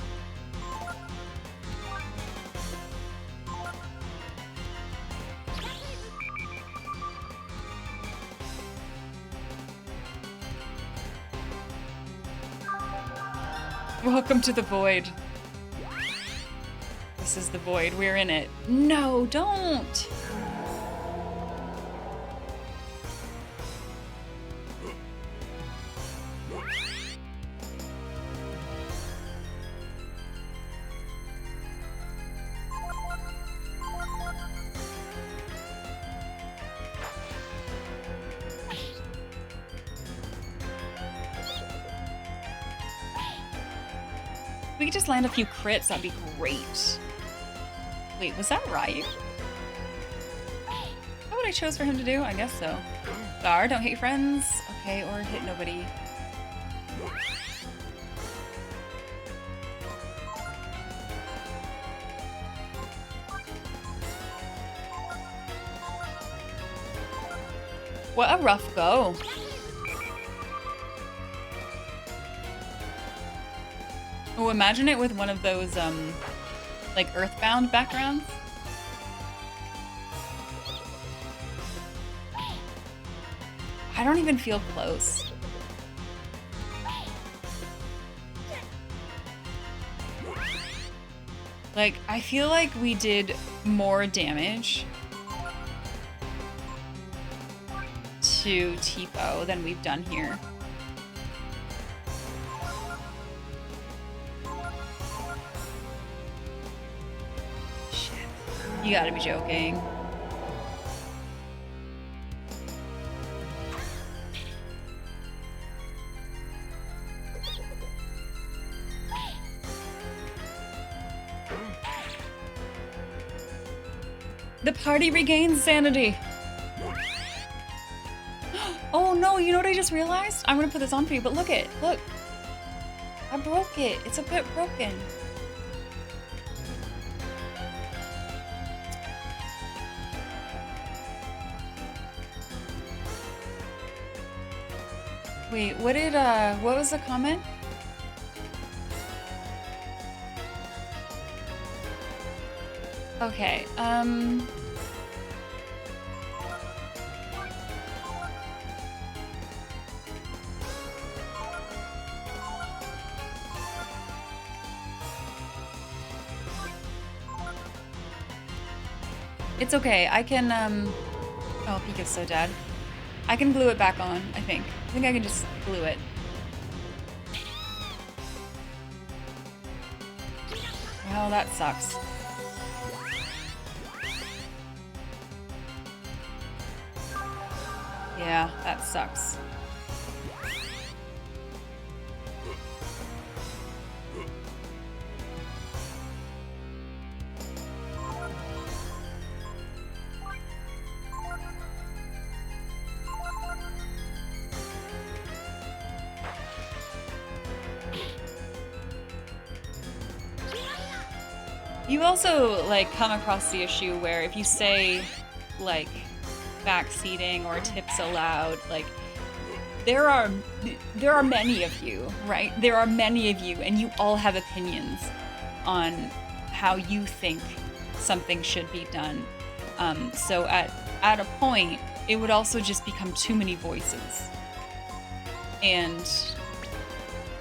Welcome to the void. This is the void. We're in it. No, don't! we could just land a few crits, that'd be great. Wait, was that right? Is that what I chose for him to do? I guess so. Gar, don't hit your friends. Okay, or hit nobody. What a rough go. Oh, imagine it with one of those, like Earthbound backgrounds. I don't even feel close. Like, I feel like we did more damage to Tipo than we've done here. Shit. You gotta be joking. The party regains sanity. Oh no, you know what I just realized? I'm gonna put this on for you, but look it, look. I broke it, it's a bit broken. Wait, what was the comment? Okay, it's okay, I can, oh, Pika's so dead. I can glue it back on, I think. I think I can just glue it. Well, that sucks. Yeah, that sucks. You also, like, come across the issue where if you say, like, backseating or tips allowed, like, there are many of you, right? There are many of you, and you all have opinions on how you think something should be done. So at a point, it would also just become too many voices. And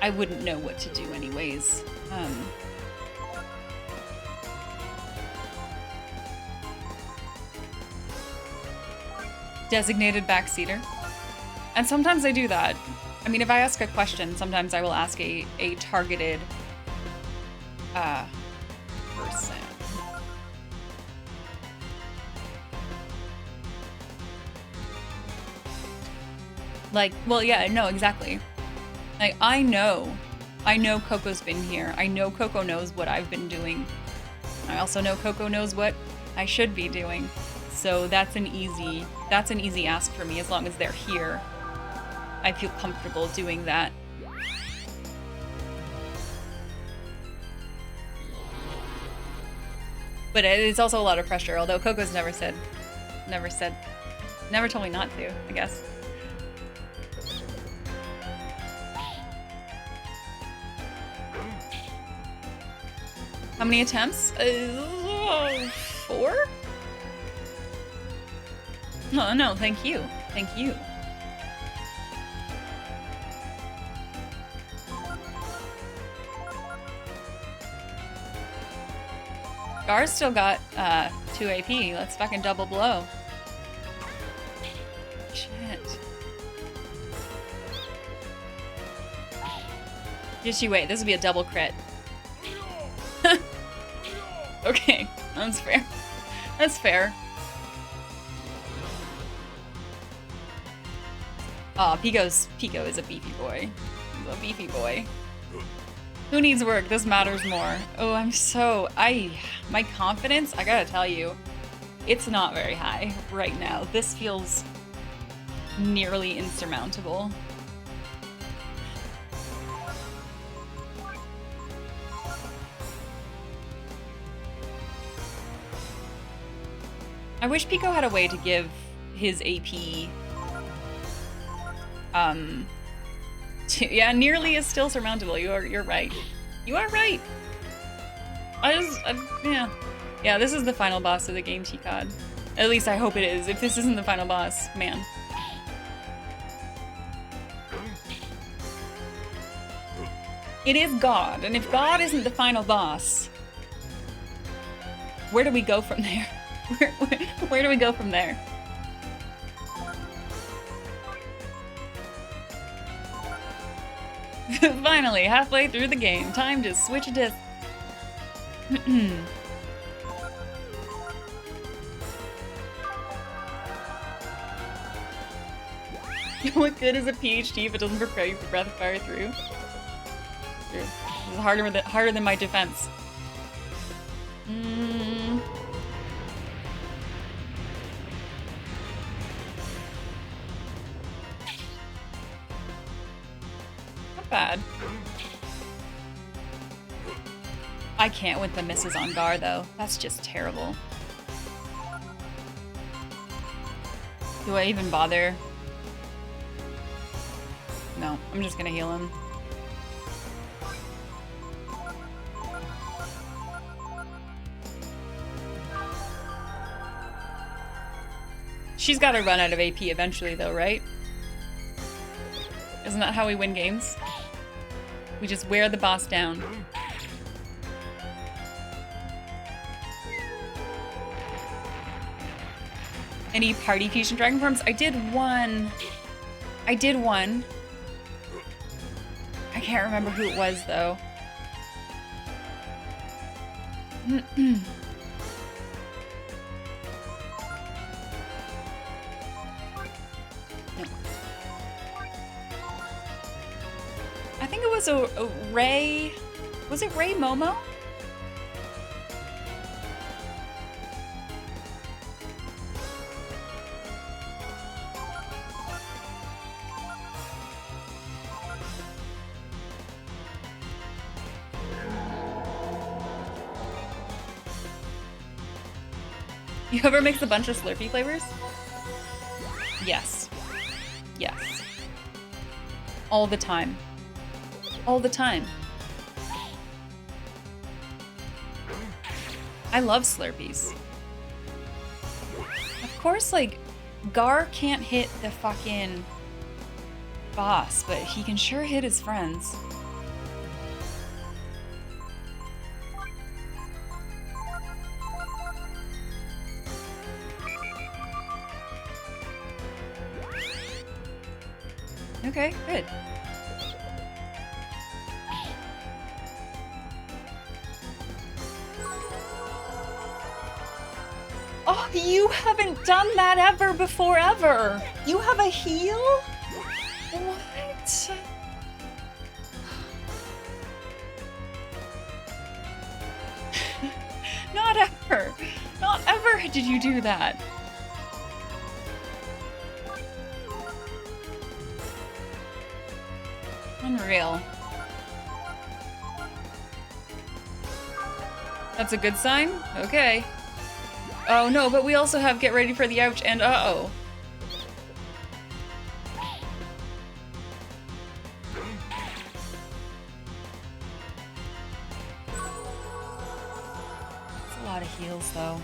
I wouldn't know what to do anyways. Designated backseater. And sometimes I do that. I mean, if I ask a question, sometimes I will ask a targeted person. Like, well, yeah, no, exactly. Like, I know Coco's been here. I know Coco knows what I've been doing. I also know Coco knows what I should be doing. So that's an easy ask for me as long as they're here. I feel comfortable doing that. But it's also a lot of pressure, although Coco's never told me not to, I guess. How many attempts? 4? Oh, no, thank you. Thank you. Gar's still got 2 AP. Let's fucking double blow. Shit. Just you wait, this will be a double crit. Okay, that's fair. That's fair. Aw, Pico is a beefy boy. He's a beefy boy. Who needs work? This matters more. Oh, my confidence, I gotta tell you, it's not very high right now. This feels nearly insurmountable. I wish Pico had a way to give his AP, yeah, nearly is still surmountable. You're right. You are right. Yeah, this is the final boss of the game, T-Cod. At least I hope it is. If this isn't the final boss, man. It is God, and if God isn't the final boss, where do we go from there? Where do we go from there? Finally, halfway through the game. Time to switch discs. What good is a PhD if it doesn't prepare you for Breath of Fire 3? This is harder than my defense. Not bad. I can't with the misses on Gar though. That's just terrible. Do I even bother? No, I'm just gonna heal him. She's gotta run out of AP eventually though, right? Isn't that how we win games? We just wear the boss down. Any party fusion dragon forms? I did one. I can't remember who it was though. I think it was a Ray. Was it Ray Momo? You ever mix a bunch of Slurpee flavors? Yes. Yes. All the time. All the time. I love Slurpees. Of course, like, Gar can't hit the fucking boss, but he can sure hit his friends. Okay, good. Oh, you haven't done that ever before, ever. You have a heal? What? Not ever. Not ever did you do that. Unreal. That's a good sign? Okay. Oh no, but we also have get ready for the ouch and uh-oh. That's a lot of heals though.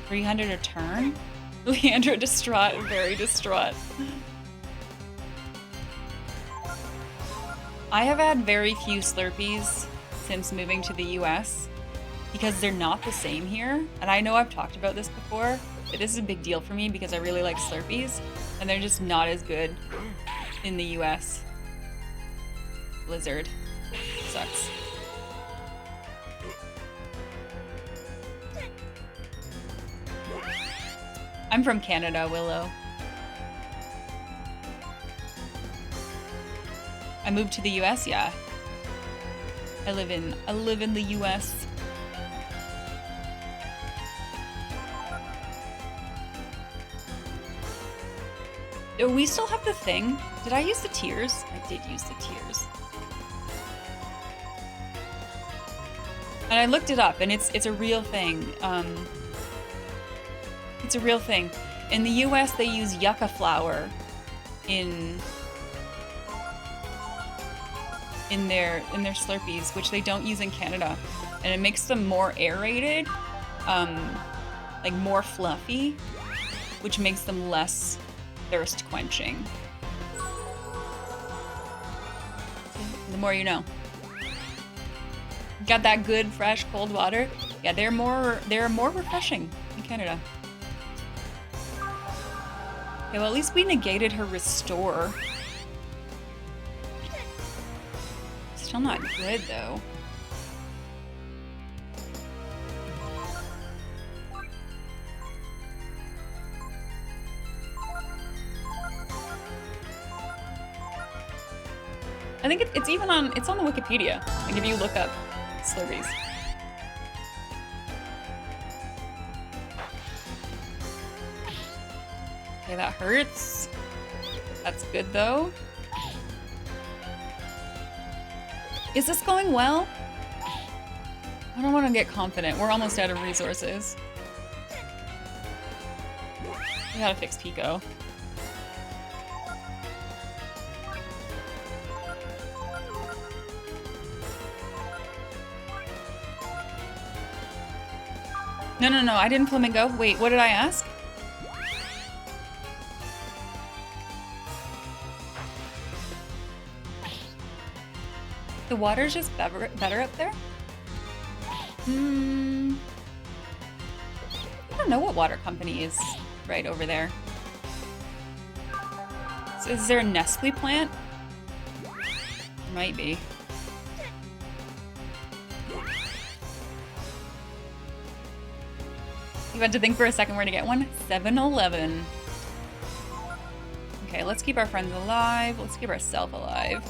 300 a turn? Leandra distraught, very distraught. I have had very few Slurpees since moving to the US because they're not the same here. And I know I've talked about this before, but this is a big deal for me because I really like Slurpees and they're just not as good in the US. Blizzard. Sucks. I'm from Canada, Willow. I moved to the US, yeah. I live in the US. Do we still have the thing? Did I use the tears? I did use the tears. And I looked it up, and it's a real thing. It's a real thing. In the US, they use yucca flower in their Slurpees, which they don't use in Canada, and it makes them more aerated, like more fluffy, which makes them less thirst quenching. The more you know. Got that good, fresh, cold water. Yeah, they're more refreshing in Canada. Okay, well, at least we negated her restore. Still not good, though. I think it's even on, it's on the Wikipedia. Like if you look up Slurpees. Okay, that hurts. That's good though. Is this going well? I don't want to get confident. We're almost out of resources. We gotta fix Pico. No, I didn't flamingo. Wait, what did I ask? The water's just better up there? I don't know what water company is right over there. So is there a Nestle plant? Might be. You had to think for a second where to get one. 7-Eleven. Okay, let's keep our friends alive. Let's keep ourselves alive.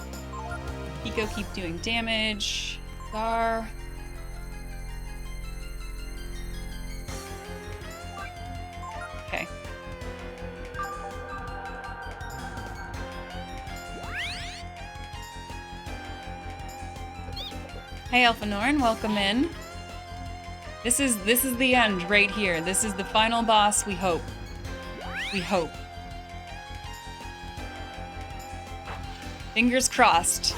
Pico, keep doing damage. Gar. Okay. Hey, Alphanorin, welcome in. This is the end right here. This is the final boss, we hope. We hope. Fingers crossed.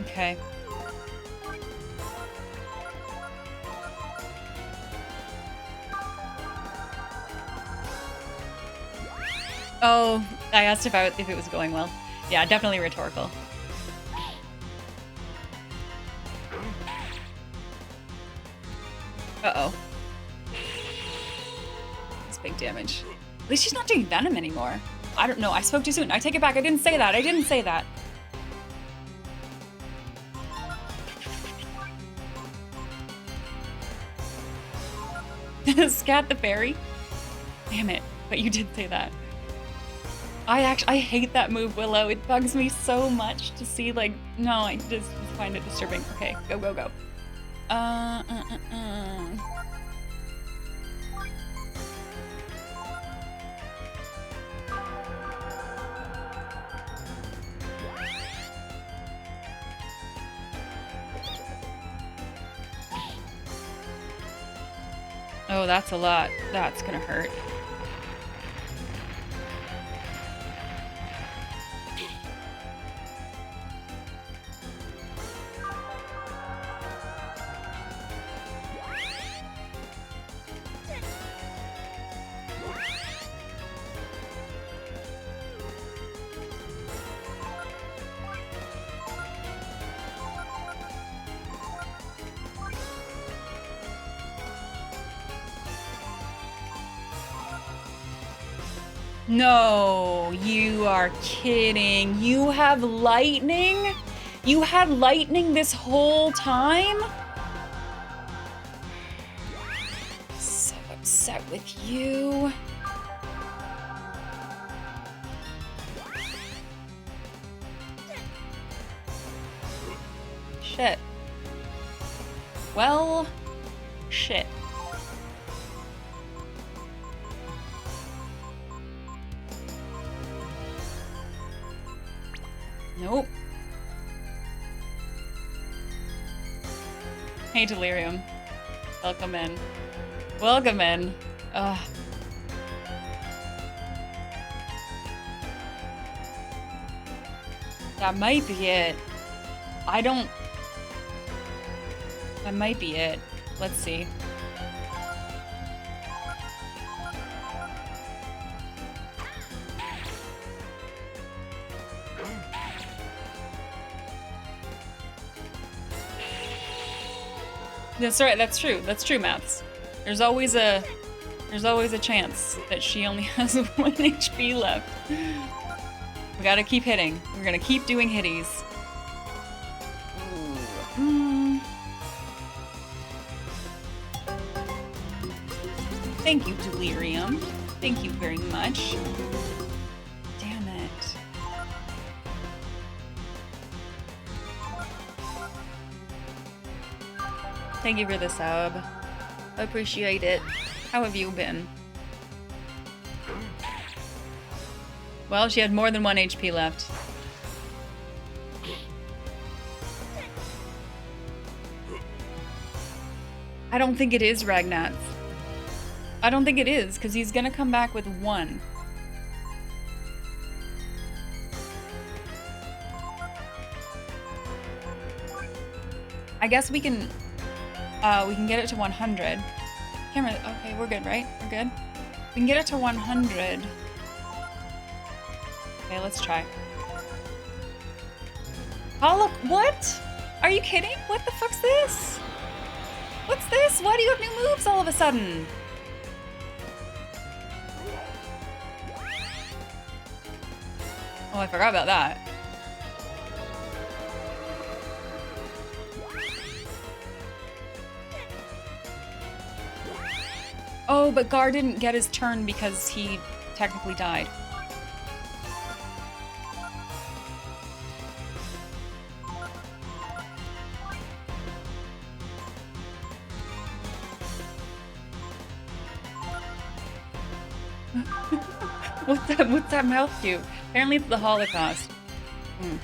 Okay. Oh, I asked if it was going well. Yeah, definitely rhetorical. Uh-oh. That's big damage. At least she's not doing venom anymore. I don't know. I spoke too soon. I take it back. I didn't say that. I didn't say that. Scat the fairy? Damn it. But you did say that. I hate that move, Willow. It bugs me so much to see, like, no, I just find it disturbing. Okay, go, go, go. Oh, that's a lot. That's gonna hurt. No, you are kidding. You have lightning? You had lightning this whole time? So upset. upset with you. Shit. Well, shit. Nope. Hey, Delirium. Welcome in. Welcome in. Ugh. That might be it. That might be it. Let's see. That's right, that's true. That's true, Maths. There's always a chance that she only has 1 HP left. We gotta keep hitting. We're gonna keep doing hitties. Thank you, Delirium. Thank you very much. Damn it. Thank you for the sub. I appreciate it. How have you been? Well, she had more than 1 HP left. I don't think it is Ragnat. I don't think it is, because he's gonna come back with 1. I guess we can get it to 100. Camera, okay, we're good, right? We're good? We can get it to 100. Okay, let's try. Oh, look, what? Are you kidding? What the fuck's this? What's this? Why do you have new moves all of a sudden? Oh, I forgot about that. Oh, but Gar didn't get his turn because he technically died. What's that mouth cue? Apparently it's the Holocaust. Hmm.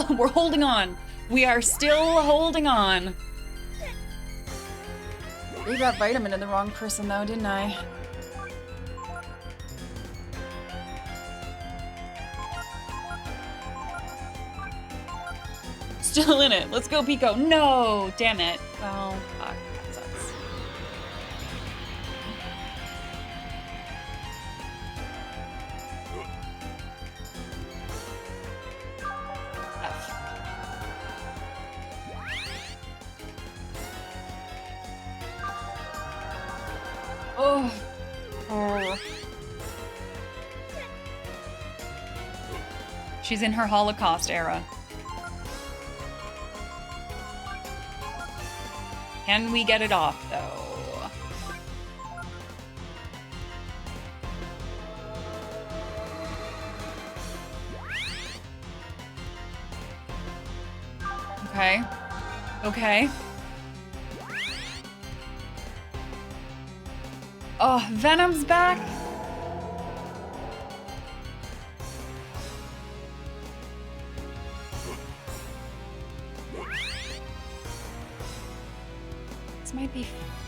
We're holding on. We are still holding on. Gave that vitamin to the wrong person though, didn't I? Still in it. Let's go, Pico. No! Damn it. Well, fuck. That sucks. Oh. Oh. She's in her Holocaust era. Can we get it off, though? Okay. Okay. Oh, Venom's back?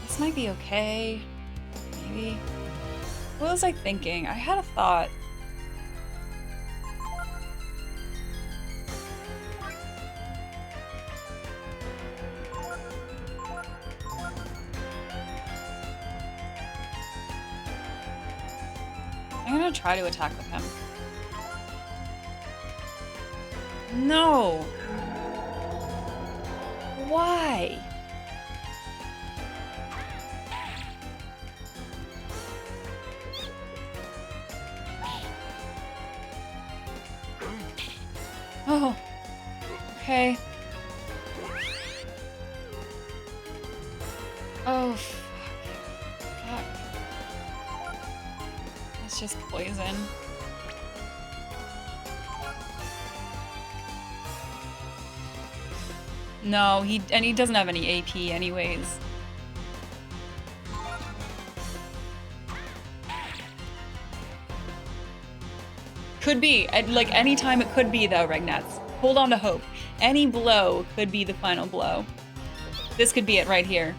This might be okay. Maybe. What was I thinking? I had a thought. I'm gonna try to attack with him. No! Why? Oh, okay. Oh, fuck. It's just poison. No, he doesn't have any AP anyways. Could be. Like, any time it could be, though, Regnats. Hold on to hope. Any blow could be the final blow. This could be it right here.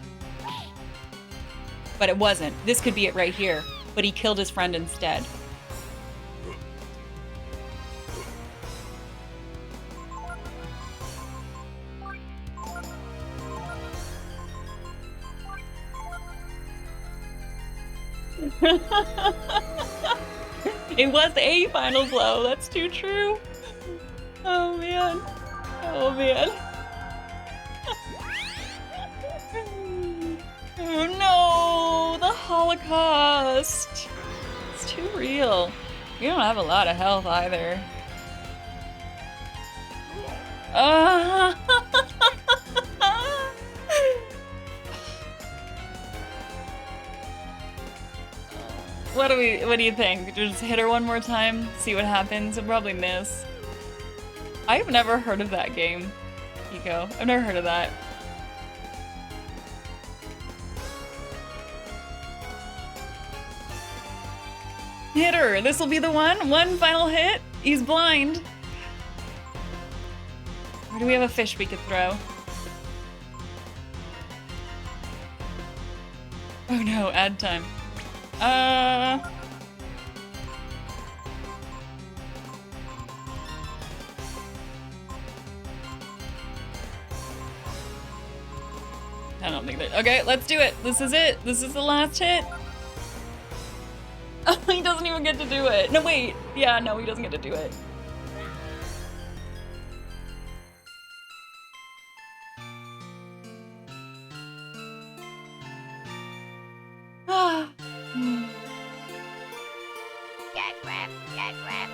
But it wasn't. This could be it right here. But he killed his friend instead. It was a final blow. That's too true. Oh, man. Oh, man. Oh, no. The Holocaust. It's too real. You don't have a lot of health either. What do you think? Just hit her one more time, see what happens. We'll probably miss. I've never heard of that game, Eco. I've never heard of that. Hit her! This will be the one. One final hit. He's blind. Or do we have a fish we could throw? Oh no, ad time. I don't think that. Okay, let's do it. This is it. This is the last hit. Oh, he doesn't even get to do it. No, wait. Yeah, no, he doesn't get to do it. Ah. Cat crap, cat crap.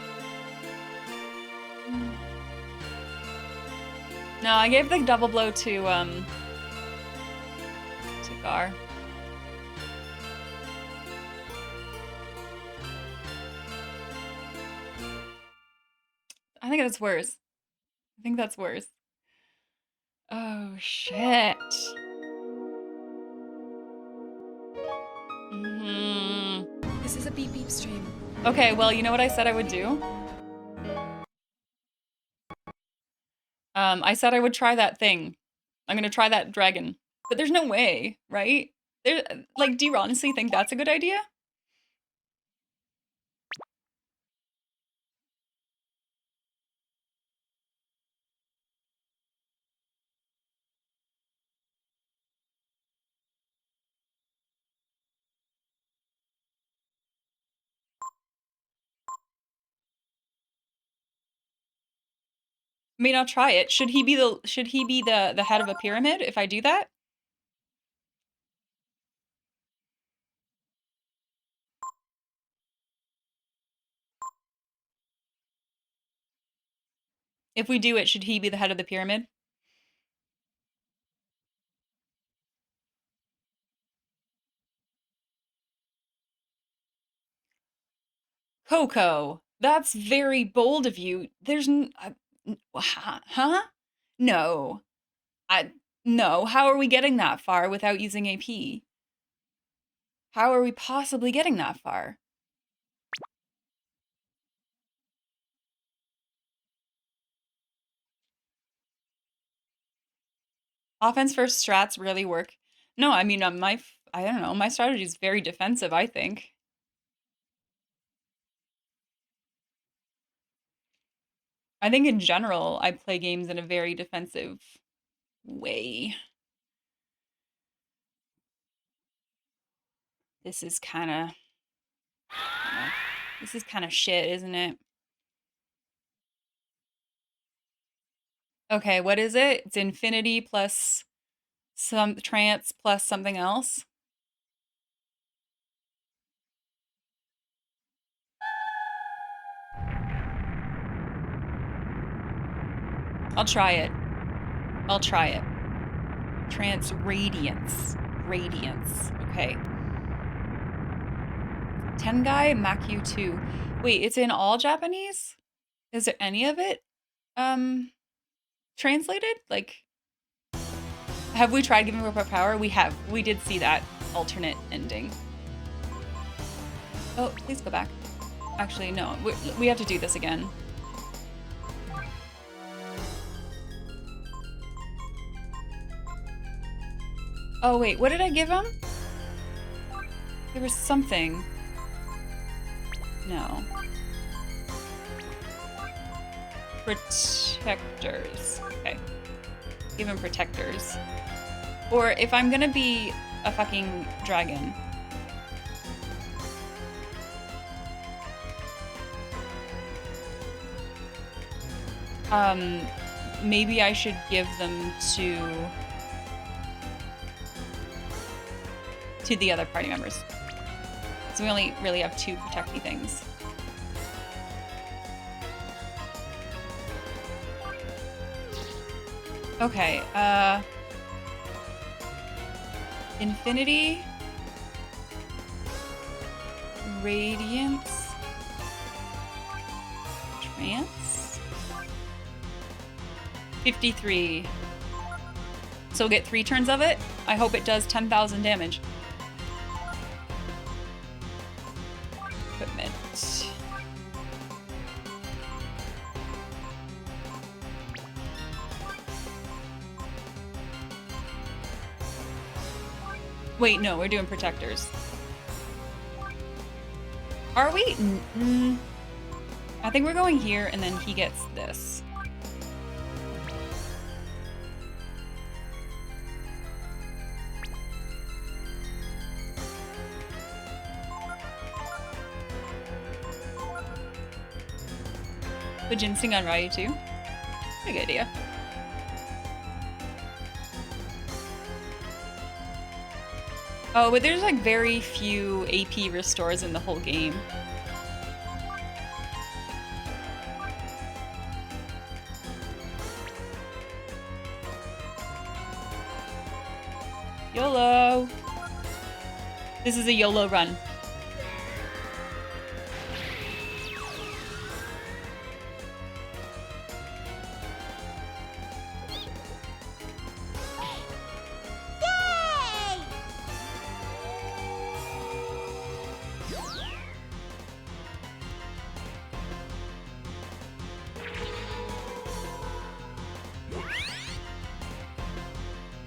No, I gave the double blow to Gar. I think that's worse. I think that's worse. Oh, shit. This is a beep beep stream. Okay, well, you know what I said I would do? I said I would try that thing. I'm gonna try that dragon. But there's no way, right? Like, do you honestly think that's a good idea? I mean, I'll try it. Should he be the head of a pyramid if I do that? If we do it, should he be the head of the pyramid? Coco, that's very bold of you. There's huh? No. No. How are we getting that far without using AP? How are we possibly getting that far? Offense first strats really work. No, I mean, I don't know, my strategy is very defensive, I think. I think in general, I play games in a very defensive way. This is kind of shit, isn't it? Okay, what is it? It's infinity plus some trance plus something else. I'll try it. I'll try it. Trance Radiance. Radiance. Okay. Tengai Makyu 2. Wait, it's in all Japanese? Is there any of it translated? Like, have we tried giving Robot power? We have. We did see that alternate ending. Oh, please go back. Actually, no. We have to do this again. Oh, wait. What did I give him? There was something. No. Protectors. Okay. Give him protectors. Or if I'm gonna be a fucking dragon. Maybe I should give them to the other party members. So we only really have 2 protecty things. Okay, Infinity, Radiance, Trance, 53. So we'll get 3 turns of it. I hope it does 10,000 damage. Equipment. Wait, no, we're doing protectors. Are we? I think we're going here and then he gets this. The ginseng on Ryu too? Pretty good idea. Oh, but there's like very few AP restores in the whole game. YOLO! This is a YOLO run.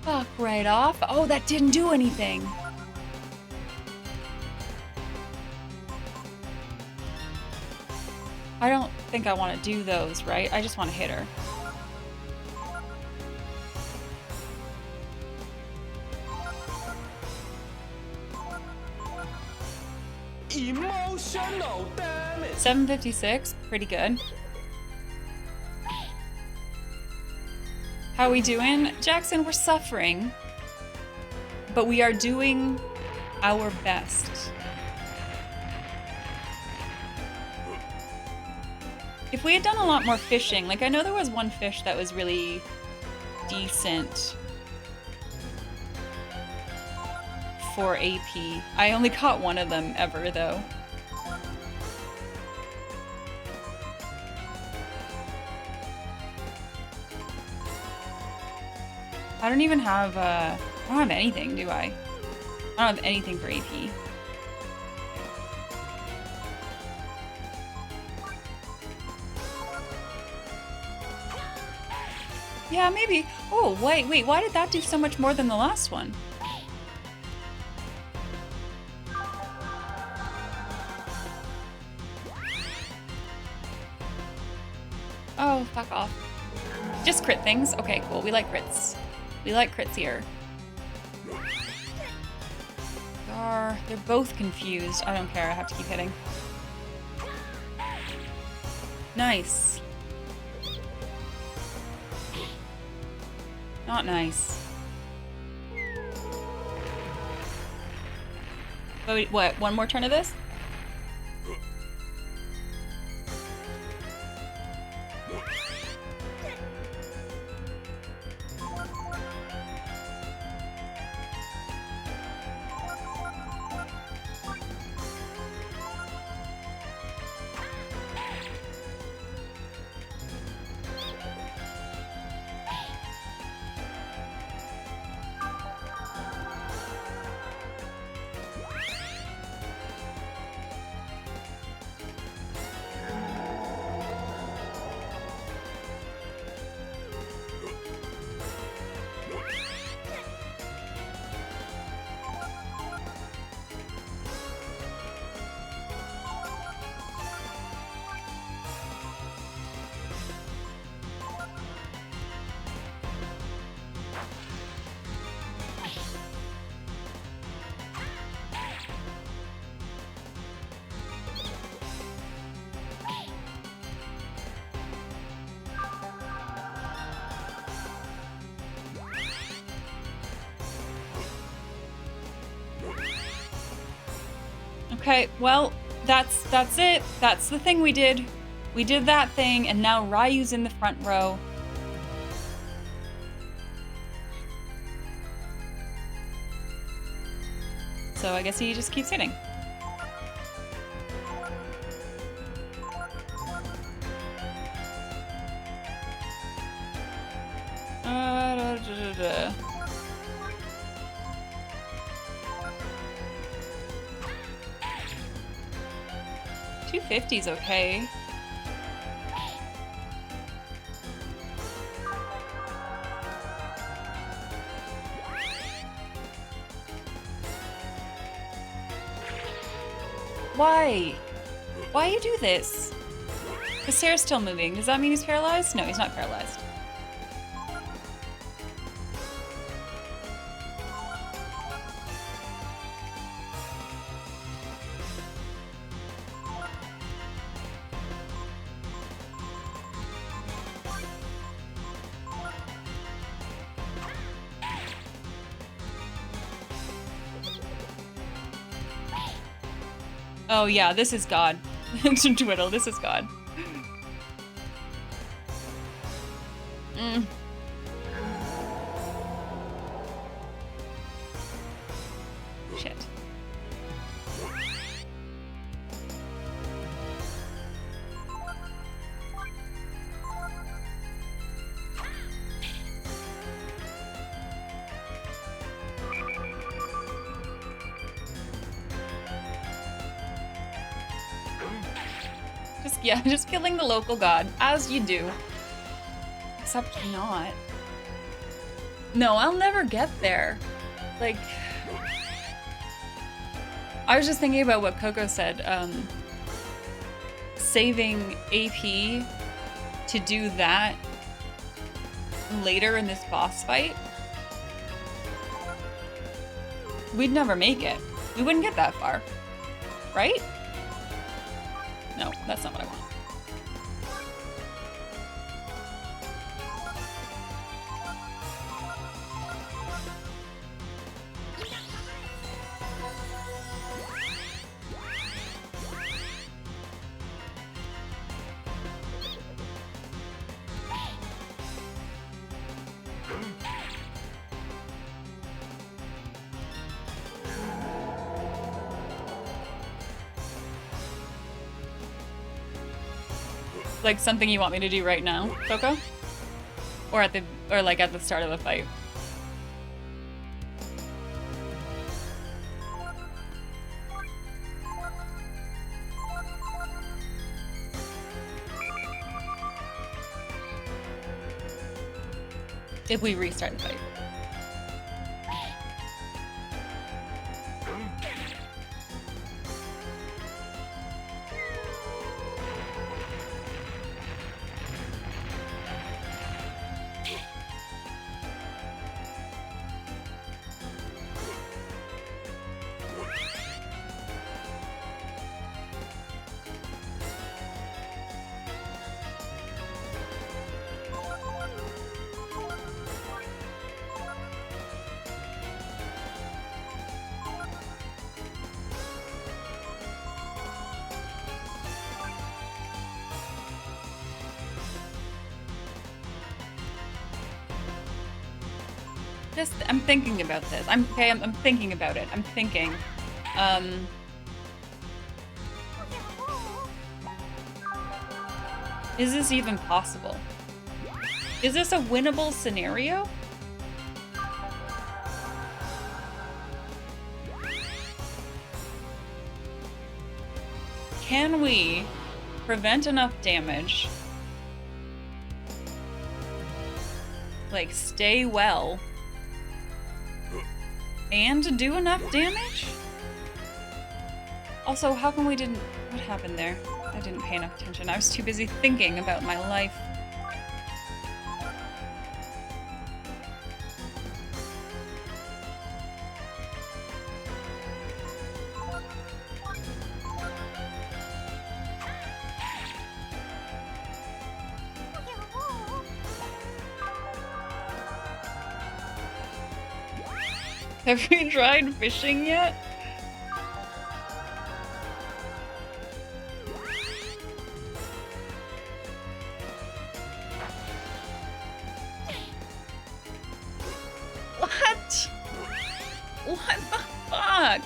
Fuck right off. Oh, that didn't do anything. I don't think I want to do those, right? I just want to hit her. Emotional damage. 756, pretty good. How we doing? Jackson, we're suffering, but we are doing our best. If we had done a lot more fishing, like I know there was one fish that was really decent for AP. I only caught one of them ever though. I don't even have, I don't have anything, do I? I don't have anything for AP. Yeah, maybe. Oh, wait, why did that do so much more than the last one? Oh, fuck off. Just crit things? Okay, cool. We like crits. We like crits here. They're both confused. I don't care. I have to keep hitting. Nice. Not nice. Wait, what? One more turn of this? Okay, well, that's it. That's the thing we did. We did that thing, and now Ryu's in the front row. So I guess he just keeps hitting. Da, da, da. 250's okay. Why? Why you do this? His hair's still moving. Does that mean he's paralyzed? No, he's not paralyzed. Oh yeah, this is God. Twiddle, this is God. Shit. Yeah, just killing the local god, as you do. Except not. No, I'll never get there. Like, I was just thinking about what Coco said, saving AP to do that later in this boss fight. We'd never make it. We wouldn't get that far, right? No, that's not what I want. Like something you want me to do right now, Coco? Or at the start of the fight? If we restart the fight. I'm thinking about this. I'm thinking about it. I'm thinking. Is this even possible? Is this a winnable scenario? Can we prevent enough damage? Like, stay well. And do enough damage? Also, how come we didn't... What happened there? I didn't pay enough attention. I was too busy thinking about my life. Have we tried fishing yet? What the fuck?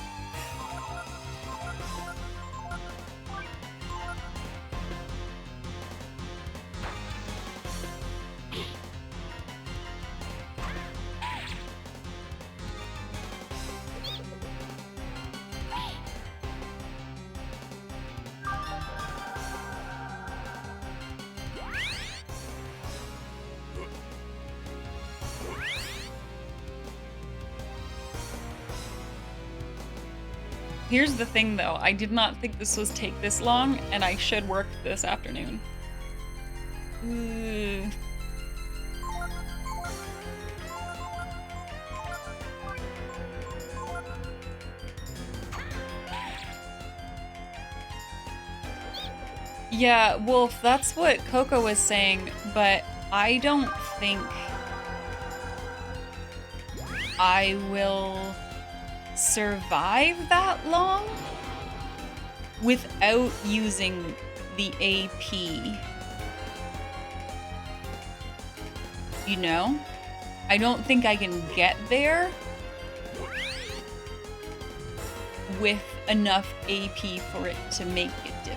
Here's the thing though, I did not think this was take this long, and I should work this afternoon. Ugh. Yeah, Wolf, that's what Coco was saying, but I don't think I will survive that long without using the AP. You know? I don't think I can get there with enough AP for it to make a difference.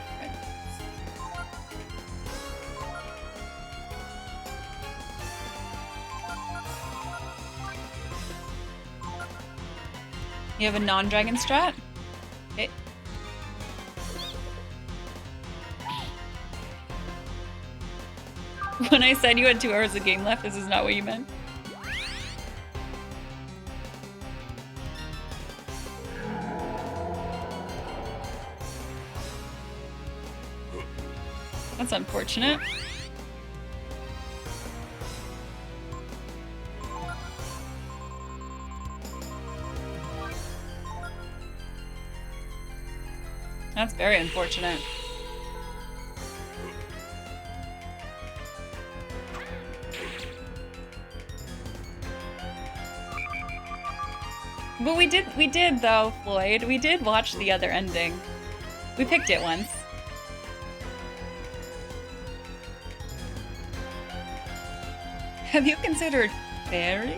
You have a non-dragon strat? Okay. When I said you had 2 hours of game left, this is not what you meant. That's unfortunate. That's very unfortunate. But we did though, Floyd. We did watch the other ending. We picked it once. Have you considered fairies?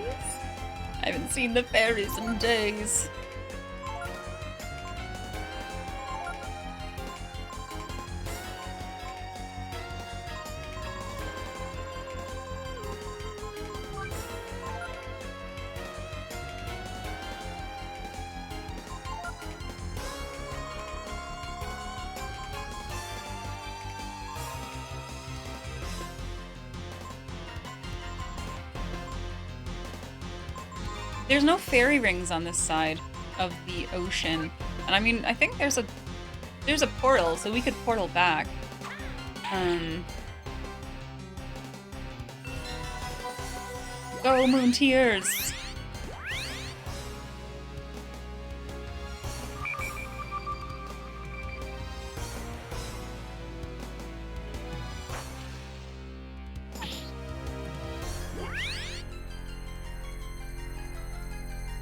I haven't seen the fairies in days. There's no fairy rings on this side of the ocean. And I mean, I think there's a portal, so we could portal back. Go, Moon Tears!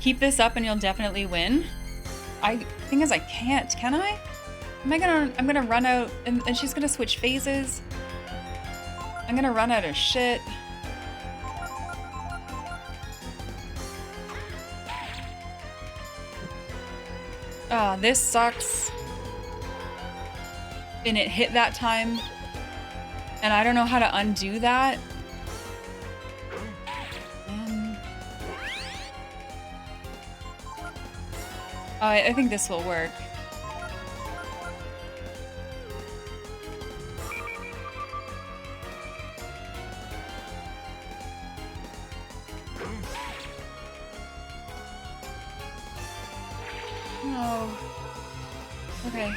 Keep this up and you'll definitely win. Thing is, I can't, can I? I'm gonna run out, and she's gonna switch phases. I'm gonna run out of shit. Oh, this sucks. And it hit that time. And I don't know how to undo that. I think this will work. Oh. Okay.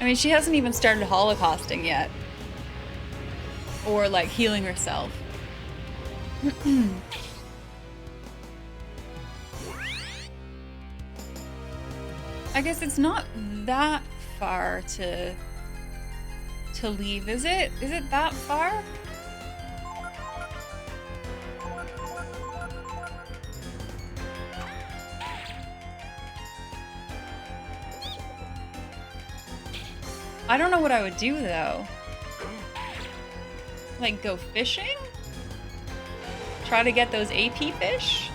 I mean, she hasn't even started holocausting yet. Or, like, healing herself. I guess it's not that far to leave, is it? Is it that far? I don't know what I would do though. Like go fishing? Try to get those AP fish?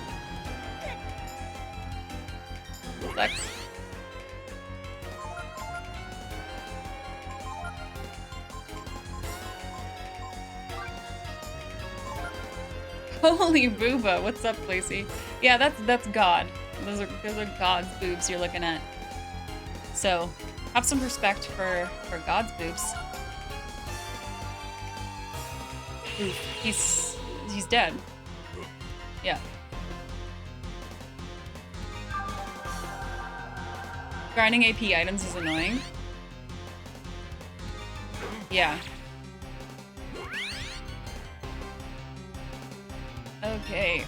Sucks. Holy booba, what's up, Lacey? Yeah, that's God. Those are God's boobs you're looking at. So, have some respect for God's boobs. Oof, he's dead. Yeah. Grinding AP items is annoying. Yeah. Okay.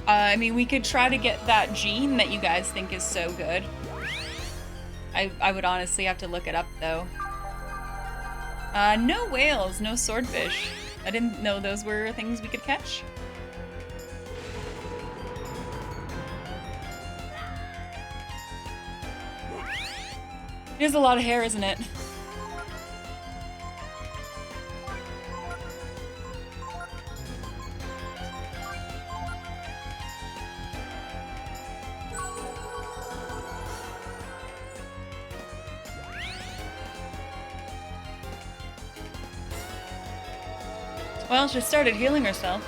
I mean, we could try to get that gene that you guys think is so good. I would honestly have to look it up, though. No whales, no swordfish. I didn't know those were things we could catch. It is a lot of hair, isn't it? Well, she started healing herself.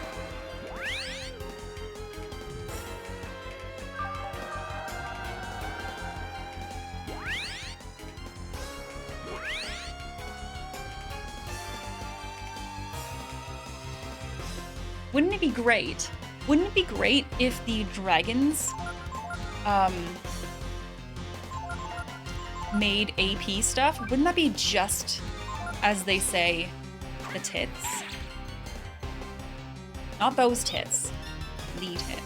Wouldn't it be great? Wouldn't it be great if the dragons made AP stuff? Wouldn't that be just, as they say, the tits? Not those tits. The tits.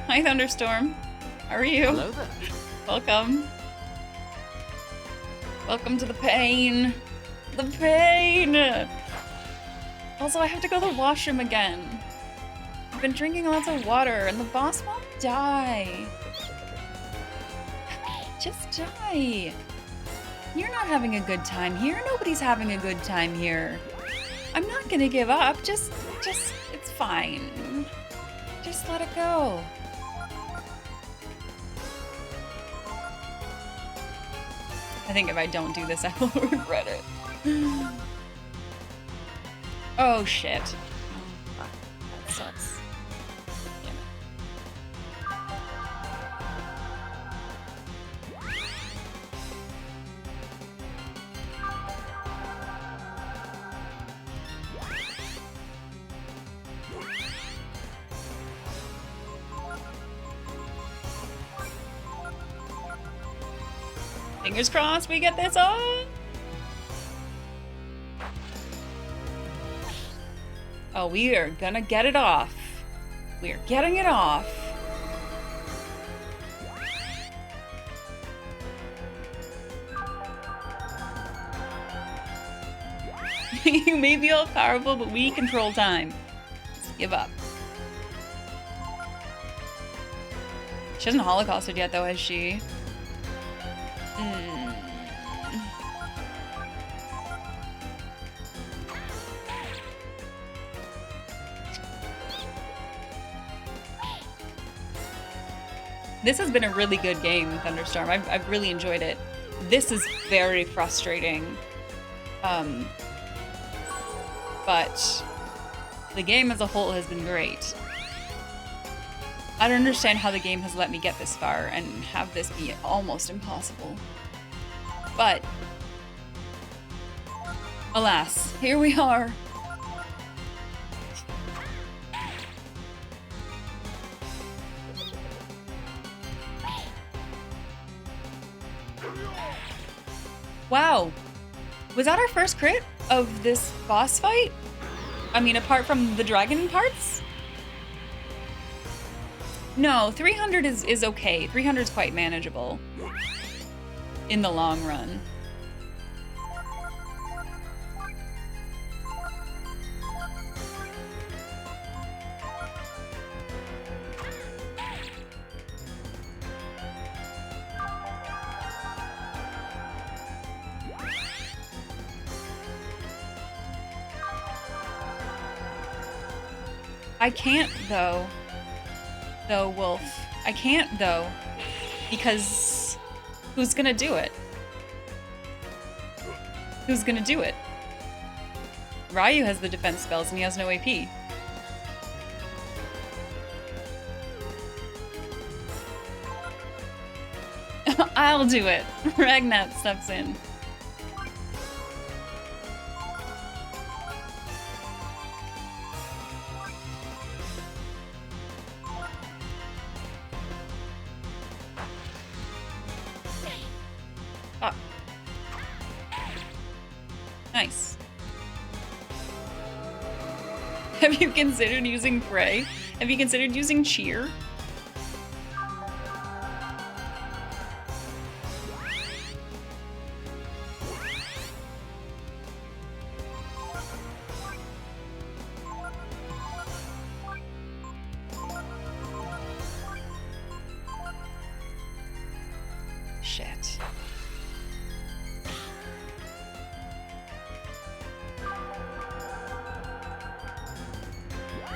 Hi, Thunderstorm. How are you? Hello there. Welcome. Welcome to the pain. The pain! Also, I have to go to the washroom again. I've been drinking lots of water, and the boss won't die. Just die. You're not having a good time here. Nobody's having a good time here. I'm not gonna give up. Just, it's fine. Just let it go. I think if I don't do this, I will regret it. Oh, shit. Oh, fuck. That sucks. Damn it. Fingers crossed we get this on. Oh, we are gonna get it off. We are getting it off. You may be all powerful, but we control time. Just give up. She hasn't holocausted yet, though, has she? This has been a really good game, Thunderstorm. I've really enjoyed it. This is very frustrating. But the game as a whole has been great. I don't understand how the game has let me get this far and have this be almost impossible. But alas, here we are. Wow. Was that our first crit of this boss fight? I mean, apart from the dragon parts? No, 300 is okay. 300 is quite manageable in the long run. I can't, though. Wolf. I can't, though. Because who's gonna do it? Who's gonna do it? Ryu has the defense spells and he has no AP. I'll do it. Ragnat steps in. Nice. Have you considered using Prey? Have you considered using Cheer? Shit.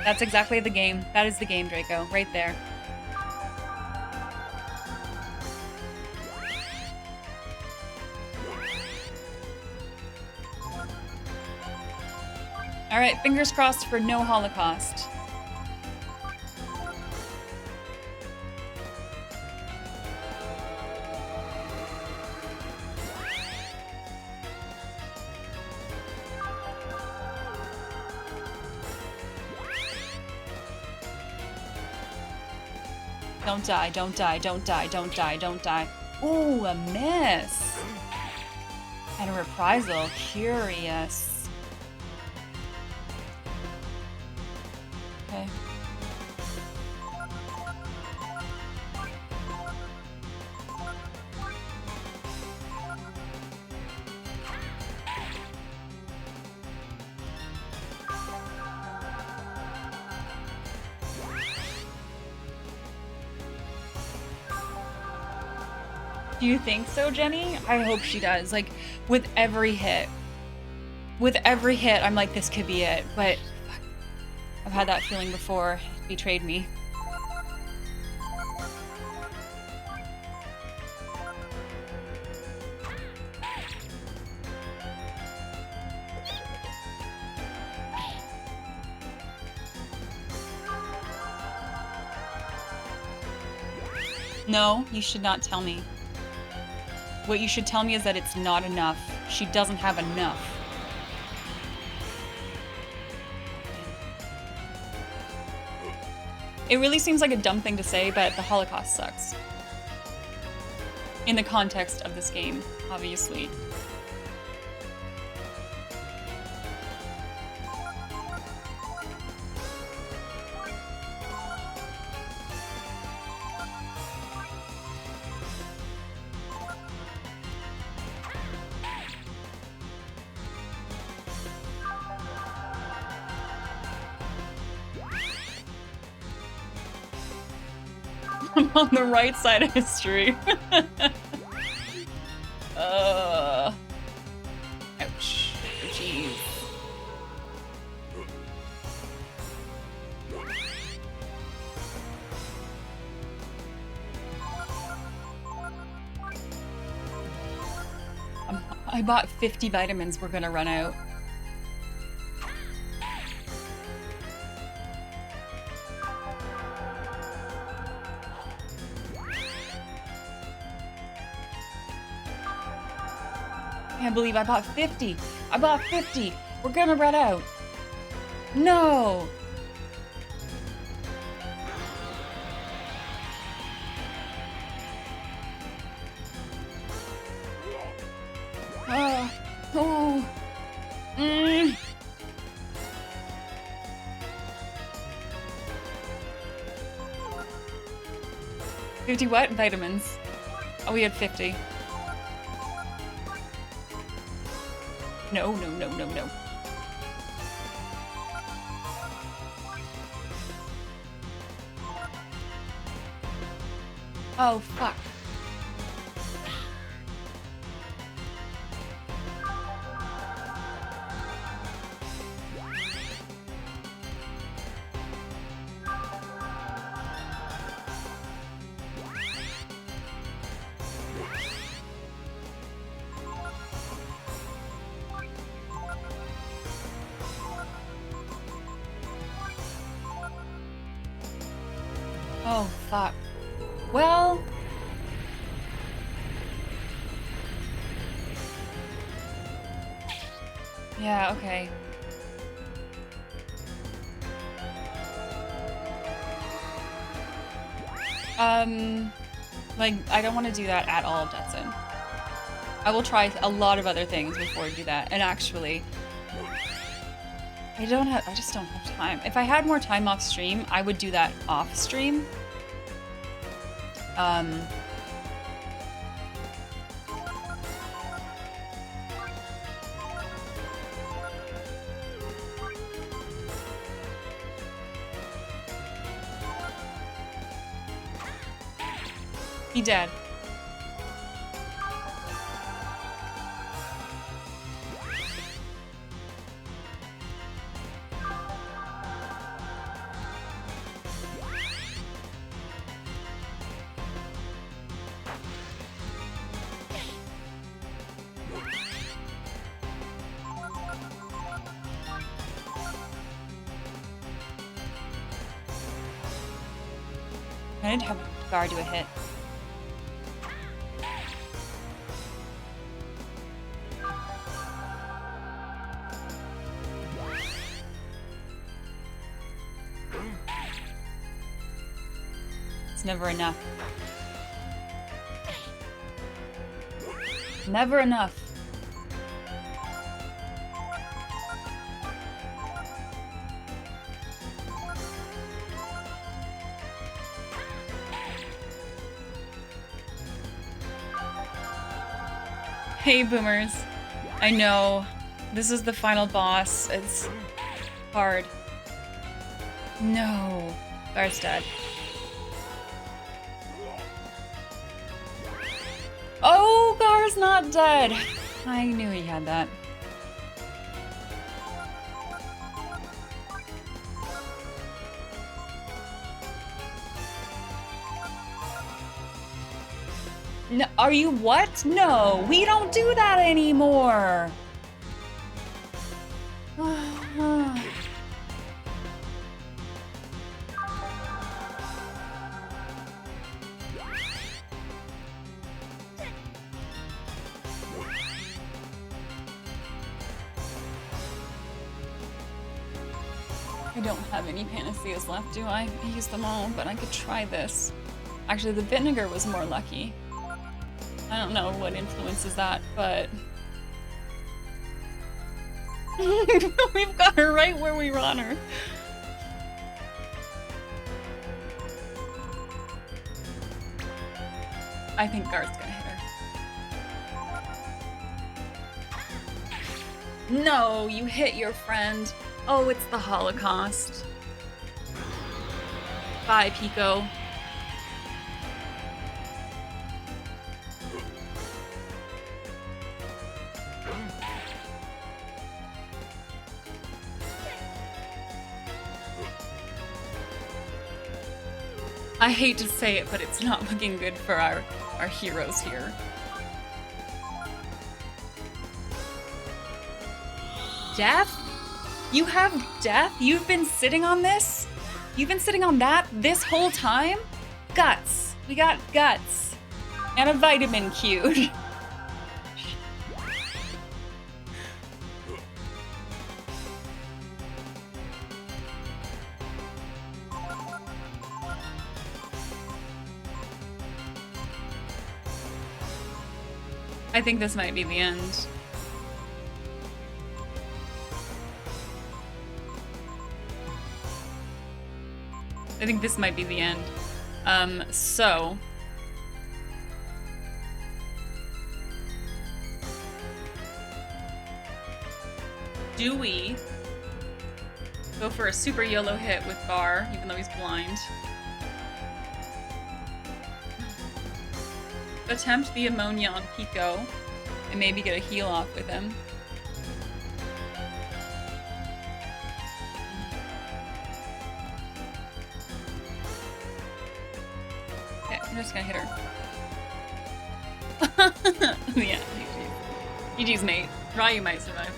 That's exactly the game. That is the game, Draco. Right there. Alright, fingers crossed for no Holocaust. Don't die, don't die, don't die, don't die, don't die. Ooh, a miss. And a reprisal. Curious. Okay. Do you think so, Jenny? I hope she does. Like, with every hit. With every hit, I'm like, this could be it. But fuck, I've had that feeling before. It betrayed me. No, you should not tell me. What you should tell me is that it's not enough. She doesn't have enough. It really seems like a dumb thing to say, but the Holocaust sucks. In the context of this game, obviously. I'm on the right side of history. Ouch. Jeez. I bought 50 vitamins. We're gonna run out. I can't believe I bought 50. I bought 50. We're gonna run out. No. 50 what? Vitamins. Oh, we had 50. No, no, no, no, no. Oh, fuck. Oh, fuck. Well... Yeah, okay. Like, I don't want to do that at all, Jetson. I will try a lot of other things before I do that. And actually, I just don't have time. If I had more time off stream, I would do that off stream. He dead. I didn't have Gar do a hit. It's never enough. Never enough. Hey, boomers. I know. This is the final boss. It's hard. No. Gar's dead. Oh, Gar's not dead. I knew he had that. No, are you what? No, we don't do that anymore. I don't have any panaceas left, do I? I used them all, but I could try this. Actually, the vinegar was more lucky. I don't know what influences that, but... We've got her right where we want her. I think Garth's gonna hit her. No, you hit your friend. Oh, it's the Holocaust. Bye, Pico. I hate to say it, but it's not looking good for our heroes here. Death? You have death? You've been sitting on this? You've been sitting on that this whole time? Guts. We got guts. And a vitamin queued. I think this might be the end. I think this might be the end. So Do we go for a super YOLO hit with Bar, even though he's blind? Attempt the ammonia on Pico and maybe get a heal off with him. Okay, I'm just gonna hit her. Yeah, GG's mate. Ryu might survive.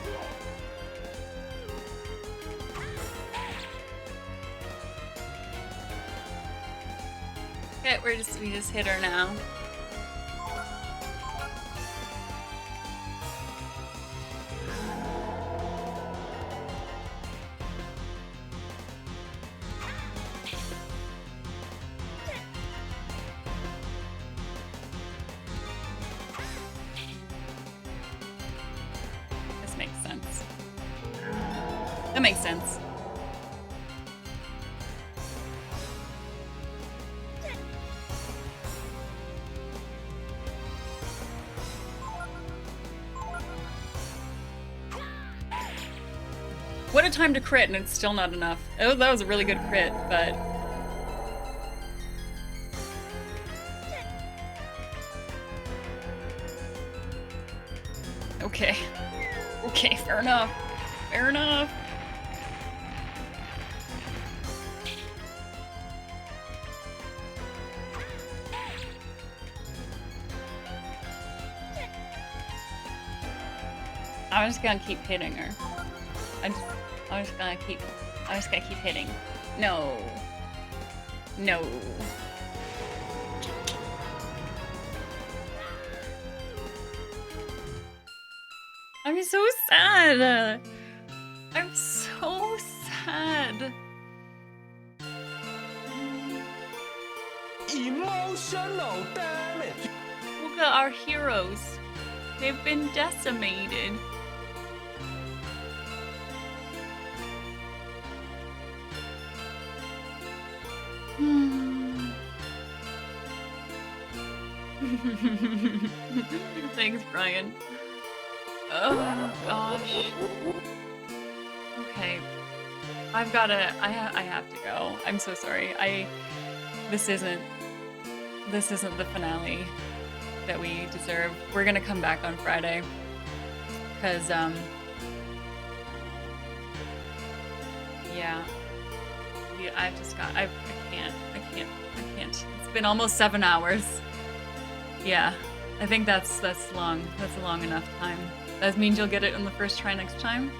Okay, we just hit her now. This makes sense. That makes sense. What a time to crit, and it's still not enough. Oh, that was a really good crit, but... Okay. Okay, fair enough. Fair enough. I'm just gonna keep hitting her. I'm just gonna keep hitting. No. No. I'm so sad. I'm so sad. Emotional damage. Look at our heroes. They've been decimated. Thanks, Brian. Oh gosh. Okay. I have to go. I'm so sorry. This isn't the finale that we deserve. We're gonna come back on Friday. Cause yeah. I can't. It's been almost 7 hours. Yeah. I think that's long. That's a long enough time. That means you'll get it on the first try next time.